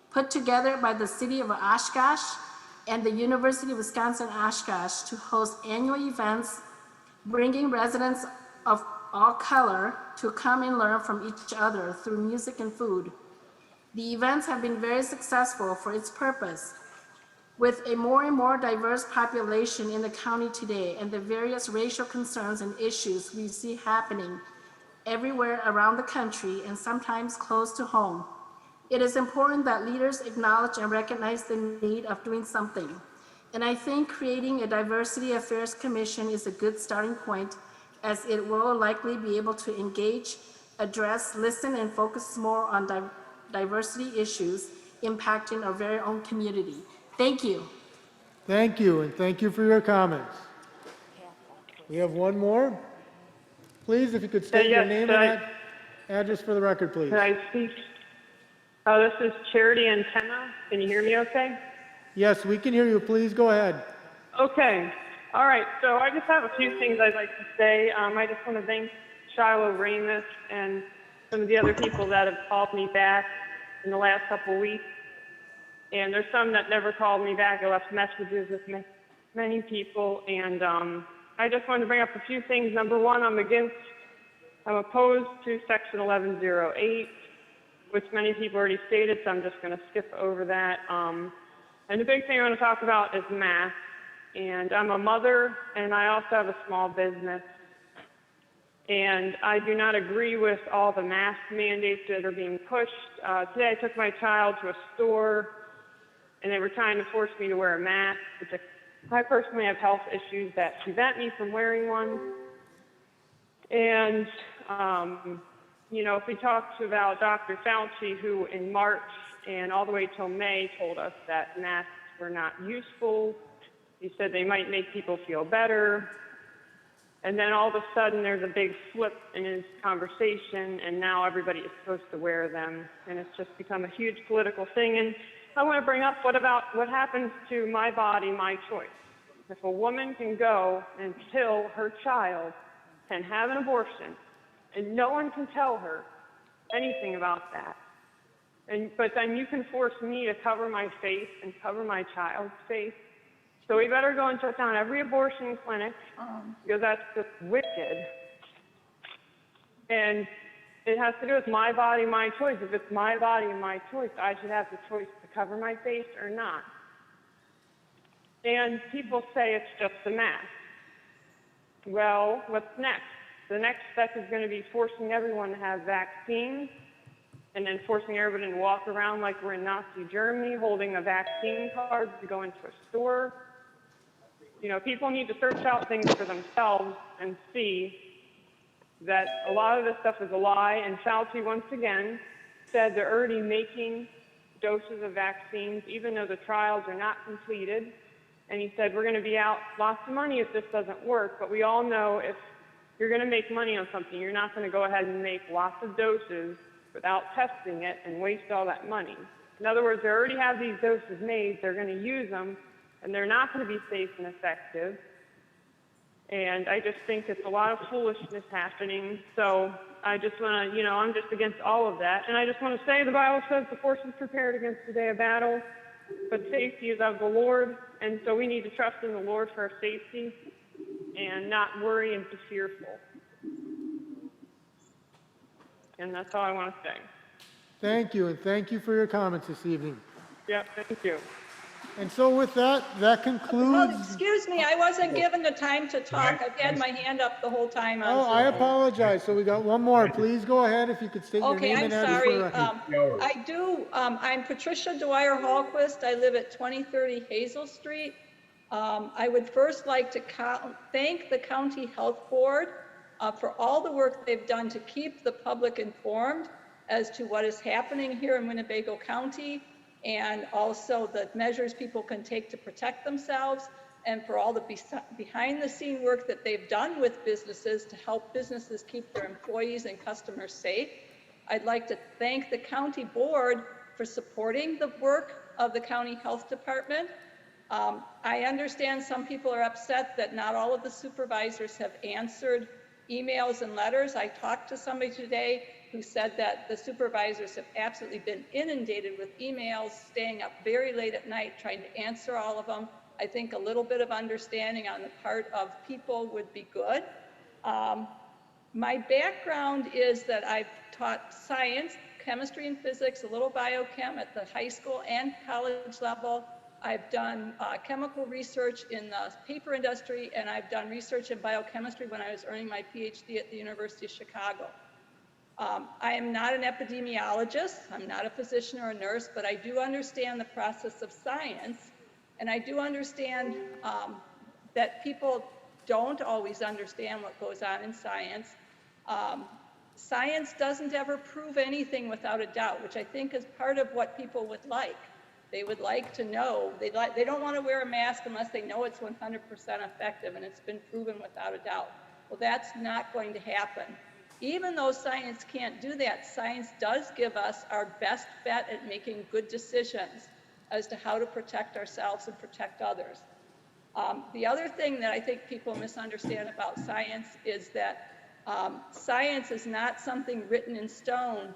[SPEAKER 2] put together by the city of Oshkosh and the University of Wisconsin-Oshkosh to host annual events, bringing residents of all color to come and learn from each other through music and food. The events have been very successful for its purpose. With a more and more diverse population in the county today and the various racial concerns and issues we see happening everywhere around the country and sometimes close to home, it is important that leaders acknowledge and recognize the need of doing something. And I think creating a Diversity Affairs Commission is a good starting point, as it will likely be able to engage, address, listen, and focus more on diversity issues impacting our very own community. Thank you.
[SPEAKER 1] Thank you, and thank you for your comments. We have one more. Please, if you could state your name and address for the record, please.
[SPEAKER 3] Can I speak? Oh, this is Charity Antenna. Can you hear me okay?
[SPEAKER 1] Yes, we can hear you. Please go ahead.
[SPEAKER 3] Okay. All right. So I just have a few things I'd like to say. I just want to thank Shiloh Ramus and some of the other people that have called me back in the last couple of weeks. And there's some that never called me back. I left messages with many people. And I just wanted to bring up a few things. Number one, I'm opposed to Section 1108, which many people already stated, so I'm just going to skip over that. And the big thing I want to talk about is masks. And I'm a mother, and I also have a small business. And I do not agree with all the mask mandates that are being pushed. Today I took my child to a store and they were trying to force me to wear a mask, which I personally have health issues that prevent me from wearing one. And, you know, if we talked about Dr. Fauci, who in March and all the way till May told us that masks were not useful, he said they might make people feel better. And then all of a sudden there's a big flip in his conversation and now everybody is supposed to wear them. And it's just become a huge political thing. And I want to bring up what happens to my body, my choice. If a woman can go and kill her child and have an abortion and no one can tell her anything about that, but then you can force me to cover my face and cover my child's face. So we better go and shut down every abortion clinic because that's just wicked. And it has to do with my body, my choice. If it's my body and my choice, I should have the choice to cover my face or not. And people say it's just a mask. Well, what's next? The next step is going to be forcing everyone to have vaccines and then forcing everybody to walk around like we're in Nazi Germany holding a vaccine card to go into a store. You know, people need to search out things for themselves and see that a lot of this stuff is a lie. And Fauci, once again, said they're already making doses of vaccines, even though the trials are not completed. And he said, we're going to be out lots of money if this doesn't work. But we all know if you're going to make money on something, you're not going to go ahead and make lots of doses without testing it and waste all that money. In other words, they already have these doses made, they're going to use them, and they're not going to be safe and effective. And I just think it's a lot of foolishness happening. So I just want to, you know, I'm just against all of that. And I just want to say the Bible says the force is prepared against the day of battle, but safety is of the Lord. And so we need to trust in the Lord for our safety and not worry and be fearful. And that's all I want to say.
[SPEAKER 1] Thank you, and thank you for your comments this evening.
[SPEAKER 3] Yep, thank you.
[SPEAKER 1] And so with that, that concludes.
[SPEAKER 5] Oh, excuse me, I wasn't given the time to talk. I've had my hand up the whole time.
[SPEAKER 1] Oh, I apologize. So we got one more. Please go ahead if you could state your
[SPEAKER 5] Okay,
[SPEAKER 1] name
[SPEAKER 5] I'm
[SPEAKER 1] and address
[SPEAKER 5] sorry.
[SPEAKER 1] for the record.
[SPEAKER 5] I'm Patricia Dwyer Hallquist. I live at 2030 Hazel Street. I would first like to thank the County Health Board for all the work they've done to keep the public informed as to what is happening here in Winnebago County, and also the measures people can take to protect themselves, and for all the behind-the-scene work that they've done with businesses to help businesses keep their employees and customers safe. I'd like to thank the county board for supporting the work of the county health department. I understand some people are upset that not all of the supervisors have answered emails and letters. I talked to somebody today who said that the supervisors have absolutely been inundated with emails, staying up very late at night trying to answer all of them. I think a little bit of understanding on the part of people would be good. My background is that I've taught science, chemistry and physics, a little biochem at the high school and college level. I've done chemical research in the paper industry, and I've done research in biochemistry when I was earning my PhD at the University of Chicago. I am not an epidemiologist, I'm not a physician or a nurse, but I do understand the process of science, and I do understand that people don't always understand what goes on in science. Science doesn't ever prove anything without a doubt, which I think is part of what people would like. They would like to know, they don't want to wear a mask unless they know it's 100% effective and it's been proven without a doubt. Well, that's not going to happen. Even though science can't do that, science does give us our best bet at making good decisions as to how to protect ourselves and protect others. The other thing that I think people misunderstand about science is that science is not something written in stone.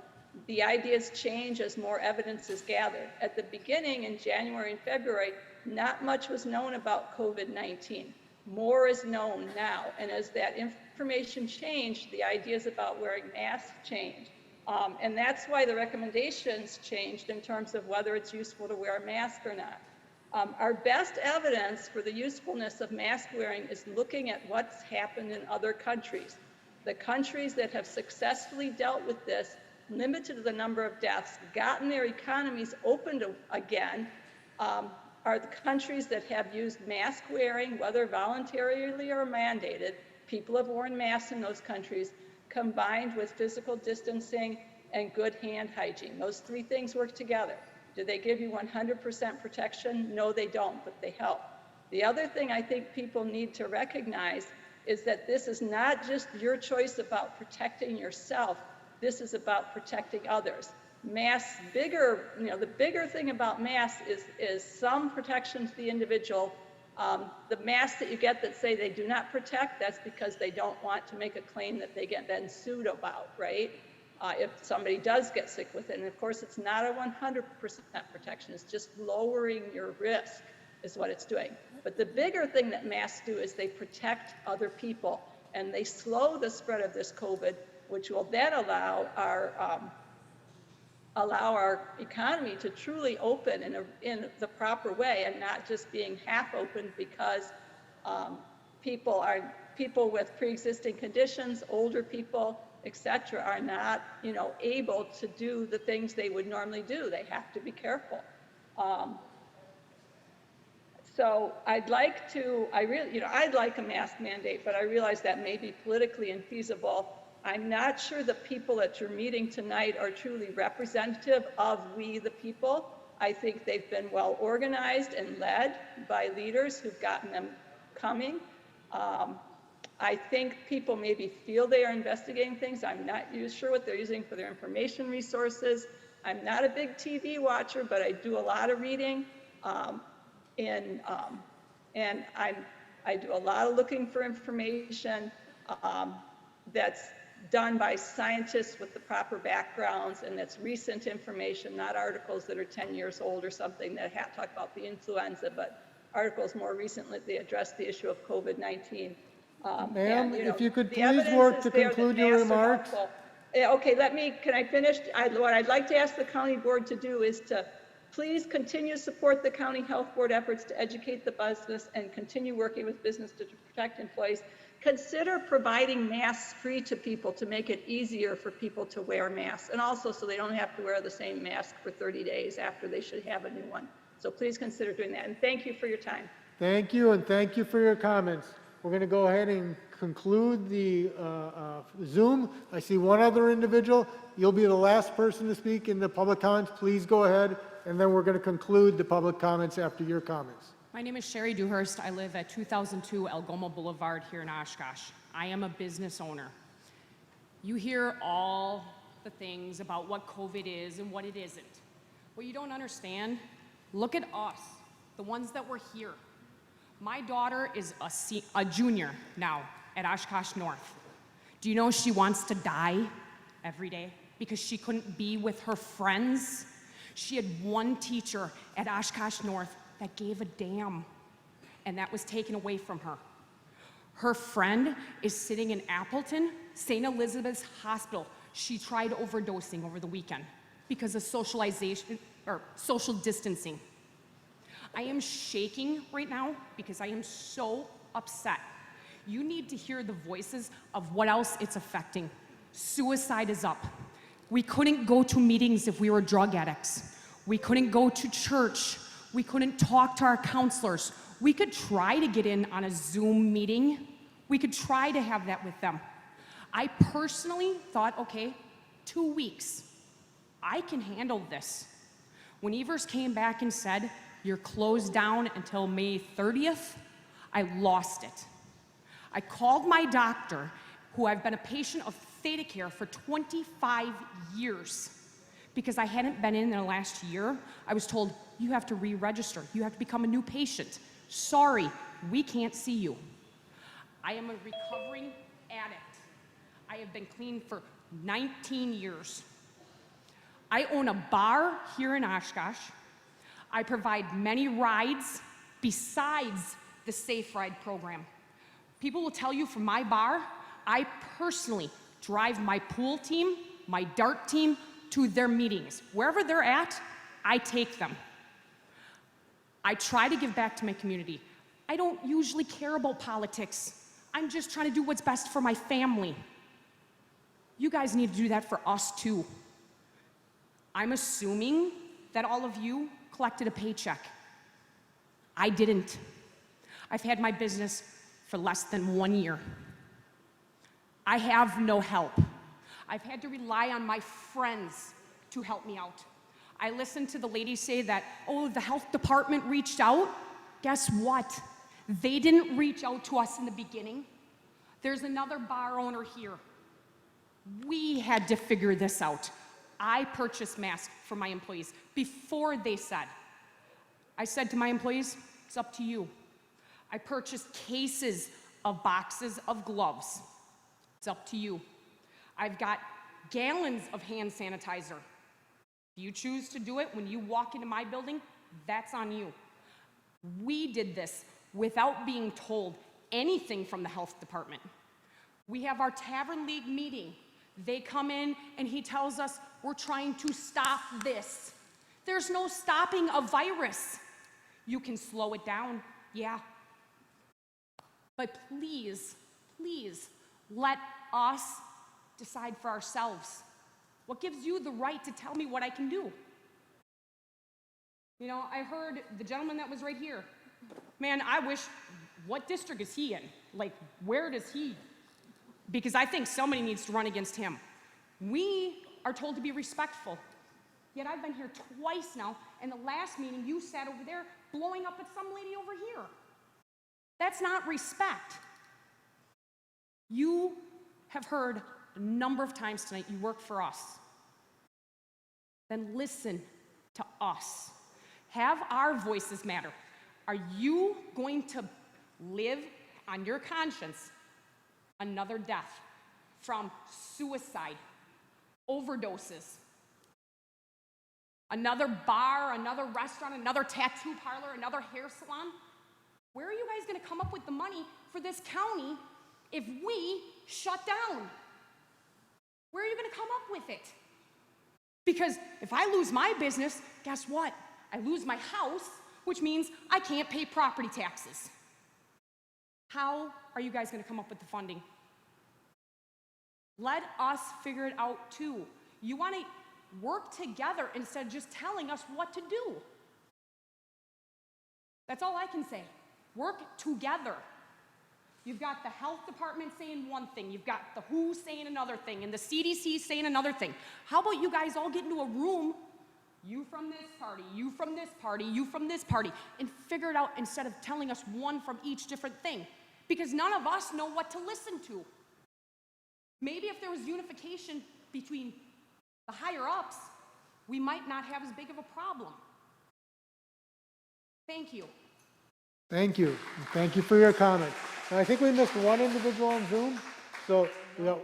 [SPEAKER 5] The ideas change as more evidence is gathered. At the beginning, in January and February, not much was known about COVID-19. More is known now, and as that information changed, the ideas about wearing masks changed. And that's why the recommendations changed in terms of whether it's useful to wear a mask or not. Our best evidence for the usefulness of mask wearing is looking at what's happened in other countries. The countries that have successfully dealt with this, limited the number of deaths, gotten their economies opened again, are the countries that have used mask wearing, whether voluntarily or mandated. People have worn masks in those countries, combined with physical distancing and good hand hygiene. Those three things work together. Do they give you 100% protection? No, they don't, but they help. The other thing I think people need to recognize is that this is not just your choice about protecting yourself, this is about protecting others. Masks, the bigger thing about masks is some protection to the individual. The masks that you get that say they do not protect, that's because they don't want to make a claim that they get then sued about, right? If somebody does get sick with it. And of course, it's not a 100% protection, it's just lowering your risk is what it's doing. But the bigger thing that masks do is they protect other people and they slow the spread of this COVID, which will then allow our economy to truly open in the proper way and not just being half open because people with pre-existing conditions, older people, etc., are not, able to do the things they would normally do. They have to be careful. So I'd like a mask mandate, but I realize that may be politically infeasible. I'm not sure the people at your meeting tonight are truly representative of we the people. I think they've been well organized and led by leaders who've gotten them coming. I think people maybe feel they are investigating things. I'm not sure what they're using for their information resources. I'm not a big TV watcher, but I do a lot of reading. And I do a lot of looking for information that's done by scientists with the proper backgrounds, and that's recent information, not articles that are 10 years old or something that talk about the influenza, but articles more recently that address the issue of COVID-19.
[SPEAKER 1] Ma'am, if you could please work to conclude your remarks.
[SPEAKER 5] Okay, can I finish? What I'd like to ask the county board to do is to please continue to support the county health board efforts to educate the business and continue working with business to protect employees. Consider providing masks free to people to make it easier for people to wear masks, and also so they don't have to wear the same mask for 30 days after they should have a new one. So please consider doing that, and thank you for your time.
[SPEAKER 1] Thank you, and thank you for your comments. We're going to go ahead and conclude the Zoom. I see one other individual. You'll be the last person to speak in the public comments. Please go ahead, and then we're going to conclude the public comments after your comments.
[SPEAKER 6] My name is Sherry Dewhurst. I live at 2002 Algoma Boulevard here in Oshkosh. I am a business owner. You hear all the things about what COVID is and what it isn't. What you don't understand, look at us, the ones that were here. My daughter is a junior now at Oshkosh North. Do you know she wants to die every day because she couldn't be with her friends? She had one teacher at Oshkosh North that gave a damn, and that was taken away from her. Her friend is sitting in Appleton, St. Elizabeth's Hospital. She tried overdosing over the weekend because of socialization or social distancing. I am shaking right now because I am so upset. You need to hear the voices of what else it's affecting. Suicide is up. We couldn't go to meetings if we were drug addicts. We couldn't go to church. We couldn't talk to our counselors. We could try to get in on a Zoom meeting. We could try to have that with them. I personally thought, okay, 2 weeks. I can handle this. When Evers came back and said, you're closed down until May 30th, I lost it. I called my doctor, who I've been a patient of ThedaCare for 25 years. Because I hadn't been in the last year, I was told, you have to re-register. You have to become a new patient. Sorry, we can't see you. I am a recovering addict. I have been clean for 19 years. I own a bar here in Oshkosh. I provide many rides besides the Safe Ride program. People will tell you from my bar, I personally drive my pool team, my dart team, to their meetings. Wherever they're at, I take them. I try to give back to my community. I don't usually care about politics. I'm just trying to do what's best for my family. you guys need to do that for us too. I'm assuming that all of you collected a paycheck. I didn't. I've had my business for less than 1 year. I have no help. I've had to rely on my friends to help me out. I listened to the lady say that, oh, the health department reached out. Guess what? They didn't reach out to us in the beginning. There's another bar owner here. We had to figure this out. I purchased masks for my employees before they said. I said to my employees, it's up to you. I purchased cases of boxes of gloves. It's up to you. I've got gallons of hand sanitizer. If you choose to do it when you walk into my building, that's on you. We did this without being told anything from the health department. We have our Tavern League meeting. They come in and he tells us we're trying to stop this. There's no stopping a virus. You can slow it down, yeah. But please, please, let us decide for ourselves. What gives you the right to tell me what I can do? You know, I heard the gentleman that was right here. Man, I wish, what district is he in? Like, where does he? Because I think somebody needs to run against him. We are told to be respectful. Yet I've been here twice now, and the last meeting you sat over there blowing up at some lady over here. That's not respect. You have heard a number of times tonight you work for us. Then listen to us. Have our voices matter. Are you going to live on your conscience another death from suicide, overdoses, another bar, another restaurant, another tattoo parlor, another hair salon? Where are you guys going to come up with the money for this county if we shut down? Where are you going to come up with it? Because if I lose my business, guess what? I lose my house, which means I can't pay property taxes. How are you guys going to come up with the funding? Let us figure it out too. You want to work together instead of just telling us what to do. That's all I can say. Work together. You've got the health department saying one thing, you've got the WHO saying another thing, and the CDC saying another thing. How about you guys all get into a room, you from this party, you from this party, you from this party, and figure it out instead of telling us one from each different thing? Because none of us know what to listen to. Maybe if there was unification between the higher ups, we might not have as big of a problem. Thank you.
[SPEAKER 1] Thank you. And thank you for your comment. And I think we missed one individual on Zoom. So, yeah,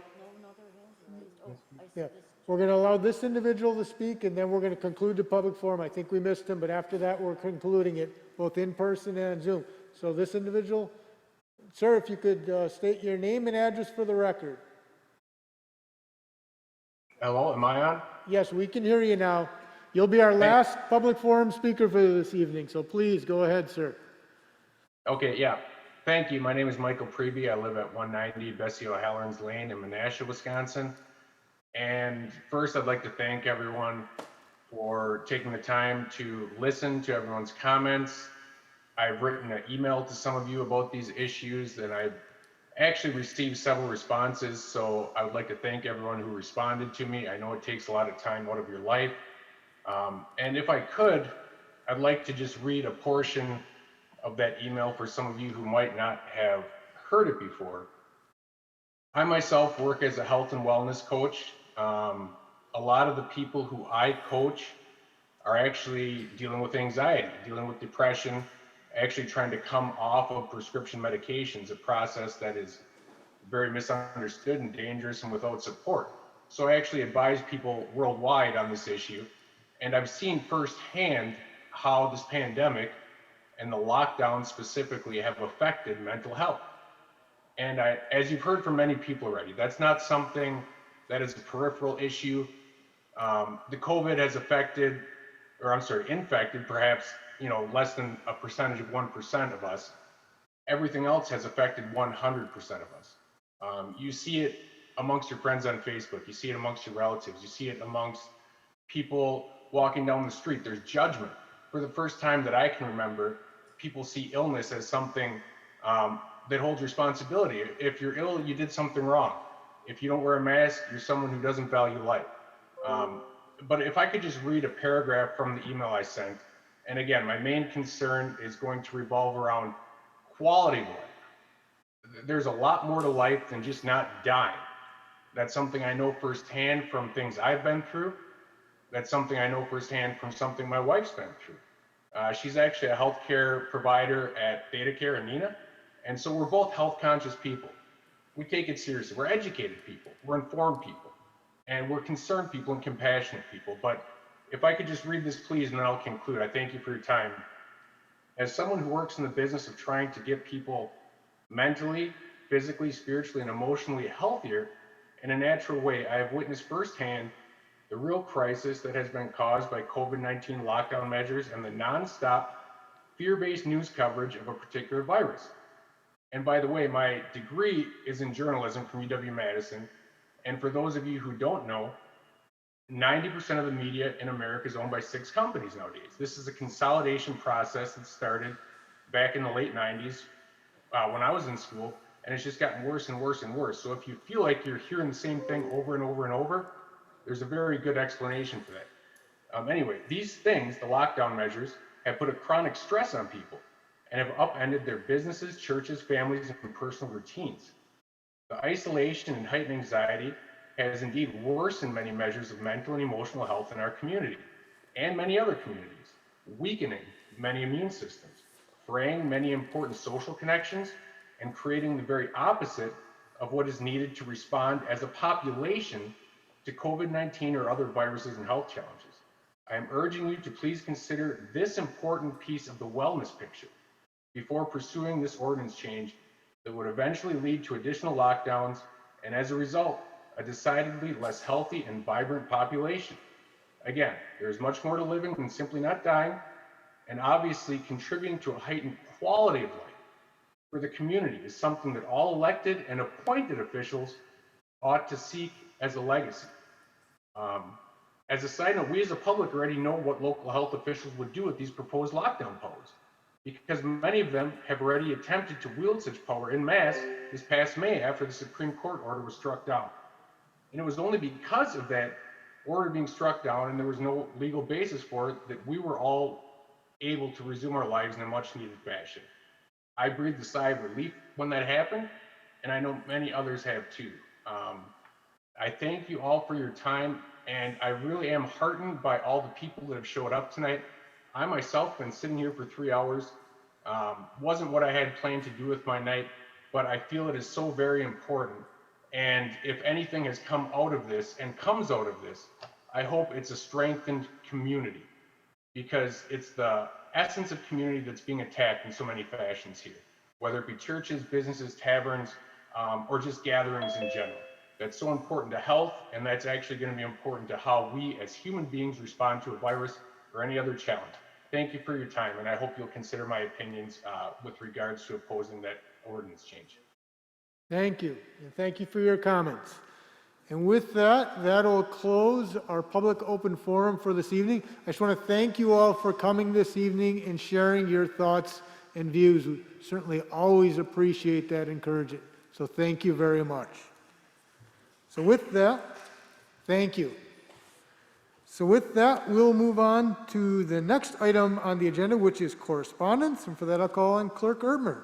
[SPEAKER 1] we're going to allow this individual to speak, and then we're going to conclude the public forum. I think we missed him, but after that, we're concluding it both in person and on Zoom. So this individual, sir, if you could state your name and address for the record.
[SPEAKER 7] Hello, am I on?
[SPEAKER 1] Yes, we can hear you now. You'll be our last public forum speaker for this evening, so please go ahead, sir.
[SPEAKER 7] Okay, yeah. Thank you. My name is Michael Preby. I live at 190 Bessie O'Halloran's Lane in Menasha, Wisconsin. And first, I'd like to thank everyone for taking the time to listen to everyone's comments. I've written an email to some of you about these issues, and I've actually received several responses, so I would like to thank everyone who responded to me. I know it takes a lot of time out of your life. And if I could, I'd like to just read a portion of that email for some of you who might not have heard it before. I myself work as a health and wellness coach. A lot of the people who I coach are actually dealing with anxiety, dealing with depression, actually trying to come off of prescription medications, a process that is very misunderstood and dangerous and without support. So I actually advise people worldwide on this issue, and I've seen firsthand how this pandemic and the lockdown specifically have affected mental health. And as you've heard from many people already, that's not something that is a peripheral issue. The COVID has infected perhaps, less than a percentage of 1% of us. Everything else has affected 100% of us. You see it amongst your friends on Facebook. You see it amongst your relatives. You see it amongst people walking down the street. There's judgment. For the first time that I can remember, people see illness as something that holds responsibility. If you're ill, you did something wrong. If you don't wear a mask, you're someone who doesn't value life. But if I could just read a paragraph from the email I sent, and again, my main concern is going to revolve around quality of life. There's a lot more to life than just not dying. That's something I know firsthand from things I've been through. That's something I know firsthand from something my wife's been through. She's actually a healthcare provider at Theta Care in Neenah, and so we're both health conscious people. We take it seriously. We're educated people. We're informed people, and we're concerned people and compassionate people. But if I could just read this, please, and then I'll conclude. I thank you for your time. As someone who works in the business of trying to get people mentally, physically, spiritually, and emotionally healthier in a natural way, I have witnessed firsthand the real crisis that has been caused by COVID-19 lockdown measures and the nonstop fear-based news coverage of a particular virus. And by the way, my degree is in journalism from UW-Madison. And for those of you who don't know, 90% of the media in America is owned by 6 companies nowadays. This is a consolidation process that started back in the late 90s when I was in school, and it's just gotten worse and worse and worse. So if you feel like you're hearing the same thing over and over and over, there's a very good explanation for that. Anyway, these things, the lockdown measures, have put a chronic stress on people and have upended their businesses, churches, families, and personal routines. The isolation and heightened anxiety has indeed worsened many measures of mental and emotional health in our community and many other communities, weakening many immune systems, fraying many important social connections, and creating the very opposite of what is needed to respond as a population to COVID-19 or other viruses and health challenges. I am urging you to please consider this important piece of the wellness picture before pursuing this ordinance change that would eventually lead to additional lockdowns and, as a result, a decidedly less healthy and vibrant population. Again, there is much more to living than simply not dying, and obviously contributing to a heightened quality of life for the community is something that all elected and appointed officials ought to seek as a legacy. As a side note, we as a public already know what local health officials would do with these proposed lockdown powers, because many of them have already attempted to wield such power en masse this past May after the Supreme Court order was struck down. And it was only because of that order being struck down and there was no legal basis for it that we were all able to resume our lives in a much needed fashion. I breathed a sigh of relief when that happened, and I know many others have too. I thank you all for your time, and I really am heartened by all the people that have showed up tonight. I myself been sitting here for 3 hours. Wasn't what I had planned to do with my night, but I feel it is so very important. And if anything has come out of this and comes out of this, I hope it's a strengthened community, because it's the essence of community that's being attacked in so many fashions here, whether it be churches, businesses, taverns, or just gatherings in general. That's so important to health, and that's actually going to be important to how we as human beings respond to a virus or any other challenge. Thank you for your time, and I hope you'll consider my opinions with regards to opposing that ordinance change.
[SPEAKER 1] Thank you, and thank you for your comments. And with that, that'll close our public open forum for this evening. I just want to thank you all for coming this evening and sharing your thoughts and views. We certainly always appreciate that, encourage it. So thank you very much. So with that, thank you. So with that, we'll move on to the next item on the agenda, which is correspondence. And for that, I'll call on Clerk Erdmer.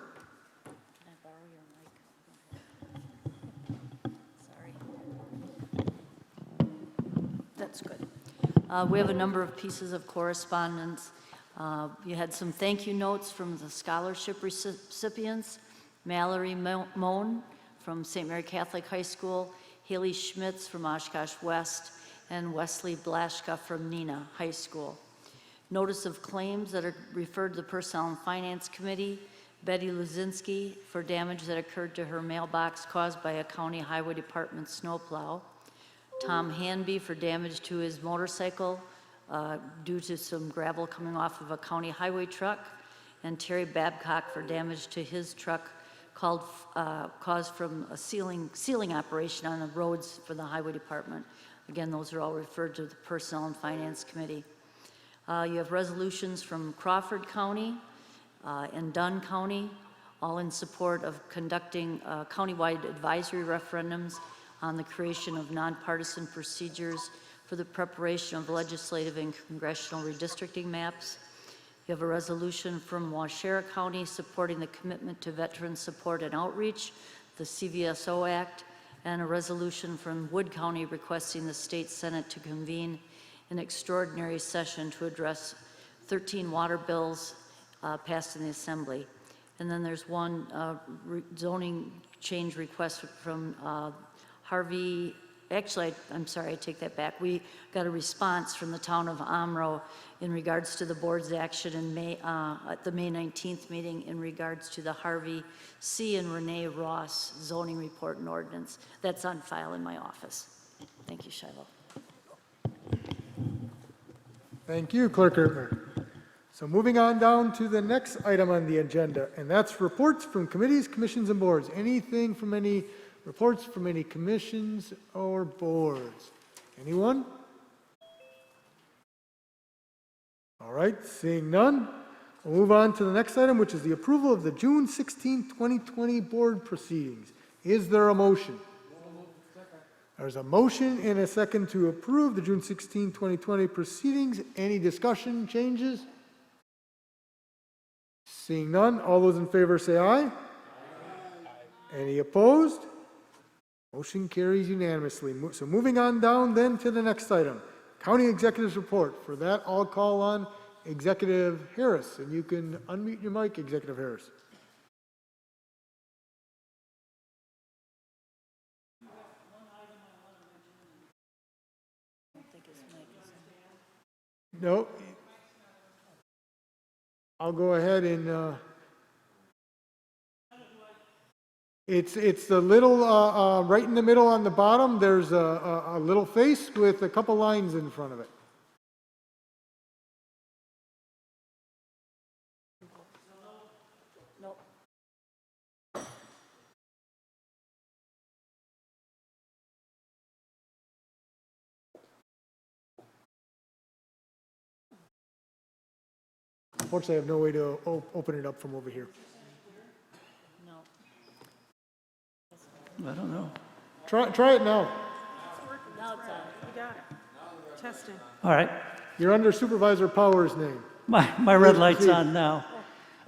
[SPEAKER 20] That's good. We have a number of pieces of correspondence. You had some thank you notes from the scholarship recipients: Mallory Moan from St. Mary Catholic High School, Haley Schmitz from Oshkosh West, and Wesley Blashka from Neenah High School. Notice of claims that are referred to the Personnel and Finance Committee: Betty Luzinski for damage that occurred to her mailbox caused by a county highway department snowplow, Tom Hanby for damage to his motorcycle due to some gravel coming off of a county highway truck, and Terry Babcock for damage to his truck caused from a sealing operation on the roads for the Highway Department. Again, those are all referred to the Personnel and Finance Committee. You have resolutions from Crawford County and Dunn County, all in support of conducting countywide advisory referendums on the creation of nonpartisan procedures for the preparation of legislative and congressional redistricting maps. You have a resolution from Waushara County supporting the commitment to veteran support and outreach, the CVSO Act, and a resolution from Wood County requesting the state Senate to convene an extraordinary session to address 13 water bills passed in the Assembly. And then there's one zoning change request from Harvey. Actually, I'm sorry, I take that back. We got a response from the town of Omro in regards to the board's action in at the May 19th meeting in regards to the Harvey C. and Renee Ross zoning report and ordinance. That's on file in my office. Thank you, Shiloh.
[SPEAKER 1] Thank you, Clerk Ertmer. So moving on down to the next item on the agenda, and that's reports from committees, commissions, and boards. Anything from any reports from any commissions or boards? Anyone? All right, seeing none, we'll move on to the next item, which is the approval of the June 16, 2020 board proceedings. Is there a motion? There's a motion and a second to approve the June 16, 2020 proceedings. Any discussion, changes? Seeing none, all those in favor say aye. Aye. Any opposed? Motion carries unanimously. So moving on down then to the next item, County Executive's Report. For that, I'll call on Executive Harris, and you can unmute your mic, Executive Harris. No. I'll go ahead and it's the little right in the middle on the bottom. There's a little face with a couple lines in front of it. Unfortunately, I have no way to open it up from over here.
[SPEAKER 13] I don't know.
[SPEAKER 1] Try it now.
[SPEAKER 20] Now it's on.
[SPEAKER 4] You got it. Testing.
[SPEAKER 13] All right.
[SPEAKER 1] You're under Supervisor Powers' name.
[SPEAKER 13] My red light's on now.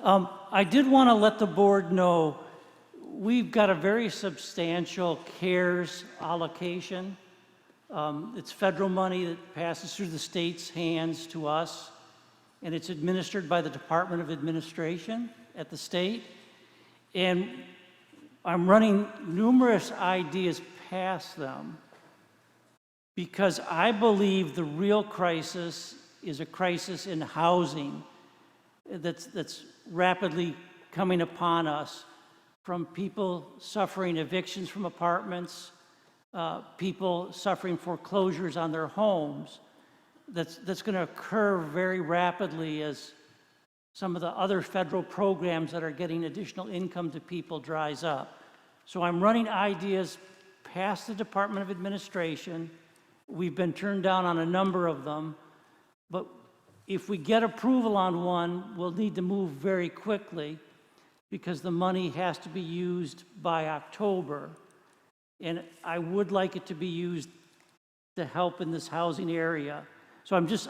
[SPEAKER 13] I did want to let the board know we've got a very substantial CARES allocation. It's federal money that passes through the state's hands to us, and it's administered by the Department of Administration at the state. And I'm running numerous ideas past them because I believe the real crisis is a crisis in housing that's rapidly coming upon us, from people suffering evictions from apartments, people suffering foreclosures on their homes. That's going to occur very rapidly as some of the other federal programs that are getting additional income to people dries up. So I'm running ideas past the Department of Administration. We've been turned down on a number of them, but if we get approval on one, we'll need to move very quickly because the money has to be used by October. And I would like it to be used to help in this housing area. So I'm just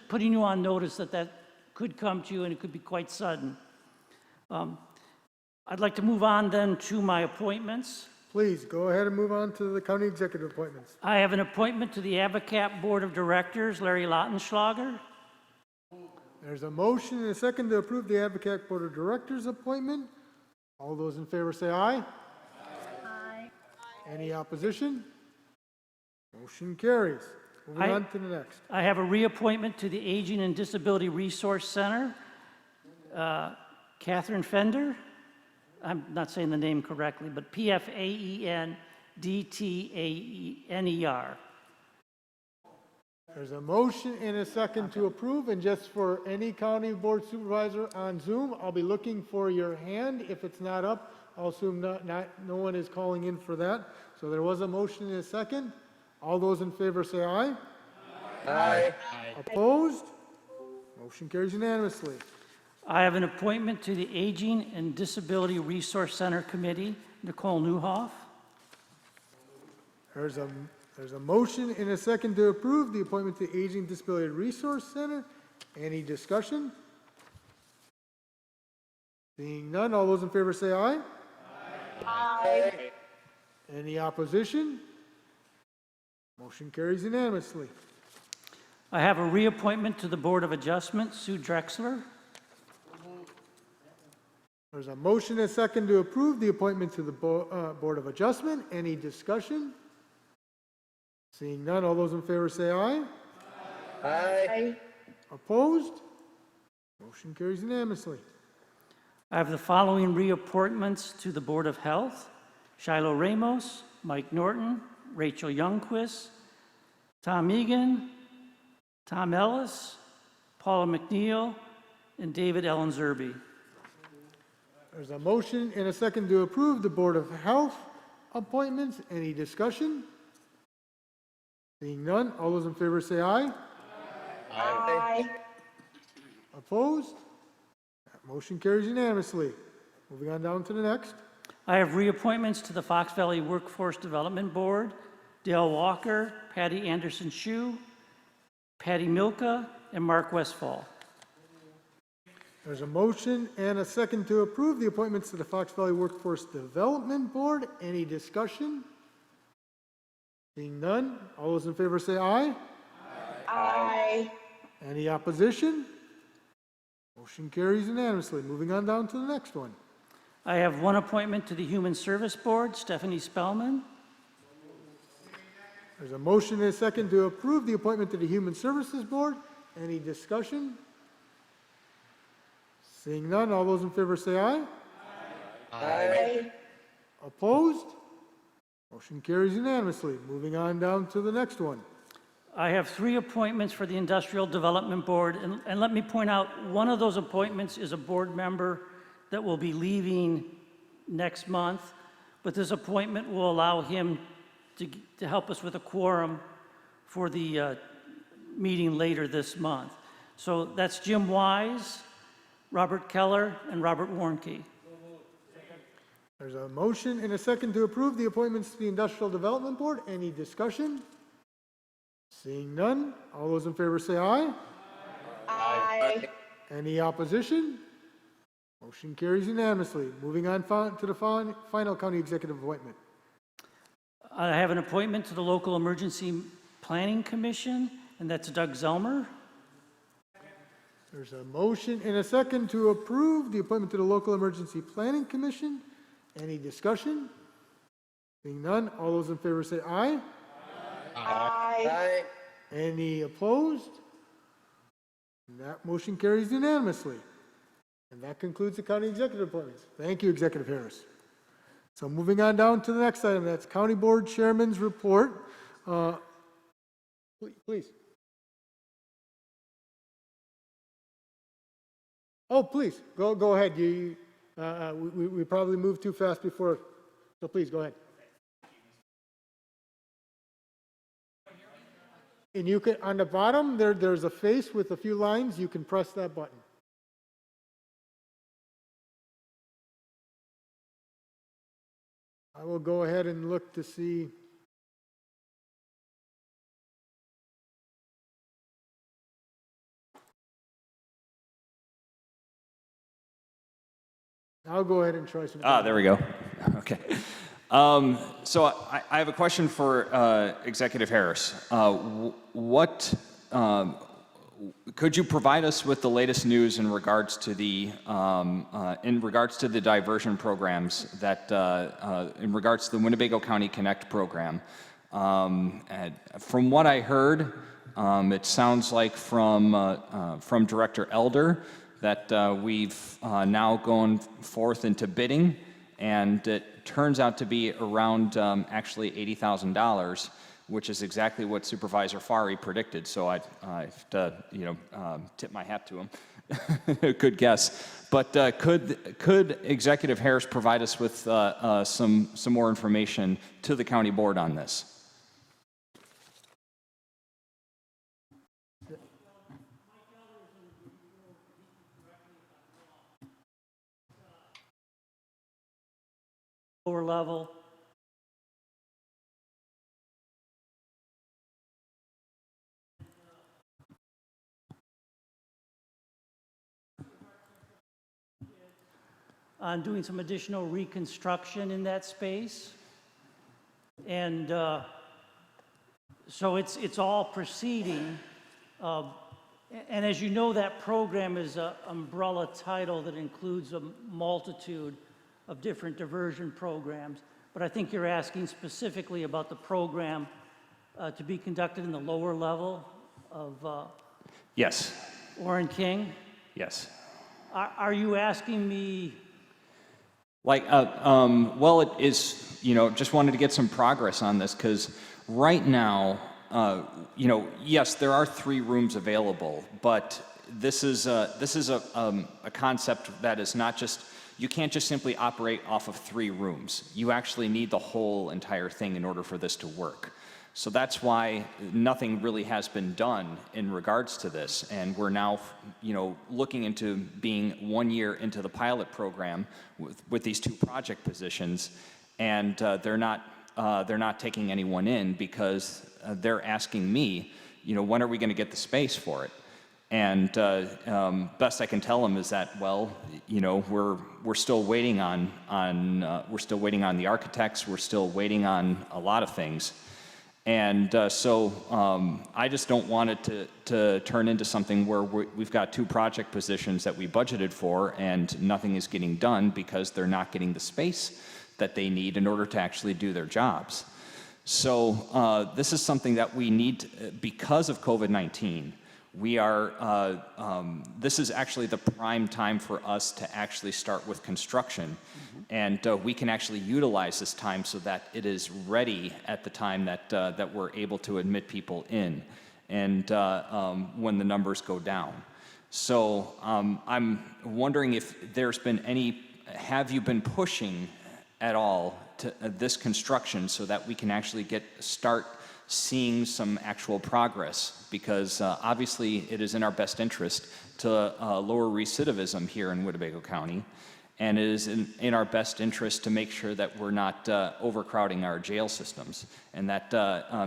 [SPEAKER 13] putting you on notice that could come to you, and it could be quite sudden. I'd like to move on then to my appointments.
[SPEAKER 1] Please, go ahead and move on to the county executive appointments.
[SPEAKER 13] I have an appointment to the ABACAP Board of Directors, Larry Lautenschlager.
[SPEAKER 1] There's a motion and a second to approve the ABACAP Board of Directors appointment. All those in favor say aye.
[SPEAKER 2] Aye.
[SPEAKER 1] Any opposition? Motion carries. Moving on to the next.
[SPEAKER 13] I have a reappointment to the Aging and Disability Resource Center. Catherine Fender. I'm not saying the name correctly, but Pfaendtner.
[SPEAKER 1] There's a motion and a second to approve, and just for any county board supervisor on Zoom, I'll be looking for your hand. If it's not up, I'll assume no one is calling in for that. So there was a motion and a second. All those in favor say aye.
[SPEAKER 8] Aye.
[SPEAKER 1] Opposed? Motion carries unanimously.
[SPEAKER 8] I have an appointment to the Aging and Disability Resource Center Committee, Nicole Newhoff.
[SPEAKER 1] There's a motion and a second to approve the appointment to the Aging Disability Resource Center. Any discussion? Seeing none, all those in favor say aye.
[SPEAKER 8] Aye.
[SPEAKER 1] Any opposition? Motion carries unanimously.
[SPEAKER 8] I have a reappointment to the Board of Adjustment, Sue Drexler.
[SPEAKER 1] There's a motion and a second to approve the appointment to the Board of Adjustment. Any discussion? Seeing none, all those in favor say aye.
[SPEAKER 8] Aye.
[SPEAKER 1] Opposed? Motion carries unanimously.
[SPEAKER 8] I have the following reappointments to the Board of Health: Shiloh Ramos, Mike Norton, Rachel Youngquist, Tom Egan, Tom Ellis, Paula McNeil, and David Ellen Zerby.
[SPEAKER 1] There's a motion and a second to approve the Board of Health appointments. Any discussion? Seeing none, all those in favor say aye.
[SPEAKER 8] Aye.
[SPEAKER 1] Opposed? That motion carries unanimously. Moving on down to the next.
[SPEAKER 8] I have reappointments to the Fox Valley Workforce Development Board: Dale Walker, Patty Anderson-Shue, Patty Milka, and Mark Westfall.
[SPEAKER 1] There's a motion and a second to approve the appointments to the Fox Valley Workforce Development Board. Any discussion? Seeing none, all those in favor say aye.
[SPEAKER 8] Aye.
[SPEAKER 1] Any opposition? Motion carries unanimously. Moving on down to the next one.
[SPEAKER 8] I have one appointment to the Human Service Board, Stephanie Spellman.
[SPEAKER 1] There's a motion and a second to approve the appointment to the Human Services Board. Any discussion? Seeing none, all those in favor say aye.
[SPEAKER 8] Aye.
[SPEAKER 1] Opposed? Motion carries unanimously. Moving on down to the next one.
[SPEAKER 8] I have three appointments for the Industrial Development Board, and let me point out, one of those appointments is a board member that will be leaving next month, but this appointment will allow him to help us with a quorum for the meeting later this month. So that's Jim Wise, Robert Keller, and Robert Warnke.
[SPEAKER 1] There's a motion and a second to approve the appointments to the Industrial Development Board. Any discussion? Seeing none, all those in favor say aye.
[SPEAKER 8] Aye.
[SPEAKER 1] Any opposition? Motion carries unanimously. Moving on to the final county executive appointment.
[SPEAKER 8] I have an appointment to the Local Emergency Planning Commission, and that's Doug Zelmer.
[SPEAKER 1] There's a motion and a second to approve the appointment to the Local Emergency Planning Commission. Any discussion? Seeing none, all those in favor say aye.
[SPEAKER 8] Aye.
[SPEAKER 1] Any opposed? And that motion carries unanimously. And that concludes the county executive appointments. Thank you, Executive Harris. So moving on down to the next item, that's County Board Chairman's Report. Please. Oh, please, go ahead. We probably moved too fast before, so please, go ahead. And you can, on the bottom, there's a face with a few lines. You can press that button. I will go ahead and look to see. I'll go ahead and try some.
[SPEAKER 9] There we go. Okay. So I have a question for Executive Harris. Could you provide us with the latest news in regards to the diversion programs that in regards to the Winnebago County Connect program? From what I heard, it sounds like from Director Elder that we've now gone forth into bidding, and it turns out to be around actually $80,000, which is exactly what Supervisor Fari predicted. So I have to, tip my hat to him. Good guess. But could Executive Harris provide us with some more information to the county board on this?
[SPEAKER 8] Lower level. On doing some additional reconstruction in that space. And so it's all proceeding. And as you know, that program is an umbrella title that includes a multitude of different diversion programs. But I think you're asking specifically about the program to be conducted in the lower level of
[SPEAKER 9] Yes.
[SPEAKER 8] Warren King.
[SPEAKER 9] Yes.
[SPEAKER 8] Are you asking me?
[SPEAKER 9] Well, it is, just wanted to get some progress on this because right now, yes, there are 3 rooms available, but this is a concept that is not just, you can't just simply operate off of 3 rooms. You actually need the whole entire thing in order for this to work. So that's why nothing really has been done in regards to this, and we're now, looking into being 1 year into the pilot program with these 2 project positions, and they're not taking anyone in because they're asking me, when are we going to get the space for it? And best I can tell them is that, well, we're still waiting on the architects, we're still waiting on a lot of things. And so I just don't want it to turn into something where we've got 2 project positions that we budgeted for and nothing is getting done because they're not getting the space that they need in order to actually do their jobs. So this is something that we need because of COVID-19. This is actually the prime time for us to actually start with construction. And we can actually utilize this time so that it is ready at the time that we're able to admit people in and when the numbers go down. So I'm wondering if there's been have you been pushing at all to this construction so that we can actually start seeing some actual progress, because obviously it is in our best interest to lower recidivism here in Winnebago County, and it is in our best interest to make sure that we're not overcrowding our jail systems. And that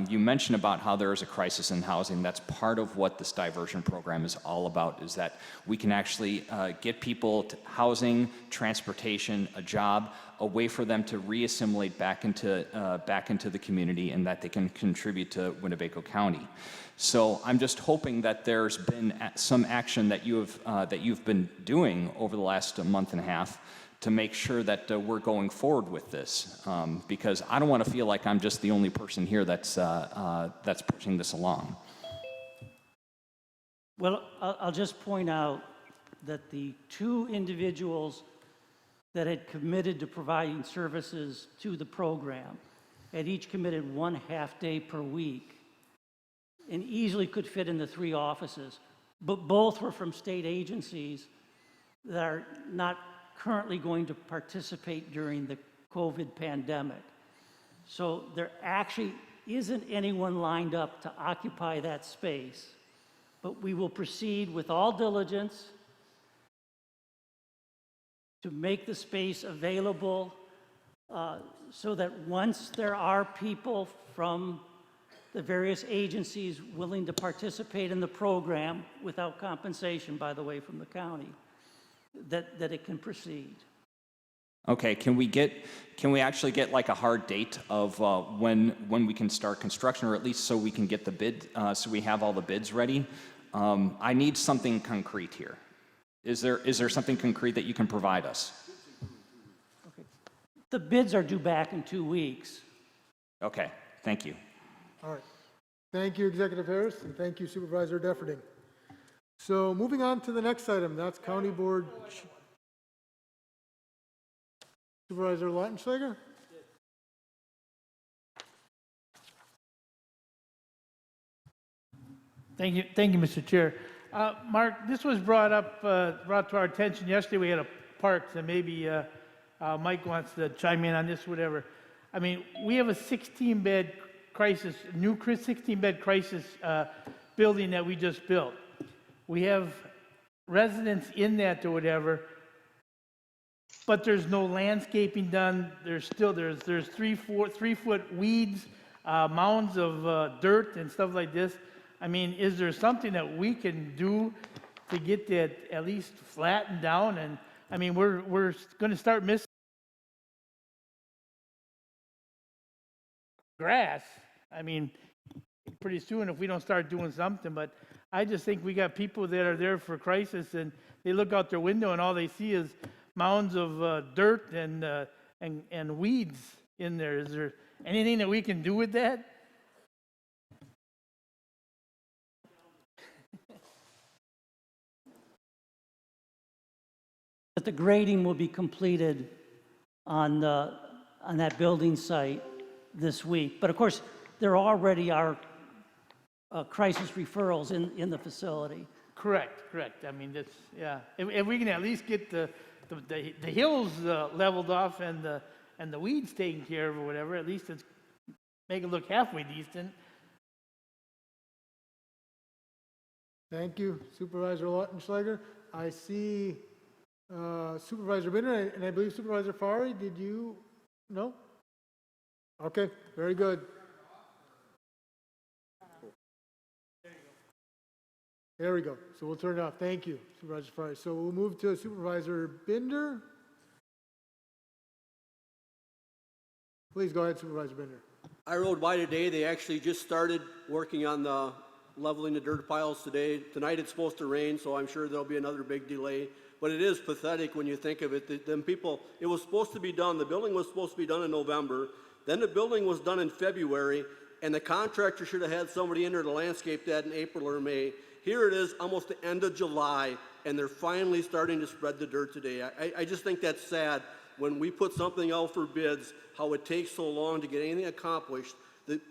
[SPEAKER 9] you mentioned about how there is a crisis in housing. That's part of what this diversion program is all about, is that we can actually get people to housing, transportation, a job, a way for them to reassimilate back into the community, and that they can contribute to Winnebago County. So I'm just hoping that there's been some action that you've been doing over the last month and a half to make sure that we're going forward with this, because I don't want to feel like I'm just the only person here that's pushing this along.
[SPEAKER 8] Well, I'll just point out that the 2 individuals that had committed to providing services to the program had each committed 1 half-day per week and easily could fit in the 3 offices. But both were from state agencies that are not currently going to participate during the COVID pandemic. So there actually isn't anyone lined up to occupy that space, but we will proceed with all diligence to make the space available so that once there are people from the various agencies willing to participate in the program without compensation, by the way, from the county, that it can proceed.
[SPEAKER 9] Okay, can we actually get like a hard date of when we can start construction, or at least so we can get the bid, so we have all the bids ready? I need something concrete here. Is there something concrete that you can provide us?
[SPEAKER 8] Okay. The bids are due back in 2 weeks.
[SPEAKER 9] Okay, thank you.
[SPEAKER 1] All right. Thank you, Executive Harris, and thank you, Supervisor Defferting. So moving on to the next item, that's County Board. Supervisor Lautenschläger?
[SPEAKER 10] Thank you, Mr. Chair. Mark, this was brought to our attention yesterday. We had a parks, and maybe Mike wants to chime in on this, whatever. I mean, we have a 16-bed crisis, new 16-bed crisis building that we just built. We have residents in that or whatever, but there's no landscaping done. There's 3-foot weeds, mounds of dirt and stuff like this. I mean, is there something that we can do to get that at least flattened down? And I mean, we're going to start missing grass. I mean, pretty soon if we don't start doing something. But I just think we got people that are there for crisis, and they look out their window and all they see is mounds of dirt and weeds in there. Is there anything that we can do with that?
[SPEAKER 8] That the grading will be completed on that building site this week. But of course, there already are crisis referrals in the facility.
[SPEAKER 10] Correct. I mean, that's, yeah. If we can at least get the hills leveled off and the weeds taken care of or whatever, at least it's make it look halfway decent.
[SPEAKER 1] Thank you, Supervisor Lautenschlager. I see Supervisor Binder, and I believe Supervisor Fari, did you? No? Okay, very good. There we go. So we'll turn it off. Thank you, Supervisor Fari. So we'll move to Supervisor Binder. Please go ahead, Supervisor Binder.
[SPEAKER 11] I rode by today. They actually just started working on the leveling the dirt piles today. Tonight it's supposed to rain, so I'm sure there'll be another big delay. But it is pathetic when you think of it. Them people, it was supposed to be done. The building was supposed to be done in November. Then the building was done in February, and the contractor should have had somebody in there to landscape that in April or May. Here it is, almost the end of July, and they're finally starting to spread the dirt today. I just think that's sad when we put something out for bids, how it takes so long to get anything accomplished. The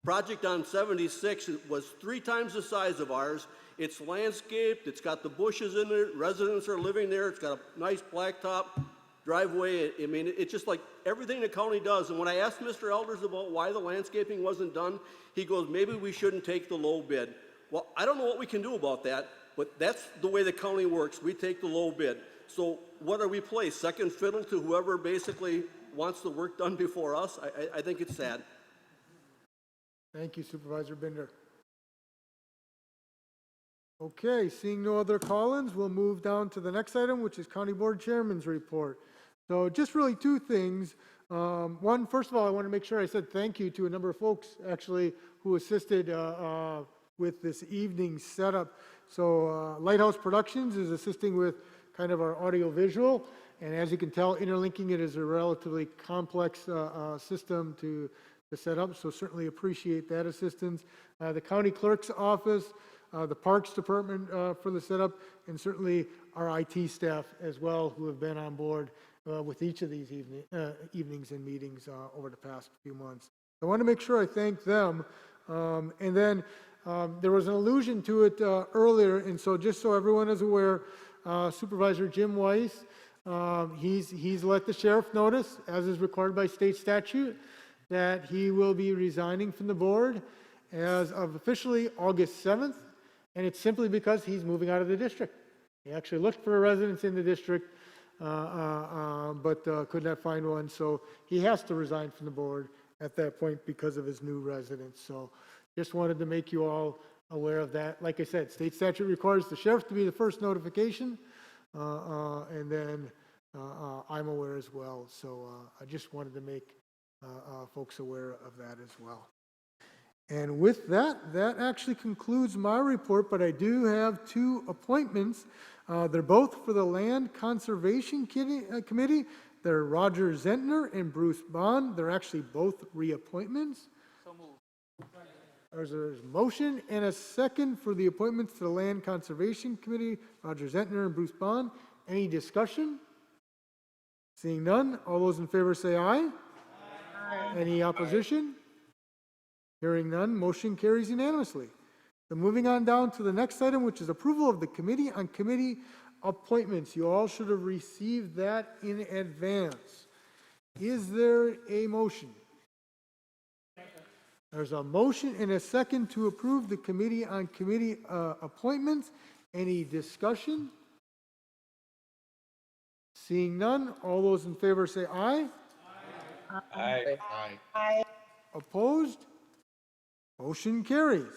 [SPEAKER 11] project on 76 was 3 times the size of ours. It's landscaped, it's got the bushes in there, residents are living there, it's got a nice blacktop driveway. I mean, it's just like everything the county does. And when I asked Mr. Elders about why the landscaping wasn't done, he goes, maybe we shouldn't take the low bid. Well, I don't know what we can do about that, but that's the way the county works. We take the low bid. So what do we play? Second fiddle to whoever basically wants the work done before us? I think it's sad.
[SPEAKER 1] Thank you, Supervisor Binder. Okay, seeing no other call-ins, we'll move down to the next item, which is County Board Chairman's report. So just really 2 things. One, first of all, I want to make sure I said thank you to a number of folks actually who assisted with this evening's setup. So Lighthouse Productions is assisting with kind of our audio-visual, and as you can tell, interlinking it is a relatively complex system to set up, so certainly appreciate that assistance. The County Clerk's Office, the Parks Department for the setup, and certainly our IT staff as well, who have been on board with each of these evenings and meetings over the past few months. I want to make sure I thank them. And then there was an allusion to it earlier, and so just so everyone is aware, Supervisor Jim Weiss, he's let the sheriff notice, as is required by state statute, that he will be resigning from the board as of officially August 7th. And it's simply because he's moving out of the district. He actually looked for a residence in the district, but could not find one. So he has to resign from the board at that point because of his new residence. So just wanted to make you all aware of that. Like I said, state statute requires the sheriff to be the first notification, and then I'm aware as well. So I just wanted to make folks aware of that as well. And with that, that actually concludes my report, but I do have 2 appointments. They're both for the Land Conservation Committee. They're Roger Zentner and Bruce Bond. They're actually both reappointments. So moved. There's a motion and a second for the appointments to the Land Conservation Committee, Roger Zentner and Bruce Bond. Any discussion? Seeing none, all those in favor say aye. Aye. Any opposition? Hearing none, motion carries unanimously. So moving on down to the next item, which is approval of the committee on committee appointments. You all should have received that in advance. Is there a motion? There's a motion and a second to approve the committee on committee appointments. Any discussion? Seeing none, all those in favor say aye.
[SPEAKER 12] Aye.
[SPEAKER 1] Opposed? Motion carries.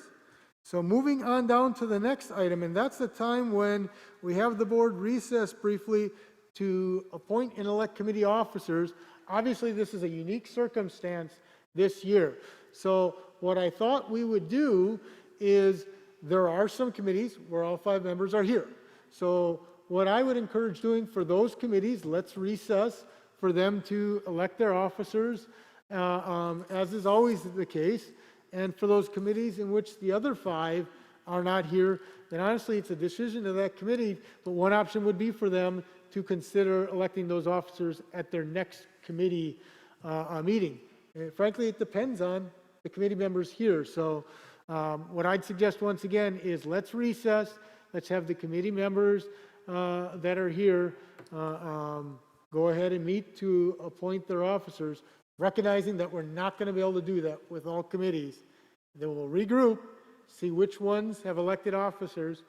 [SPEAKER 1] So moving on down to the next item, and that's the time when we have the board recess briefly to appoint and elect committee officers. Obviously, this is a unique circumstance this year. So what I thought we would do is there are some committees where all 5 members are here. So what I would encourage doing for those committees, let's recess for them to elect their officers, as is always the case. And for those committees in which the other 5 are not here, then honestly, it's a decision of that committee, but one option would be for them to consider electing those officers at their next committee meeting. And frankly, it depends on the committee members here. So what I'd suggest once again is let's recess, let's have the committee members that are here go ahead and meet to appoint their officers, recognizing that we're not going to be able to do that with all committees. Then we'll regroup, see which ones have elected officers,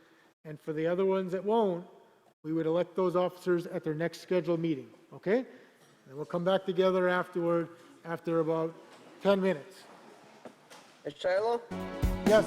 [SPEAKER 1] and for the other ones that won't, we would elect those officers at their next scheduled meeting, okay? And we'll come back together afterward, after about 10 minutes.
[SPEAKER 12] Shiloh?
[SPEAKER 1] Yes?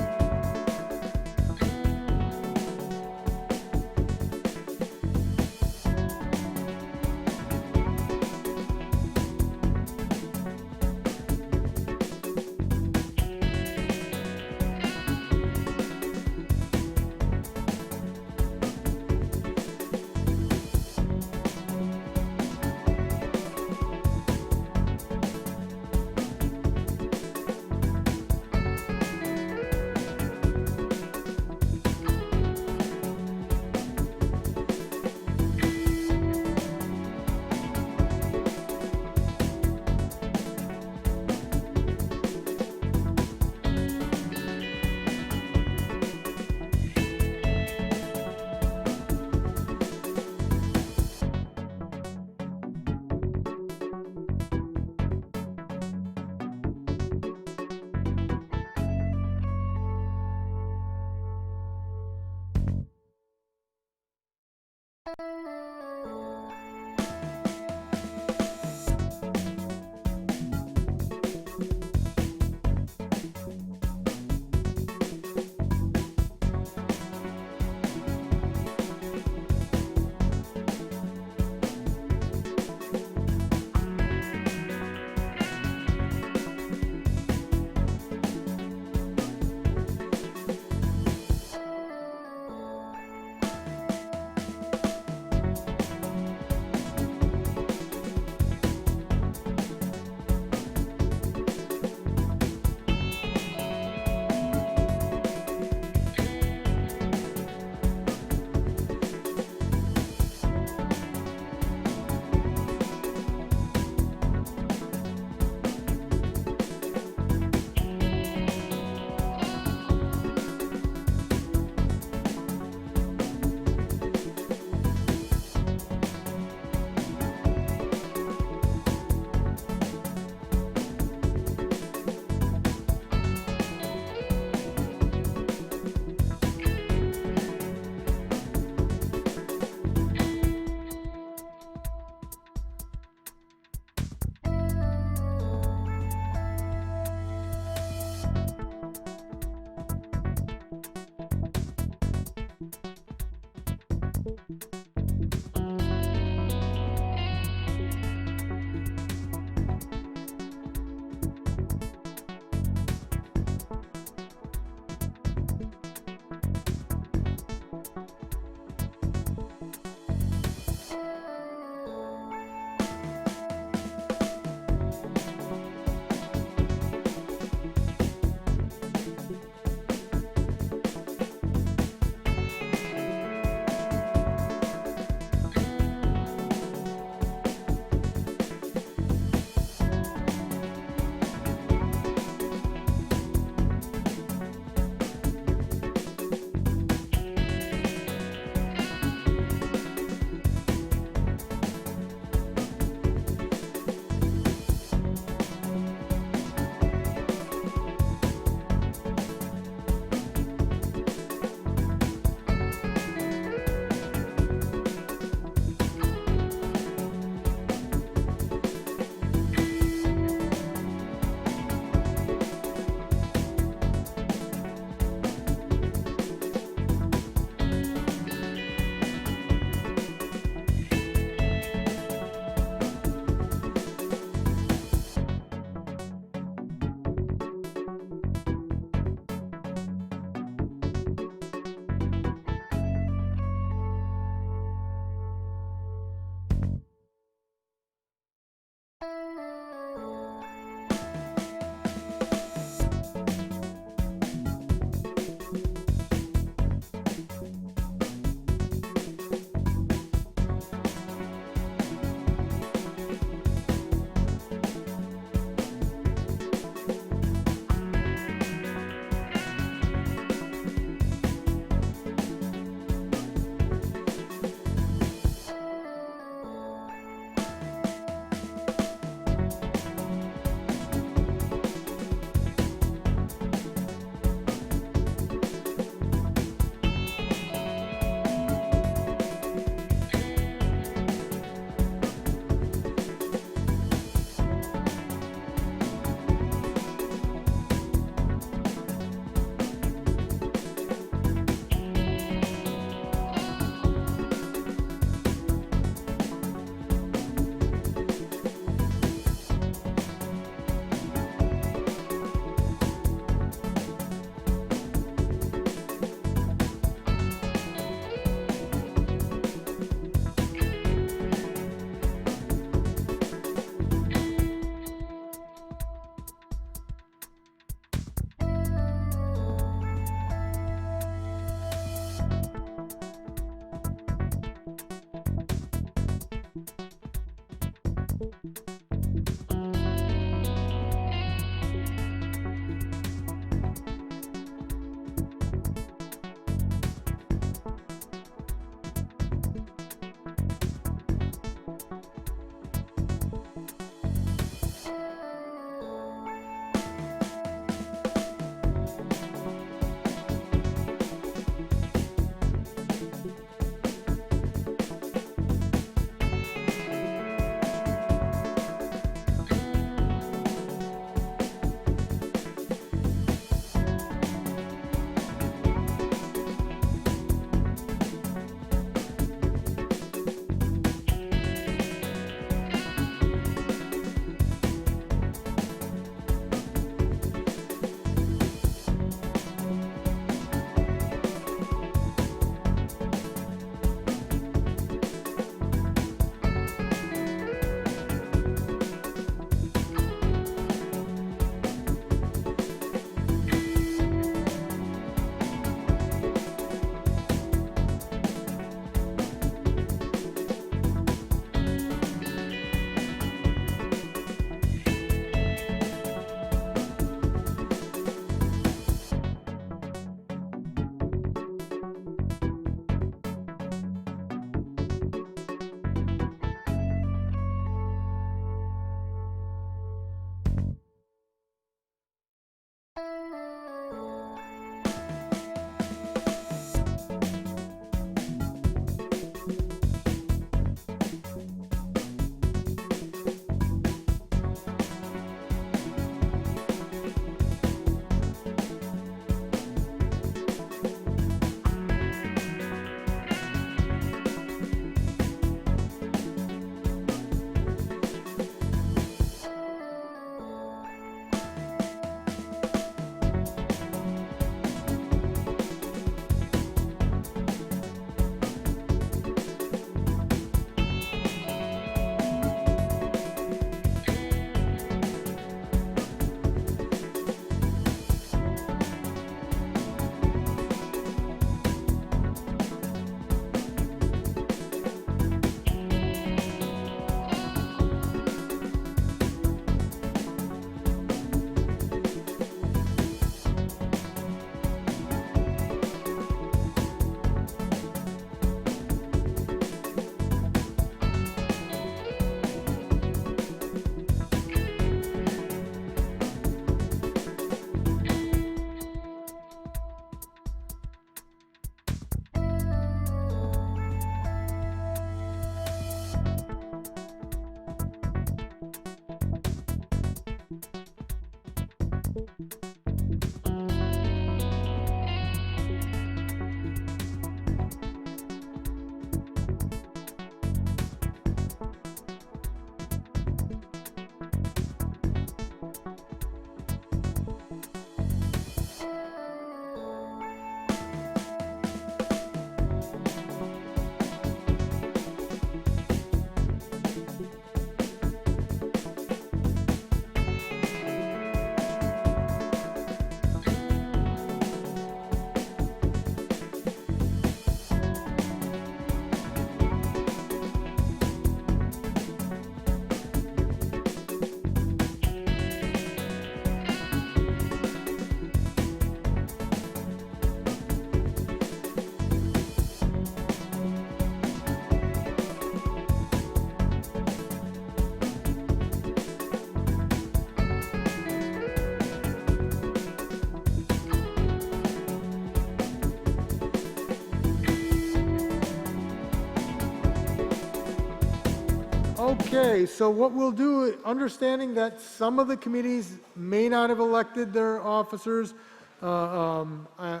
[SPEAKER 1] Okay, so what we'll do, understanding that some of the committees may not have elected their officers, I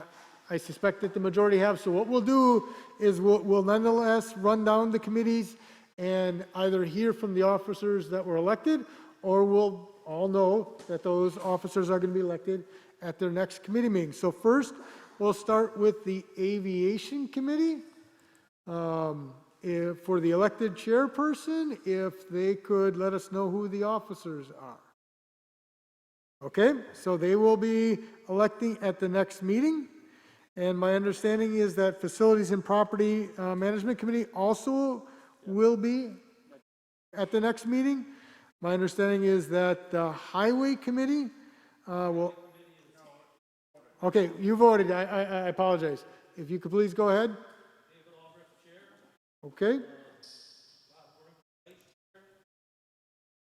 [SPEAKER 1] suspect that the majority have, so what we'll do is we'll nonetheless run down the committees and either hear from the officers that were elected, or we'll all know that those officers are going to be elected at their next committee meeting. So first, we'll start with the Aviation Committee. For the elected chairperson, if they could let us know who the officers are. Okay, so they will be electing at the next meeting. And my understanding is that Facilities and Property Management Committee also will be at the next meeting. My understanding is that the Highway Committee will... Okay, you voted. I apologize. If you could please go ahead. Okay.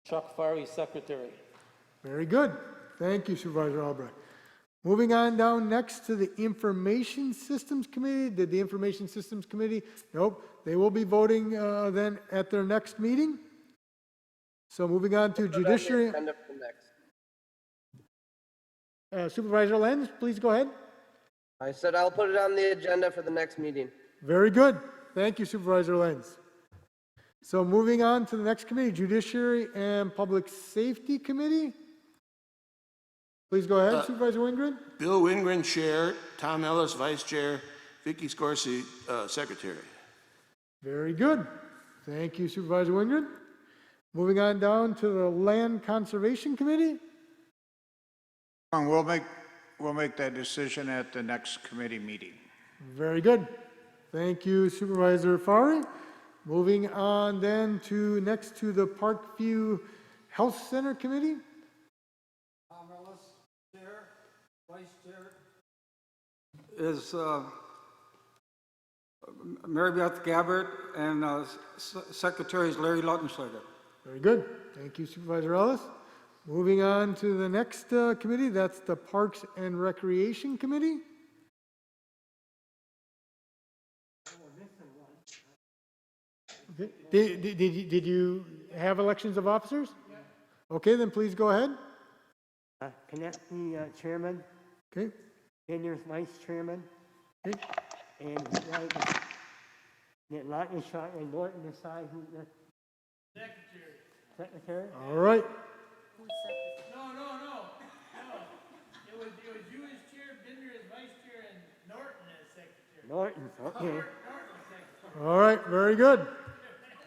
[SPEAKER 14] Chuck Farley, Secretary.
[SPEAKER 1] Very good. Thank you, Supervisor Albrecht. Moving on down next to the Information Systems Committee. Did the Information Systems Committee? Nope. They will be voting then at their next meeting. So moving on to Judiciary. Supervisor Lenz, please go ahead.
[SPEAKER 12] I said I'll put it on the agenda for the next meeting.
[SPEAKER 1] Very good. Thank you, Supervisor Lenz. So moving on to the next committee, Judiciary and Public Safety Committee. Please go ahead, Supervisor Wingren.
[SPEAKER 15] Bill Wingren, Chair. Tom Ellis, Vice Chair. Vicky Scorsese, Secretary.
[SPEAKER 1] Very good. Thank you, Supervisor Wingren. Moving on down to the Land Conservation Committee.
[SPEAKER 22] We'll make that decision at the next committee meeting.
[SPEAKER 1] Very good. Thank you, Supervisor Fari. Moving on then to next to the Parkview Health Center Committee.
[SPEAKER 23] Tom Ellis, Chair. Vice Chair is Mary Beth Gabbard, and Secretary is Larry Lautenschlager.
[SPEAKER 1] Very good. Thank you, Supervisor Ellis. Moving on to the next committee, that's the Parks and Recreation Committee. Okay. Did you have elections of officers? Okay, then please go ahead.
[SPEAKER 25] Konecny, Chairman.
[SPEAKER 1] Okay.
[SPEAKER 25] Binder, Vice Chairman.
[SPEAKER 1] Okay.
[SPEAKER 25] And Lautenschlager and Norton decide who the Secretary.
[SPEAKER 1] All right.
[SPEAKER 10] No. It was you as Chair, Binder as Vice Chair, and Norton as Secretary.
[SPEAKER 25] Norton, okay.
[SPEAKER 1] All right, very good.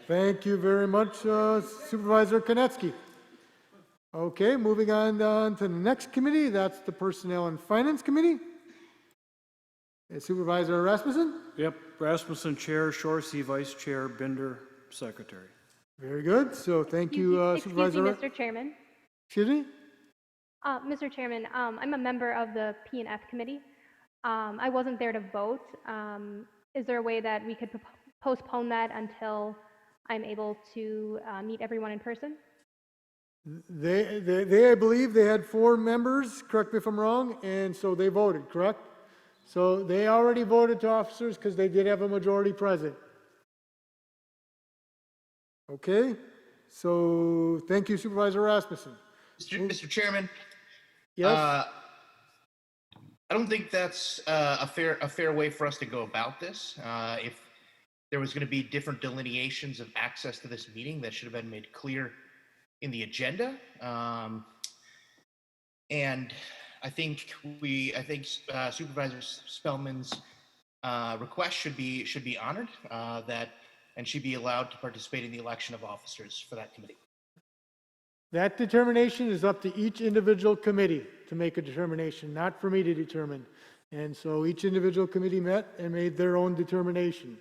[SPEAKER 1] Thank you very much, Supervisor Konecny. Okay, moving on down to the next committee, that's the Personnel and Finance Committee. Supervisor Rasmussen?
[SPEAKER 26] Yep, Rasmussen, Chair, Shorsey, Vice Chair, Binder, Secretary.
[SPEAKER 1] Very good. So thank you, Supervisor.
[SPEAKER 27] Excuse me, Mr. Chairman.
[SPEAKER 1] Excuse me?
[SPEAKER 27] Mr. Chairman, I'm a member of the P&F committee. I wasn't there to vote. Is there a way that we could postpone that until I'm able to meet everyone in person?
[SPEAKER 1] They, I believe they had 4 members, correct me if I'm wrong, and so they voted, correct? So they already voted to officers because they did have a majority present. Okay, so thank you, Supervisor Rasmussen.
[SPEAKER 28] Mr. Chairman.
[SPEAKER 1] Yes.
[SPEAKER 28] I don't think that's a fair way for us to go about this. If there was going to be different delineations of access to this meeting, that should have been made clear in the agenda. And I think Supervisor Spellman's request should be honored. And she'd be allowed to participate in the election of officers for that committee.
[SPEAKER 1] That determination is up to each individual committee to make a determination, not for me to determine. And so each individual committee met and made their own determination.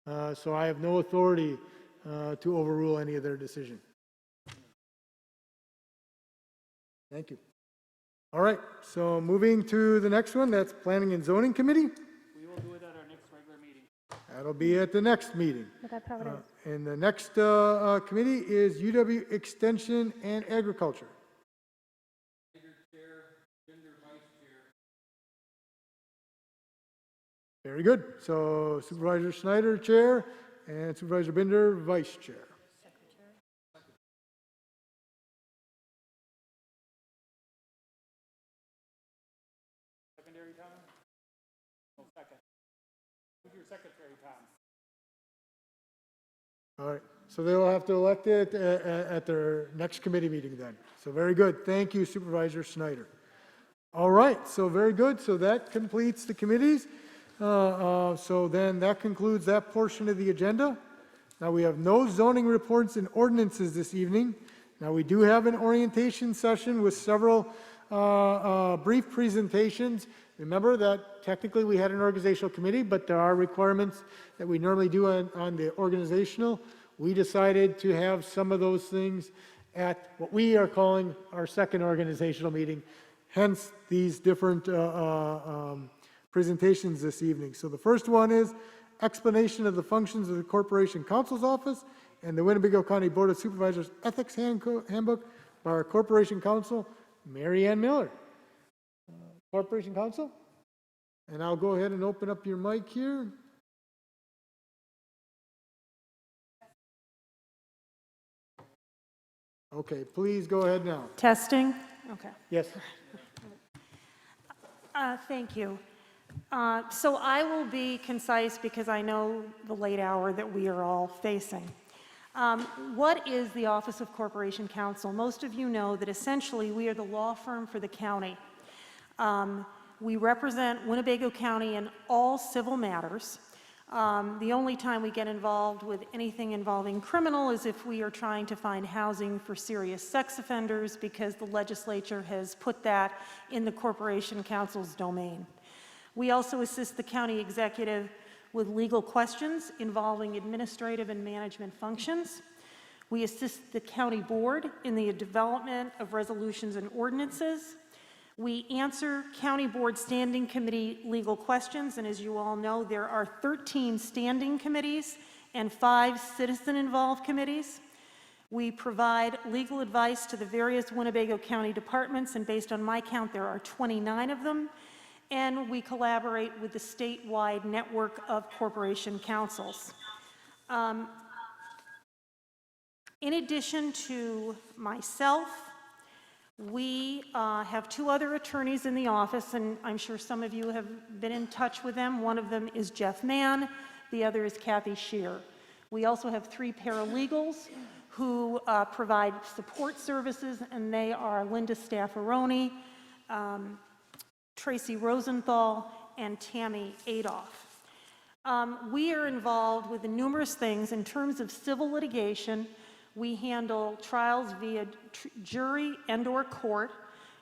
[SPEAKER 1] So I have no authority to overrule any of their decision. Thank you. All right, so moving to the next one, that's Planning and Zoning Committee.
[SPEAKER 26] We will do it at our next regular meeting.
[SPEAKER 1] That'll be at the next meeting.
[SPEAKER 27] But that's how it is.
[SPEAKER 1] And the next committee is UW Extension and Agriculture. Very good. So Supervisor Schneider, Chair, and Supervisor Binder, Vice Chair.
[SPEAKER 26] Secondary, Tom? No, second. Who's your secretary, Tom?
[SPEAKER 1] All right, so they'll have to elect it at their next committee meeting then. So very good. Thank you, Supervisor Schneider. All right, so very good. So that completes the committees. So then that concludes that portion of the agenda. Now we have no zoning reports and ordinances this evening. Now we do have an orientation session with several brief presentations. Remember that technically we had an organizational committee, but there are requirements that we normally do on the organizational we decided to have some of those things at what we are calling our second organizational meeting, hence these different presentations this evening. So the first one is explanation of the functions of the Corporation Counsel's Office and the Winnebago County Board of Supervisors Ethics Handbook by our Corporation Counsel, Mary Ann Miller. Corporation Counsel? And I'll go ahead and open up your mic here. Okay, please go ahead now.
[SPEAKER 4] Testing? Okay.
[SPEAKER 1] Yes.
[SPEAKER 4] Thank you. So I will be concise because I know the late hour that we are all facing. What is the Office of Corporation Counsel? Most of you know that essentially we are the law firm for the county. We represent Winnebago County in all civil matters. The only time we get involved with anything involving criminal is if we are trying to find housing for serious sex offenders, because the legislature has put that in the Corporation Counsel's domain. We also assist the county executive with legal questions involving administrative and management functions. We assist the county board in the development of resolutions and ordinances. We answer county board standing committee legal questions, and as you all know, there are 13 standing committees and 5 citizen-involved committees. We provide legal advice to the various Winnebago County departments, and based on my count, there are 29 of them. And we collaborate with the statewide network of corporation councils. In addition to myself, we have 2 other attorneys in the office, and I'm sure some of you have been in touch with them. One of them is Jeff Mann, the other is Kathy Shear. We also have 3 paralegals who provide support services, and they are Linda Staffaroni, Tracy Rosenthal, and Tammy Adolph. We are involved with numerous things. In terms of civil litigation, we handle trials via jury and/or court.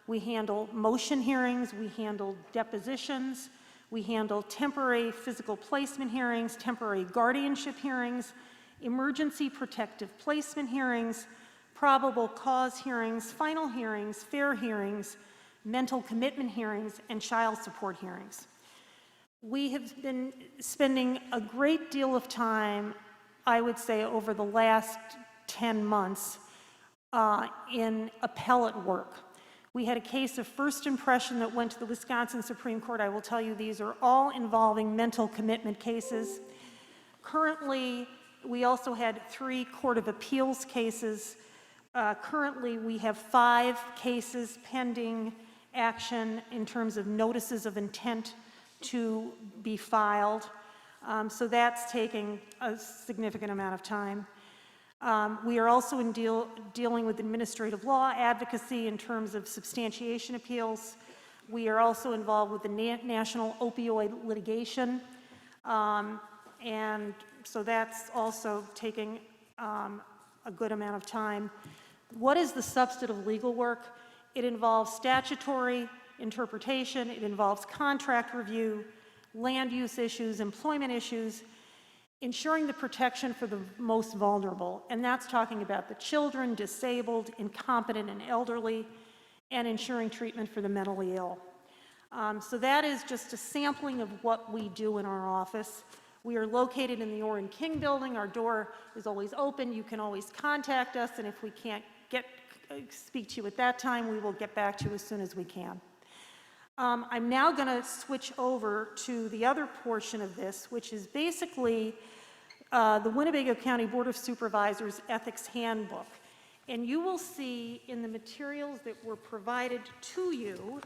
[SPEAKER 4] We handle motion hearings. We handle depositions. We handle temporary physical placement hearings, temporary guardianship hearings, emergency protective placement hearings, probable cause hearings, final hearings, fair hearings, mental commitment hearings, and child support hearings. We have been spending a great deal of time, I would say, over the last 10 months in appellate work. We had a case of first impression that went to the Wisconsin Supreme Court. I will tell you these are all involving mental commitment cases. Currently, we also had 3 Court of Appeals cases. Currently, we have 5 cases pending action in terms of notices of intent to be filed. So that's taking a significant amount of time. We are also dealing with administrative law advocacy in terms of substantiation appeals. We are also involved with the national opioid litigation. And so that's also taking a good amount of time. What is the substantive legal work? It involves statutory interpretation, it involves contract review, land use issues, employment issues, ensuring the protection for the most vulnerable, and that's talking about the children, disabled, incompetent, and elderly, and ensuring treatment for the mentally ill. So that is just a sampling of what we do in our office. We are located in the Orrin King building. Our door is always open. You can always contact us, and if we can't speak to you at that time, we will get back to you as soon as we can. I'm now going to switch over to the other portion of this, which is basically the Winnebago County Board of Supervisors Ethics Handbook. And you will see in the materials that were provided to you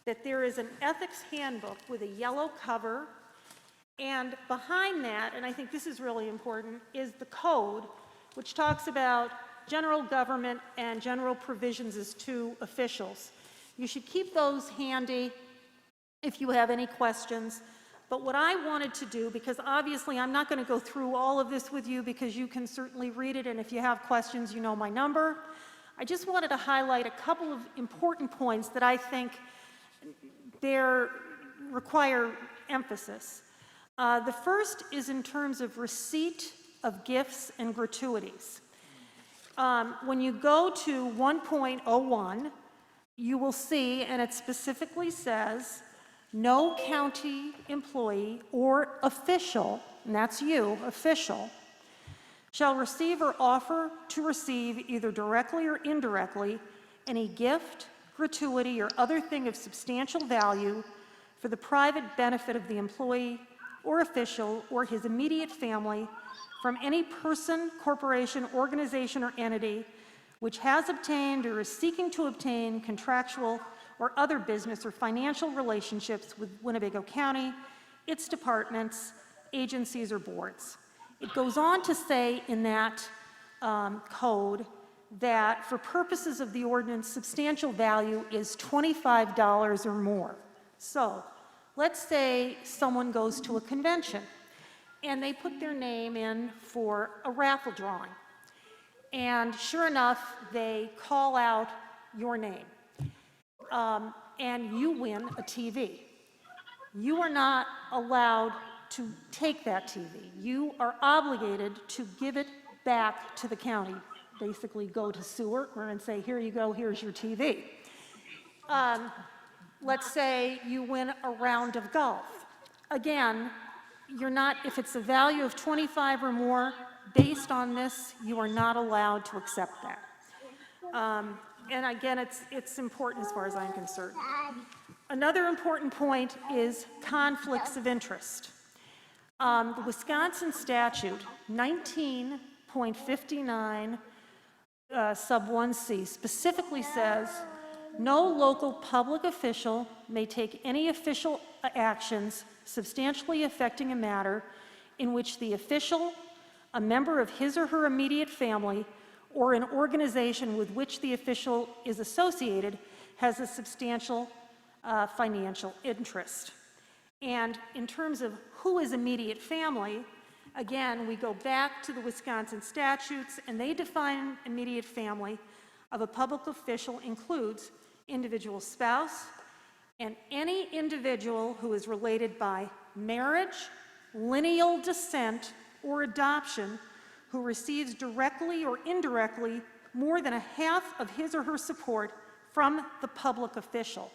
[SPEAKER 4] that there is an ethics handbook with a yellow cover, and behind that, and I think this is really important, is the code, which talks about general government and general provisions as to officials. You should keep those handy if you have any questions. But what I wanted to do, because obviously I'm not going to go through all of this with you because you can certainly read it, and if you have questions, you know my number. I just wanted to highlight a couple of important points that I think require emphasis. The first is in terms of receipt of gifts and gratuities. When you go to 1.01, you will see, and it specifically says, no county employee or official, and that's you, official, shall receive or offer to receive either directly or indirectly any gift, gratuity, or other thing of substantial value for the private benefit of the employee or official or his immediate family from any person, corporation, organization, or entity which has obtained or is seeking to obtain contractual or other business or financial relationships with Winnebago County, its departments, agencies, or boards. It goes on to say in that code that for purposes of the ordinance, substantial value is $25 or more. So let's say someone goes to a convention and they put their name in for a raffle drawing. And sure enough, they call out your name. And you win a TV. You are not allowed to take that TV. You are obligated to give it back to the county. Basically go to sewer and say, here you go, here's your TV. Let's say you win a round of golf. Again, you're not, if it's a value of 25 or more, based on this, you are not allowed to accept that. And again, it's important as far as I'm concerned. Another important point is conflicts of interest. The Wisconsin statute 19.59 sub 1C specifically says, no local public official may take any official actions substantially affecting a matter in which the official, a member of his or her immediate family, or an organization with which the official is associated has a substantial financial interest. And in terms of who is immediate family, again, we go back to the Wisconsin statutes, and they define immediate family of a public official includes individual spouse and any individual who is related by marriage, lineal descent, or adoption who receives directly or indirectly more than a half of his or her support from the public official.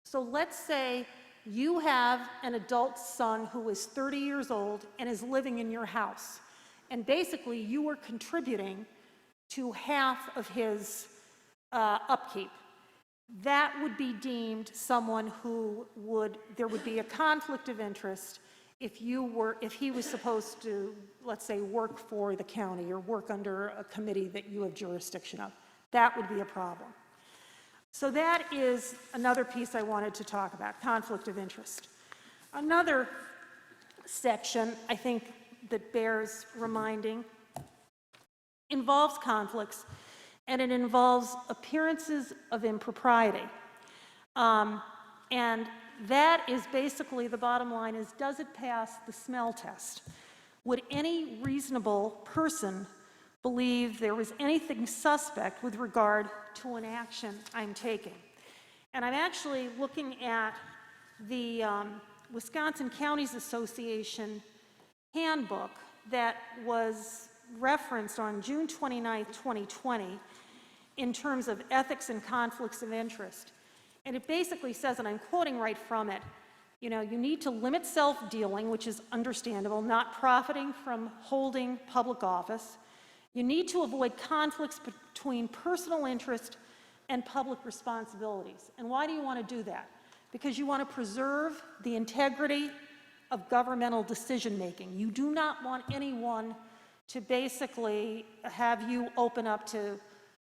[SPEAKER 4] So let's say you have an adult son who is 30 years old and is living in your house, and basically you are contributing to half of his upkeep. That would be deemed someone who there would be a conflict of interest if he was supposed to, let's say, work for the county or work under a committee that you have jurisdiction of. That would be a problem. So that is another piece I wanted to talk about, conflict of interest. Another section I think that bears reminding involves conflicts, and it involves appearances of impropriety. And that is basically, the bottom line is, does it pass the smell test? Would any reasonable person believe there was anything suspect with regard to an action I'm taking? And I'm actually looking at the Wisconsin Counties Association handbook that was referenced on June 29, 2020, in terms of ethics and conflicts of interest. And it basically says, and I'm quoting right from it, you need to limit self-dealing, which is understandable, not profiting from holding public office. You need to avoid conflicts between personal interest and public responsibilities. And why do you want to do that? Because you want to preserve the integrity of governmental decision-making. You do not want anyone to basically have you open up to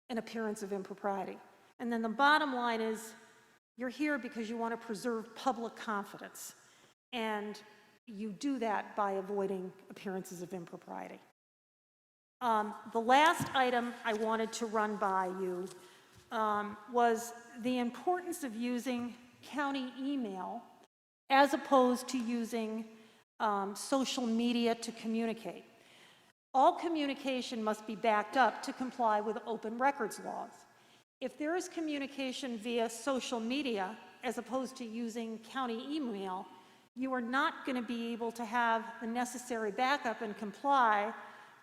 [SPEAKER 4] an appearance of impropriety. And then the bottom line is, you're here because you want to preserve public confidence. And you do that by avoiding appearances of impropriety. The last item I wanted to run by you was the importance of using county email as opposed to using social media to communicate. All communication must be backed up to comply with open records laws. If there is communication via social media as opposed to using county email, you are not going to be able to have the necessary backup and comply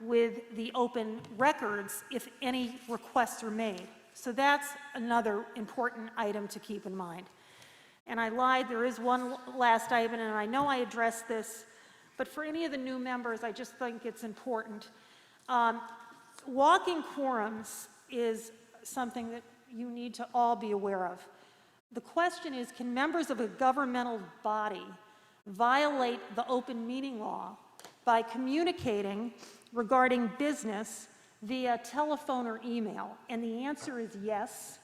[SPEAKER 4] with the open records if any requests are made. So that's another important item to keep in mind. And I lied, there is one last item, and I know I addressed this, but for any of the new members, I just think it's important. Walking quorums is something that you need to all be aware of. The question is, can members of a governmental body violate the open meeting law by communicating regarding business via telephone or email? And the answer is yes.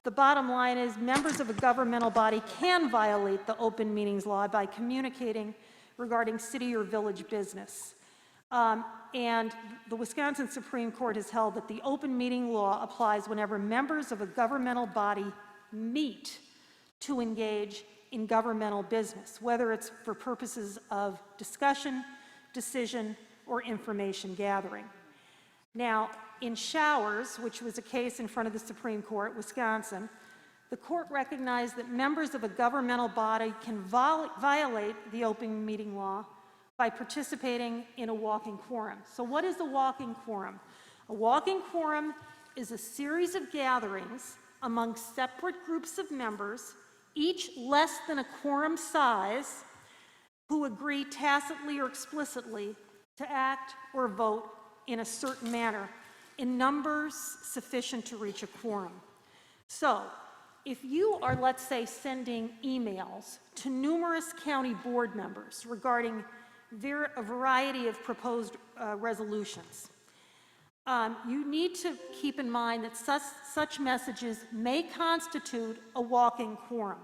[SPEAKER 4] The bottom line is members of a governmental body can violate the open meetings law by communicating regarding city or village business. And the Wisconsin Supreme Court has held that the open meeting law applies whenever members of a governmental body meet to engage in governmental business, whether it's for purposes of discussion, decision, or information gathering. Now, in Showers, which was a case in front of the Supreme Court, Wisconsin, the court recognized that members of a governmental body can violate the open meeting law by participating in a walking quorum. So what is a walking quorum? A walking quorum is a series of gatherings among separate groups of members, each less than a quorum size, who agree tacitly or explicitly to act or vote in a certain manner in numbers sufficient to reach a quorum. So, if you are, let's say, sending emails to numerous county board members regarding a variety of proposed resolutions, you need to keep in mind that such messages may constitute a walking quorum.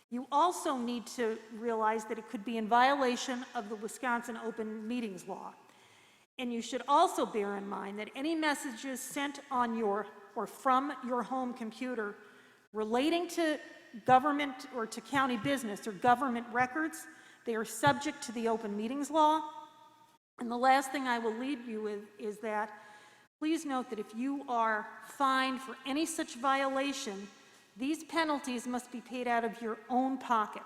[SPEAKER 4] You also need to realize that it could be in violation of the Wisconsin Open Meetings Law. And you should also bear in mind that any messages sent on your or from your home computer relating to government or to county business or government records, they are subject to the Open Meetings Law. And the last thing I will leave you with is that please note that if you are fined for any such violation, these penalties must be paid out of your own pocket.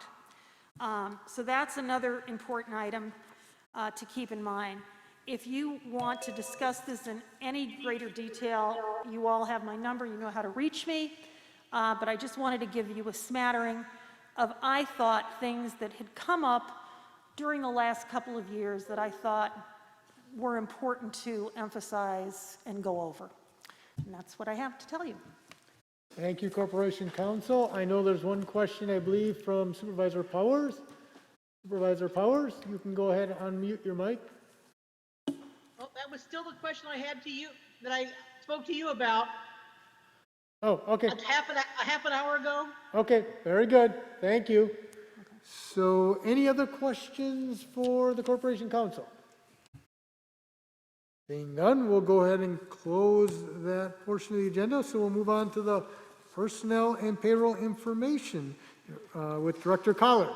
[SPEAKER 4] So that's another important item to keep in mind. If you want to discuss this in any greater detail, you all have my number, you know how to reach me, but I just wanted to give you a smattering of, I thought, things that had come up during the last couple of years that I thought were important to emphasize and go over. And that's what I have to tell you.
[SPEAKER 1] Thank you, Corporation Counsel. I know there's one question, I believe, from Supervisor Powers. Supervisor Powers, you can go ahead and unmute your mic.
[SPEAKER 3] Well, that was still the question I had to you, that I spoke to you about.
[SPEAKER 1] Oh, okay.
[SPEAKER 3] A half an hour ago.
[SPEAKER 1] Okay, very good. Thank you. So any other questions for the Corporation Counsel? Being none, we'll go ahead and close that portion of the agenda. So we'll move on to the personnel and payroll information with Director Collard.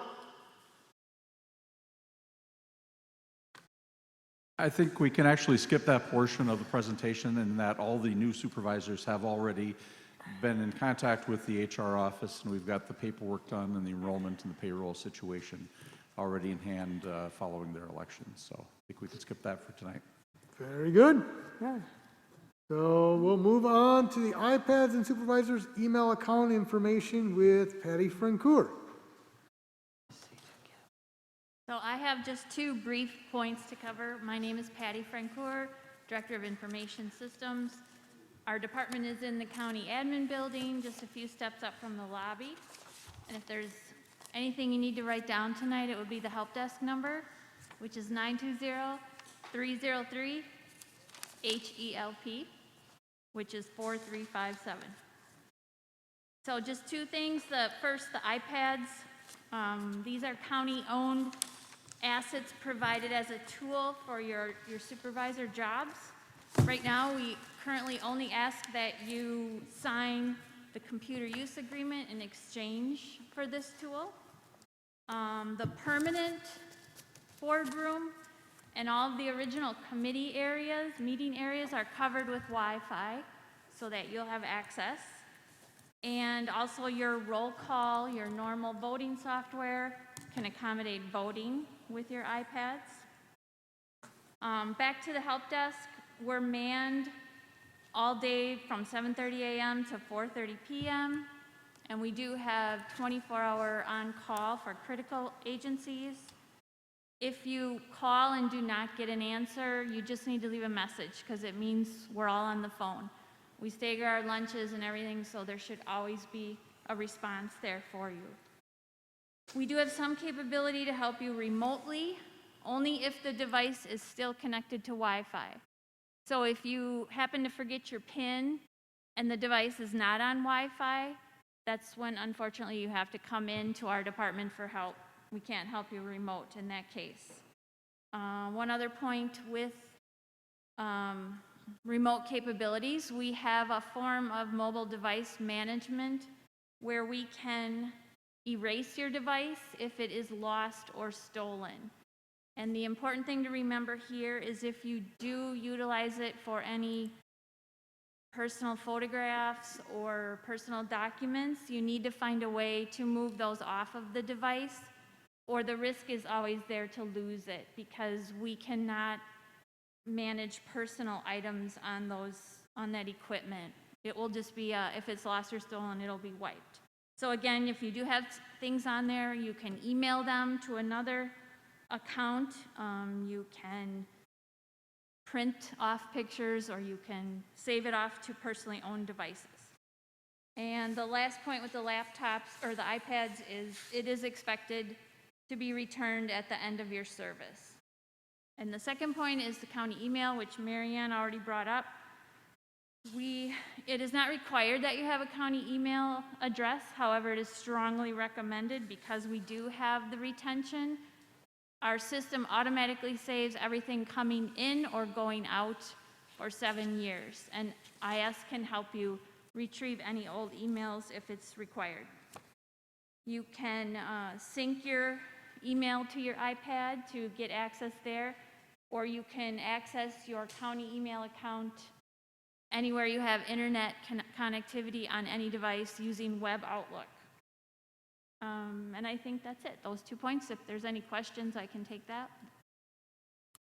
[SPEAKER 5] I think we can actually skip that portion of the presentation, and that all the new supervisors have already been in contact with the HR office, and we've got the paperwork done and the enrollment and the payroll situation already in hand following their elections. So I think we can skip that for tonight.
[SPEAKER 1] Very good. Yeah. So we'll move on to the iPads and supervisors' email account information with Patty Francoeur.
[SPEAKER 16] So I have just two brief points to cover. My name is Patty Francoeur, Director of Information Systems. Our department is in the county admin building, just a few steps up from the lobby. And if there's anything you need to write down tonight, it would be the help desk number, which is 920-303-HELP, which is 4357. So just two things. First, the iPads. These are county-owned assets provided as a tool for your supervisor jobs. Right now, we currently only ask that you sign the computer use agreement in exchange for this tool. The permanent boardroom and all of the original committee areas, meeting areas, are covered with Wi-Fi so that you'll have access. And also your roll call, your normal voting software can accommodate voting with your iPads. Back to the help desk, we're manned all day from 7:30 a.m. to 4:30 p.m. And we do have 24-hour on-call for critical agencies. If you call and do not get an answer, you just need to leave a message because it means we're all on the phone. We stagger our lunches and everything, so there should always be a response there for you. We do have some capability to help you remotely, only if the device is still connected to Wi-Fi. So if you happen to forget your PIN and the device is not on Wi-Fi, that's when, unfortunately, you have to come into our department for help. We can't help you remote in that case. One other point with remote capabilities, we have a form of mobile device management where we can erase your device if it is lost or stolen. And the important thing to remember here is if you do utilize it for any personal photographs or personal documents, you need to find a way to move those off of the device, or the risk is always there to lose it because we cannot manage personal items on that equipment. It will just be, if it's lost or stolen, it'll be wiped. So again, if you do have things on there, you can email them to another account. You can print off pictures, or you can save it off to personally owned devices. And the last point with the laptops or the iPads is it is expected to be returned at the end of your service. And the second point is the county email, which Marianne already brought up. It is not required that you have a county email address. However, it is strongly recommended because we do have the retention. Our system automatically saves everything coming in or going out for 7 years. And IS can help you retrieve any old emails if it's required. You can sync your email to your iPad to get access there, or you can access your county email account anywhere you have internet connectivity on any device using Web Outlook. And I think that's it, those 2 points. If there's any questions, I can take that.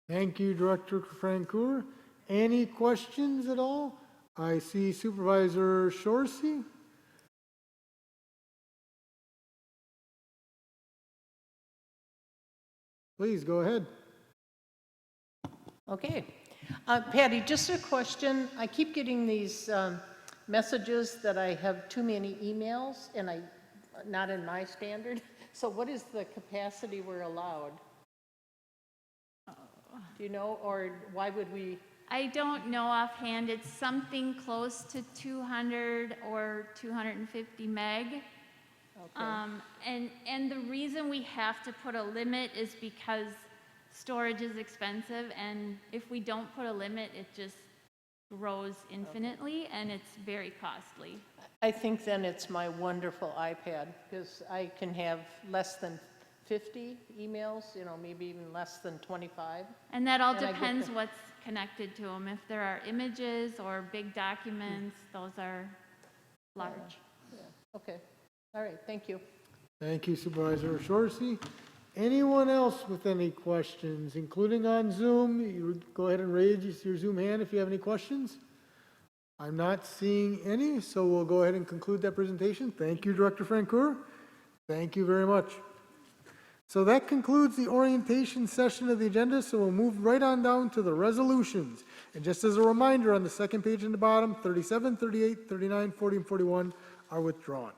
[SPEAKER 1] Thank you, Director Francoeur. Any questions at all? I see Supervisor Shorsey. Please go ahead.
[SPEAKER 6] Okay. Patty, just a question. I keep getting these messages that I have too many emails, and not in my standard. So what is the capacity we're allowed? Do you know, or why would we?
[SPEAKER 16] I don't know offhand. It's something close to 200 or 250 meg. Okay. And the reason we have to put a limit is because storage is expensive, and if we don't put a limit, it just grows infinitely, and it's very costly.
[SPEAKER 6] I think then it's my wonderful iPad, because I can have less than 50 emails, maybe even less than 25.
[SPEAKER 16] And that all depends what's connected to them. If there are images or big documents, those are large.
[SPEAKER 6] Yeah. Okay. All right. Thank you.
[SPEAKER 1] Thank you, Supervisor Shorsey. Anyone else with any questions, including on Zoom? You go ahead and raise your Zoom hand if you have any questions. I'm not seeing any, so we'll go ahead and conclude that presentation. Thank you, Director Francoeur. Thank you very much. So that concludes the orientation session of the agenda, so we'll move right on down to the resolutions. And just as a reminder, on the second page in the bottom, 37, 38, 39, 40, and 41 are withdrawn.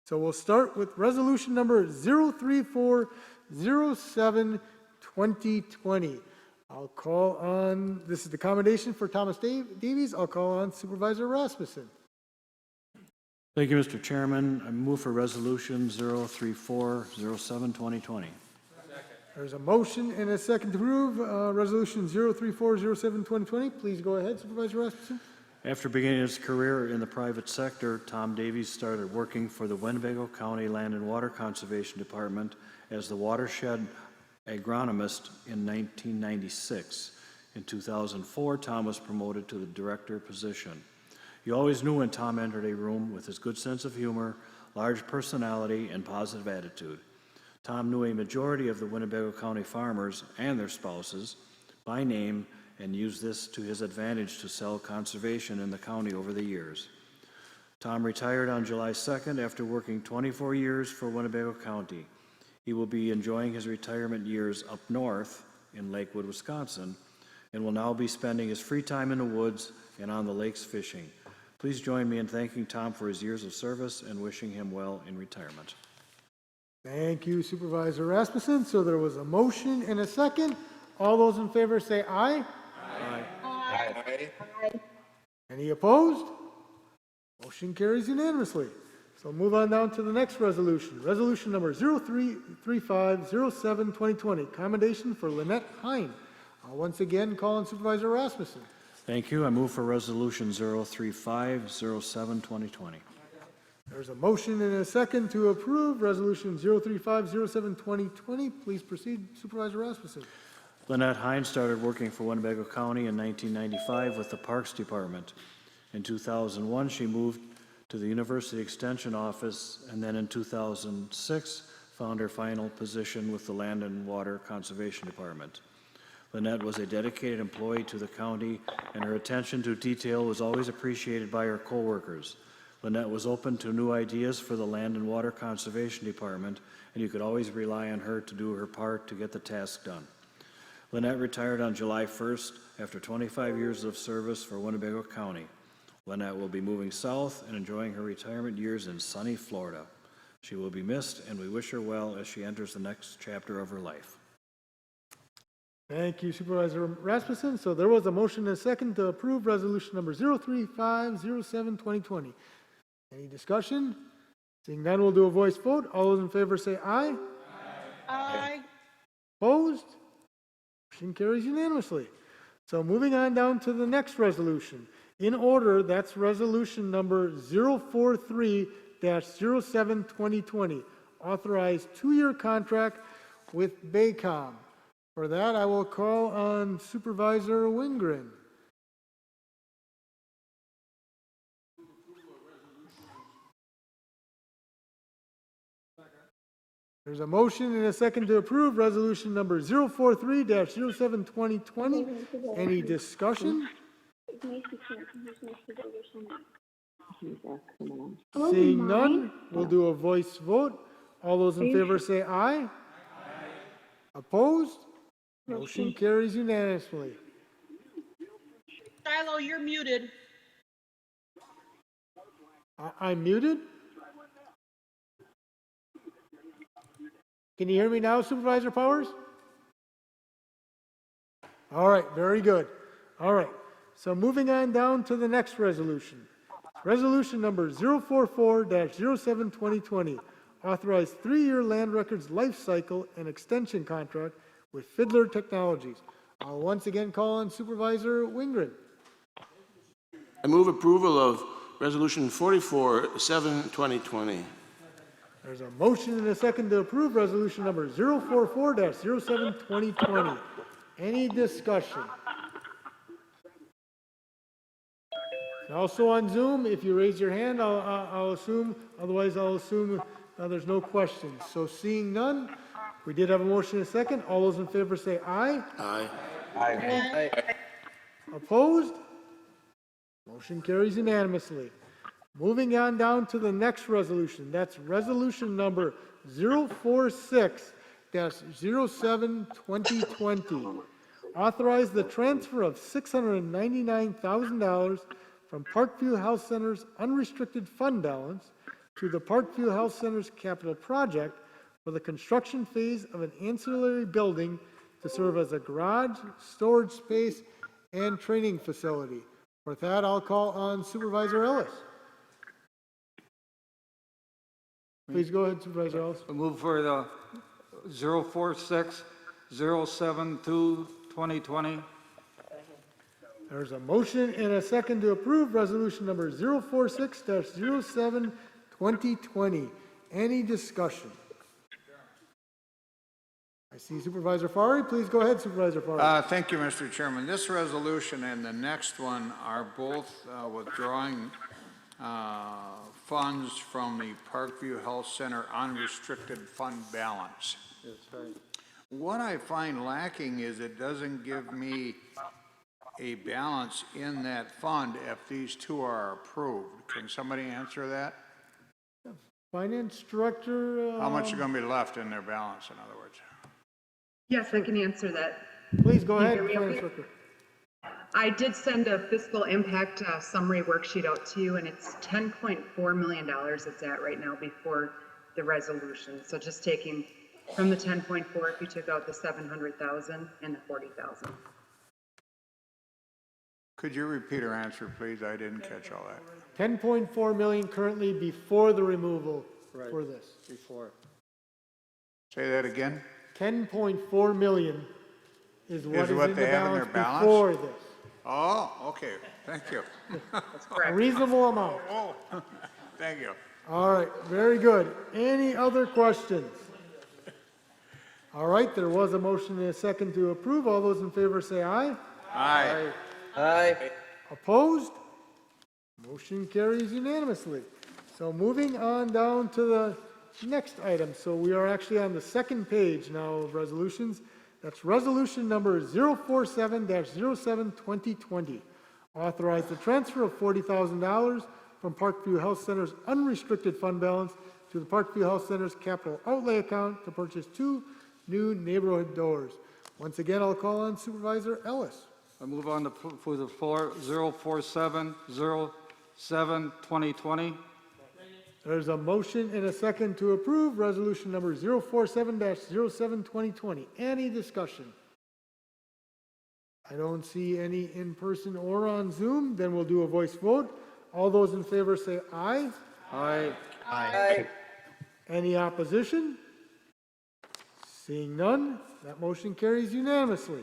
[SPEAKER 1] So we'll start with resolution number 03407, 2020. I'll call on, this is the commendation for Thomas Davies. I'll call on Supervisor Rasmussen.
[SPEAKER 26] Thank you, Mr. Chairman. I move for resolution 03407, 2020.
[SPEAKER 1] There's a motion and a second to approve resolution 03407, 2020. Please go ahead, Supervisor Rasmussen.
[SPEAKER 26] After beginning his career in the private sector, Tom Davies started working for the Winnebago County Land and Water Conservation Department as the watershed agronomist in 1996. In 2004, Tom was promoted to the director position. You always knew when Tom entered a room with his good sense of humor, large personality, and positive attitude. Tom knew a majority of the Winnebago County farmers and their spouses, by name and used this to his advantage to sell conservation in the county over the years. Tom retired on July 2nd after working 24 years for Winnebago County. He will be enjoying his retirement years up north in Lakewood, Wisconsin, and will now be spending his free time in the woods and on the lakes fishing. Please join me in thanking Tom for his years of service and wishing him well in retirement.
[SPEAKER 1] Thank you, Supervisor Rasmussen. So there was a motion and a second. All those in favor say aye.
[SPEAKER 15] Aye.
[SPEAKER 1] Any opposed? Motion carries unanimously. So move on down to the next resolution. Resolution number 033507-2020, commendation for Lynette Hine. I'll once again call on Supervisor Rasmussen.
[SPEAKER 26] Thank you. I move for Resolution 03507-2020.
[SPEAKER 1] There's a motion and a second to approve Resolution 035072-2020. Please proceed, Supervisor Rasmussen.
[SPEAKER 26] Lynette Hines started working for Winnebago County in 1995 with the Parks Department. In 2001, she moved to the University Extension Office, and then in 2006, found her final position with the Land and Water Conservation Department. Lynette was a dedicated employee to the county, and her attention to detail was always appreciated by her coworkers. Lynette was open to new ideas for the Land and Water Conservation Department, and you could always rely on her to do her part to get the task done. Lynette retired on July 1st after 25 years of service for Winnebago County. Lynette will be moving south and enjoying her retirement years in sunny Florida. She will be missed, and we wish her well as she enters the next chapter of her life.
[SPEAKER 1] Thank you, Supervisor Rasmussen. So there was a motion and a second to approve resolution number 035007-2020. Any discussion? Seeing none, we'll do a voice vote. All those in favor say aye.
[SPEAKER 3] Aye.
[SPEAKER 1] Opposed? Motion carries unanimously. So moving on down to the next resolution. In order, that's resolution number 043-07-2020. Authorized 2-year contract with Baycom. For that, I will call on Supervisor Wingren. There's a motion and a second to approve resolution number 043-07-2020. Any discussion? Seeing none, we'll do a voice vote. All those in favor say aye. Opposed? Motion carries unanimously.
[SPEAKER 3] Shiloh, you're muted.
[SPEAKER 1] I'm muted? Can you hear me now, Supervisor Powers? All right, very good. All right, so moving on down to the next resolution. Resolution number 044-07-2020. Authorized 3-year land records life cycle and extension contract with Fiddler Technologies. I'll once again call on Supervisor Wingren.
[SPEAKER 15] I move approval of Resolution 44-7-2020.
[SPEAKER 1] There's a motion and a second to approve resolution number 044-07-2020. Any discussion? Also on Zoom, if you raise your hand, I'll assume, otherwise I'll assume there's no questions. So seeing none, we did have a motion and a second. All those in favor say aye.
[SPEAKER 15] Aye.
[SPEAKER 12] Aye.
[SPEAKER 1] Opposed? Motion carries unanimously. Moving on down to the next resolution. That's resolution number 046-07-2020. Authorize the transfer of $699,000 from Parkview Health Center's unrestricted fund balance to the Parkview Health Center's capital project for the construction phase of an ancillary building to serve as a garage, storage space, and training facility. With that, I'll call on Supervisor Ellis. Please go ahead, Supervisor Ellis.
[SPEAKER 23] I move for the 046-07-2020.
[SPEAKER 1] There's a motion and a second to approve resolution number 046-07-2020. Any discussion? I see Supervisor Farley. Please go ahead, Supervisor Farley.
[SPEAKER 22] Thank you, Mr. Chairman. This resolution and the next one are both withdrawing funds from the Parkview Health Center unrestricted fund balance.
[SPEAKER 23] That's right.
[SPEAKER 22] What I find lacking is it doesn't give me a balance in that fund if these two are approved. Can somebody answer that?
[SPEAKER 1] Finance Director?
[SPEAKER 22] How much is going to be left in their balance, in other words?
[SPEAKER 2] Yes, I can answer that.
[SPEAKER 1] Please go
[SPEAKER 2] Can you
[SPEAKER 1] ahead,
[SPEAKER 2] hear me
[SPEAKER 1] Finance
[SPEAKER 2] okay?
[SPEAKER 1] Director.
[SPEAKER 2] I did send a fiscal impact summary worksheet out to you, and it's $10.4 million it's at right now before the resolution. So just taking from the 10.4, if you took out the 700,000 and the 40,000.
[SPEAKER 22] Could you repeat her answer, please? I didn't catch all that.
[SPEAKER 1] 10.4 million currently before the removal for this.
[SPEAKER 23] Before.
[SPEAKER 22] Say that again?
[SPEAKER 1] 10.4 million is what is in the
[SPEAKER 22] they have in their
[SPEAKER 1] balance
[SPEAKER 22] balance?
[SPEAKER 1] before this.
[SPEAKER 22] Oh, okay, thank you.
[SPEAKER 1] A reasonable amount.
[SPEAKER 22] Oh, thank you.
[SPEAKER 1] All right, very good. Any other questions? All right, there was a motion and a second to approve. All those in favor say aye.
[SPEAKER 22] Aye.
[SPEAKER 12] Aye.
[SPEAKER 1] Opposed? Motion carries unanimously. So moving on down to the next item. So we are actually on the second page now of resolutions. That's resolution number 047-07-2020. Authorize the transfer of $40,000 from Parkview Health Center's unrestricted fund balance to the Parkview Health Center's capital outlay account to purchase 2 new neighborhood doors. Once again, I'll call on Supervisor Ellis.
[SPEAKER 23] I move on to, for the floor, 04707-2020.
[SPEAKER 1] There's a motion and a second to approve resolution number 047-07-2020. Any discussion? I don't see any in person or on Zoom. Then we'll do a voice vote. All those in favor say aye.
[SPEAKER 23] Aye.
[SPEAKER 12] Aye.
[SPEAKER 1] Any opposition? Seeing none, that motion carries unanimously.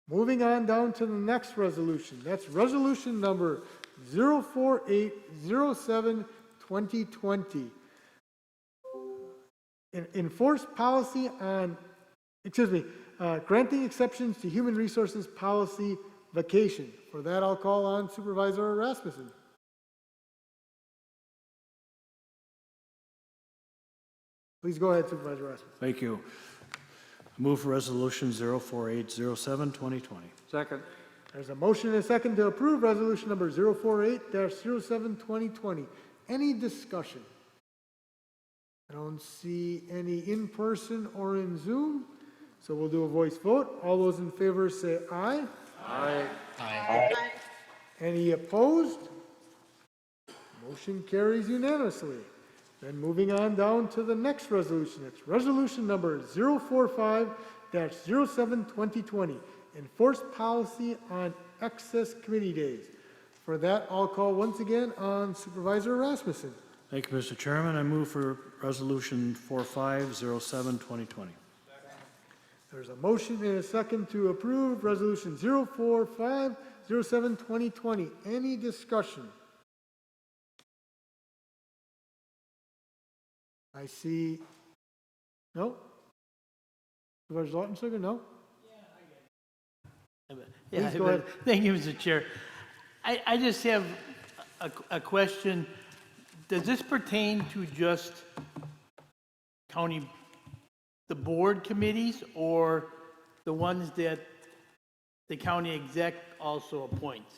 [SPEAKER 1] Moving on down to the next resolution. That's resolution number 04807-2020. Enforce policy on, granting exceptions to human resources policy vacation. For that, I'll call on Supervisor Rasmussen. Please go ahead, Supervisor Rasmussen.
[SPEAKER 26] Thank you. Move for resolution 04807-2020.
[SPEAKER 23] Second.
[SPEAKER 1] There's a motion and a second to approve resolution number 048-07-2020. Any discussion? I don't see any in person or in Zoom, so we'll do a voice vote. All those in favor say aye.
[SPEAKER 23] Aye.
[SPEAKER 3] Aye.
[SPEAKER 1] Any opposed? Motion carries unanimously. Then moving on down to the next resolution. It's resolution number 045-07-2020. Enforce policy on excess committee days. For that, I'll call once again on Supervisor Rasmussen.
[SPEAKER 26] Thank you, Mr. Chairman. I move for resolution 4507-2020.
[SPEAKER 1] There's a motion and a second to approve resolution 045-07-2020. Any discussion? I see, no? Supervisor Lautenschläger, no?
[SPEAKER 10] Yeah,
[SPEAKER 1] Please go ahead.
[SPEAKER 10] Thank you, Mr. Chair. I just have a question. Does this pertain to just the board committees, or the ones that the county exec also appoints?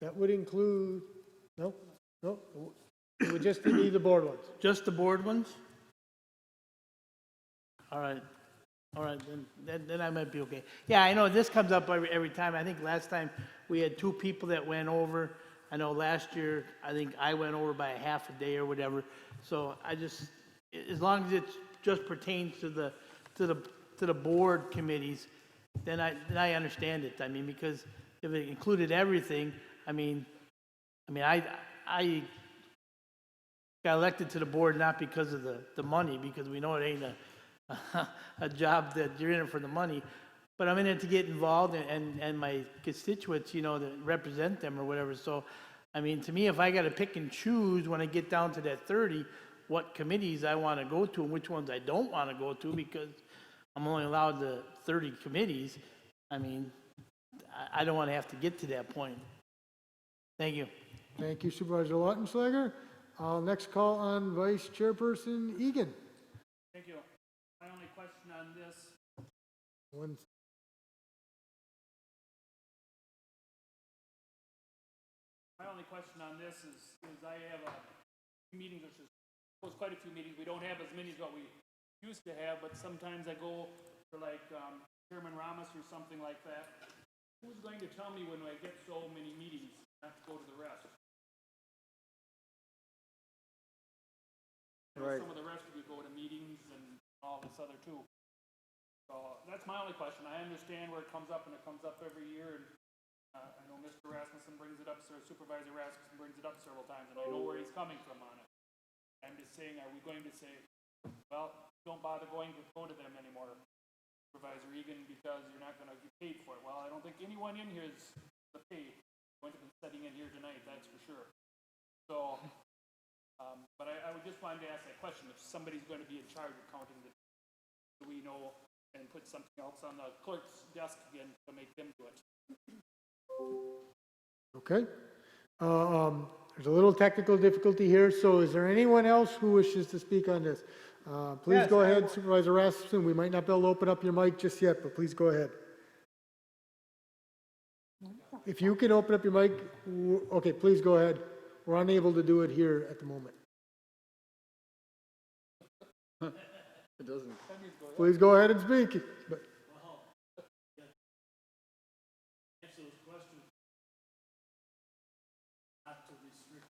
[SPEAKER 1] That would include, no, it would just be the board ones.
[SPEAKER 10] Just the board ones? All right, then I might be okay. Yeah, I know this comes up every time. I think last time we had 2 people that went over. I know last year, I think I went over by a half a day or whatever. So I just, as long as it just pertains to the board committees, then I understand it. I mean, because if it included everything, I got elected to the board not because of the money, because we know it ain't a job that you're in it for the money, but I'm in it to get involved and my constituents, to represent them or whatever. So, I mean, to me, if I got to pick and choose when I get down to that 30, what committees I want to go to and which ones I don't want to go to, because I'm only allowed the 30 committees, I mean, I don't want to have to get to that point. Thank you.
[SPEAKER 1] Thank you, Supervisor Lautenschläger. I'll next call on Vice Chairperson Egan.
[SPEAKER 8] Thank you. My only question on this,
[SPEAKER 1] One,
[SPEAKER 8] is I have meetings, which is, was quite a few meetings. We don't have as many as what we used to have, but sometimes I go for like Chairman Ramos or something like that. Who's going to tell me when I get so many meetings, not to go to the rest?
[SPEAKER 1] Right.
[SPEAKER 8] Some of the rest of you go to meetings and all this other too. So that's my only question. I understand where it comes up, and it comes up every year. And I know Mr. Rasmussen brings it up, Supervisor Rasmussen brings it up several times, and I know where he's coming from on it. I'm just saying, are we going to say, well, don't bother going to go to them anymore, Supervisor Egan, because you're not going to get paid for it? Well, I don't think anyone in here is the pay going to be sitting in here tonight, that's for sure. So, but I would just wanted to ask that question. If somebody's going to be in charge of counting the, do we know, and put something else on the clerk's desk again to make them do it?
[SPEAKER 1] okay. There's a little technical difficulty here, so is there anyone else who wishes to speak on this? Please
[SPEAKER 10] Yes,
[SPEAKER 1] go
[SPEAKER 10] I
[SPEAKER 1] ahead,
[SPEAKER 10] will.
[SPEAKER 1] Supervisor Rasmussen. We might not be able to open up your mic just yet, but please go ahead. If you can open up your mic, okay, please go ahead. We're unable to do it here at the moment.
[SPEAKER 26] It doesn't.
[SPEAKER 1] Please go ahead and speak. But
[SPEAKER 8] Answer those questions. Not to restrict.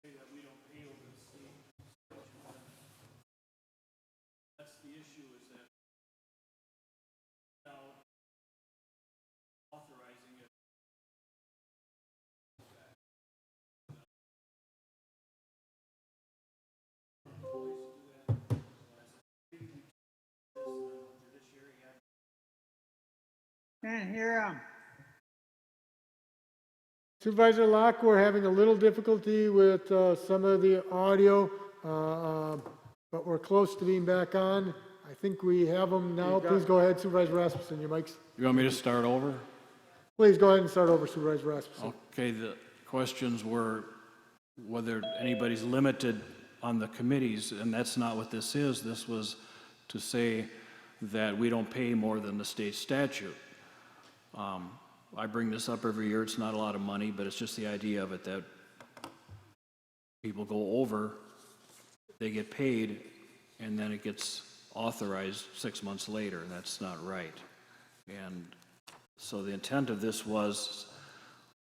[SPEAKER 8] Say that we don't pay over the state. That's the issue, is that now authorizing it.
[SPEAKER 10] Can't hear him.
[SPEAKER 1] Supervisor Locke, we're having a little difficulty with some of the audio, but we're close to being back on. I think we have them now. Please go ahead, Supervisor Rasmussen. Your mic's.
[SPEAKER 26] You want me to start over?
[SPEAKER 1] Please go ahead and start over, Supervisor Rasmussen.
[SPEAKER 26] Okay, the questions were whether anybody's limited on the committees, and that's not what this is. This was to say that we don't pay more than the state statute. I bring this up every year. It's not a lot of money, but it's just the idea of it that people go over, they get paid, and then it gets authorized 6 months later, and that's not right. And so the intent of this was,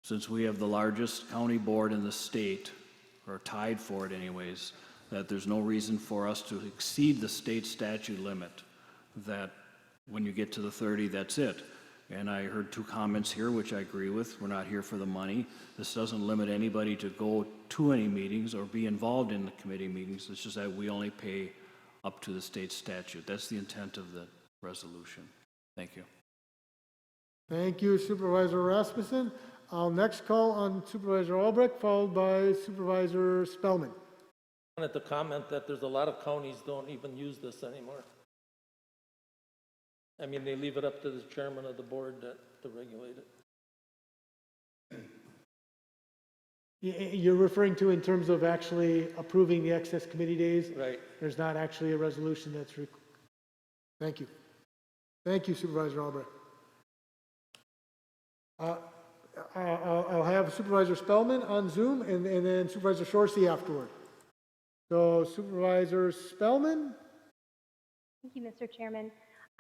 [SPEAKER 26] since we have the largest county board in the state, or tied for it anyways, that there's no reason for us to exceed the state statute limit, that when you get to the 30, that's it. And I heard two comments here, which I agree with. We're not here for the money. This doesn't limit anybody to go to any meetings or be involved in the committee meetings. It's just that we only pay up to the state statute. That's the intent of the resolution. Thank you.
[SPEAKER 1] Thank you, Supervisor Rasmussen. I'll next call on Supervisor Albrecht, followed by Supervisor Spellman.
[SPEAKER 14] I wanted to comment that there's a lot of counties don't even use this anymore. I mean, they leave it up to the chairman of the board to regulate it.
[SPEAKER 1] You're referring to in terms of actually approving the excess committee days?
[SPEAKER 14] Right.
[SPEAKER 1] There's not actually a resolution that's Thank you. Thank you, Supervisor Albrecht. I'll have Supervisor Spellman on Zoom and then Supervisor Shorsey afterward. So Supervisor Spellman?
[SPEAKER 27] Thank you, Mr. Chairman.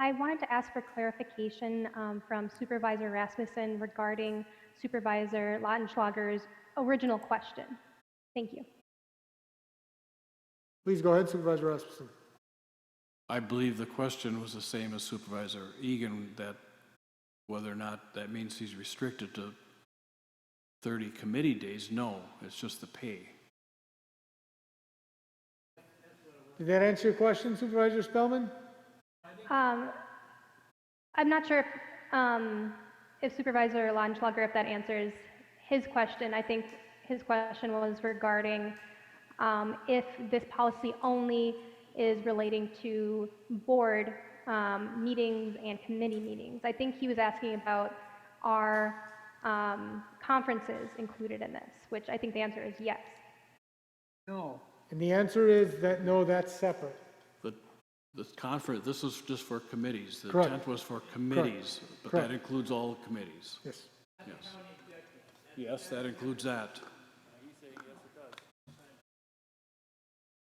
[SPEAKER 27] I wanted to ask for clarification from Supervisor Rasmussen regarding Supervisor Lautenschlager's original question. Thank you.
[SPEAKER 1] Please go ahead, Supervisor Rasmussen.
[SPEAKER 26] I believe the question was the same as Supervisor Egan, that whether or not that means he's restricted to 30 committee days. No, it's just the pay.
[SPEAKER 1] Did that answer your question, Supervisor Spellman?
[SPEAKER 27] I'm not sure if Supervisor Lautenschlager, if that answers his question. I think his question was regarding if this policy only is relating to board meetings and committee meetings. I think he was asking about our conferences included in this, which I think the answer is yes.
[SPEAKER 10] No.
[SPEAKER 1] And the answer is that, no, that's separate.
[SPEAKER 26] The conference, this is just for committees. The
[SPEAKER 1] Correct.
[SPEAKER 26] 10th was for committees, but
[SPEAKER 1] Correct.
[SPEAKER 26] that includes all committees.
[SPEAKER 1] Yes.
[SPEAKER 26] Yes. Yes, that includes that.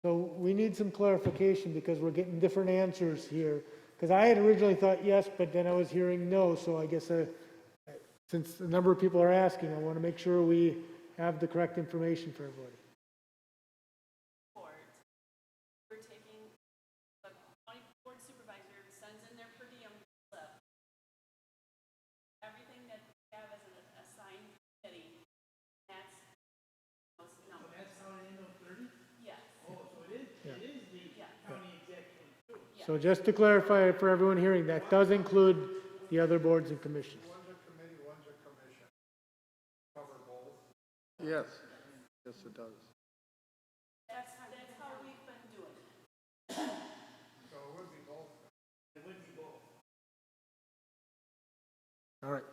[SPEAKER 1] So we need some clarification because we're getting different answers here. Because I had originally thought yes, but then I was hearing no, so I guess since a number of people are asking, I want to make sure we have the correct information for everybody.
[SPEAKER 7] We're taking, the county board supervisor sends in their per diem slip. Everything that we have as an assigned committee, that's those numbers.
[SPEAKER 10] So that's county annual 30?
[SPEAKER 7] Yes.
[SPEAKER 10] Oh, so it is the county executive too.
[SPEAKER 1] So just to clarify for everyone hearing, that does include the other boards and commissions.
[SPEAKER 22] One's a committee, one's a commission. Cover both?
[SPEAKER 13] Yes, yes it does.
[SPEAKER 7] That's how we've been doing it.
[SPEAKER 22] So it would be both.
[SPEAKER 10] It would be both.
[SPEAKER 1] All right.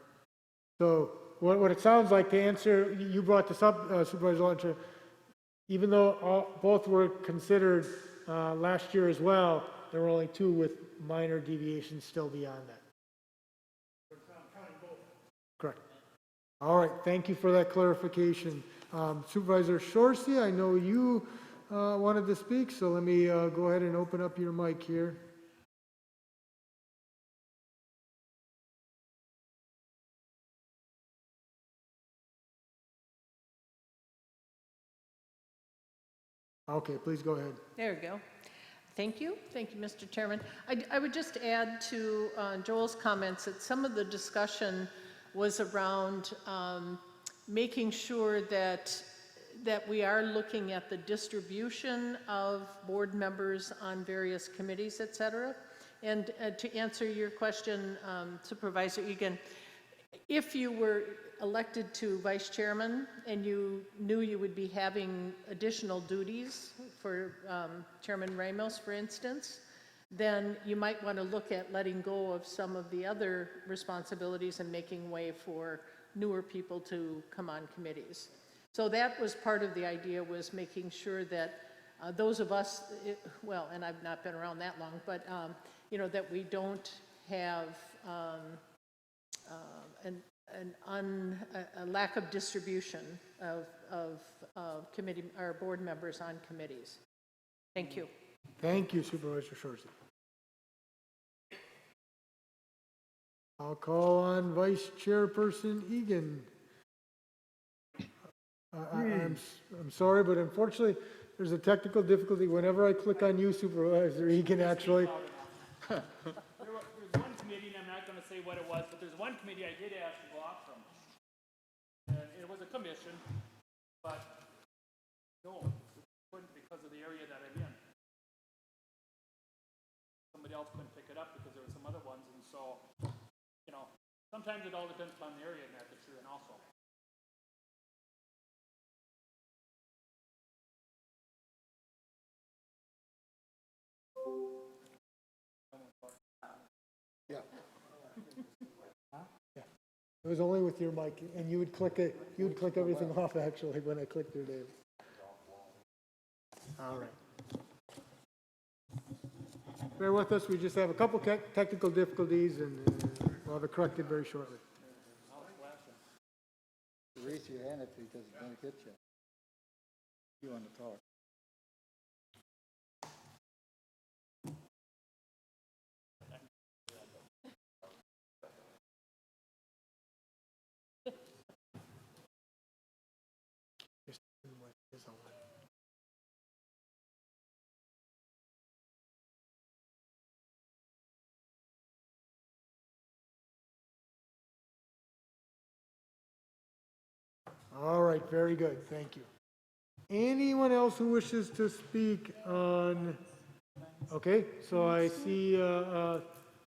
[SPEAKER 1] So what it sounds like, to answer, you brought this up, Supervisor Launcher, even though both were considered last year as well, there were only two with minor deviations still beyond that.
[SPEAKER 10] Counting both.
[SPEAKER 1] Correct. All right, thank you for that clarification. Supervisor Shorsey, I know you wanted to speak, so let me go ahead and open up your mic here. Okay, please go ahead.
[SPEAKER 6] There we go. Thank you. Thank you, Mr. Chairman. I would just add to Joel's comments that some of the discussion was around making sure that we are looking at the distribution of board members on various committees, et cetera. And to answer your question, Supervisor Egan, if you were elected to vice chairman and you knew you would be having additional duties for Chairman Ramos, for instance, then you might want to look at letting go of some of the other responsibilities and making way for newer people to come on committees. So that was part of the idea, was making sure that those of us, well, and I've not been around that long, but you know, that we don't have a lack of distribution of committee or board members on committees. Thank you.
[SPEAKER 1] Thank you, Supervisor Shorsey. I'll call on Vice Chairperson Egan. I'm sorry, but unfortunately, there's a technical difficulty. Whenever I click on you, Supervisor Egan, actually.
[SPEAKER 17] There's one committee, and I'm not going to say what it was, but there's one committee I did ask to go off from. And it was a commission, but no, it couldn't because of the area that I'm in. Somebody else couldn't pick it up because there were some other ones, and so, you know, sometimes it all depends on the area that you're in also.
[SPEAKER 1] Yeah. Yeah. It was only with your mic, and you would click it. You would click everything off actually when I clicked your name. All right. Bear with us. We just have a couple technical difficulties, and we'll have it corrected very shortly.
[SPEAKER 23] Raise your hand if it doesn't get you. You want to talk.
[SPEAKER 1] All right, very good. Thank you. Anyone else who wishes to speak on? Okay, so I see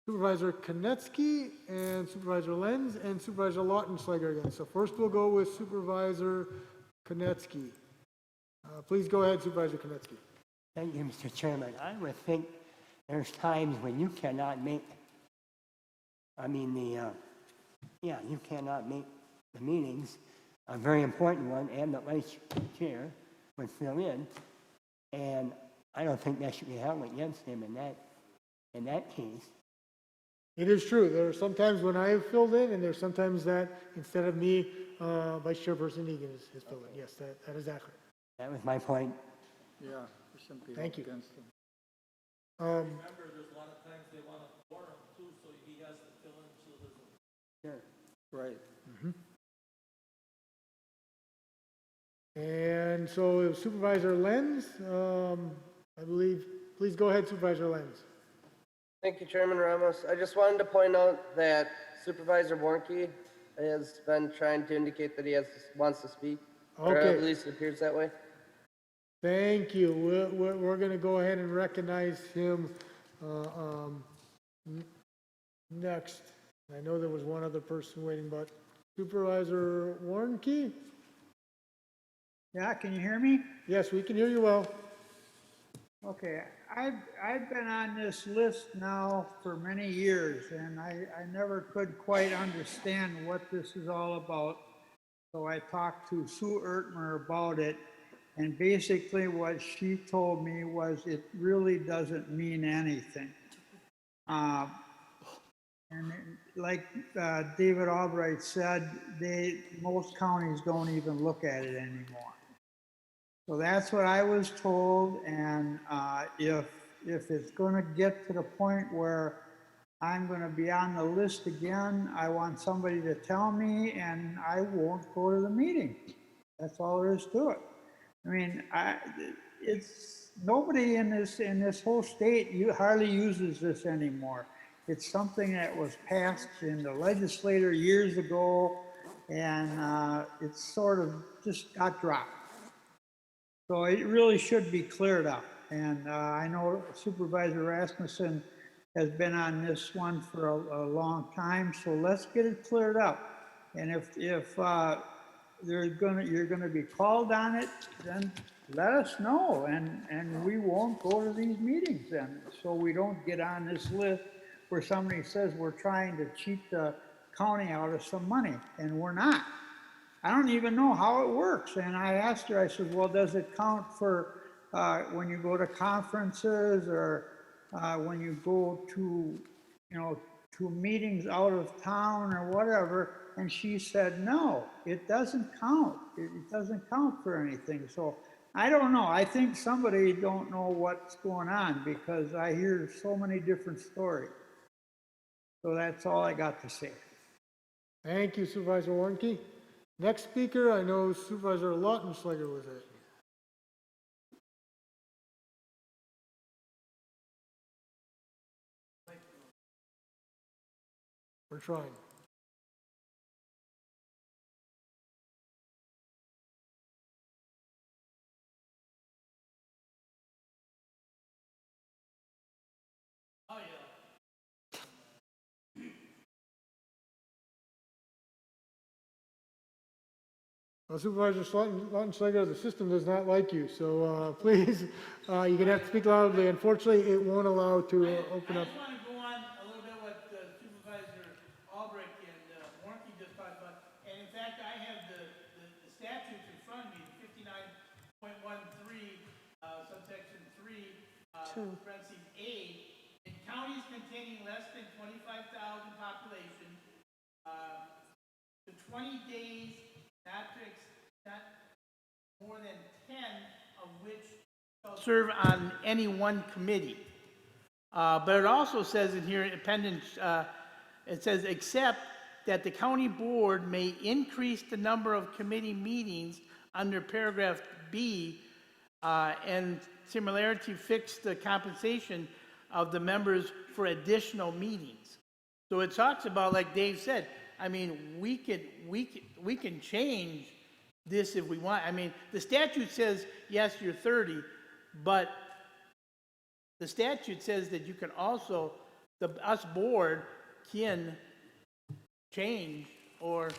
[SPEAKER 1] Supervisor Konecki and Supervisor Lenz and Supervisor Lautenschläger again. So first we'll go with Supervisor Konecki. Please go ahead, Supervisor Konecki.
[SPEAKER 25] Thank you, Mr. Chairman. I would think there's times when you cannot make, you cannot make the meetings, a very important one, and the vice chair would fill in. And I don't think that should be held against him in that case.
[SPEAKER 1] It is true. There are sometimes when I have filled in, and there's sometimes that instead of me, Vice Chairperson Egan has filled in. Yes, that is accurate.
[SPEAKER 25] That was my point.
[SPEAKER 13] Yeah, we shouldn't be
[SPEAKER 1] Thank you.
[SPEAKER 13] against them.
[SPEAKER 14] Remember, there's a lot of times they want to warn him too, so he has to fill in, so there's a.
[SPEAKER 25] Sure.
[SPEAKER 13] Right.
[SPEAKER 1] And so Supervisor Lenz, I believe, please go ahead, Supervisor Lenz.
[SPEAKER 12] Thank you, Chairman Ramos. I just wanted to point out that Supervisor Warnke has been trying to indicate that wants to speak. Or
[SPEAKER 1] Okay.
[SPEAKER 12] at least it appears that way.
[SPEAKER 1] Thank you. We're going to go ahead and recognize him next. I know there was one other person waiting, but Supervisor Warnke?
[SPEAKER 9] Yeah, can you hear me?
[SPEAKER 1] Yes, we can hear you well.
[SPEAKER 9] Okay, I've been on this list now for many years, and I never could quite understand what this is all about. So I talked to Sue Ertmer about it, and basically what she told me was it really doesn't mean anything. And like David Albright said, most counties don't even look at it anymore. So that's what I was told, and if it's going to get to the point where I'm going to be on the list again, I want somebody to tell me, and I won't go to the meeting. That's all there is to it. I mean, it's nobody in this whole state hardly uses this anymore. It's something that was passed in the legislature years ago, and it's sort of just got dropped. So it really should be cleared up. And I know Supervisor Rasmussen has been on this one for a long time, so let's get it cleared up. And if you're gonna be called on it, then let us know, and we won't go to these meetings then, so we don't get on this list where somebody says we're trying to cheat the county out of some money, and we're not. I don't even know how it works. And I asked her, I said, well, does it count for when you go to conferences or when you go to, to meetings out of town or whatever? And she said, no, it doesn't count. It doesn't count for anything. So I don't know. I think somebody don't know what's going on because I hear so many different stories. So that's all I got to say.
[SPEAKER 1] Thank you, Supervisor Warnke. Next speaker, I know Supervisor Lautenschläger was it. We're trying.
[SPEAKER 10] Oh, yeah.
[SPEAKER 1] Well, Supervisor Lautenschläger, the system does not like you, so please, you're going to have to speak loudly. Unfortunately, it won't allow to open up.
[SPEAKER 10] I just want to go on a little bit what Supervisor Albrecht and Warnke just talked about. And in fact, I have the statutes in front of me, 59.13, subsection 3, parentheses A. In counties containing less than 25,000 population, to 20 days, not more than 10 of which shall serve on any one committee. But it also says in here, appendage, it says, except that the county board may increase the number of committee meetings under paragraph B and similarity fix the compensation of the members for additional meetings. So it talks about, like Dave said, I mean, we can change this if we want. I mean, the statute says, yes, you're 30, but the statute says that you can also, us board can change, or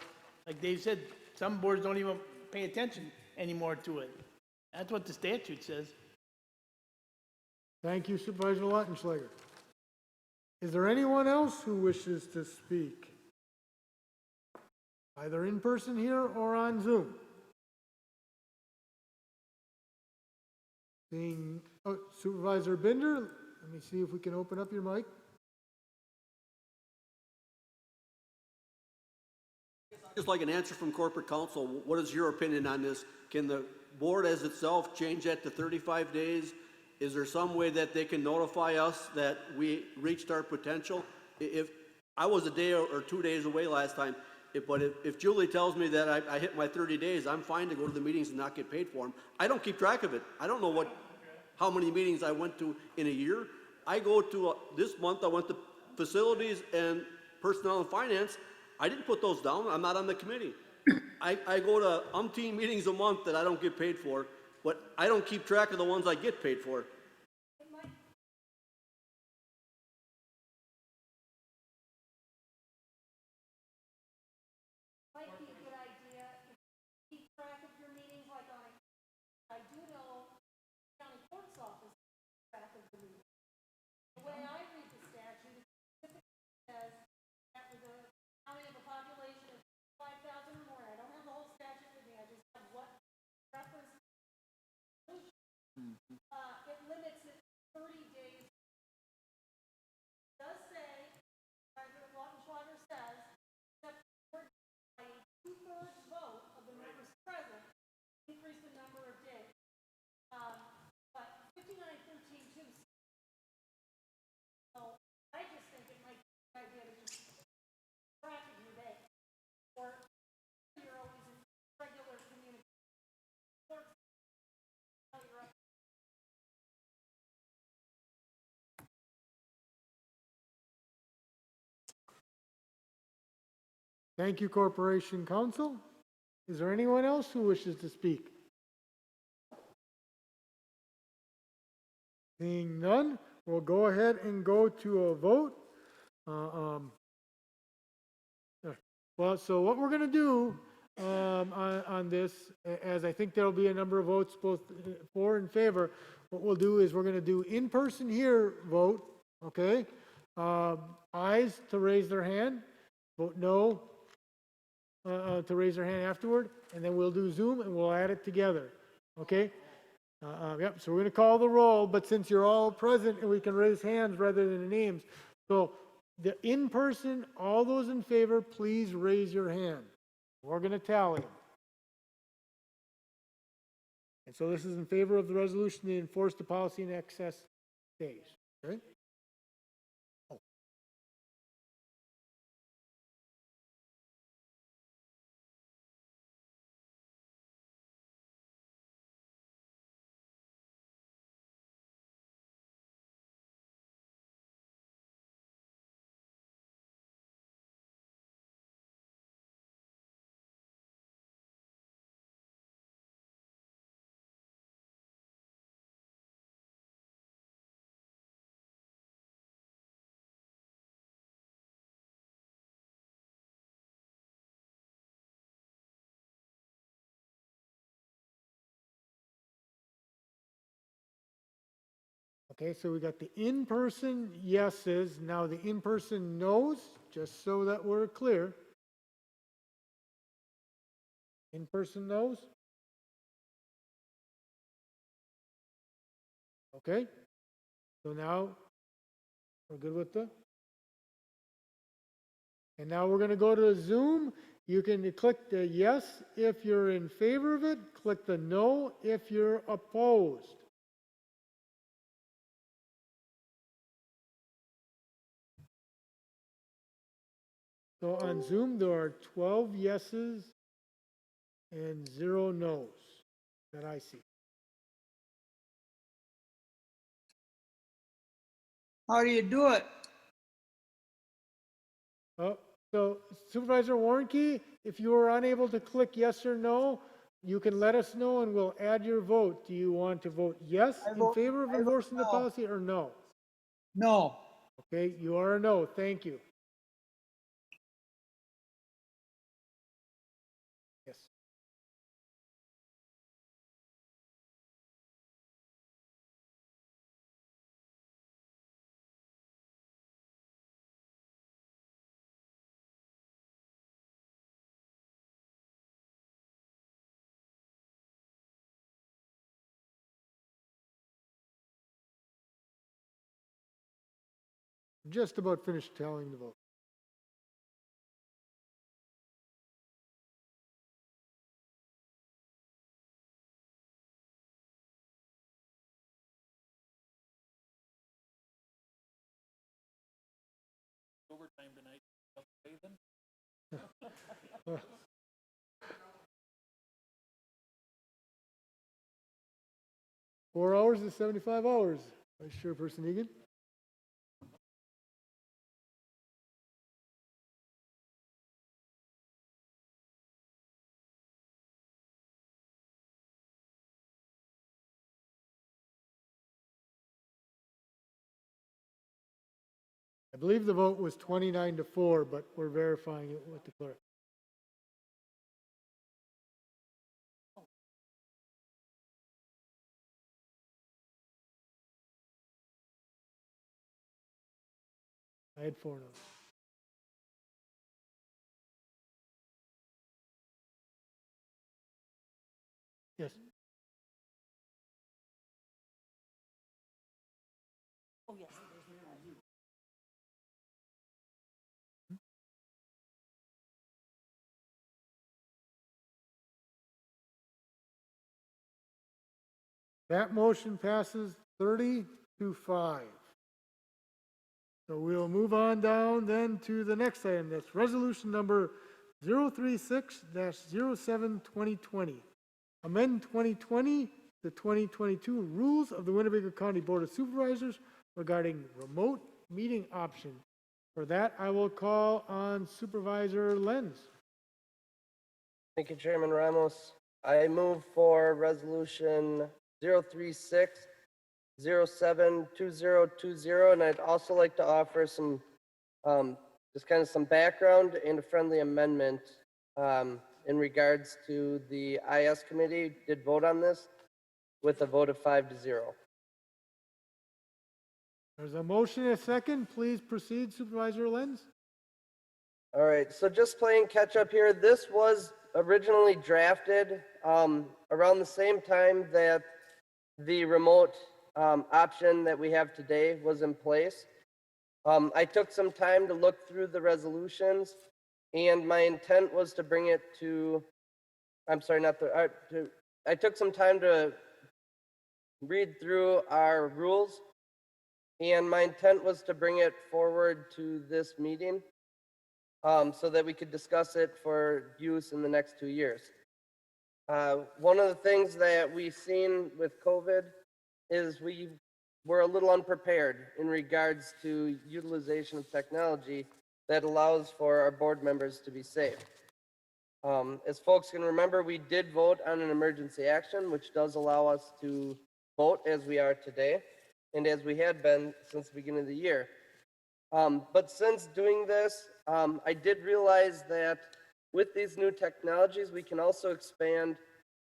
[SPEAKER 10] like Dave said, some boards don't even pay attention anymore to it. That's what the statute says.
[SPEAKER 1] Thank you, Supervisor Lautenschläger. Is there anyone else who wishes to speak? Either in person here or on Zoom? Seeing, oh, Supervisor Binder, let me see if we can open up your mic.
[SPEAKER 4] Just like an answer from corporate counsel, what is your opinion on this? Can the board as itself change that to 35 days? Is there some way that they can notify us that we reached our potential? If I was a day or 2 days away last time, but if Julie tells me that I hit my 30 days, I'm fine to go to the meetings and not get paid for them. I don't keep track of it. I don't know how many meetings I went to in a year. I go to, this month I went to facilities and personnel and finance. I didn't put those down. I'm not on the committee. I go to umpteen meetings a month that I don't get paid for, but I don't keep track of the ones I get paid for.
[SPEAKER 6] Might be a good idea if you keep track of your meetings, like on a, I do know county clerk's office keeps track of the meetings. The way I read the statute, it typically says that with a county of a population of 5,000 or more, I don't have the whole statute with me, I just have what reference. It limits it to 30 days. It does say, President Lautenschlager says, that by a 2/3 vote of the members present, increase the number of days. But 5913(2). So I just think it might be a good idea to just track of your day, or you're always in regular communication.
[SPEAKER 1] Thank you, Corporation Counsel. Is there anyone else who wishes to speak? Seeing none, we'll go ahead and go to a vote. Well, so what we're going to do on this, as I think there'll be a number of votes both for and favor, what we'll do is we're going to do in-person here vote, okay? Ayes to raise their hand, vote no to raise their hand afterward, and then we'll do Zoom and we'll add it together, okay? Yep, so we're going to call the roll, but since you're all present and we can raise hands rather than names, so the in-person, all those in favor, please raise your hand. We're going to tally them. And so this is in favor of the resolution to enforce the policy in excess days, okay? Okay, so we got the in-person yeses. Now the in-person noes, just so that we're clear. In-person noes? Okay, so now we're good with the. And now we're going to go to Zoom. You can click the yes if you're in favor of it, click the no if you're opposed. So on Zoom, there are 12 yeses and 0 no's that I see.
[SPEAKER 9] How do you do it?
[SPEAKER 1] Oh, so Supervisor Warnke, if you are unable to click yes or no, you can let us know and we'll add your vote. Do you want to vote yes in favor of enforcing the policy or no?
[SPEAKER 9] No.
[SPEAKER 1] Okay, you are a no. Thank you. Yes. Just about finished tallying the vote.
[SPEAKER 14] Overtime tonight. Okay, then.
[SPEAKER 1] 4 hours is 75 hours. Vice Chairperson Egan? I believe the vote was 29-4, but we're verifying it with the clerk. I had 4 no's. Yes.
[SPEAKER 6] Oh, yes.
[SPEAKER 1] That motion passes 30-5. So we'll move on down then to the next item. That's resolution number 036-07-2020. Amend 2020, the 2022 rules of the Winnebago County Board of Supervisors regarding remote meeting option. For that, I will call on Supervisor Lenz.
[SPEAKER 12] Thank you, Chairman Ramos. I move for resolution 036-07-2020, and I'd also like to offer some, just kind of some background and a friendly amendment in regards to the IS committee did vote on this with a vote of 5-0.
[SPEAKER 1] There's a motion and a second. Please proceed, Supervisor Lenz.
[SPEAKER 12] All right, so just playing catch up here. This was originally drafted around the same time that the remote option that we have today was in place. I took some time to look through the resolutions, and my intent was to bring it to, I'm sorry, not the, I took some time to read through our rules, and my intent was to bring it forward to this meeting so that we could discuss it for use in the next 2 years. One of the things that we've seen with COVID is we were a little unprepared in regards to utilization of technology that allows for our board members to be safe. As folks can remember, we did vote on an emergency action, which does allow us to vote as we are today and as we had been since the beginning of the year. But since doing this, I did realize that with these new technologies, we can also expand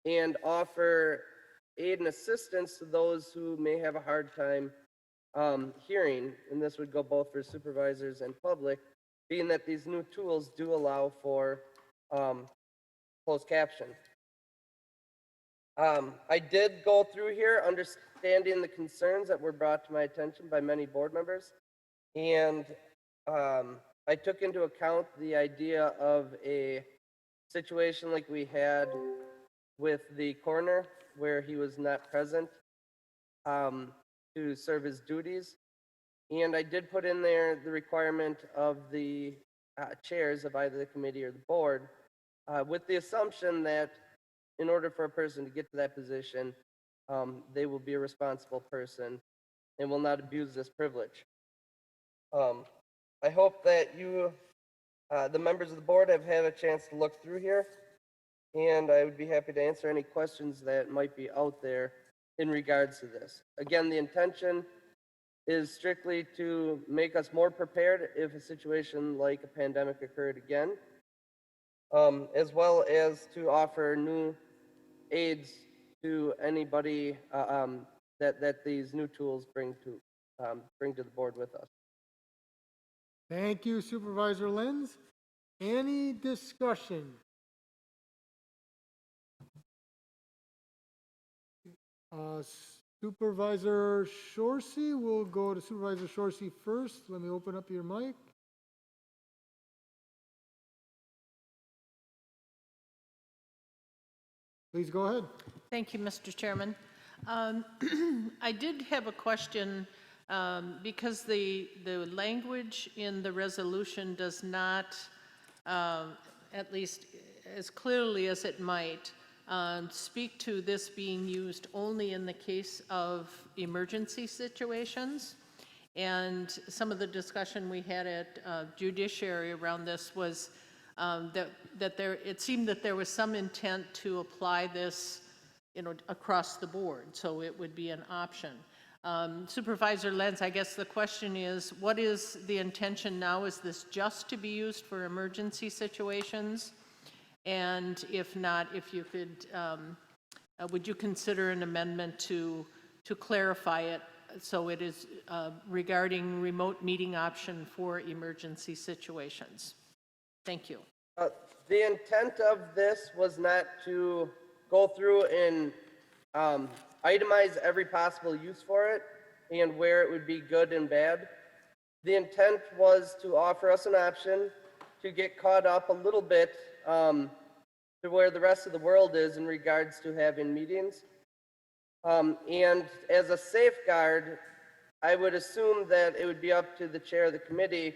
[SPEAKER 12] and offer aid and assistance to those who may have a hard time hearing, and this would go both for supervisors and public, being that these new tools do allow for closed caption. I did go through here understanding the concerns that were brought to my attention by many board members, and I took into account the idea of a situation like we had with the coroner, where he was not present to serve his duties. And I did put in there the requirement of the chairs of either the committee or the board, with the assumption that in order for a person to get to that position, they will be a responsible person and will not abuse this privilege. I hope that you, the members of the board, have had a chance to look through here, and I would be happy to answer any questions that might be out there in regards to this. Again, the intention is strictly to make us more prepared if a situation like a pandemic occurred again, as well as to offer new aids to anybody that these new tools bring to the board with us.
[SPEAKER 1] Thank you, Supervisor Lenz. Any discussion? Supervisor Shorsey, we'll go to Supervisor Shorsey first. Let me open up your mic. Please go ahead.
[SPEAKER 6] Thank you, Mr. Chairman. I did have a question because the language in the resolution does not, at least as clearly as it might, speak to this being used only in the case of emergency situations. And some of the discussion we had at judiciary around this was it seemed that there was some intent to apply this, across the board, so it would be an option. Supervisor Lenz, I guess the question is, what is the intention now? Is this just to be used for emergency situations? And if not, if you could, would you consider an amendment to clarify it so it is regarding remote meeting option for emergency situations? Thank you.
[SPEAKER 12] The intent of this was not to go through and itemize every possible use for it and where it would be good and bad. The intent was to offer us an option to get caught up a little bit to where the rest of the world is in regards to having meetings. And as a safeguard, I would assume that it would be up to the chair of the committee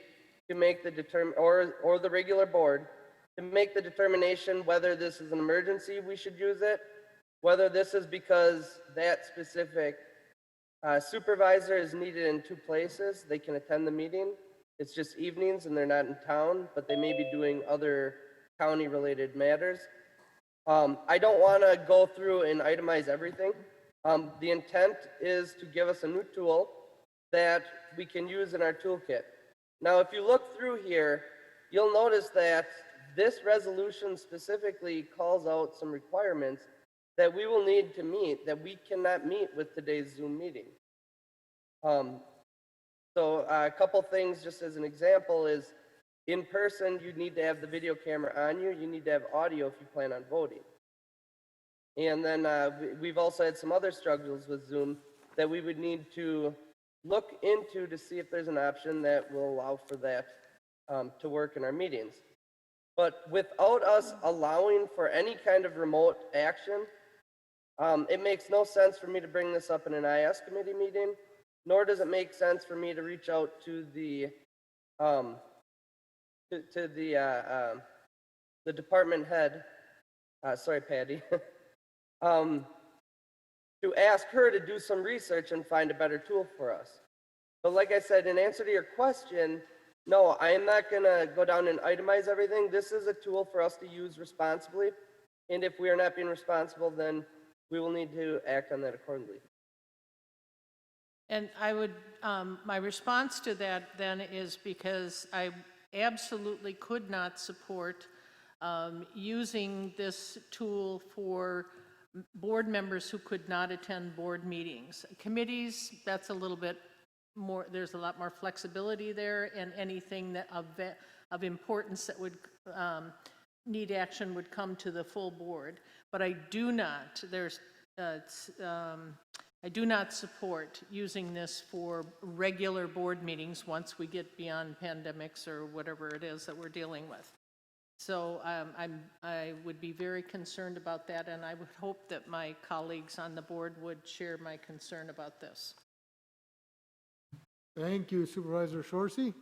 [SPEAKER 12] to make the or the regular board to make the determination whether this is an emergency we should use it, whether this is because that specific supervisor is needed in two places. They can attend the meeting. It's just evenings and they're not in town, but they may be doing other county related matters. I don't want to go through and itemize everything. The intent is to give us a new tool that we can use in our toolkit. Now, if you look through here, you'll notice that this resolution specifically calls out some requirements that we will need to meet that we cannot meet with today's Zoom meeting. So a couple things, just as an example, is in person, you need to have the video camera on you. You need to have audio if you plan on voting. And then we've also had some other struggles with Zoom that we would need to look into to see if there's an option that will allow for that to work in our meetings. But without us allowing for any kind of remote action, it makes no sense for me to bring this up in an IS committee meeting, nor does it make sense for me to reach out to the department head, sorry, Patty, to ask her to do some research and find a better tool for us. But like I said, in answer to your question, no, I am not going to go down and itemize everything. This is a tool for us to use responsibly. And if we are not being responsible, then we will need to act on that accordingly.
[SPEAKER 6] And I would, my response to that then is because I absolutely could not support using this tool for board members who could not attend board meetings. Committees, that's a little bit more, there's a lot more flexibility there, and anything that of importance that would need action would come to the full board. But I do not, I do not support using this for regular board meetings once we get beyond pandemics or whatever it is that we're dealing with. So I would be very concerned about that, and I would hope that my colleagues on the board would share my concern about this.
[SPEAKER 1] Thank you, Supervisor Shorsey.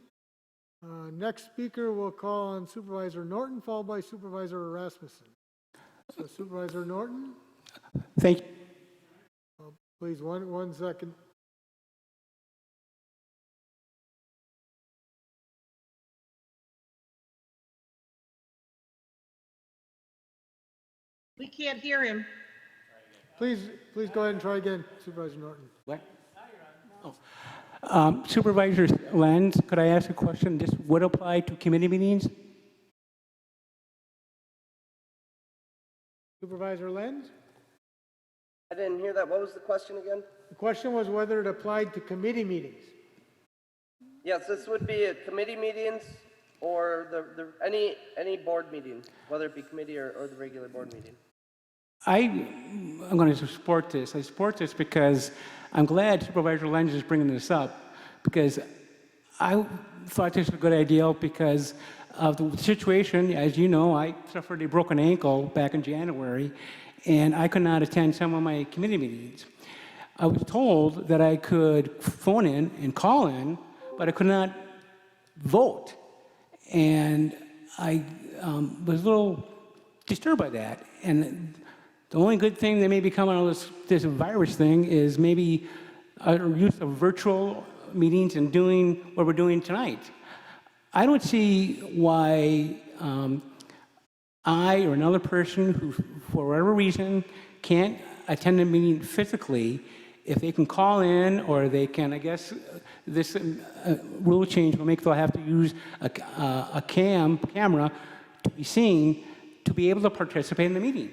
[SPEAKER 1] Next speaker will call on Supervisor Norton, followed by Supervisor Rasmussen. So Supervisor Norton.
[SPEAKER 23] Thank you.
[SPEAKER 1] Please, one second.
[SPEAKER 3] We can't hear him.
[SPEAKER 1] Please go ahead and try again, Supervisor Norton.
[SPEAKER 23] What? Oh. Supervisor Lenz, could I ask a question? This would apply to committee meetings?
[SPEAKER 1] Supervisor Lenz?
[SPEAKER 12] I didn't hear that. What was the question again?
[SPEAKER 1] The question was whether it applied to committee meetings.
[SPEAKER 12] Yes, this would be a committee meetings or any board meeting, whether it be committee or the regular board meeting.
[SPEAKER 23] I'm going to support this. I support this because I'm glad Supervisor Lenz is bringing this up, because I thought this was a good idea because of the situation. As you know, I suffered a broken ankle back in January, and I could not attend some of my committee meetings. I was told that I could phone in and call in, but I could not vote. And I was a little disturbed by that. And the only good thing that may be coming out of this virus thing is maybe our use of virtual meetings and doing what we're doing tonight. I don't see why I or another person who, for whatever reason, can't attend a meeting physically, if they can call in, or they can, I guess, this rule change will make they'll have to use a camera to be seen to be able to participate in the meeting.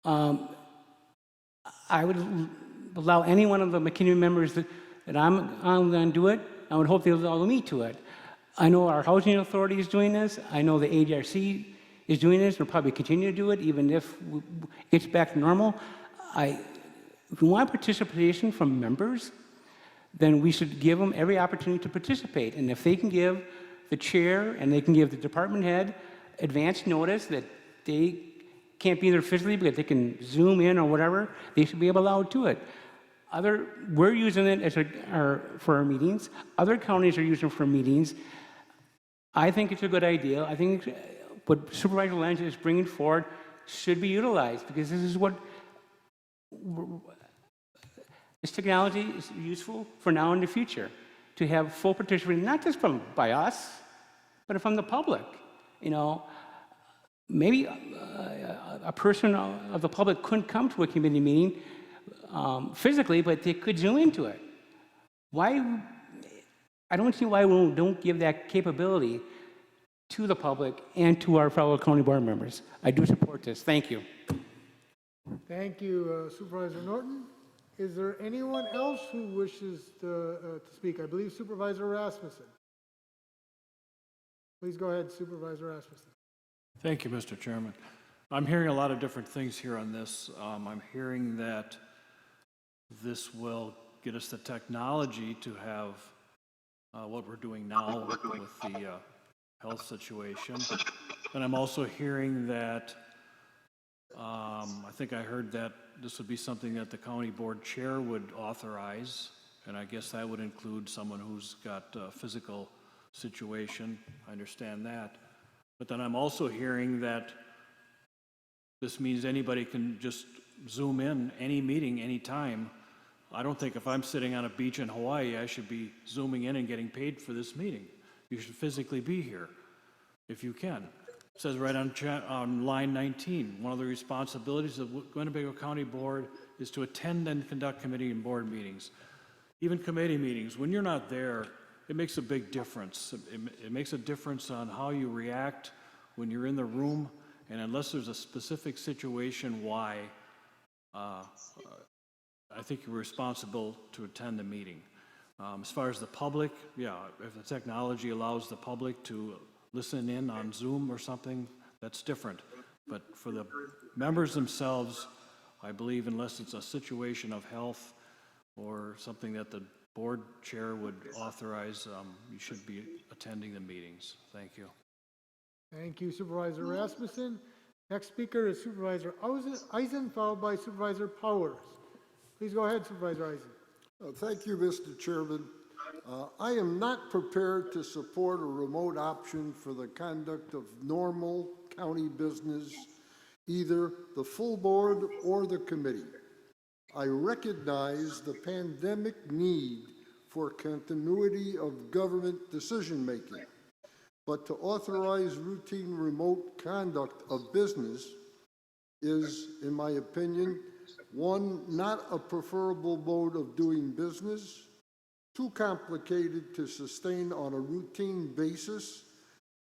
[SPEAKER 23] I would allow any one of the McKinney members that I'm going to do it. I would hope they'll allow me to it. I know our housing authority is doing this. I know the ADRC is doing this. We'll probably continue to do it even if it gets back to normal. If we want participation from members, then we should give them every opportunity to participate. And if they can give the chair and they can give the department head advance notice that they can't be there physically, but they can Zoom in or whatever, they should be allowed to it. We're using it for our meetings. Other counties are using it for meetings. I think it's a good idea. I think what Supervisor Lenz is bringing forward should be utilized, because this is what this technology is useful for now and the future, to have full participation, not just by us, but from the public. You know, maybe a person of the public couldn't come to a committee meeting physically, but they could Zoom into it. Why? I don't see why we don't give that capability to the public and to our fellow county board members. I do support this. Thank you.
[SPEAKER 1] Thank you, Supervisor Norton. Is there anyone else who wishes to speak? I believe Supervisor Rasmussen. Please go ahead, Supervisor Rasmussen.
[SPEAKER 26] Thank you, Mr. Chairman. I'm hearing a lot of different things here on this. I'm hearing that this will get us the technology to have what we're doing now with the health situation. And I'm also hearing that I think I heard that this would be something that the county board chair would authorize, and I guess that would include someone who's got a physical situation. I understand that. But then I'm also hearing that this means anybody can just Zoom in any meeting, anytime. I don't think if I'm sitting on a beach in Hawaii, I should be Zooming in and getting paid for this meeting. You should physically be here, if you can. It says right on line 19, one of the responsibilities of the Winnebago County Board is to attend and conduct committee and board meetings. Even committee meetings, when you're not there, it makes a big difference. It makes a difference on how you react when you're in the room, and unless there's a specific situation why, I think you're responsible to attend the meeting. As far as the public, yeah, if the technology allows the public to listen in on Zoom or something, that's different. But for the members themselves, I believe unless it's a situation of health or something that the board chair would authorize, you should be attending the meetings. Thank you.
[SPEAKER 1] Thank you, Supervisor Rasmussen. Next speaker is Supervisor Eisen, followed by Supervisor Powers. Please go ahead, Supervisor Eisen.
[SPEAKER 5] Thank you, Mr. Chairman. I am not prepared to support a remote option for the conduct of normal county business, either the full board or the committee. I recognize the pandemic need for continuity of government decision-making, but to authorize routine remote conduct of business is, in my opinion, one, not a preferable mode of doing business, too complicated to sustain on a routine basis,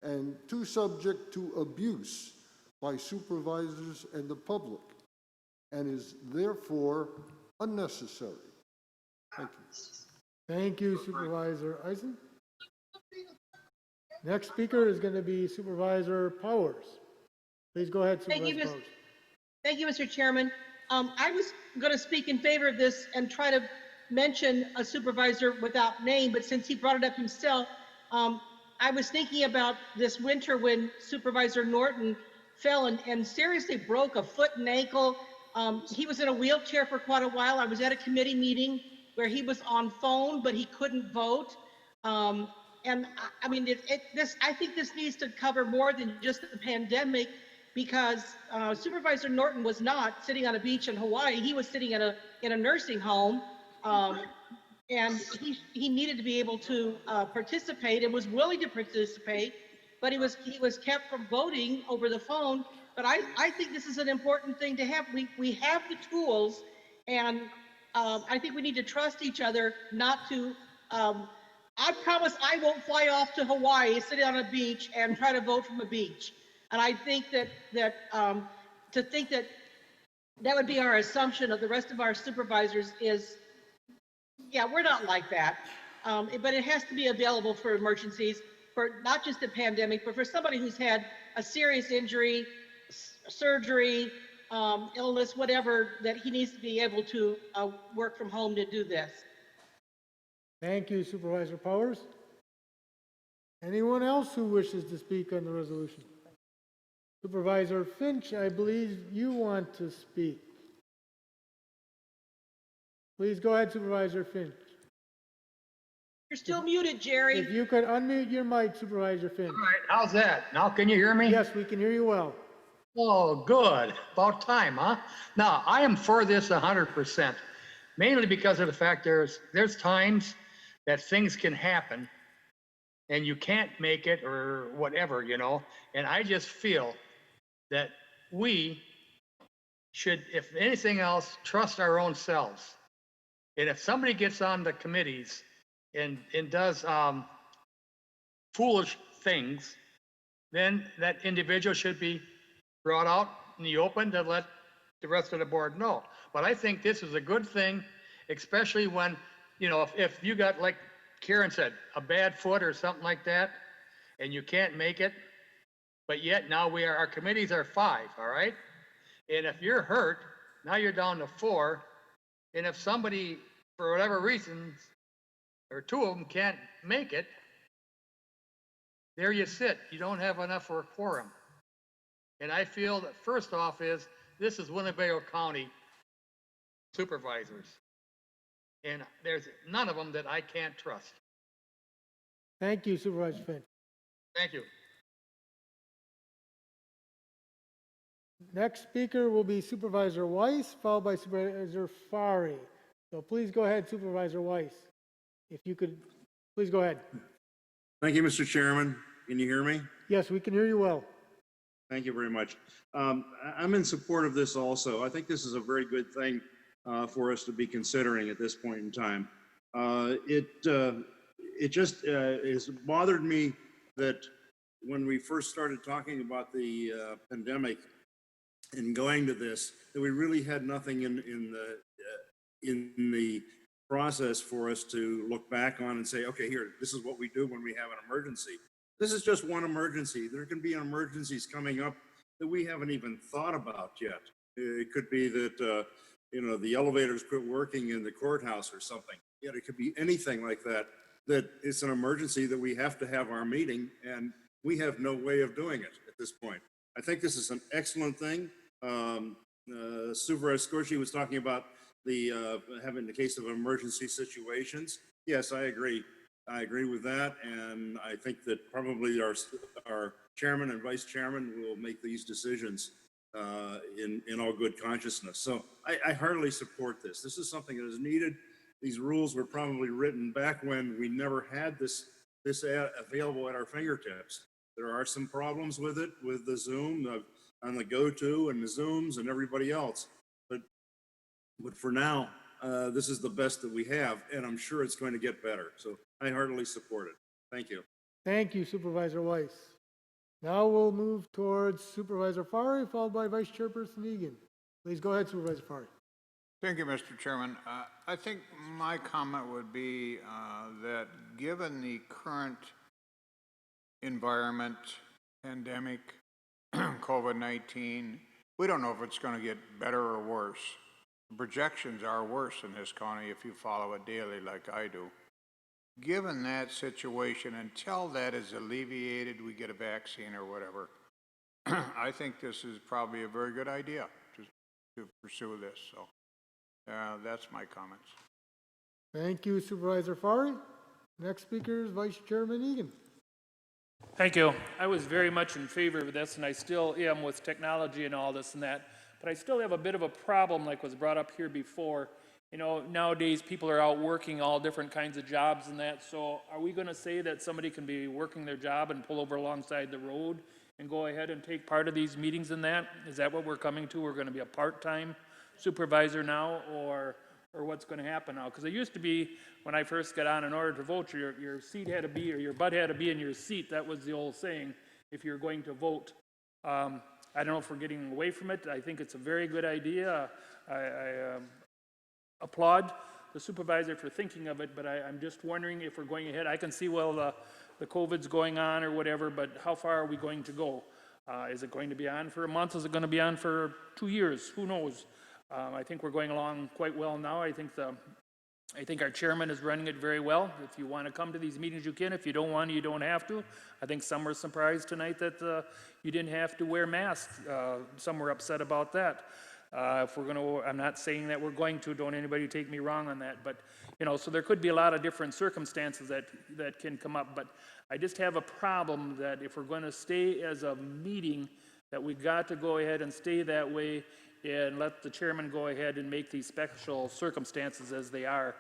[SPEAKER 5] and too subject to abuse by supervisors and the public, and is therefore unnecessary. Thank you. Thank you, Supervisor Eisen. Next speaker is going to be Supervisor Powers. Please go ahead, Supervisor Powers.
[SPEAKER 3] Thank you, Mr. Chairman. I was going to speak in favor of this and try to mention a supervisor without name, but since he brought it up himself, I was thinking about this winter when Supervisor Norton fell and seriously broke a foot and ankle. He was in a wheelchair for quite a while. I was at a committee meeting where he was on phone, but he couldn't vote. I mean, I think this needs to cover more than just the pandemic, because Supervisor Norton was not sitting on a beach in Hawaii. He was sitting in a nursing home, and he needed to be able to participate and was willing to participate, but he was kept from voting over the phone. But I think this is an important thing to have. We have the tools, and I think we need to trust each other not to. I promise I won't fly off to Hawaii, sit on a beach, and try to vote from a beach. And I think that to think that that would be our assumption of the rest of our supervisors is, yeah, we're not like that. But it has to be available for emergencies, for not just the pandemic, but for somebody who's had a serious injury, surgery, illness, whatever, that he needs to be able to work from home to do this.
[SPEAKER 1] Thank you, Supervisor Powers. Anyone else who wishes to speak on the resolution? Supervisor Finch, I believe you want to speak. Please go ahead, Supervisor Finch.
[SPEAKER 3] You're still muted, Jerry.
[SPEAKER 1] If you could unmute your mic, Supervisor Finch.
[SPEAKER 11] All right, how's that? Now can you hear me?
[SPEAKER 1] Yes, we can hear you well.
[SPEAKER 11] Oh, good. About time, huh? Now, I am for this 100%, mainly because of the fact there's times that things can happen and you can't make it or whatever, you know, and I just feel that we should, if anything else, trust our own selves. And if somebody gets on the committees and does foolish things, then that individual should be brought out in the open to let the rest of the board know. But I think this is a good thing, especially when, you know, if you got, like Karen said, a bad foot or something like that, and you can't make it, but yet now our committees are 5, all right? And if you're hurt, now you're down to 4, and if somebody, for whatever reasons, or 2 of them can't make it, there you sit. You don't have enough for a quorum. And I feel that first off this is Winnebago County supervisors. And there's none of them that I can't trust.
[SPEAKER 1] Thank you, Supervisor Finch.
[SPEAKER 11] Thank you.
[SPEAKER 1] Next speaker will be Supervisor Weiss, followed by Supervisor Fari. So please go ahead, Supervisor Weiss. If you could, please go ahead.
[SPEAKER 16] Thank you, Mr. Chairman. Can you hear me?
[SPEAKER 1] Yes, we can hear you well.
[SPEAKER 16] Thank you very much. I'm in support of this also. I think this is a very good thing for us to be considering at this point in time. It just has bothered me that when we first started talking about the pandemic and going to this, that we really had nothing in the process for us to look back on and say, okay, here, this is what we do when we have an emergency. This is just one emergency. There can be emergencies coming up that we haven't even thought about yet. It could be that, you know, the elevators quit working in the courthouse or something. Yet it could be anything like that, that it's an emergency that we have to have our meeting, and we have no way of doing it at this point. I think this is an excellent thing. Supervisor Scorsi was talking about having the case of emergency situations. Yes, I agree. I agree with that, and I think that probably our chairman and vice chairman will make these decisions in all good consciousness. So I heartily support this. This is something that is needed. These rules were probably written back when we never had this available at our fingertips. There are some problems with it, with the Zoom, on the GoTo and the Zooms and everybody else. But for now, this is the best that we have, and I'm sure it's going to get better. So I heartily support it. Thank you.
[SPEAKER 1] Thank you, Supervisor Weiss. Now we'll move towards Supervisor Fari, followed by Vice Chairperson Egan. Please go ahead, Supervisor Fari.
[SPEAKER 22] Thank you, Mr. Chairman. I think my comment would be that given the current environment, pandemic, COVID-19, we don't know if it's gonna get better or worse. The projections are worse in this county if you follow it daily like I do. Given that situation, until that is alleviated, we get a vaccine or whatever, I think this is probably a very good idea to pursue this, so, that's my comments.
[SPEAKER 1] Thank you, Supervisor Fari. Next speaker is Vice Chairman Egan.
[SPEAKER 17] Thank you. I was very much in favor of this, and I still am with technology and all this and that, but I still have a bit of a problem, like was brought up here before. You know, nowadays people are out working all different kinds of jobs and that, so are we going to say that somebody can be working their job and pull over alongside the road and go ahead and take part of these meetings and that? Is that what we're coming to? We're going to be a part-time supervisor now, or what's going to happen now? Because it used to be, when I first got on, in order to vote, your seat had to be, or your butt had to be in your seat. That was the old saying, if you're going to vote. I don't know if we're getting away from it. I think it's a very good idea. I applaud the supervisor for thinking of it, but I'm just wondering if we're going ahead. I can see, well, the COVID's going on or whatever, but how far are we going to go? Is it going to be on for a month? Is it going to be on for 2 years? Who knows? I think we're going along quite well now. I think our chairman is running it very well. If you want to come to these meetings, you can. If you don't want to, you don't have to. I think some were surprised tonight that you didn't have to wear masks. Some were upset about that. If we're going to, I'm not saying that we're going to, don't anybody take me wrong on that, but, you know, so there could be a lot of different circumstances that can come up, but I just have a problem that if we're going to stay as a meeting, that we got to go ahead and stay that way and let the chairman go ahead and make these special circumstances as they are.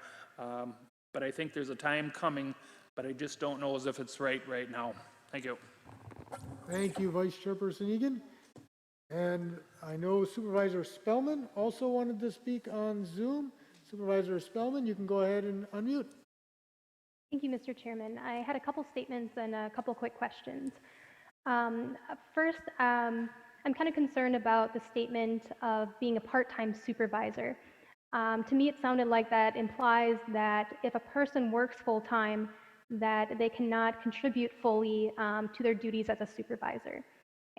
[SPEAKER 17] But I think there's a time coming, but I just don't know as if it's right now. Thank you.
[SPEAKER 1] Thank you, Vice Chairperson Egan. And I know Supervisor Spellman also wanted to speak on Zoom. Supervisor Spellman, you can go ahead and unmute.
[SPEAKER 27] Thank you, Mr. Chairman. I had a couple statements and a couple quick questions. First, I'm kind of concerned about the statement of being a part-time supervisor. To me, it sounded like that implies that if a person works full-time, that they cannot contribute fully to their duties as a supervisor.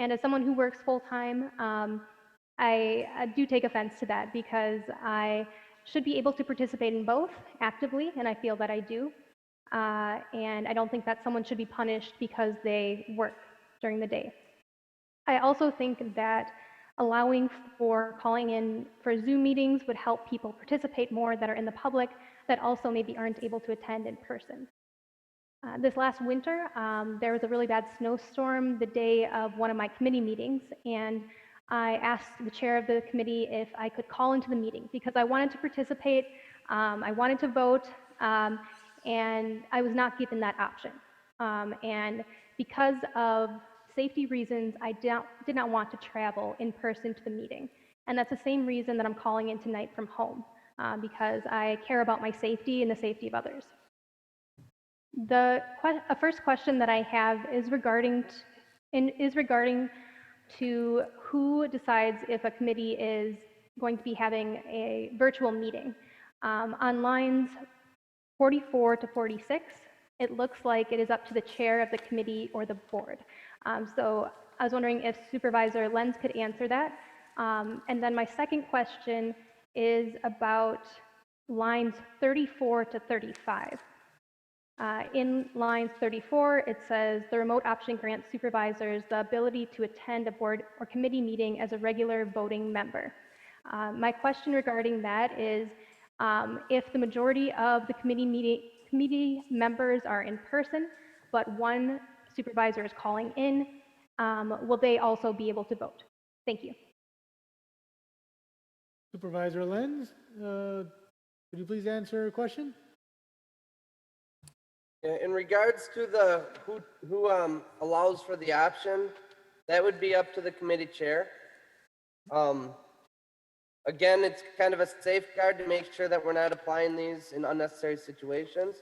[SPEAKER 27] And as someone who works full-time, I do take offense to that because I should be able to participate in both actively, and I feel that I do. And I don't think that someone should be punished because they work during the day. I also think that allowing for calling in for Zoom meetings would help people participate more that are in the public that also maybe aren't able to attend in person. This last winter, there was a really bad snowstorm the day of one of my committee meetings, and I asked the chair of the committee if I could call into the meeting because I wanted to participate, I wanted to vote, and I was not given that option. And because of safety reasons, I did not want to travel in person to the meeting. And that's the same reason that I'm calling in tonight from home, because I care about my safety and the safety of others. The first question that I have is regarding to who decides if a committee is going to be having a virtual meeting. On lines 44 to 46, it looks like it is up to the chair of the committee or the board. So I was wondering if Supervisor Lenz could answer that. And then my second question is about lines 34 to 35. In lines 34, it says the remote option grants supervisors the ability to attend a board or committee meeting as a regular voting member. My question regarding that is if the majority of the committee members are in person, but one supervisor is calling in, will they also be able to vote? Thank you.
[SPEAKER 1] Supervisor Lenz, could you please answer a question?
[SPEAKER 12] In regards to the who allows for the option, that would be up to the committee chair. Again, it's kind of a safeguard to make sure that we're not applying these in unnecessary situations.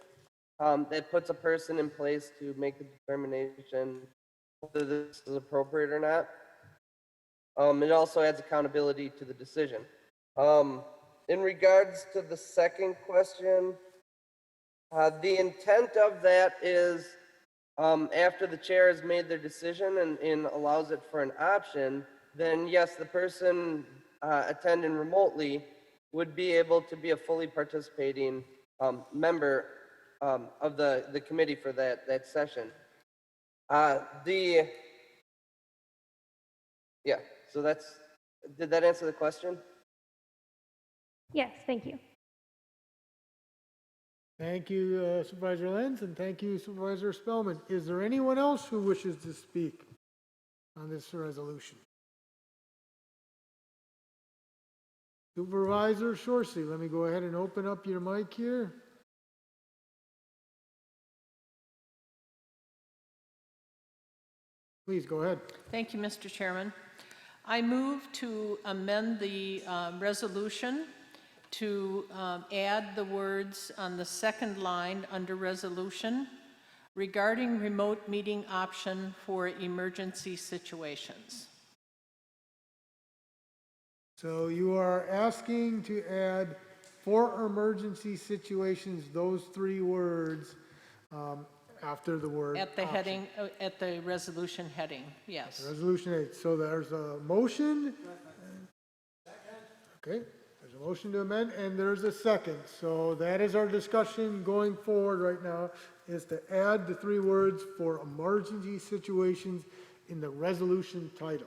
[SPEAKER 12] That puts a person in place to make the determination whether this is appropriate or not. It also adds accountability to the decision. In regards to the second question, the intent of that is after the chair has made their decision and allows it for an option, then yes, the person attending remotely would be able to be a fully participating member of the committee for that session. Yeah, so did that answer the question?
[SPEAKER 27] Yes, thank you.
[SPEAKER 1] Thank you, Supervisor Lenz, and thank you, Supervisor Spellman. Is there anyone else who wishes to speak on this resolution? Supervisor Shorsey, let me go ahead and open up your mic here. Please go ahead.
[SPEAKER 6] Thank you, Mr. Chairman. I move to amend the resolution to add the words on the second line under resolution regarding remote meeting option for emergency situations.
[SPEAKER 1] So you are asking to add for emergency situations, those 3 words after the word
[SPEAKER 6] At the
[SPEAKER 1] option.
[SPEAKER 6] heading, at the resolution heading, yes.
[SPEAKER 1] Resolution 8. So there's a motion. Okay, there's a motion to amend and there's a second. So that is our discussion going forward right now, is to add the 3 words for emergency situations in the resolution title.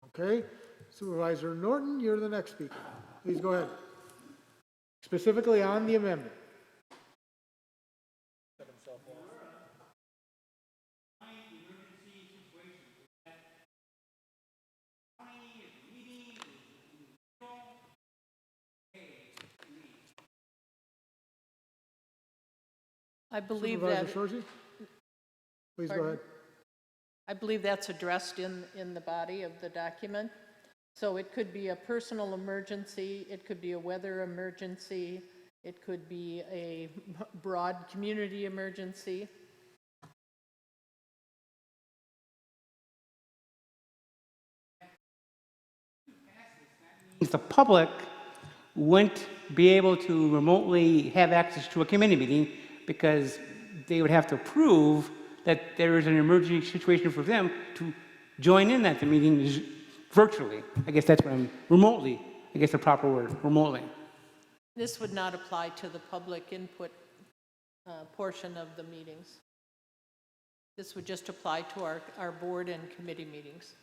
[SPEAKER 1] Okay? Supervisor Norton, you're the next speaker. Please go ahead. Specifically on the amendment.
[SPEAKER 6] I believe
[SPEAKER 1] Supervisor
[SPEAKER 6] that.
[SPEAKER 1] Shorsey? Please go
[SPEAKER 6] Pardon?
[SPEAKER 1] ahead.
[SPEAKER 6] I believe that's addressed in the body of the document. So it could be a personal emergency, it could be a weather emergency, it could be a broad community emergency.
[SPEAKER 23] The public wouldn't be able to remotely have access to a committee meeting because they would have to prove that there is an emergency situation for them to join in at the meeting virtually. I guess that's what remotely, I guess the proper word, remotely.
[SPEAKER 6] This would not apply to the public input portion of the meetings. This would just apply to our board and committee meetings.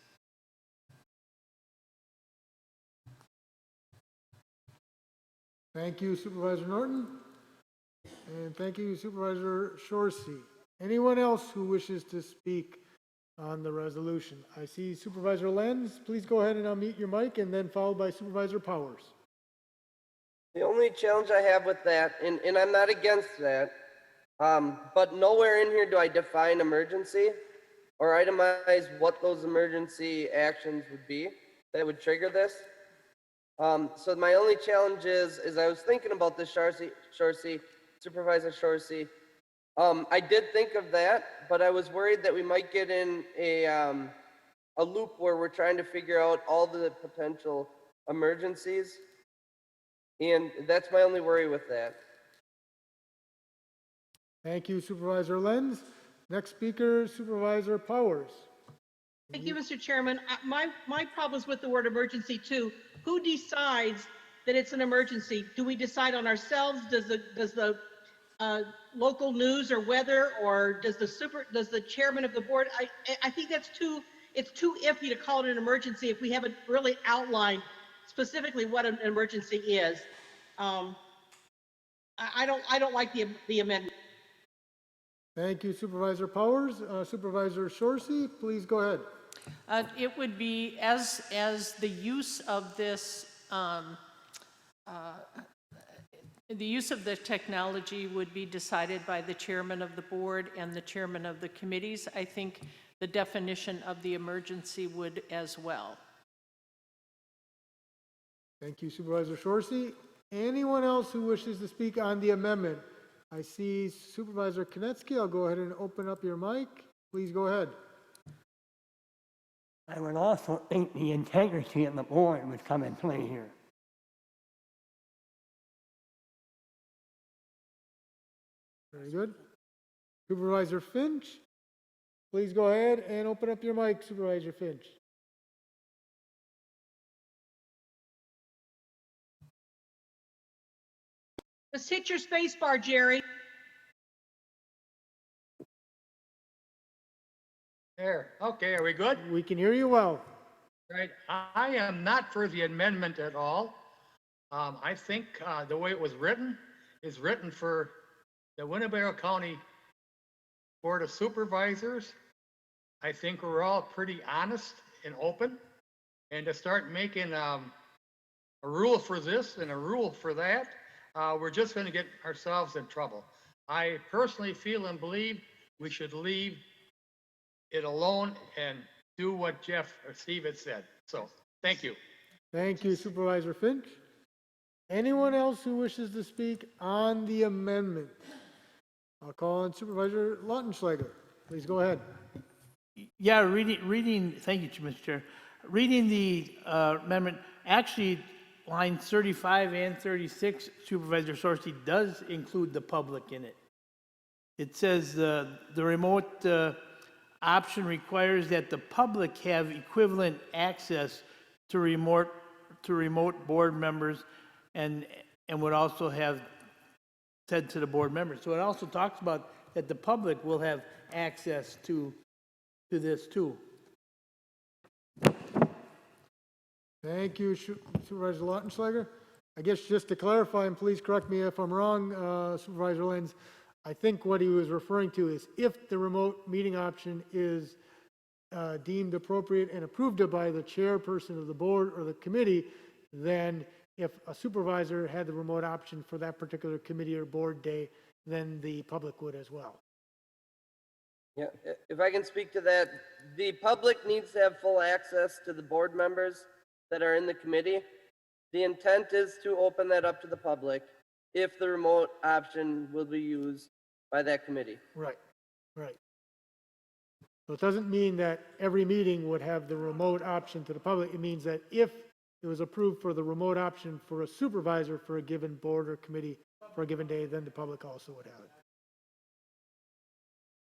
[SPEAKER 1] Thank you, Supervisor Norton. And thank you, Supervisor Shorsey. Anyone else who wishes to speak on the resolution? I see Supervisor Lenz. Please go ahead and unmute your mic, and then followed by Supervisor Powers.
[SPEAKER 12] The only challenge I have with that, and I'm not against that, but nowhere in here do I define emergency or itemize what those emergency actions would be that would trigger this. So my only challenge is I was thinking about this, Shorsey, Supervisor Shorsey. I did think of that, but I was worried that we might get in a loop where we're trying to figure out all the potential emergencies. And that's my only worry with that.
[SPEAKER 1] Thank you, Supervisor Lenz. Next speaker, Supervisor Powers.
[SPEAKER 3] Thank you, Mr. Chairman. My problem is with the word emergency too. Who decides that it's an emergency? Do we decide on ourselves? Does the local news or weather, or does the chairman of the board? I think it's too iffy to call it an emergency if we haven't really outlined specifically what an emergency is. I don't like the amendment.
[SPEAKER 1] Thank you, Supervisor Powers. Supervisor Shorsey, please go ahead.
[SPEAKER 6] It would be as the use of this, the use of the technology would be decided by the chairman of the board and the chairman of the committees. I think the definition of the emergency would as well.
[SPEAKER 1] Thank you, Supervisor Shorsey. Anyone else who wishes to speak on the amendment? I see Supervisor Konetsky. I'll go ahead and open up your mic. Please go ahead.
[SPEAKER 25] I would also think the integrity of the board would come in play here.
[SPEAKER 1] Very good. Supervisor Finch, please go ahead and open up your mic, Supervisor Finch.
[SPEAKER 3] Just hit your space bar, Jerry.
[SPEAKER 11] There, okay, are we good?
[SPEAKER 1] We can hear you well.
[SPEAKER 11] Right, I am not for the amendment at all. I think the way it was written is written for the Winnebago County Board of Supervisors. I think we're all pretty honest and open. And to start making a rule for this and a rule for that, we're just going to get ourselves in trouble. I personally feel and believe we should leave it alone and do what Jeff or Steve had said. So, thank you.
[SPEAKER 1] Thank you, Supervisor Finch. Anyone else who wishes to speak on the amendment? I'll call on Supervisor Lautenschläger. Please go ahead.
[SPEAKER 10] Yeah, thank you, Mr. Chair. Reading the amendment, actually, lines 35 and 36, Supervisor Sorcy does include the public in it. It says the remote option requires that the public have equivalent access to remote board members and would also have said to the board members. So it also talks about that the public will have access to this too.
[SPEAKER 1] Thank you, Supervisor Lautenschläger. I guess just to clarify, and please correct me if I'm wrong, Supervisor Lenz, I think what he was referring to is if the remote meeting option is deemed appropriate and approved by the chairperson of the board or the committee, then if a supervisor had the remote option for that particular committee or board day, then the public would as well.
[SPEAKER 12] Yeah, if I can speak to that, the public needs to have full access to the board members that are in the committee. The intent is to open that up to the public if the remote option will be used by that committee.
[SPEAKER 1] Right, right. So it doesn't mean that every meeting would have the remote option to the public. It means that if it was approved for the remote option for a supervisor for a given board or committee for a given day, then the public also would have it.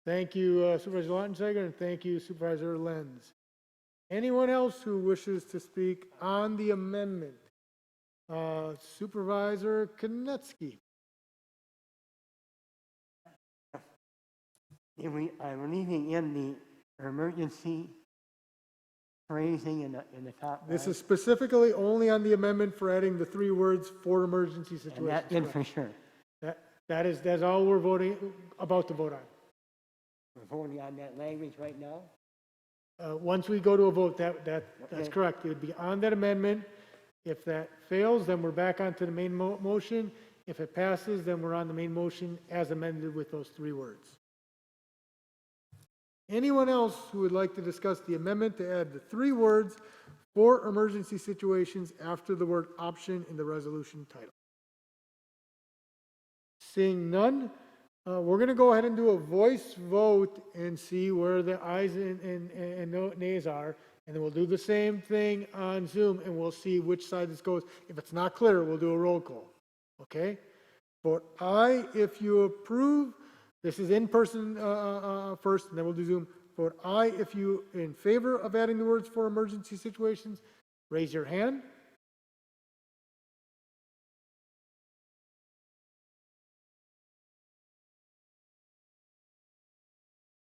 [SPEAKER 1] Thank you, Supervisor Lautenschläger, and thank you, Supervisor Lenz. Anyone else who wishes to speak on the amendment? Supervisor Konecki.
[SPEAKER 25] I'm leaving in the emergency phrasing in the top.
[SPEAKER 1] This is specifically only on the amendment for adding the 3 words for emergency situations.
[SPEAKER 25] And that's in for sure.
[SPEAKER 1] That's all we're about to vote on.
[SPEAKER 25] We're voting on that language right now.
[SPEAKER 1] Once we go to a vote, that's correct. It would be on that amendment. If that fails, then we're back onto the main motion. If it passes, then we're on the main motion as amended with those 3 words. Anyone else who would like to discuss the amendment to add the 3 words for emergency situations after the word option in the resolution title? Seeing none, we're going to go ahead and do a voice vote and see where the ayes and nays are. And then we'll do the same thing on Zoom and we'll see which side this goes. If it's not clear, we'll do a roll call. Okay? Vote aye if you approve. This is in person first, and then we'll do Zoom. Vote aye if you in favor of adding the words for emergency situations. Raise your hand.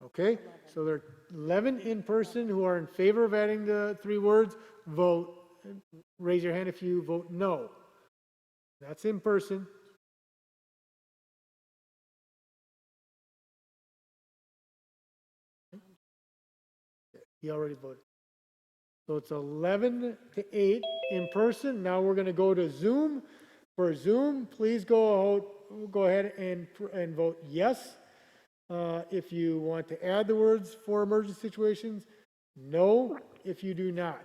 [SPEAKER 1] Okay, so there are 11 in person who are in favor of adding the 3 words. Vote, raise your hand if you vote no. That's in person. He already voted. So it's 11 to 8 in person. Now we're going to go to Zoom. For Zoom, please go ahead and vote yes. If you want to add the words for emergency situations, no if you do not.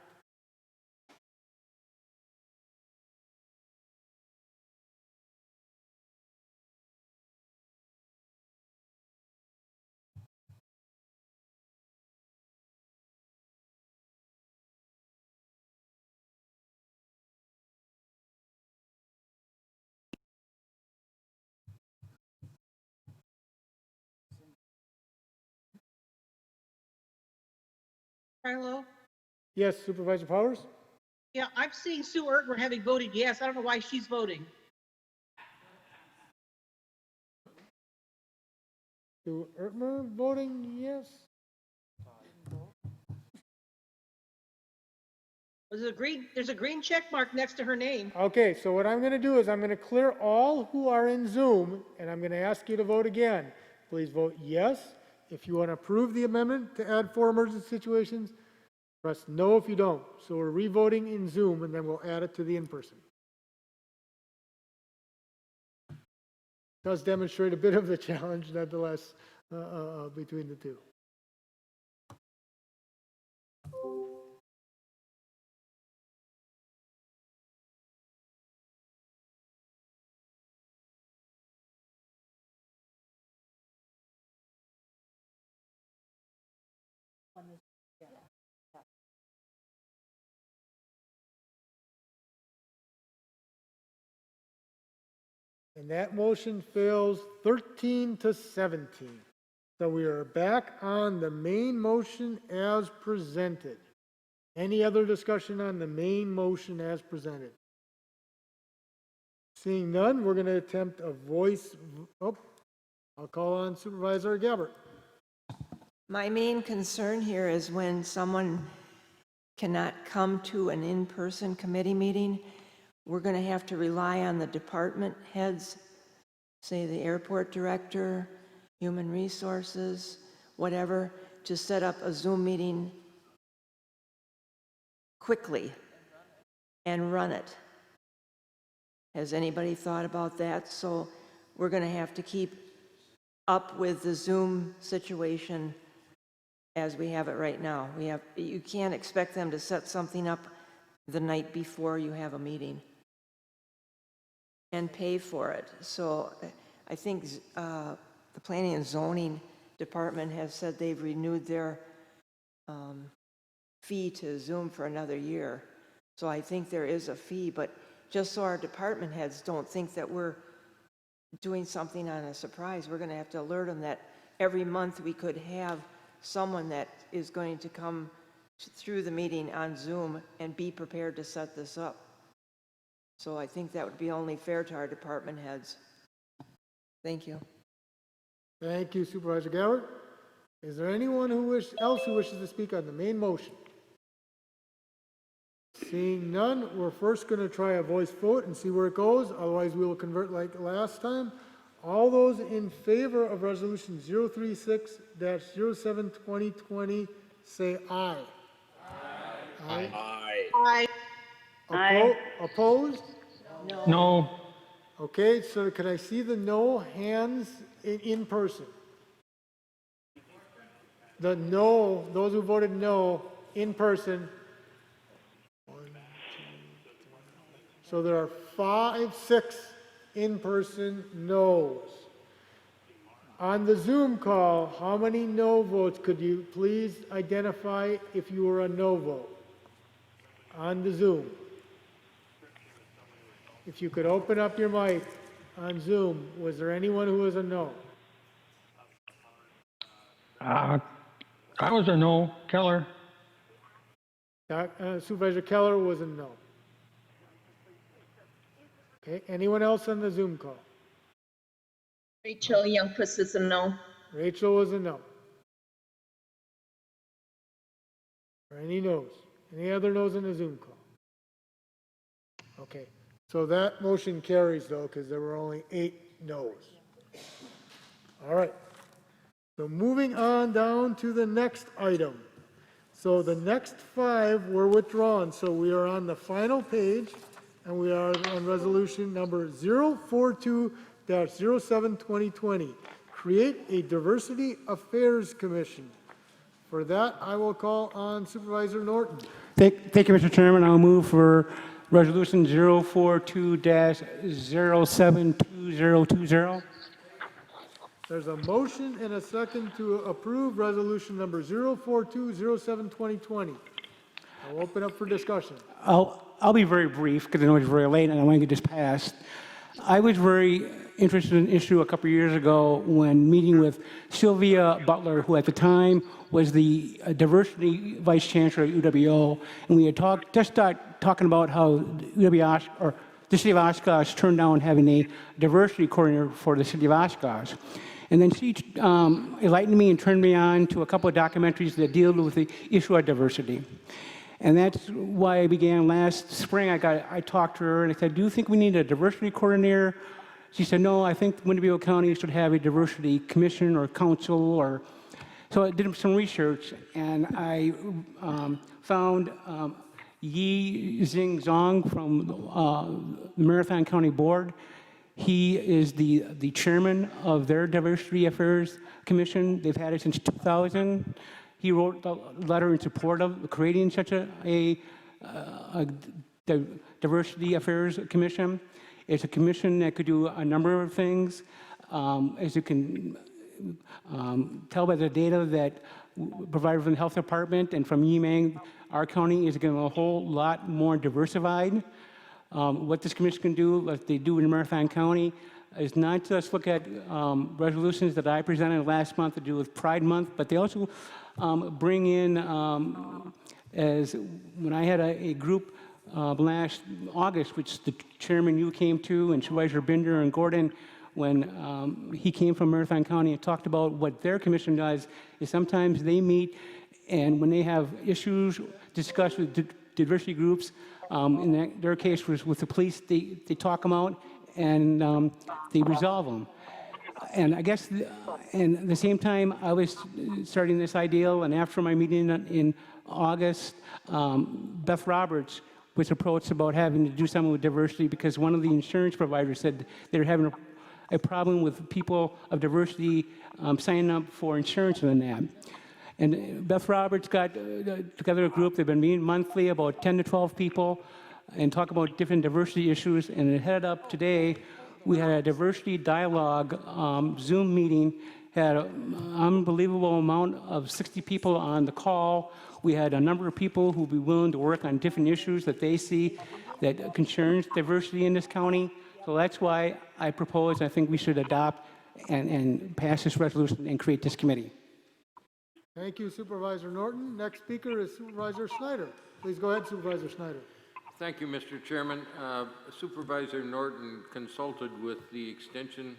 [SPEAKER 3] Hello?
[SPEAKER 1] Yes, Supervisor Powers?
[SPEAKER 3] Yeah, I'm seeing Sue Ertmer having voted yes. I don't know why she's voting.
[SPEAKER 1] Sue Ertmer voting yes.
[SPEAKER 3] There's a green check mark next to her name.
[SPEAKER 1] Okay, so what I'm going to do is I'm going to clear all who are in Zoom, and I'm going to ask you to vote again. Please vote yes if you want to approve the amendment to add 4 emergency situations. Press no if you don't. So we're revoting in Zoom, and then we'll add it to the in-person. Does demonstrate a bit of the challenge, nonetheless, between the two. And that motion fails 13-17. So we are back on the main motion as presented. Any other discussion on the main motion as presented? Seeing none, we're going to attempt a voice. Oh, I'll call on Supervisor Gabbert.
[SPEAKER 2] My main concern here is when someone cannot come to an in-person committee meeting, we're going to have to rely on the department heads, say the airport director, human resources, whatever, to set up a Zoom meeting quickly and run it. Has anybody thought about that? So we're going to have to keep up with the Zoom situation as we have it right now. You can't expect them to set something up the night before you have a meeting and pay for it. So I think the Planning and Zoning Department has said they've renewed their fee to Zoom for another year. So I think there is a fee, but just so our department heads don't think that we're doing something on a surprise, we're going to have to alert them that every month we could have someone that is going to come through the meeting on Zoom and be prepared to set this up. So I think that would be only fair to our department heads. Thank you.
[SPEAKER 1] Thank you, Supervisor Gabbert. Is there anyone else who wishes to speak on the main motion? Seeing none, we're first going to try a voice vote and see where it goes. Otherwise, we will convert like last time. All those in favor of Resolution 036-07-2020 say aye. Aye.
[SPEAKER 11] Aye.
[SPEAKER 3] Aye.
[SPEAKER 1] Opposed?
[SPEAKER 11] No.
[SPEAKER 1] Okay, so can I see the no hands in person? The no, those who voted no in person. 1, 2, 3. So there are 6 in-person no's. On the Zoom call, how many no votes could you please identify if you were a no vote? On the Zoom. If you could open up your mic on Zoom, was there anyone who was a no?
[SPEAKER 11] I was a no. Keller.
[SPEAKER 1] Supervisor Keller was a no. Okay, anyone else on the Zoom call?
[SPEAKER 15] Rachel Youngquist is a no.
[SPEAKER 1] Rachel was a no. Or any no's? Any other no's in the Zoom call? Okay, so that motion carries though, because there were only 8 no's. All right. So moving on down to the next item. So the next 5 were withdrawn. So we are on the final page, and we are on resolution number 042-07-2020. Create a Diversity Affairs Commission. For that, I will call on Supervisor Norton.
[SPEAKER 23] Thank you, Mr. Chairman. I'll move for Resolution 042-07-2020.
[SPEAKER 1] There's a motion and a second to approve resolution number 042-07-2020. I'll open up for discussion.
[SPEAKER 23] I'll be very brief because I know it's very late and I want to get this passed. I was very interested in an issue a couple of years ago when meeting with Sylvia Butler, who at the time was the diversity vice chancellor at UWO, and we had talking about how the city of Oshkosh turned down having a diversity coordinator for the city of Oshkosh. And then she enlightened me and turned me on to a couple of documentaries that deal with the issue of diversity. And that's why I began last spring. I talked to her and I said, do you think we need a diversity coordinator? She said, no, I think Winnebago County should have a diversity commission or council. So I did some research and I found Yi Xing Zhang from the Marathon County Board. He is the chairman of their Diversity Affairs Commission. They've had it since 2000. He wrote a letter in support of creating such a Diversity Affairs Commission. It's a commission that could do a number of things. As you can tell by the data that provided from the health department and from Yimang, our county is getting a whole lot more diversified. What this commission can do, what they do in Marathon County, is not just look at resolutions that I presented last month to do with Pride Month, but they also bring in, as when I had a group last August, which the chairman you came to, and Supervisor Binder and Gordon, when he came from Marathon County and talked about what their commission does, is sometimes they meet, and when they have issues discussed with diversity groups, in their case was with the police, they talk them out and they resolve them. And I guess, and at the same time, I was starting this ideal, and after my meeting in August, Beth Roberts was approached about having to do something with diversity because one of the insurance providers said they're having a problem with people of diversity signing up for insurance and that. And Beth Roberts got together a group. They've been meeting monthly, about 10 to 12 people, and talk about different diversity issues. And it headed up today. We had a diversity dialogue Zoom meeting, had an unbelievable amount of 60 people on the call. We had a number of people who would be willing to work on different issues that they see that concerns diversity in this county. So that's why I propose, I think we should adopt and pass this resolution and create this committee.
[SPEAKER 1] Thank you, Supervisor Norton. Next speaker is Supervisor Snyder. Please go ahead, Supervisor Snyder.
[SPEAKER 7] Thank you, Mr. Chairman. Supervisor Norton consulted with the Extension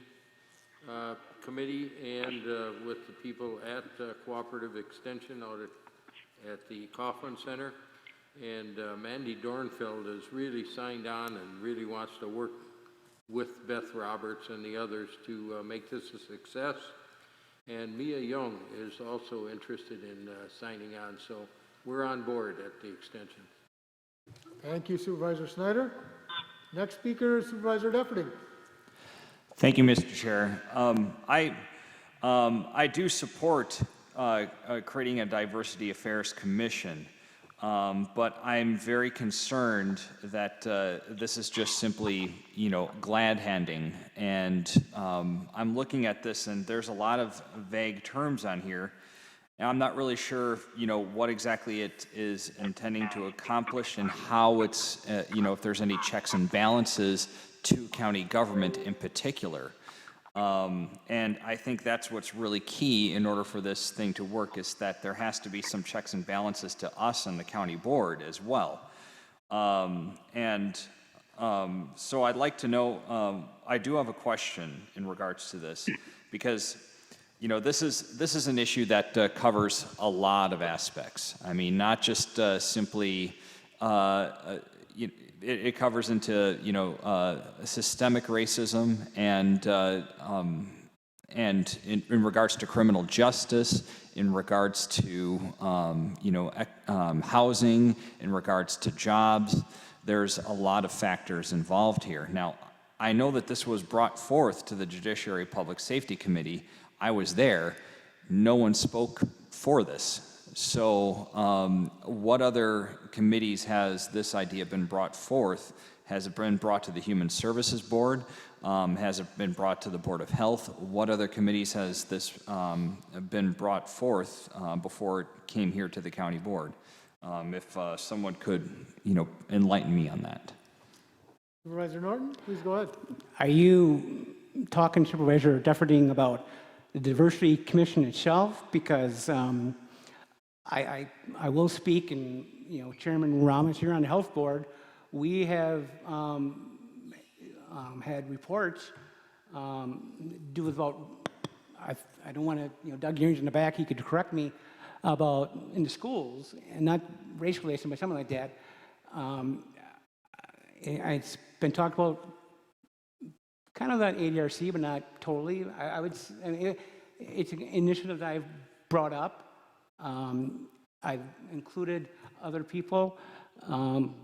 [SPEAKER 7] Committee and with the people at Cooperative Extension out at the Coughlin Center. And Mandy Dornfeld has really signed on and really wants to work with Beth Roberts and the others to make this a success. And Mia Young is also interested in signing on, so we're on board at the Extension.
[SPEAKER 1] Thank you, Supervisor Snyder. Next speaker is Supervisor Defferty.
[SPEAKER 8] Thank you, Mr. Chair. I do support creating a Diversity Affairs Commission, but I'm very concerned that this is just simply, glad handing. And I'm looking at this, and there's a lot of vague terms on here. And I'm not really sure, what exactly it is intending to accomplish and how it's, if there's any checks and balances to county government in particular. And I think that's what's really key in order for this thing to work, is that there has to be some checks and balances to us and the county board as well. So I'd like to know, I do have a question in regards to this, because this is an issue that covers a lot of aspects. I mean, not just simply, it covers into, systemic racism and in regards to criminal justice, in regards to, housing, in regards to jobs. There's a lot of factors involved here. Now, I know that this was brought forth to the Judiciary Public Safety Committee. I was there. No one spoke for this. So what other committees has this idea been brought forth? Has it been brought to the Human Services Board? Has it been brought to the Board of Health? What other committees has this been brought forth before it came here to the county board? If someone could, enlighten me on that.
[SPEAKER 1] Supervisor Norton, please go ahead.
[SPEAKER 23] Are you talking, Supervisor Defferty, about the Diversity Commission itself? Because I will speak, and Chairman Ramos here on the Health Board, we have had reports due with about I don't want to, Doug Ewing's in the back, he could correct me about in the schools, and not race relations, but something like that. It's been talked about kind of that ADRC, but not totally. I would, I mean, it's an initiative that I've brought up. I've included other people.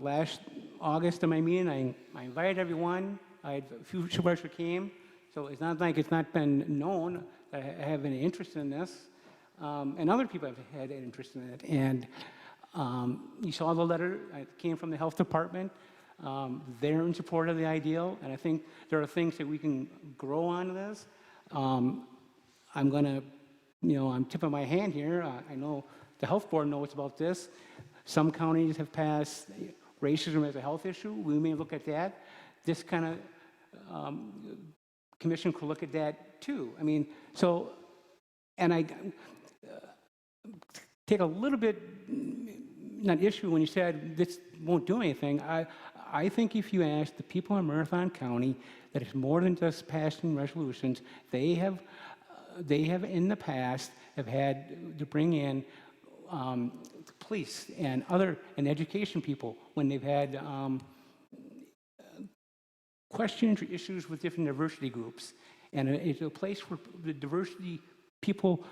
[SPEAKER 23] Last August in my meeting, I invited everyone. I had a few supervisors who came, so it's not like it's not been known that I have any interest in this. And other people have had an interest in it. And you saw the letter that came from the health department. They're in support of the ideal, and I think there are things that we can grow on this. I'm going to, I'm tipping my hand here. I know the health board knows about this. Some counties have passed racism as a health issue. We may look at that. This kind of commission could look at that too. I mean, so, and I take a little bit, not issue when you said this won't do anything. I think if you ask the people in Marathon County that it's more than just passing resolutions, they have in the past have had to bring in police and education people when they've had questions or issues with different diversity groups. And it's a place where the diversity people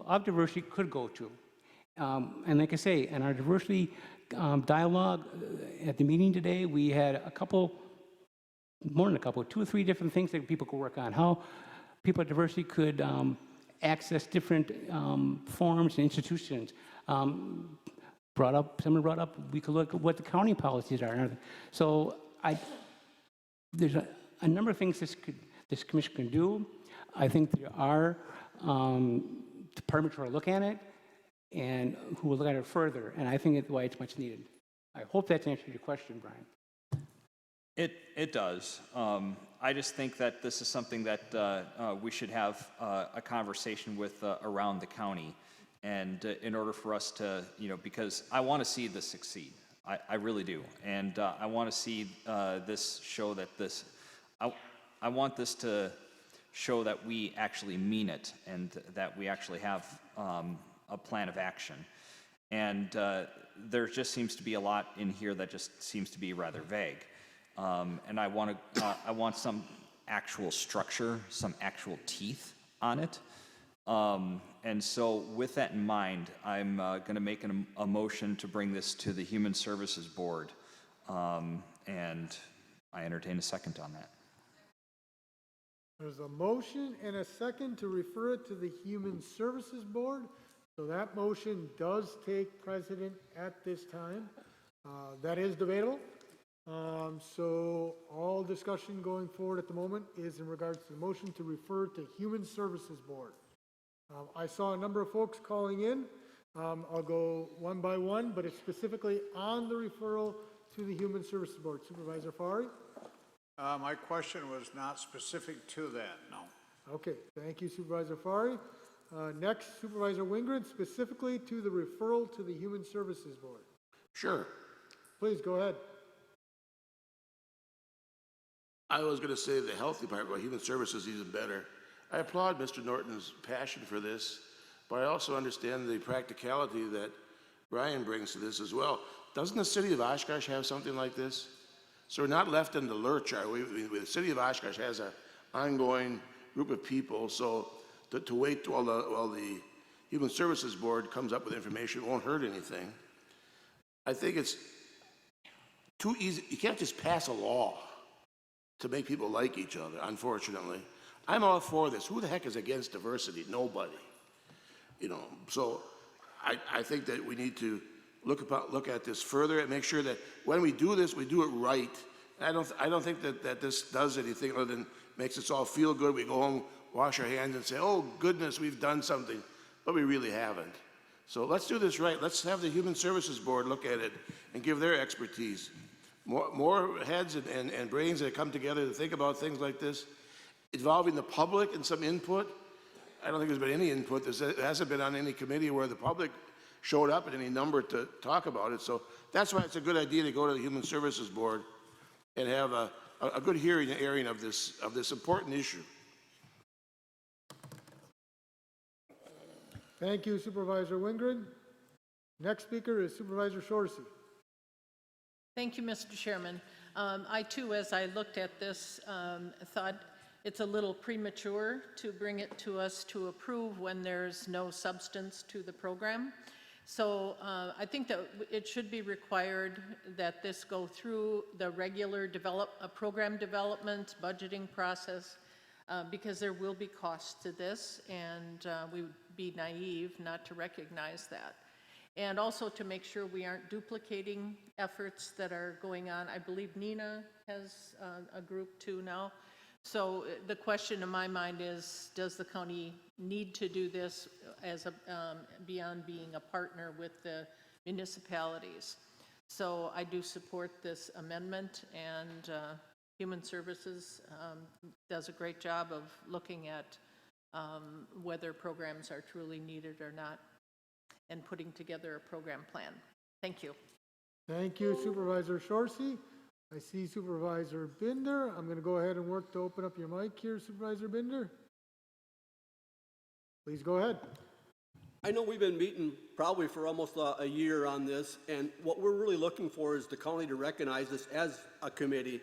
[SPEAKER 23] of diversity could go to. And like I say, in our diversity dialogue at the meeting today, we had more than a couple, 2 or 3 different things that people could work on. How people of diversity could access different forums and institutions. Someone brought up, we could look at what the county policies are. So there's a number of things this commission can do. I think there are departments who are looking at it and who will look at it further, and I think that's why it's much needed. I hope that's answered your question, Brian.
[SPEAKER 8] It does. I just think that this is something that we should have a conversation with around the county, and in order for us to, because I want to see this succeed. I really do, and I want to see this show that I want this to show that we actually mean it and that we actually have a plan of action. And there just seems to be a lot in here that just seems to be rather vague. And I want some actual structure, some actual teeth on it. And so with that in mind, I'm going to make a motion to bring this to the Human Services Board. And I entertain a second on that.
[SPEAKER 1] There's a motion and a second to refer it to the Human Services Board. So that motion does take precedent at this time. That is debatable. So all discussion going forward at the moment is in regards to the motion to refer to Human Services Board. I saw a number of folks calling in. I'll go one by one, but it's specifically on the referral to the Human Services Board. Supervisor Fari?
[SPEAKER 22] My question was not specific to that, no.
[SPEAKER 1] Okay, thank you, Supervisor Fari. Next, Supervisor Wingren, specifically to the referral to the Human Services Board.
[SPEAKER 4] Sure.
[SPEAKER 1] Please, go ahead.
[SPEAKER 4] I was going to say the health department, but human services is even better. I applaud Mr. Norton's passion for this, but I also understand the practicality that Brian brings to this as well. Doesn't the city of Oshkosh have something like this? So we're not left in the lurch, are we? The city of Oshkosh has an ongoing group of people, so to wait while the Human Services Board comes up with information won't hurt anything. I think it's too easy. You can't just pass a law to make people like each other, unfortunately. I'm all for this. Who the heck is against diversity? Nobody. So I think that we need to look at this further and make sure that when we do this, we do it right. And I don't think that this does anything other than makes us all feel good. We go home, wash our hands and say, oh goodness, we've done something, but we really haven't. So let's do this right. Let's have the Human Services Board look at it and give their expertise. More heads and brains that come together to think about things like this, involving the public and some input. I don't think there's been any input. There hasn't been on any committee where the public showed up at any number to talk about it. So that's why it's a good idea to go to the Human Services Board and have a good hearing and airing of this important issue.
[SPEAKER 1] Thank you, Supervisor Wingren. Next speaker is Supervisor Shorsey.
[SPEAKER 6] Thank you, Mr. Chairman. I too, as I looked at this, thought it's a little premature to bring it to us to approve when there's no substance to the program. So I think that it should be required that this go through the regular program development, budgeting process, because there will be costs to this, and we would be naive not to recognize that. And also to make sure we aren't duplicating efforts that are going on. I believe Nina has a group too now. So the question in my mind is, does the county need to do this as a, beyond being a partner with the municipalities? So I do support this amendment, and Human Services does a great job of looking at whether programs are truly needed or not, and putting together a program plan. Thank you.
[SPEAKER 1] Thank you, Supervisor Shorsey. I see Supervisor Binder. I'm going to go ahead and work to open up your mic here, Supervisor Binder. Please go ahead.
[SPEAKER 9] I know we've been meeting probably for almost a year on this, and what we're really looking for is the county to recognize this as a committee.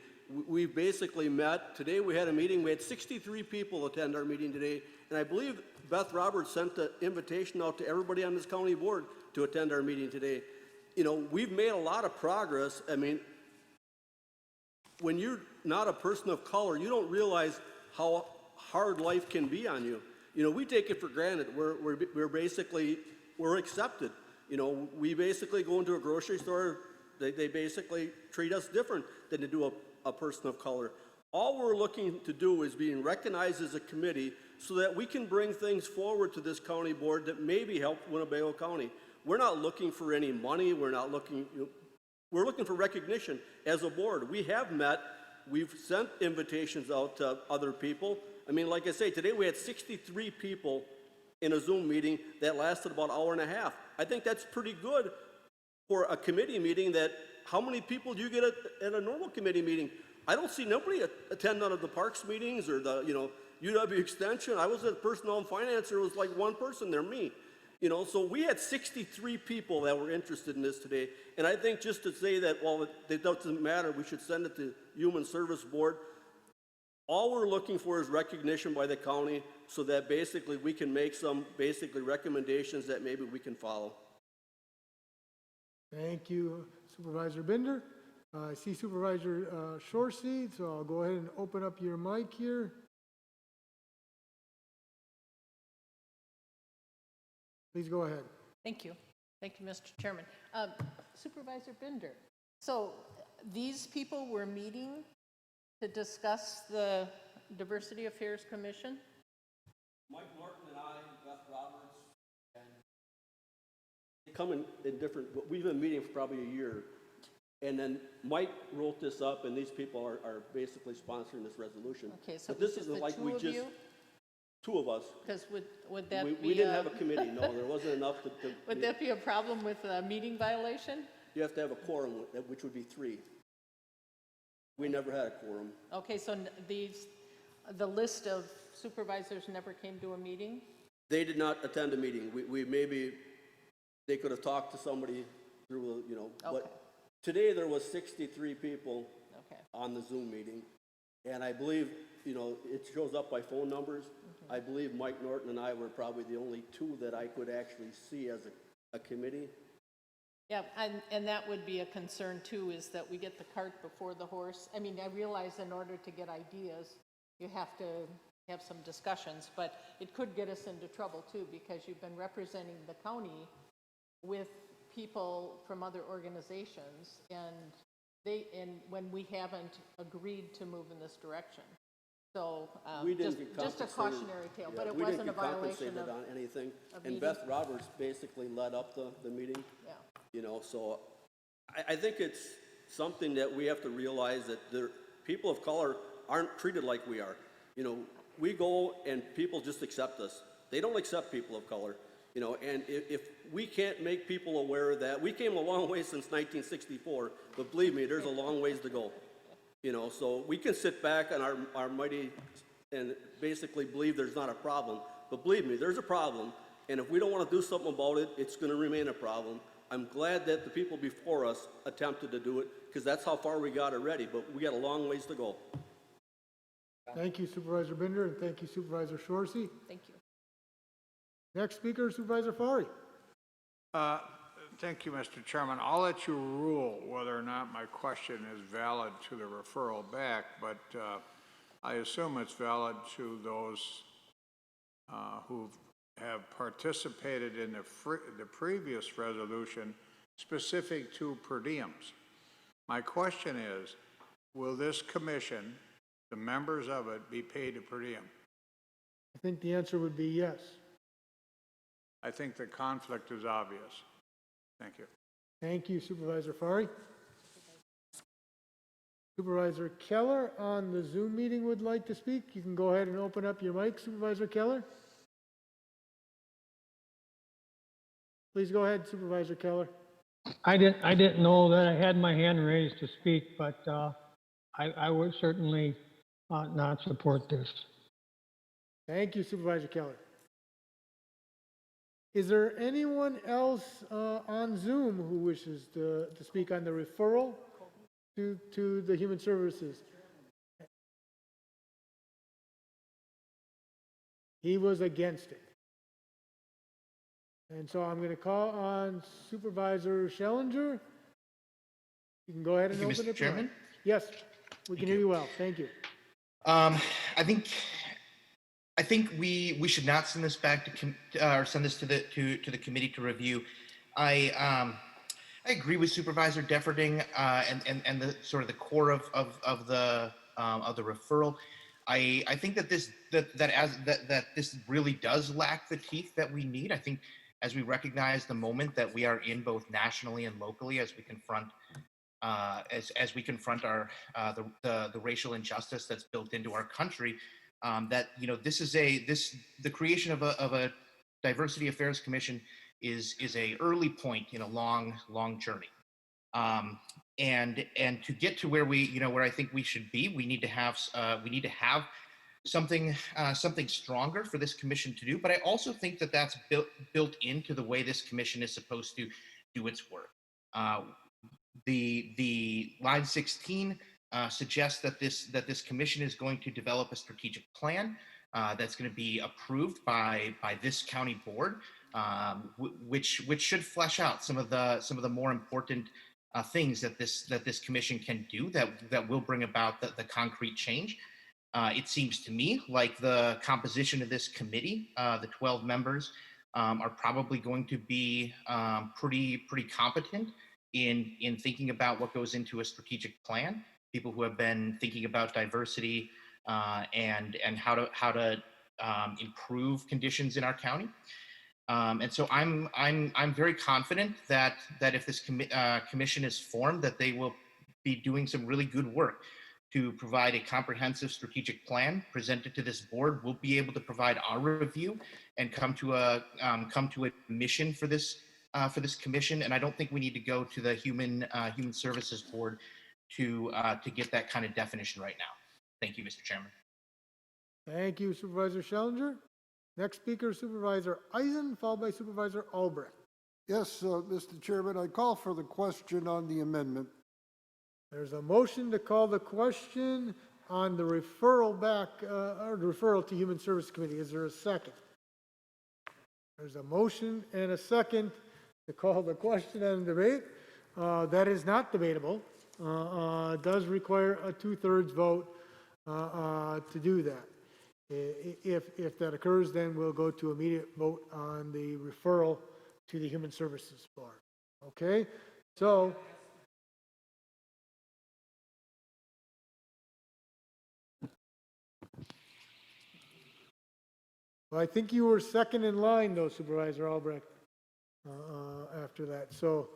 [SPEAKER 9] We've basically met. Today we had a meeting. We had 63 people attend our meeting today, and I believe Beth Roberts sent the invitation out to everybody on this county board to attend our meeting today. You know, we've made a lot of progress. I mean, when you're not a person of color, you don't realize how hard life can be on you. You know, we take it for granted. We're basically, we're accepted. You know, we basically go into a grocery store, they basically treat us different than they do a person of color. All we're looking to do is being recognized as a committee so that we can bring things forward to this county board that maybe help Winnebago County. We're not looking for any money. We're not looking, we're looking for recognition as a board. We have met. We've sent invitations out to other people. I mean, like I say, today we had 63 people in a Zoom meeting that lasted about an hour and a half. I think that's pretty good for a committee meeting. That how many people do you get at a normal committee meeting? I don't see nobody attend none of the parks meetings or the, UW Extension. I was at Personnel and Finance. There was like one person there, me. So we had 63 people that were interested in this today. And I think just to say that, well, it doesn't matter, we should send it to Human Service Board. All we're looking for is recognition by the county so that basically we can make some recommendations that maybe we can follow.
[SPEAKER 1] Thank you, Supervisor Binder. I see Supervisor Shorsey, so I'll go ahead and open up your mic here. Please go ahead.
[SPEAKER 6] Thank you. Thank you, Mr. Chairman. Supervisor Binder, so these people were meeting to discuss the Diversity Affairs Commission?
[SPEAKER 9] Mike Martin and I, Beth Roberts, and they come in different, we've been meeting for probably a year. And then Mike wrote this up, and these people are basically sponsoring this resolution.
[SPEAKER 6] Okay, so
[SPEAKER 9] but this isn't like we just, two of us.
[SPEAKER 6] Because would that be...
[SPEAKER 9] We didn't have a committee, no, there wasn't enough to...
[SPEAKER 6] Would that be a problem with a meeting violation?
[SPEAKER 9] You have to have a quorum, which would be 3. We never had a quorum.
[SPEAKER 6] Okay, so the list of supervisors never came to a meeting?
[SPEAKER 9] They did not attend a meeting. We maybe, they could have talked to somebody through,
[SPEAKER 6] Okay.
[SPEAKER 9] but today there was 63 people on the Zoom meeting. And I believe, it shows up by phone numbers. I believe Mike Norton and I were probably the only 2 that I could actually see as a committee.
[SPEAKER 6] Yeah, and that would be a concern too, is that we get the cart before the horse. I mean, I realize in order to get ideas, you have to have some discussions, but it could get us into trouble too, because you've been representing the county with people from other organizations, and when we haven't agreed to move in this direction. So
[SPEAKER 9] we didn't
[SPEAKER 6] just a cautionary tale, but it wasn't a violation of
[SPEAKER 9] on anything. And
[SPEAKER 6] meeting.
[SPEAKER 9] Beth Roberts basically led up the meeting.
[SPEAKER 6] Yeah.
[SPEAKER 9] So I think it's something that we have to realize that people of color aren't treated like we are. We go and people just accept us. They don't accept people of color. And if we can't make people aware of that, we came a long way since 1964, but believe me, there's a long ways to go. So we can sit back on our mighty and basically believe there's not a problem, but believe me, there's a problem, And if we don't want to do something about it, it's going to remain a problem. I'm glad that the people before us attempted to do it, because that's how far we got already, but we got a long ways to go.
[SPEAKER 1] Thank you Supervisor Binder, and thank you Supervisor Shorsey.
[SPEAKER 6] Thank you.
[SPEAKER 1] Next speaker, Supervisor Fari.
[SPEAKER 22] Thank you, Mr. Chairman. I'll let you rule whether or not my question is valid to the referral back, but I assume it's valid to those who have participated in the previous resolution specific to per diems. My question is, will this commission, the members of it, be paid a per diem?
[SPEAKER 1] I think the answer would be yes.
[SPEAKER 22] I think the conflict is obvious. Thank you.
[SPEAKER 1] Thank you, Supervisor Fari. Supervisor Keller on the Zoom meeting would like to speak. You can go ahead and open up your mic, Supervisor Keller. Please go ahead, Supervisor Keller.
[SPEAKER 13] I didn't know that I had my hand raised to speak, but I would certainly not support this.
[SPEAKER 1] Thank you, Supervisor Keller. Is there anyone else on Zoom who wishes to speak on the referral to the Human Services? He was against it. And so I'm going to call on Supervisor Schellinger. You can go ahead and
[SPEAKER 14] Thank you,
[SPEAKER 1] open
[SPEAKER 14] Mr.
[SPEAKER 1] it.
[SPEAKER 14] Chairman.
[SPEAKER 1] Yes, we can hear you well. Thank you.
[SPEAKER 14] I think we should not send this back to or send this to the committee to review. I agree with Supervisor Deferding and the sort of the core of the referral. I think that this really does lack the teeth that we need. I think as we recognize the moment that we are in both nationally and locally as we confront as we confront our the racial injustice that's built into our country, that this is the creation of a diversity affairs commission is a early point in a long journey, and to get to where where I think we should be, we need to have something stronger for this commission to do. But I also think that that's built into the way this commission is supposed to do its work. The line 16 suggests that this commission is going to develop a strategic plan that's going to be approved by this county board, which should flesh out some of the more important things that this commission can do that will bring about the concrete change. It seems to me like the composition of this committee, the 12 members, are probably going to be pretty competent in thinking about what goes into a strategic plan. People who have been thinking about diversity and how to improve conditions in our county. And so I'm very confident that if this commission is formed, that they will be doing some really good work to provide a comprehensive strategic plan presented to this board. We'll be able to provide our review and come to a mission for this commission. And I don't think we need to go to the Human Services Board to get that kind of definition right now. Thank you, Mr. Chairman.
[SPEAKER 1] Thank you, Supervisor Schellinger. Next speaker, Supervisor Eisen, followed by Supervisor Albrecht.
[SPEAKER 5] Yes, Mr. Chairman, I call for the question on the amendment.
[SPEAKER 1] There's a motion to call the question on the referral back, or the referral to Human Service Committee. Is there a second? There's a motion and a second to call the question and debate. That is not debatable. Does require a 2/3 vote to do that. If that occurs, then we'll go to immediate vote on the referral to the Human Services Board. Okay, so well, I think you were second in line, though, Supervisor Albrecht, after that. So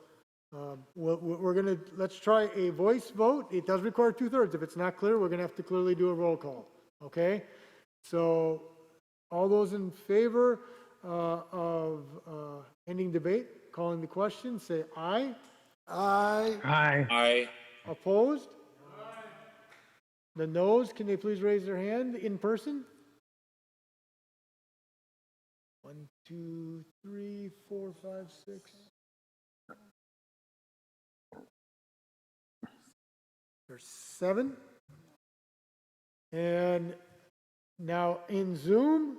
[SPEAKER 1] let's try a voice vote. It does require 2/3. If it's not clear, we're going to have to clearly do a roll call. Okay? So all those in favor of ending debate, calling the question, say aye.
[SPEAKER 5] Aye.
[SPEAKER 13] Aye.
[SPEAKER 14] Aye.
[SPEAKER 1] Opposed? Aye. The noes, can they please raise their hand in person? 1, 2, 3, 4, 5, 6. There's 7. And now in Zoom,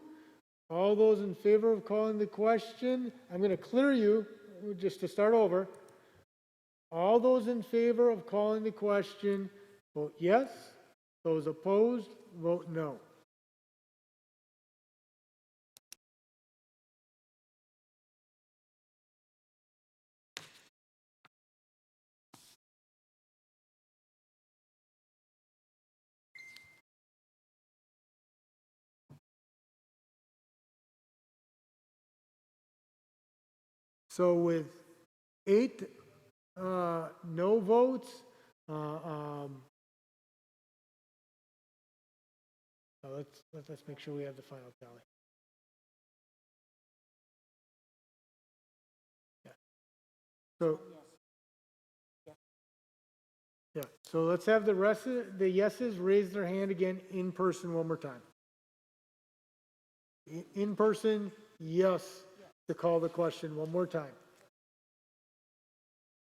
[SPEAKER 1] all those in favor of calling the question, I'm going to clear you just to start over. All those in favor of calling the question, vote yes. Those opposed, vote no. So with 8 no votes, let's make sure we have the final tally. Yeah. So yeah. So let's have the rest of the yeses raise their hand again in person one more time. In person, yes, to call the question one more time.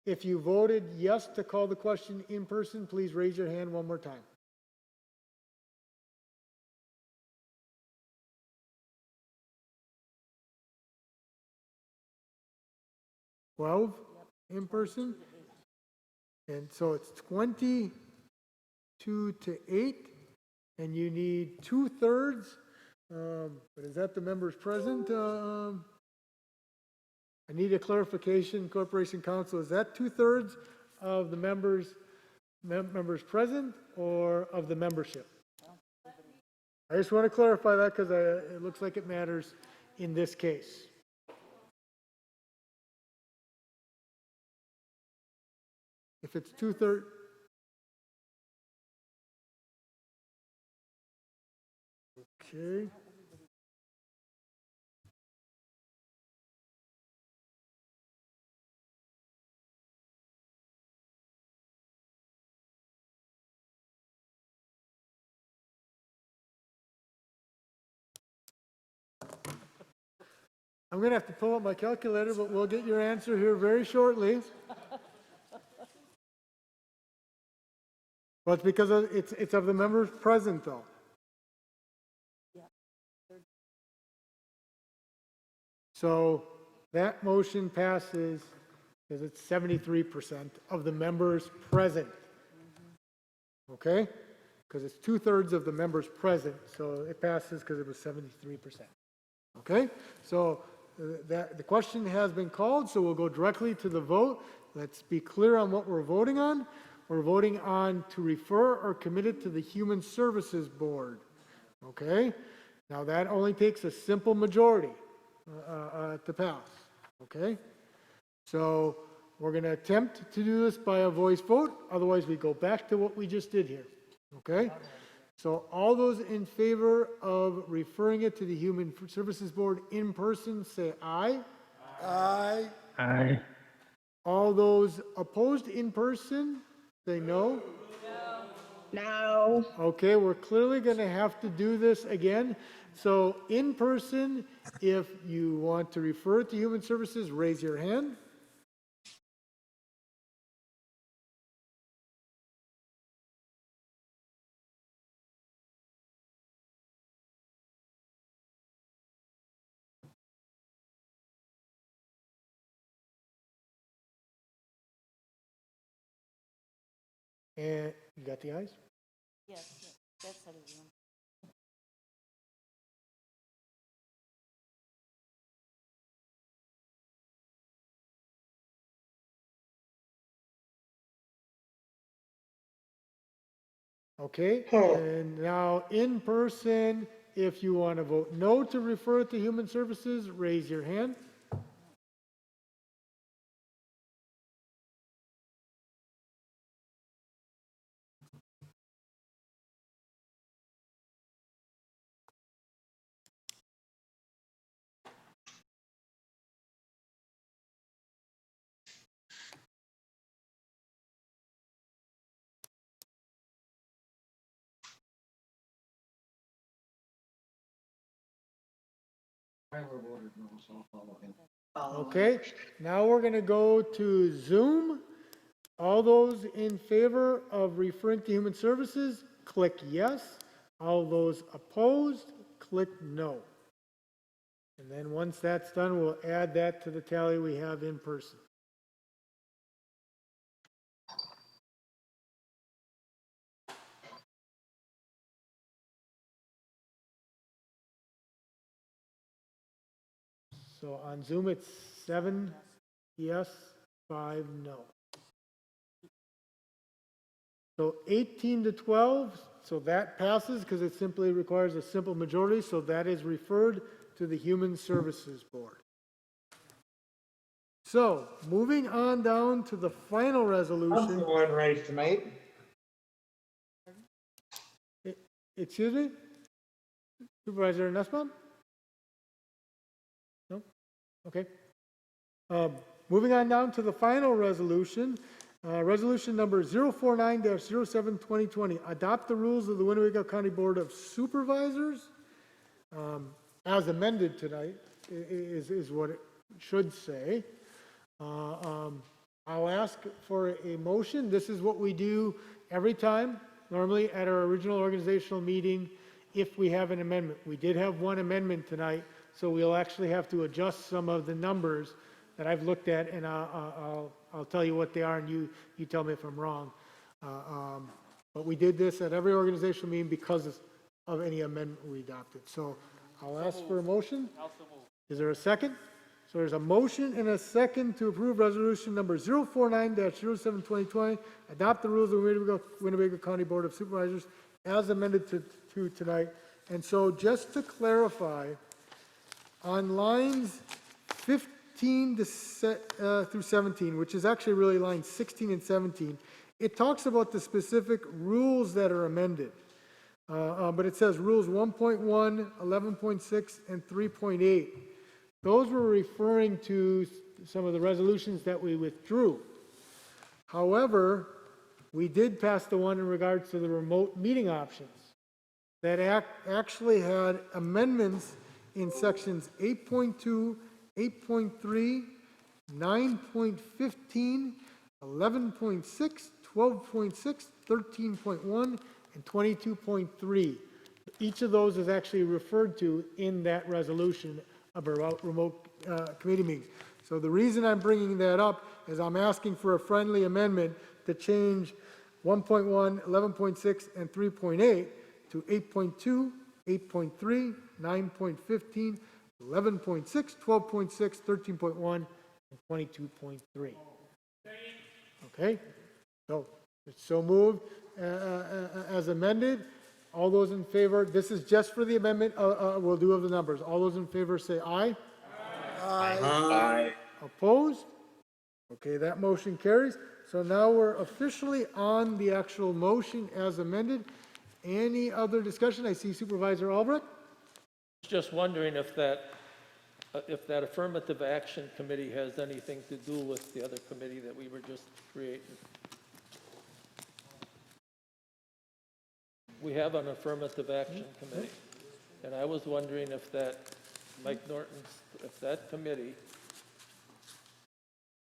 [SPEAKER 1] If you voted yes to call the question in person, please raise your hand one more time. Yep. In person. And so it's 22 to 8, and you need 2/3. But is that the members present? I need a clarification, Corporation Counsel. Is that 2/3 of the members present or of the membership? I just want to clarify that because it looks like it matters in this case. If it's 2/3. Okay. I'm going to have to pull up my calculator, but we'll get your answer here very shortly. Well, it's because it's of the members present, though. So that motion passes because it's 73% of the members present. Okay? Because it's 2/3 of the members present, so it passes because it was 73%. Okay? So the question has been called, so we'll go directly to the vote. Let's be clear on what we're voting on. We're voting on to refer or commit it to the Human Services Board. Okay? Now that only takes a simple majority to pass. Okay? So we're going to attempt to do this by a voice vote. Otherwise, we go back to what we just did here. Okay? So all those in favor of referring it to the Human Services Board in person, say aye. Aye.
[SPEAKER 13] Aye.
[SPEAKER 1] All those opposed in person, say no.
[SPEAKER 15] No.
[SPEAKER 1] Okay, we're clearly going to have to do this again. So in person, if you want to refer it to Human Services, raise your hand. And you got the ayes?
[SPEAKER 16] Yes, that's how it is.
[SPEAKER 1] Okay, and now in person, if you want to vote no to refer it to Human Services, raise your hand. Okay, now we're going to go to Zoom. All those in favor of referring to Human Services, click yes. All those opposed, click no. And then once that's done, we'll add that to the tally we have in person. So on Zoom, it's 7 yes, 5 no. So 18 to 12, so that passes because it simply requires a simple majority, so that is referred to the Human Services Board. So, moving on down to the final resolution.
[SPEAKER 17] I'm going right tonight.
[SPEAKER 1] Excuse me? Supervisor Nussbaum? No? Okay. Moving on down to the final resolution. Resolution number 049-07-2020. Adopt the rules of the Winnebago County Board of Supervisors. As amended tonight is what it should say. I'll ask for a motion. This is what we do every time, normally at our original organizational meeting, if we have an amendment. We did have one amendment tonight, so we'll actually have to adjust some of the numbers that I've looked at, and I'll tell you what they are, and you tell me if I'm wrong. But we did this at every organizational meeting because of any amendment we adopted. So I'll ask for a motion. Is there a second? So there's a motion and a second to approve resolution number 049-07-2020, adopt the rules of the Winnebago County Board of Supervisors as amended to tonight. And so just to clarify, on lines 15 through 17, which is actually really lines 16 and 17, it talks about the specific rules that are amended. But it says rules 1.1, 11.6, and 3.8. Those were referring to some of the resolutions that we withdrew. However, we did pass the one in regards to the remote meeting options that actually had amendments in sections 8.2, 8.3, 9.15, 11.6, 12.6, 13.1, and 22.3. Each of those is actually referred to in that resolution about remote committee meetings. So the reason I'm bringing that up is I'm asking for a friendly amendment to change 1.1, 11.6, and 3.8 to 8.2, 8.3, 9.15, 11.6, 12.6, 13.1, and 22.3. Okay? So it's so moved as amended. All those in favor, this is just for the amendment, we'll do of the numbers. All those in favor say aye.
[SPEAKER 17] Aye. Aye.
[SPEAKER 1] Opposed? Okay, that motion carries. So now we're officially on the actual motion as amended. Any other discussion? I see Supervisor Albrecht.
[SPEAKER 18] Just wondering if that affirmative action committee has anything to do with the other committee that we were just creating. We have an affirmative action committee, and I was wondering if that, Mike Norton's, if that committee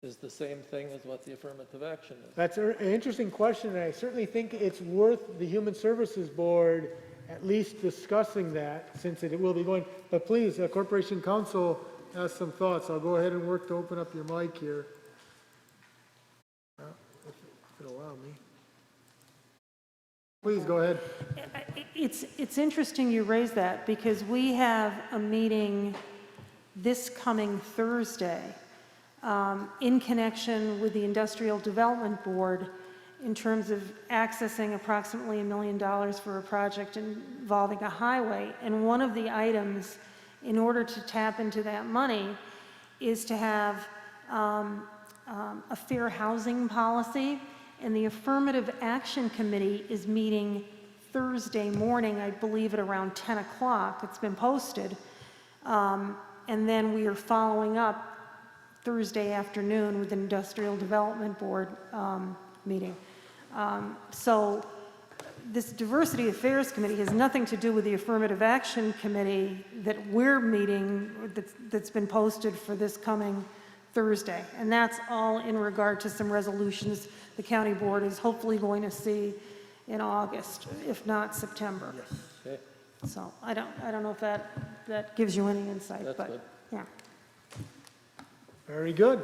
[SPEAKER 18] is the same thing as what the affirmative action is.
[SPEAKER 1] That's an interesting question, and I certainly think it's worth the Human Services Board at least discussing that, since it will be going. But please, Corporation Counsel has some thoughts. I'll go ahead and work to open up your mic here. If it'll allow me. Please go ahead.
[SPEAKER 19] It's interesting you raise that, because we have a meeting this coming Thursday in connection with the Industrial Development Board in terms of accessing approximately $1 million for a project involving a highway. And one of the items in order to tap into that money is to have a fair housing policy. And the Affirmative Action Committee is meeting Thursday morning, I believe at around 10 o'clock. It's been posted. And then we are following up Thursday afternoon with an Industrial Development Board meeting. So this Diversity Affairs Committee has nothing to do with the Affirmative Action Committee that we're meeting, that's been posted for this coming Thursday. And that's all in regard to some resolutions the county board is hopefully going to see in August, if not September.
[SPEAKER 18] Okay,
[SPEAKER 19] So I don't know if that gives you any insight,
[SPEAKER 18] That's
[SPEAKER 19] but
[SPEAKER 18] good.
[SPEAKER 19] yeah.
[SPEAKER 1] Very good.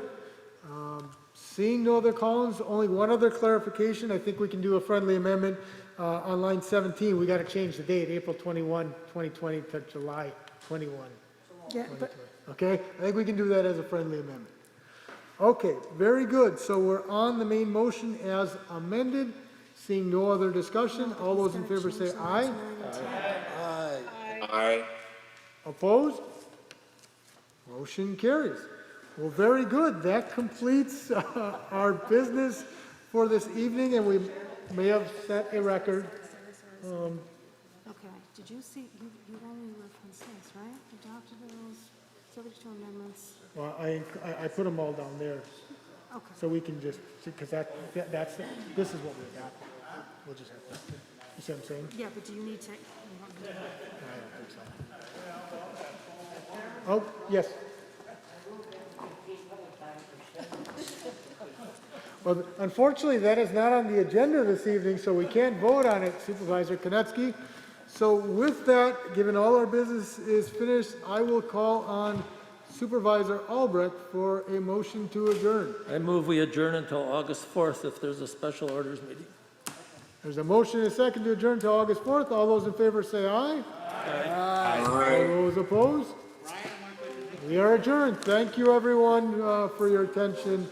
[SPEAKER 1] Seeing no other callings, only one other clarification. I think we can do a friendly amendment. On line 17, we got to change the date, April 21, 2020 to July 21.
[SPEAKER 19] Yeah, but
[SPEAKER 1] Okay, I think we can do that as a friendly amendment. Okay, very good. So we're on the main motion as amended. Seeing no other discussion, all those in favor say aye.
[SPEAKER 17] Aye.
[SPEAKER 1] Opposed? Motion carries. Well, very good. That completes our business for this evening, and we may have set a record.
[SPEAKER 19] okay, did you see, you only referenced this, right? Adopted those, subject to amendments.
[SPEAKER 1] Well, I put them all down there,
[SPEAKER 19] Okay.
[SPEAKER 1] so we can just, because that's, this is what we adopted. We'll just have to, you see what I'm saying?
[SPEAKER 19] Yeah, but do you need to? You want me to-
[SPEAKER 1] I don't think so. Oh, yes. Well, unfortunately, that is not on the agenda this evening, so we can't vote on it, Supervisor Konecki. So with that, given all our business is finished, I will call on Supervisor Albrecht for a motion to adjourn.
[SPEAKER 18] I move we adjourn until August 4th if there's a special orders meeting.
[SPEAKER 1] There's a motion and a second to adjourn until August 4th. All those in favor say aye. Aye. All those opposed? We are adjourned. Thank you, everyone, for your attention.